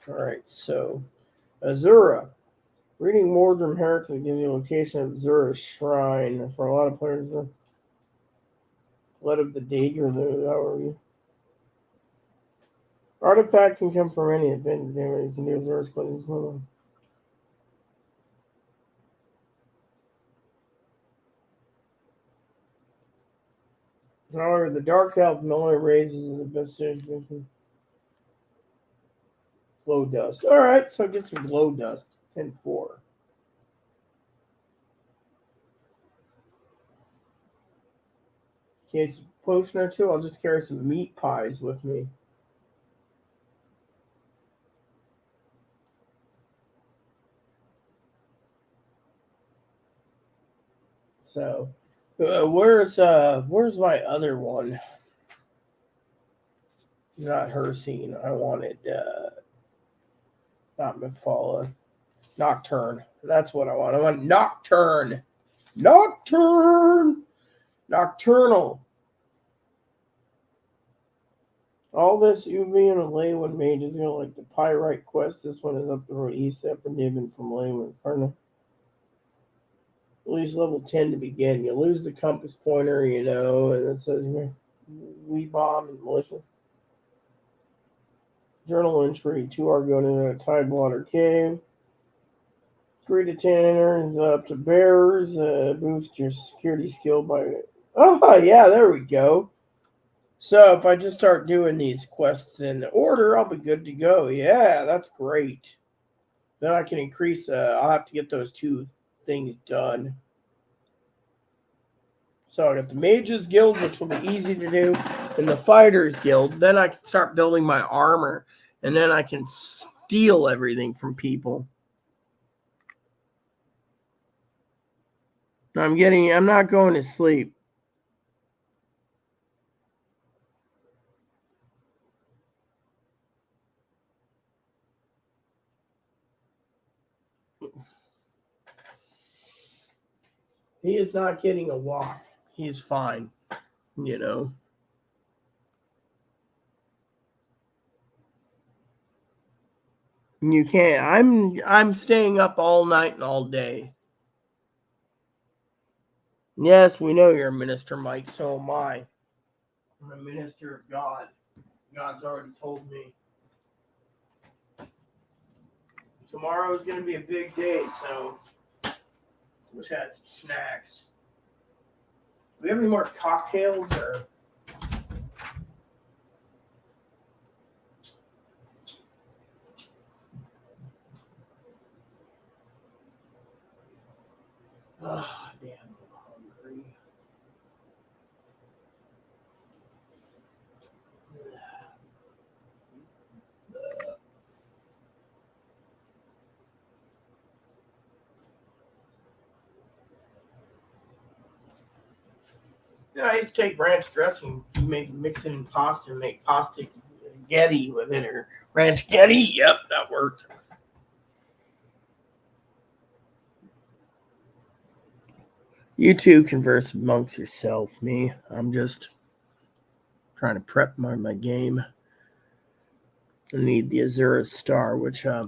Alright, so Azura. Reading Mordrum Heretics will give you a location of Azura's shrine. For a lot of players, the blood of the Daedra, artifact can come from any event. You can do Azura's clothing. However, the Dark Elf Miller raises the best situation. Glow dust. Alright, so get some glow dust. 10-4. Case of potion or two, I'll just carry some meat pies with me. So, where's my other one? Not Hercene. I wanted not Mephala. Nocturne. That's what I want. I want Nocturne. Nocturne. Nocturnal. All this UV and a Leyland mage is gonna like the Pyrite quest. This one is up the road east, Upper Niven from Leyland. At least level 10 to begin. You lose the compass pointer, and it says here, we bomb and militia. Journal entry: 2 Argonin in a Tidewater cave. 3 to 10 enters up to bears. Boost your security skill by. Oh yeah, there we go. So if I just start doing these quests in order, I'll be good to go. Yeah, that's great. Then I can increase. I'll have to get those two things done. So I got the Mages Guild, which will be easy to do, and the Fighters Guild. Then I can start building my armor, and then I can steal everything from people. I'm not going to sleep. He is not getting a walk. He's fine, you know. You can't. I'm staying up all night and all day. Yes, we know you're a minister, Mike. So am I. I'm a minister of God. God's already told me. Tomorrow is going to be a big day, so wish I had some snacks. Do we have any more cocktails or? Oh, damn, I'm hungry. Yeah, I used to take ranch dressing, mix it in pasta, and make pasta getty with it, or ranch getty. Yep, that worked. You two converse amongst yourself. Me, I'm just trying to prep my game. I need the Azura Star, which uh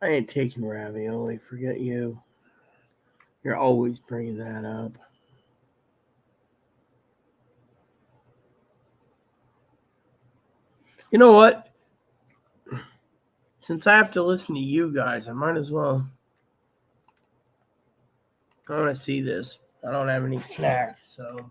I ain't taking ravioli. Forget you. You're always bringing that up. You know what? Since I have to listen to you guys, I might as well. I want to see this. I don't have any snacks, so.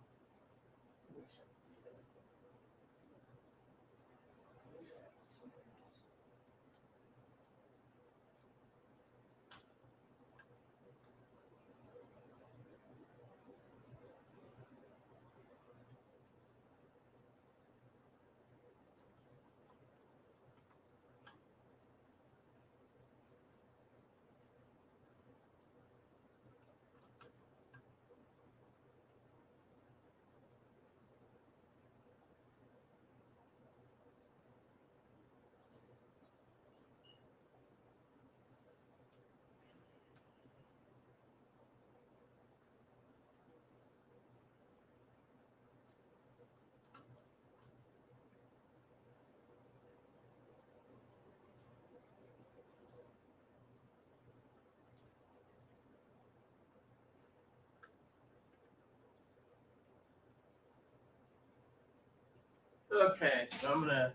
Okay, so I'm gonna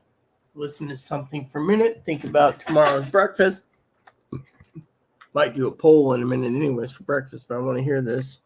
listen to something for a minute, think about tomorrow's breakfast. Might do a poll in a minute, anyways, for breakfast, but I want to hear this.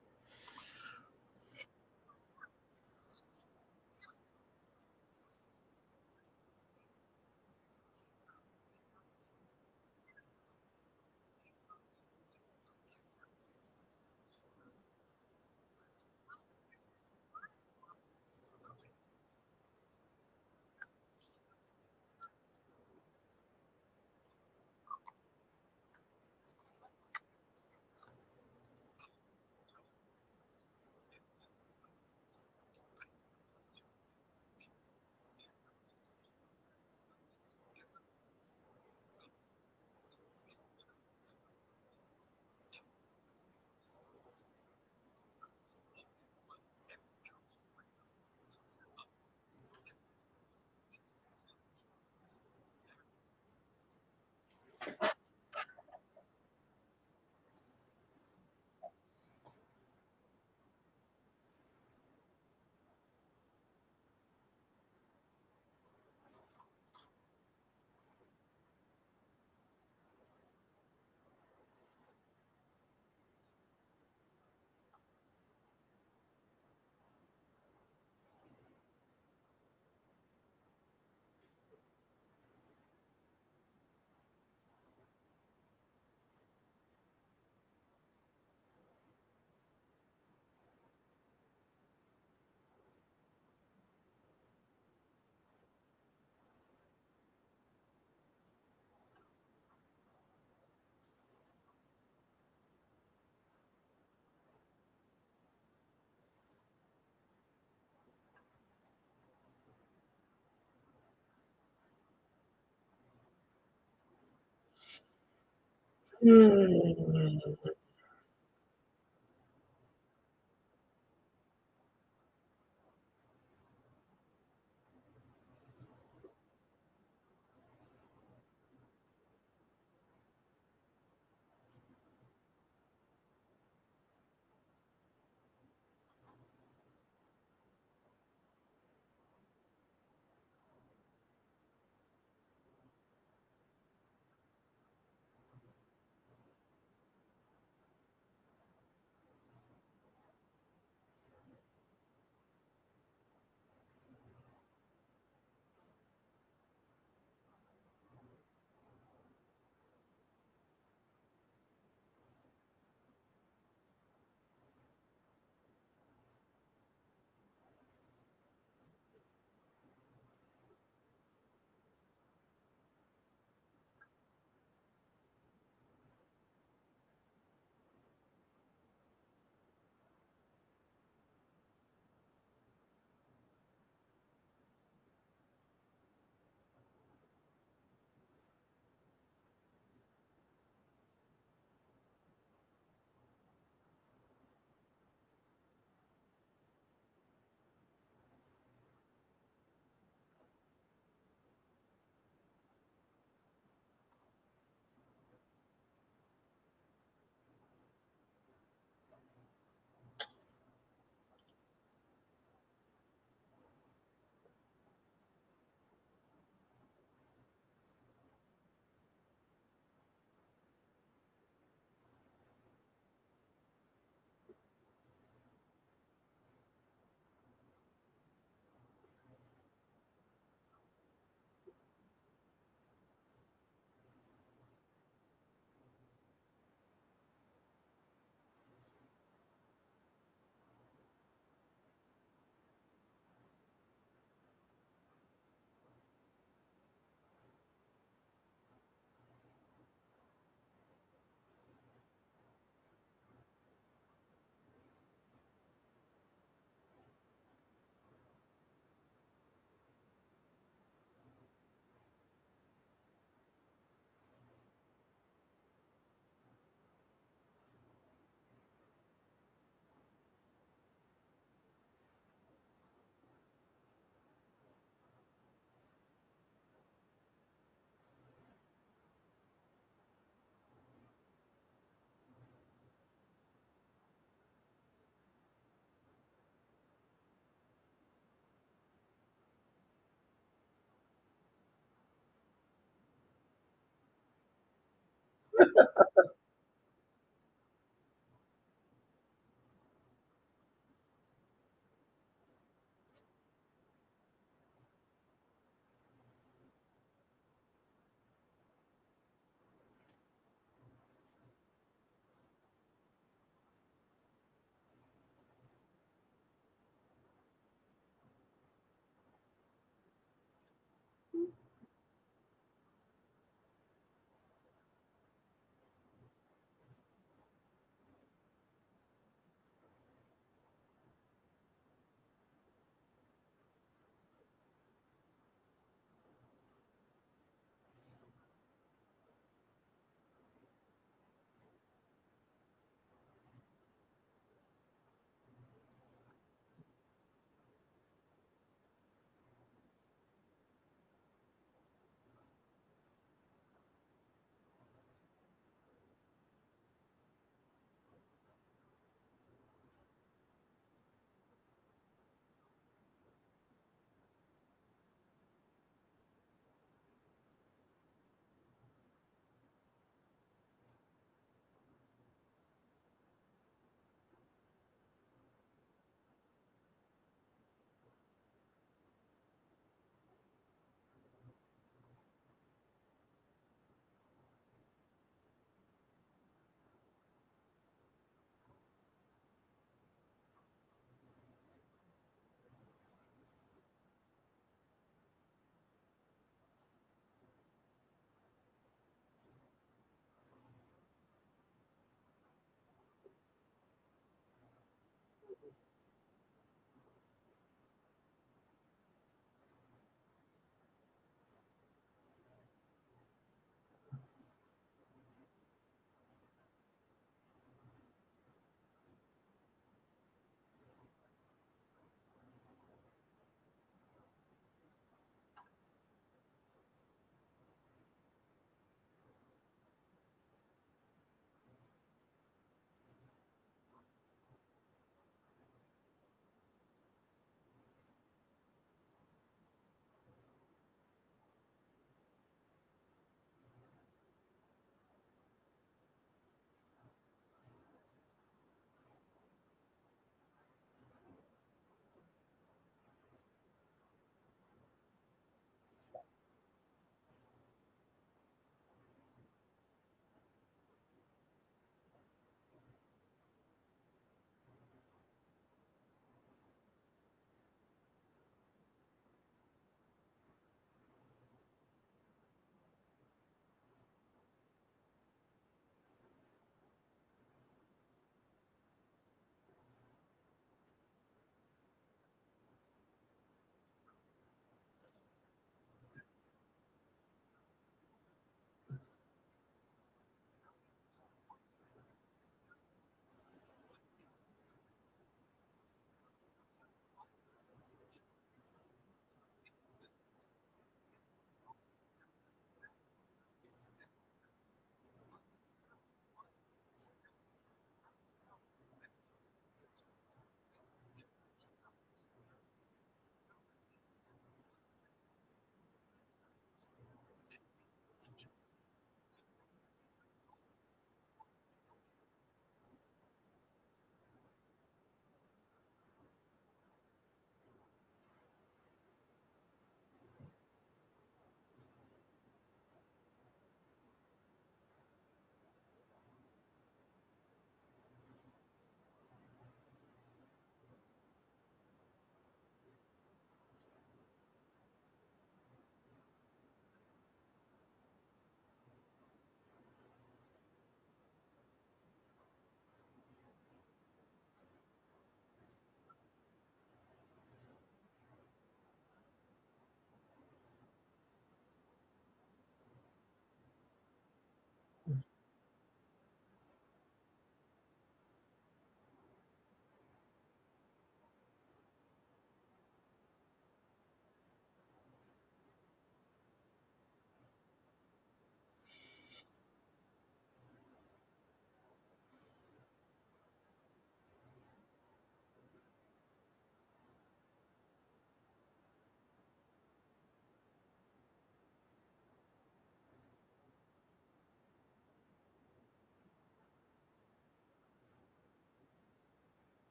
Hmm.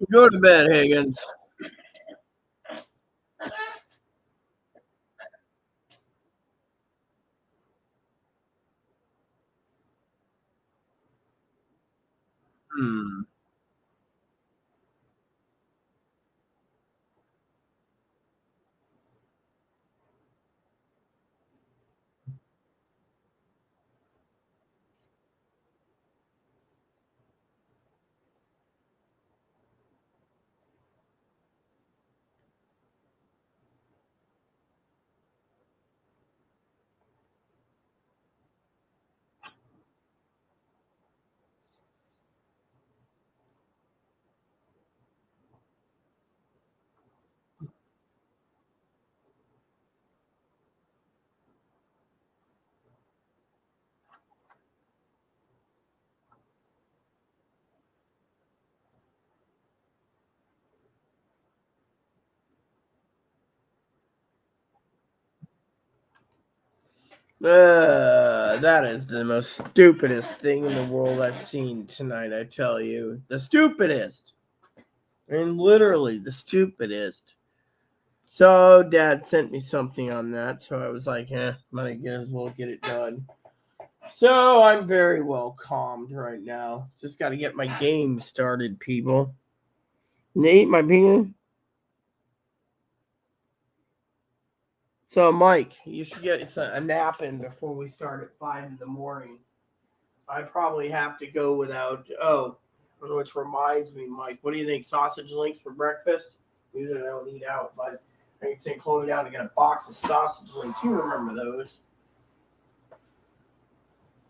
Go to bed, Higgins. Hmm. That is the most stupidest thing in the world I've seen tonight, I tell you. The stupidest. I mean, literally, the stupidest. So, Dad sent me something on that, so I was like, might as well get it done. So, I'm very well calmed right now. Just got to get my game started, people. Nate, my being. So, Mike, you should get a nap in before we start at 5 in the morning. I probably have to go without. Oh, which reminds me, Mike, what do you think? Sausage links for breakfast? Usually I don't eat out, but I can send Chloe down to get a box of sausage links. You remember those?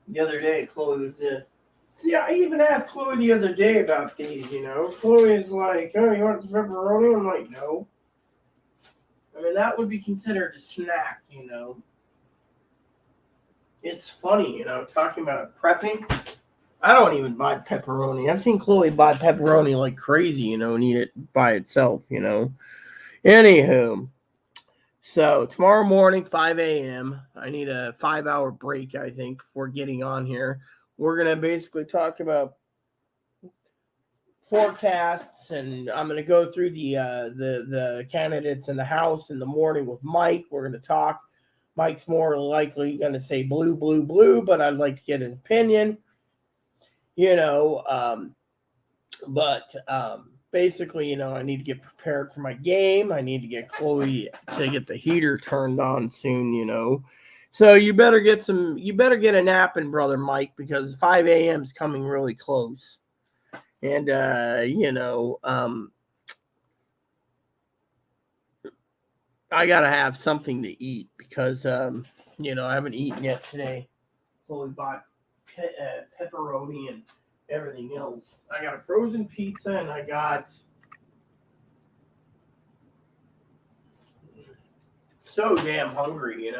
The other day, Chloe was See, I even asked Chloe the other day about these. Chloe's like, "Oh, you want some pepperoni?" I'm like, "No." I mean, that would be considered a snack. It's funny, talking about prepping. I don't even buy pepperoni. I've seen Chloe buy pepperoni like crazy, and eat it by itself. Anywho, so tomorrow morning, 5 a.m., I need a 5 hour break, I think, before getting on here. We're going to basically talk about forecasts, and I'm going to go through the candidates in the House in the morning with Mike. We're going to talk. Mike's more likely going to say blue, blue, blue, but I'd like to get an opinion. You know, But basically, I need to get prepared for my game. I need to get Chloe to get the heater turned on soon. So you better get a nap in, brother Mike, because 5 a.m. is coming really close. And I gotta have something to eat because I haven't eaten yet today. Chloe bought pepperoni and everything else. I got a frozen pizza and I got so damn hungry.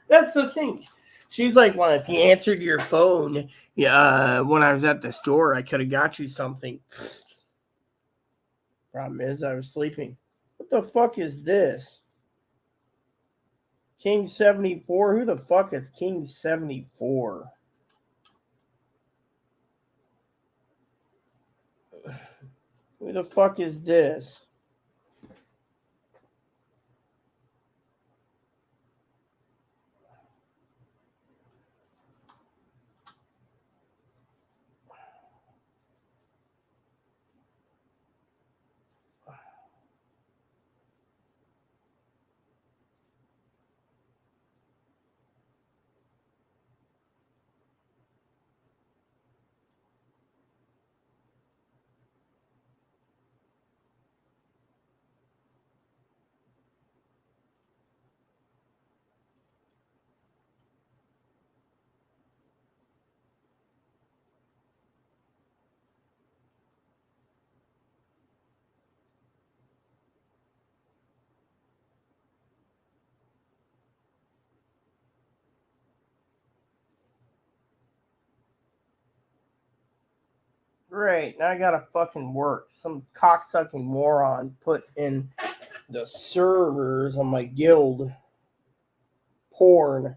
That's the thing. She's like, well, if you answered your phone, yeah, when I was at the store, I could have got you something. Problem is, I was sleeping. What the fuck is this? King 74? Who the fuck is King 74? Who the fuck is this? Great. Now I gotta fucking work. Some cocksucking moron put in the servers on my guild porn.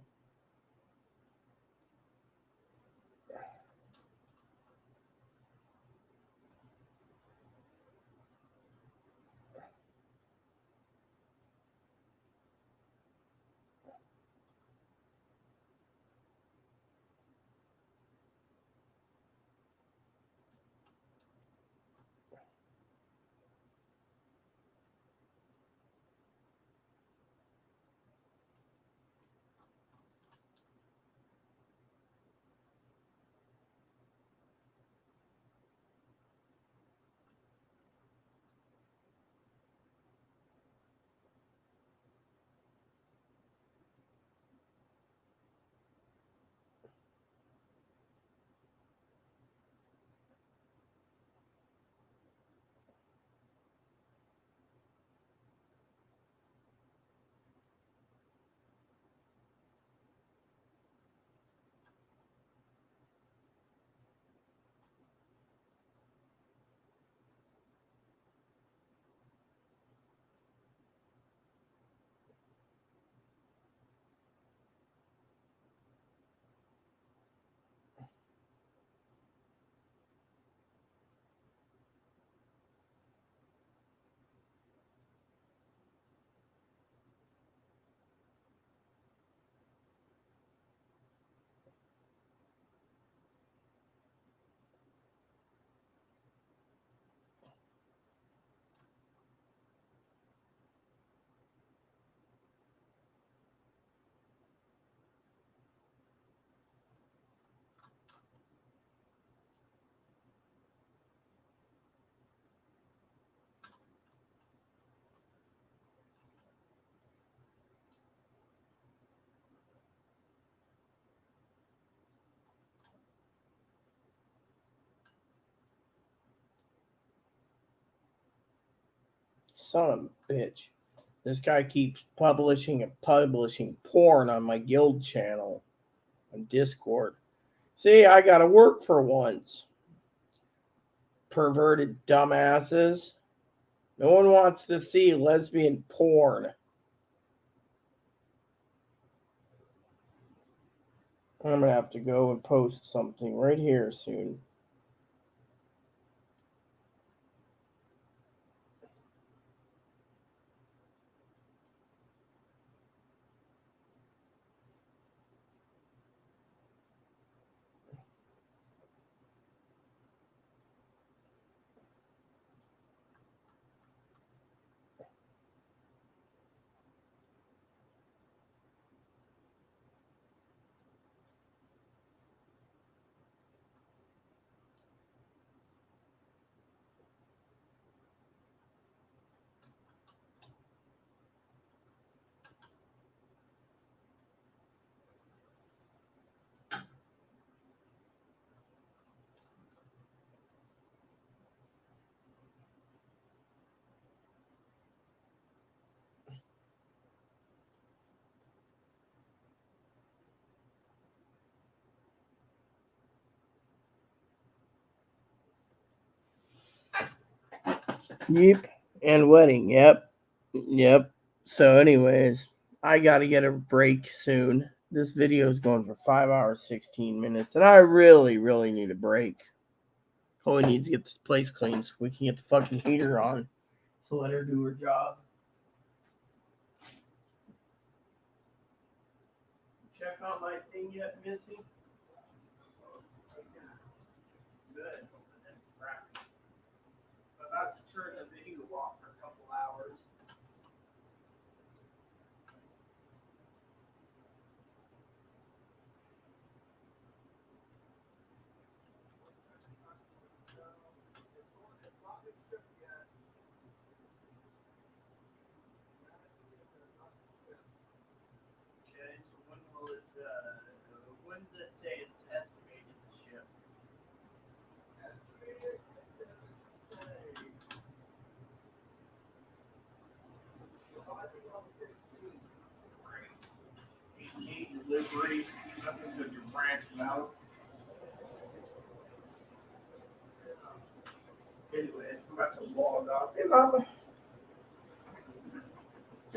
son of a bitch. This guy keeps publishing porn on my guild channel on Discord. See, I gotta work for once. Perverted dumbasses. No one wants to see lesbian porn. I'm gonna have to go and post something right here soon. Yep. And wedding. Yep. Yep. So, anyways, I got to get a break soon. This video is going for 5 hours, 16 minutes, and I really, really need a break. Chloe needs to get this place clean so we can get the fucking heater on. So let her do her job. Check out my thing yet, Missy? Good. I'm about to turn the video off for a couple hours. Okay, so when does it say it's estimated to ship? Estimated delivery, nothing good to branch out. Anyways, I'm about to log off. Hey, Mama.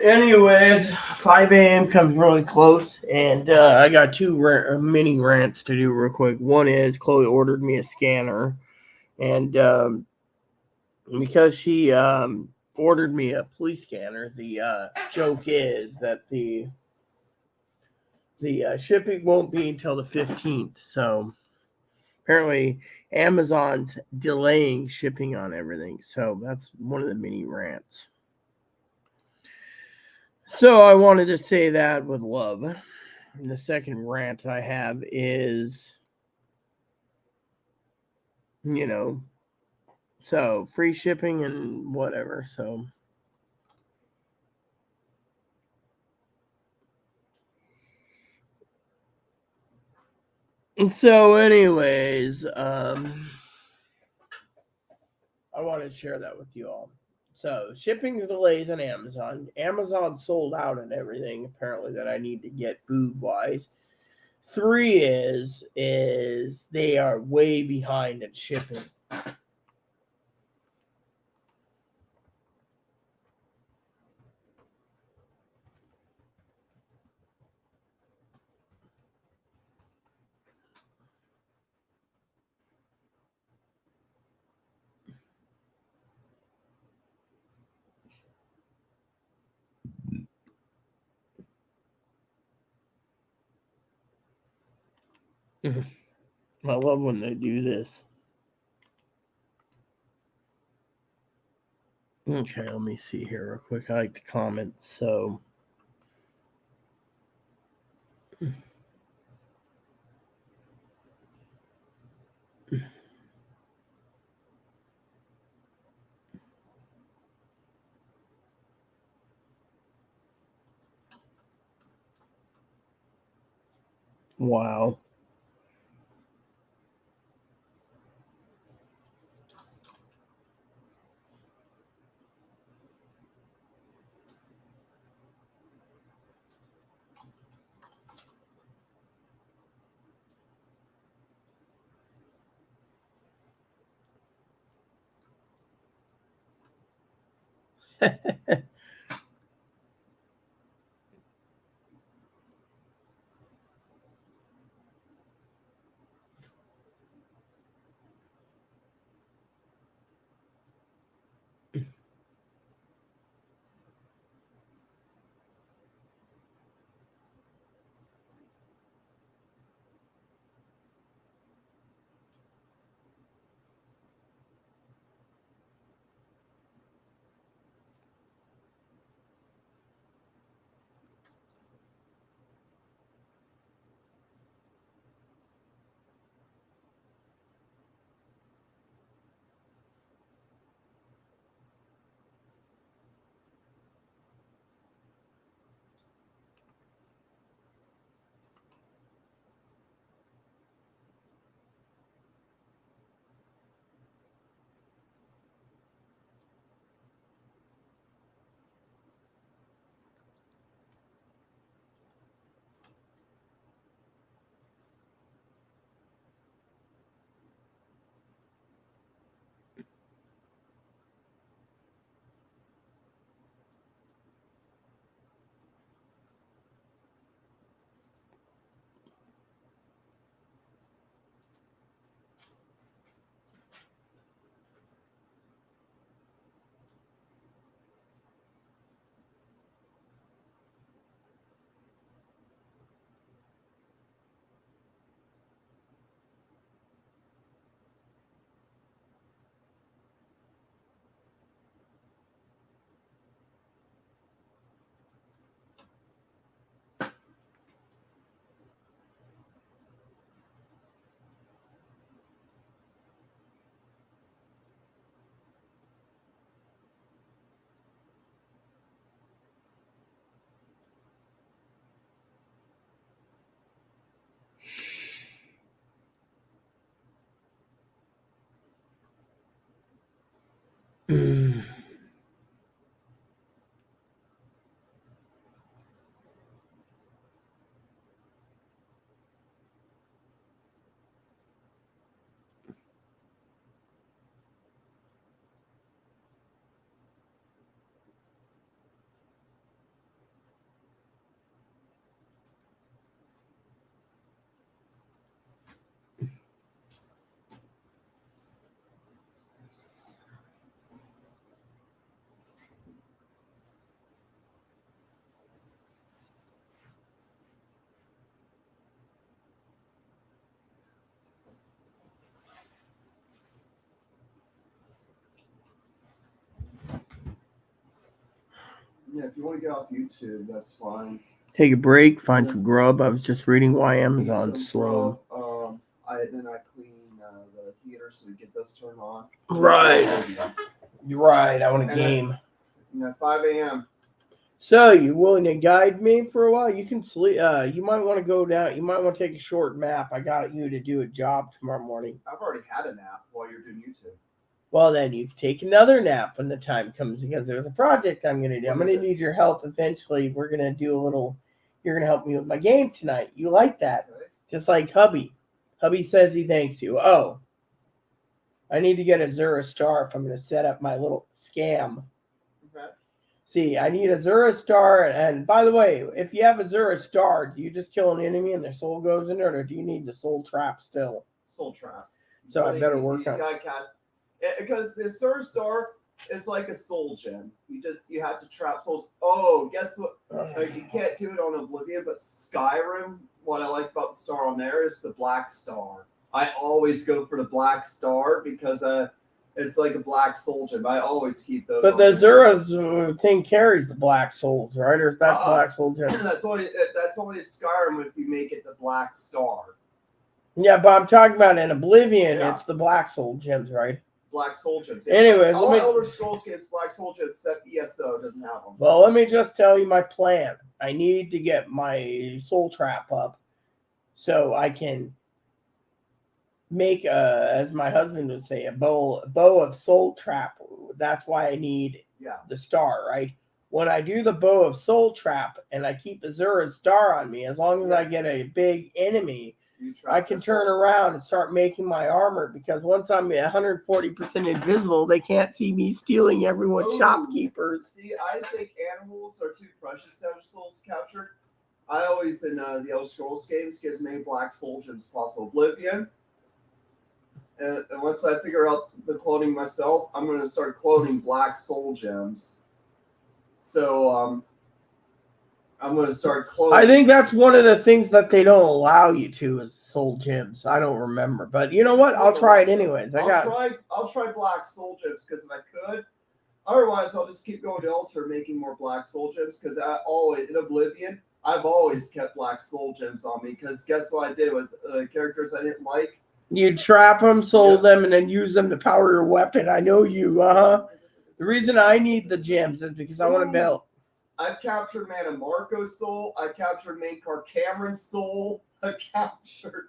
Anyways, 5 a.m. comes really close, and I got two mini rants to do real quick. One is Chloe ordered me a scanner, and because she ordered me a police scanner, the joke is that the shipping won't be until the 15th. So apparently Amazon's delaying shipping on everything. So that's one of the mini rants. So I wanted to say that with love. And the second rant I have is, so free shipping and whatever. So anyways, I wanted to share that with you all. So shipping delays on Amazon. Amazon sold out and everything apparently that I need to get food wise. 3 is they are way behind in shipping. I love when they do this. Okay, let me see here real quick. I like the comments. So, wow. Yeah, if you want to get off YouTube, that's fine. Take a break, find some grub. I was just reading why Amazon's slow. I clean the heater so we get this turned on. Right. You're right. I want a game. 5 a.m. So, you willing to guide me for a while? You can sleep. You might want to go down. You might want to take a short nap. I got you to do a job tomorrow morning. I've already had a nap while you're doing YouTube. Well, then you can take another nap when the time comes because there's a project I'm going to do. I'm going to need your help eventually. We're going to do a little. You're going to help me with my game tonight. You like that? Okay. Just like hubby. Hubby says he thanks you. Oh, I need to get a Zura star if I'm going to set up my little scam. Okay. See, I need a Zura star. And by the way, if you have a Zura star, do you just kill an enemy and their soul goes in it, or do you need the soul trap still? Soul trap. So I better work on it. Because the Zura star is like a soul gem. You have to trap souls. Oh, guess what? You can't do it on Oblivion, but Skyrim. What I like about the star on there is the black star. I always go for the black star because it's like a black soul gem. I always keep those. But the Zura's thing carries the black souls, right? Or is that black soul gem? That's only a Skyrim if you make it the black star. Yeah, but I'm talking about in Oblivion, It's the black soul gems, right? Black soul gems. Anyways, all Elder Scrolls games, black soul gems, except ESO doesn't have them. Well, let me just tell you my plan. I need to get my soul trap up so I can make as my husband would say, a bow of soul trap. That's why I need the star, right? When I do the bow of soul trap and I keep the Zura star on me, as long as I get a big enemy, I can turn around and start making my armor, because once I'm 140% invisible, they can't see me stealing everyone's shopkeepers. See, I think animals are too precious to have souls captured. I always, in the Elder Scrolls games, get as many black soul gems as possible. Oblivion. And once I figure out the cloning myself, I'm going to start cloning black soul gems. So, I'm going to start cloning. I think that's one of the things that they don't allow you to is soul gems. I don't remember, but you know what? I'll try it anyways. I'll try black soul gems, because if I could, otherwise I'll just keep going to altar making more black soul gems, because I always in Oblivion I've always kept black soul gems on me, because guess what I did with characters I didn't like? You trap them, sold them, and then use them to power your weapon. I know you. The reason I need the gems is because I want to build. I've captured Mana Marco's soul. I captured Mankar Cameron's soul. I captured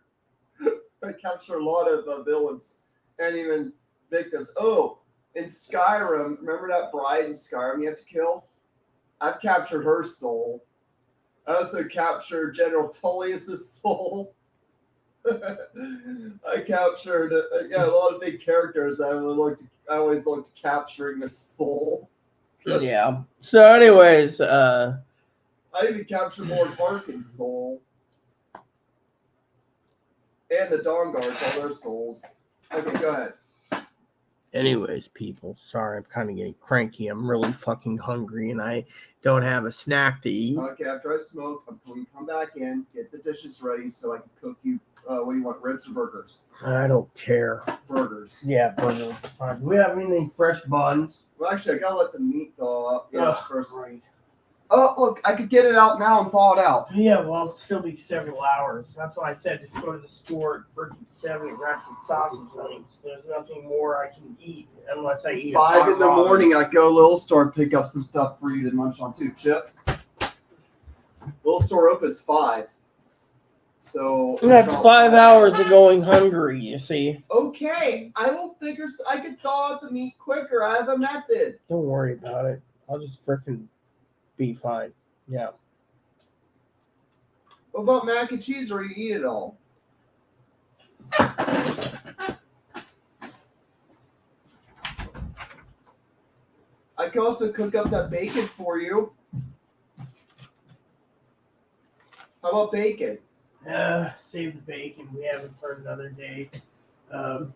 a lot of villains and even victims. Oh, in Skyrim, remember that bride in Skyrim you have to kill? I've captured her soul. I also captured General Tullius's soul. I captured a lot of big characters. I always looked capturing their soul. Yeah. So, anyways, I even captured Lord Harkin's soul. And the Dawn Guards, all their souls. Okay, go ahead. Anyways, people, sorry, I'm kind of getting cranky. I'm really fucking hungry, and I don't have a snack to eat. Okay, after I smoke, I'm going to come back in, get the dishes ready so I can cook you, what do you want, ribs or burgers? I don't care. Burgers. Yeah, burgers. Do we have anything fresh buns? Well, actually, I got to let the meat thaw up first. Right. Oh, look, I could get it out now and thaw it out. Yeah, well, it'll still be several hours. That's why I said just go to the store at freaking 7 and grab some sausage links. There's nothing more I can eat unless I eat 5 in the morning, I go to Little Store and pick up some stuff for you to munch on too. Chips. Little Store opens 5. So that's 5 hours of going hungry, you see. Okay, I will figure. I could thaw out the meat quicker. I have a method. Don't worry about it. I'll just freaking be fine. Yeah. What about mac and cheese, or you eat it all? I can also cook up that bacon for you. How about bacon? Save the bacon. We have it for another day. I'm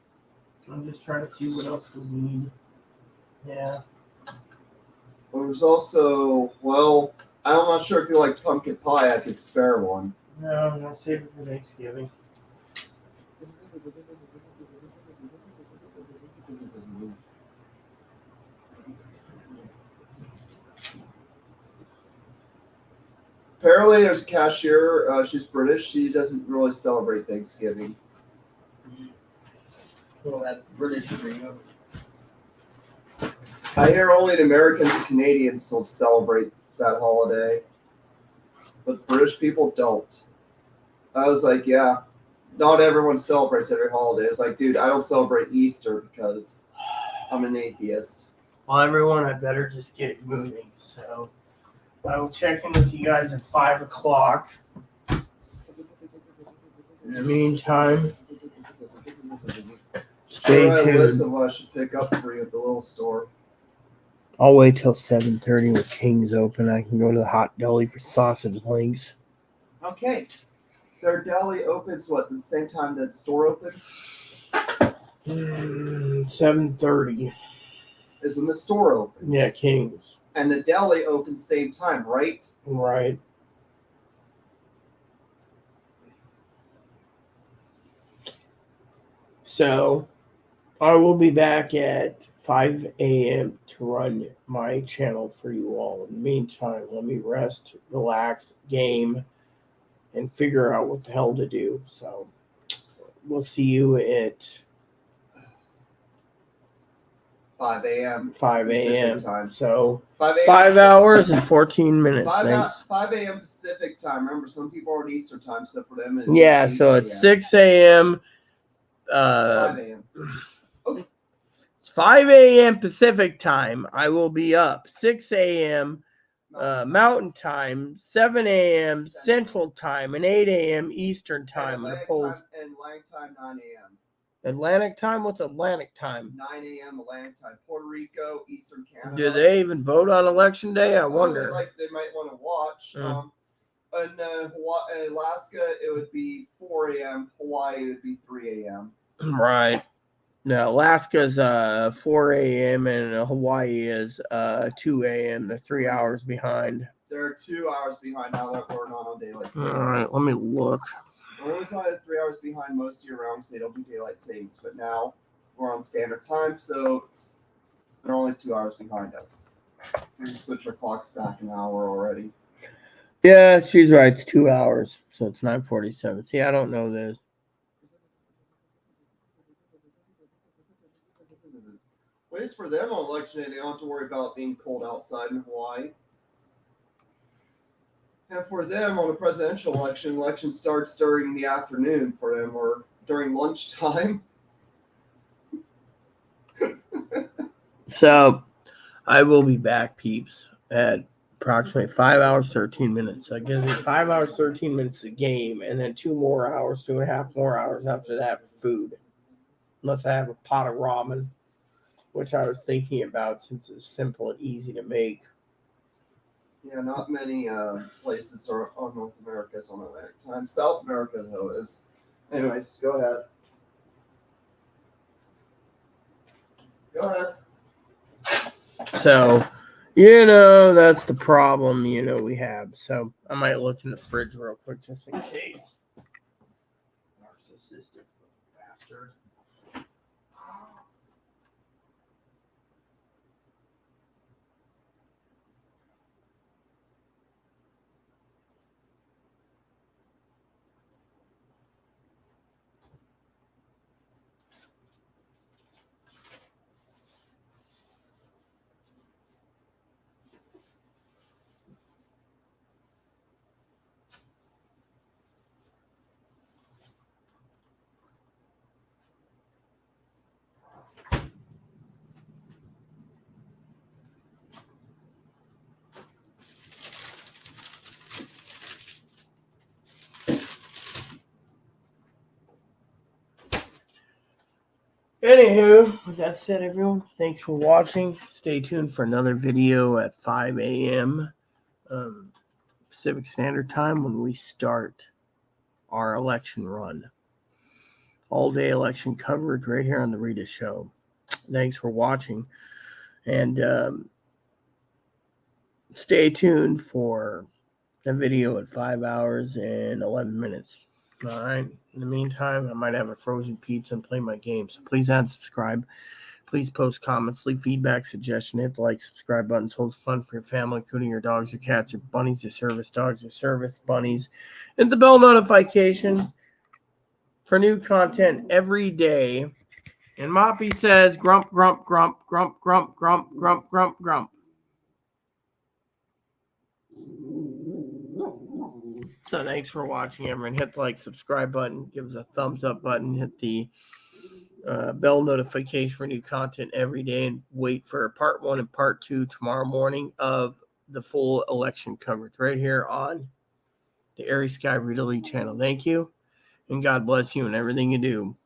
just trying to see what else we need. Yeah. There's also, well, I'm not sure if you like pumpkin pie. I could spare one. No, I'm going to save it for Thanksgiving. Apparently, there's a cashier. She's British. She doesn't really celebrate Thanksgiving. Well, that's British for you. I hear only the Americans and Canadians still celebrate that holiday, but British people don't. I was like, yeah, not everyone celebrates every holiday. It's like, dude, I don't celebrate Easter because I'm an atheist. Well, everyone, I better just get moving. So I will check in with you guys at 5 o'clock. In the meantime, stay tuned. List of what I should pick up for you at the little store. I'll wait till 7:30 when King's open. I can go to the hot deli for sausage links. Okay. Their deli opens what, at the same time that the store opens? 7:30 is when the store opens. Yeah, King's. And the deli opens same time, right? Right. So I will be back at 5 a.m. to run my channel for you all. In the meantime, let me rest, relax, game, and figure out what the hell to do. So we'll see you at 5 a.m. 5 a.m. time. So 5 a.m. 5 hours and 14 minutes. 5 a.m. Pacific time. Remember, some people are on Eastern time, so for them. Yeah, so it's 6 a.m. 5 a.m. Okay. It's 5 a.m. Pacific time. I will be up 6 a.m. Mountain Time, 7 a.m. Central Time, and 8 a.m. Eastern Time. And The polls. Atlantic time, 9 a.m. Atlantic Time? What's Atlantic Time? 9 a.m. Atlantic time. Puerto Rico, Eastern Canada. Do they even vote on Election Day? I wonder. They might want to watch. In Alaska, it would be 4 a.m. Hawaii, it would be 3 a.m. Right. No, Alaska's 4 a.m. and Hawaii is 2 a.m. They're 3 hours behind. They're 2 hours behind now that we're not on daylight savings. All right, let me look. We're always on 3 hours behind most year round, so they don't do daylight savings. But now we're on standard time, so they're only 2 hours behind us. We can switch our clocks back an hour already. Yeah, she's right. It's 2 hours, so it's 9:47. See, I don't know this. At least for them on election day, they don't have to worry about being cold outside in Hawaii. And for them on the presidential election starts during the afternoon for them or during lunchtime. So, I will be back, peeps, at approximately 5 hours, 13 minutes. So, it gives me 5 hours, 13 minutes a game, and then 2.5 more hours, 2.5 more hours after that for food. Unless I have a pot of ramen, which I was thinking about since it's simple and easy to make. Yeah, not many places are on North America is on Atlantic time. South America, though, is. Anyways, go ahead. Go ahead. So, that's the problem, we have. So, I might look in the fridge real quick just in case. Narcissistic bastard. Anywho, with that said, everyone, thanks for watching. Stay tuned for another video at 5 a.m. Pacific Standard Time when we start our election run. All-day election coverage right here on the Rita Show. Thanks for watching. And stay tuned for the video at 5 hours and 11 minutes. All right. In the meantime, I might have a frozen pizza and play my game. So please add and subscribe. Please post comments, leave feedback, suggestion, hit the like, subscribe buttons. Holds fun for your family, including your dogs, your cats, your bunnies, your service dogs, your service bunnies. Hit the bell notification for new content every day. And Moppy says, grump, grump, grump, grump, grump, grump, grump, grump, grump. So thanks for watching, everyone. Hit the like, subscribe button. Give us a thumbs up button. Hit the bell notification for new content every day. And wait for part 1 and part 2 tomorrow morning of the full election coverage right here on the Airy Sky Rita Lee channel. Thank you. And God bless you and everything you do.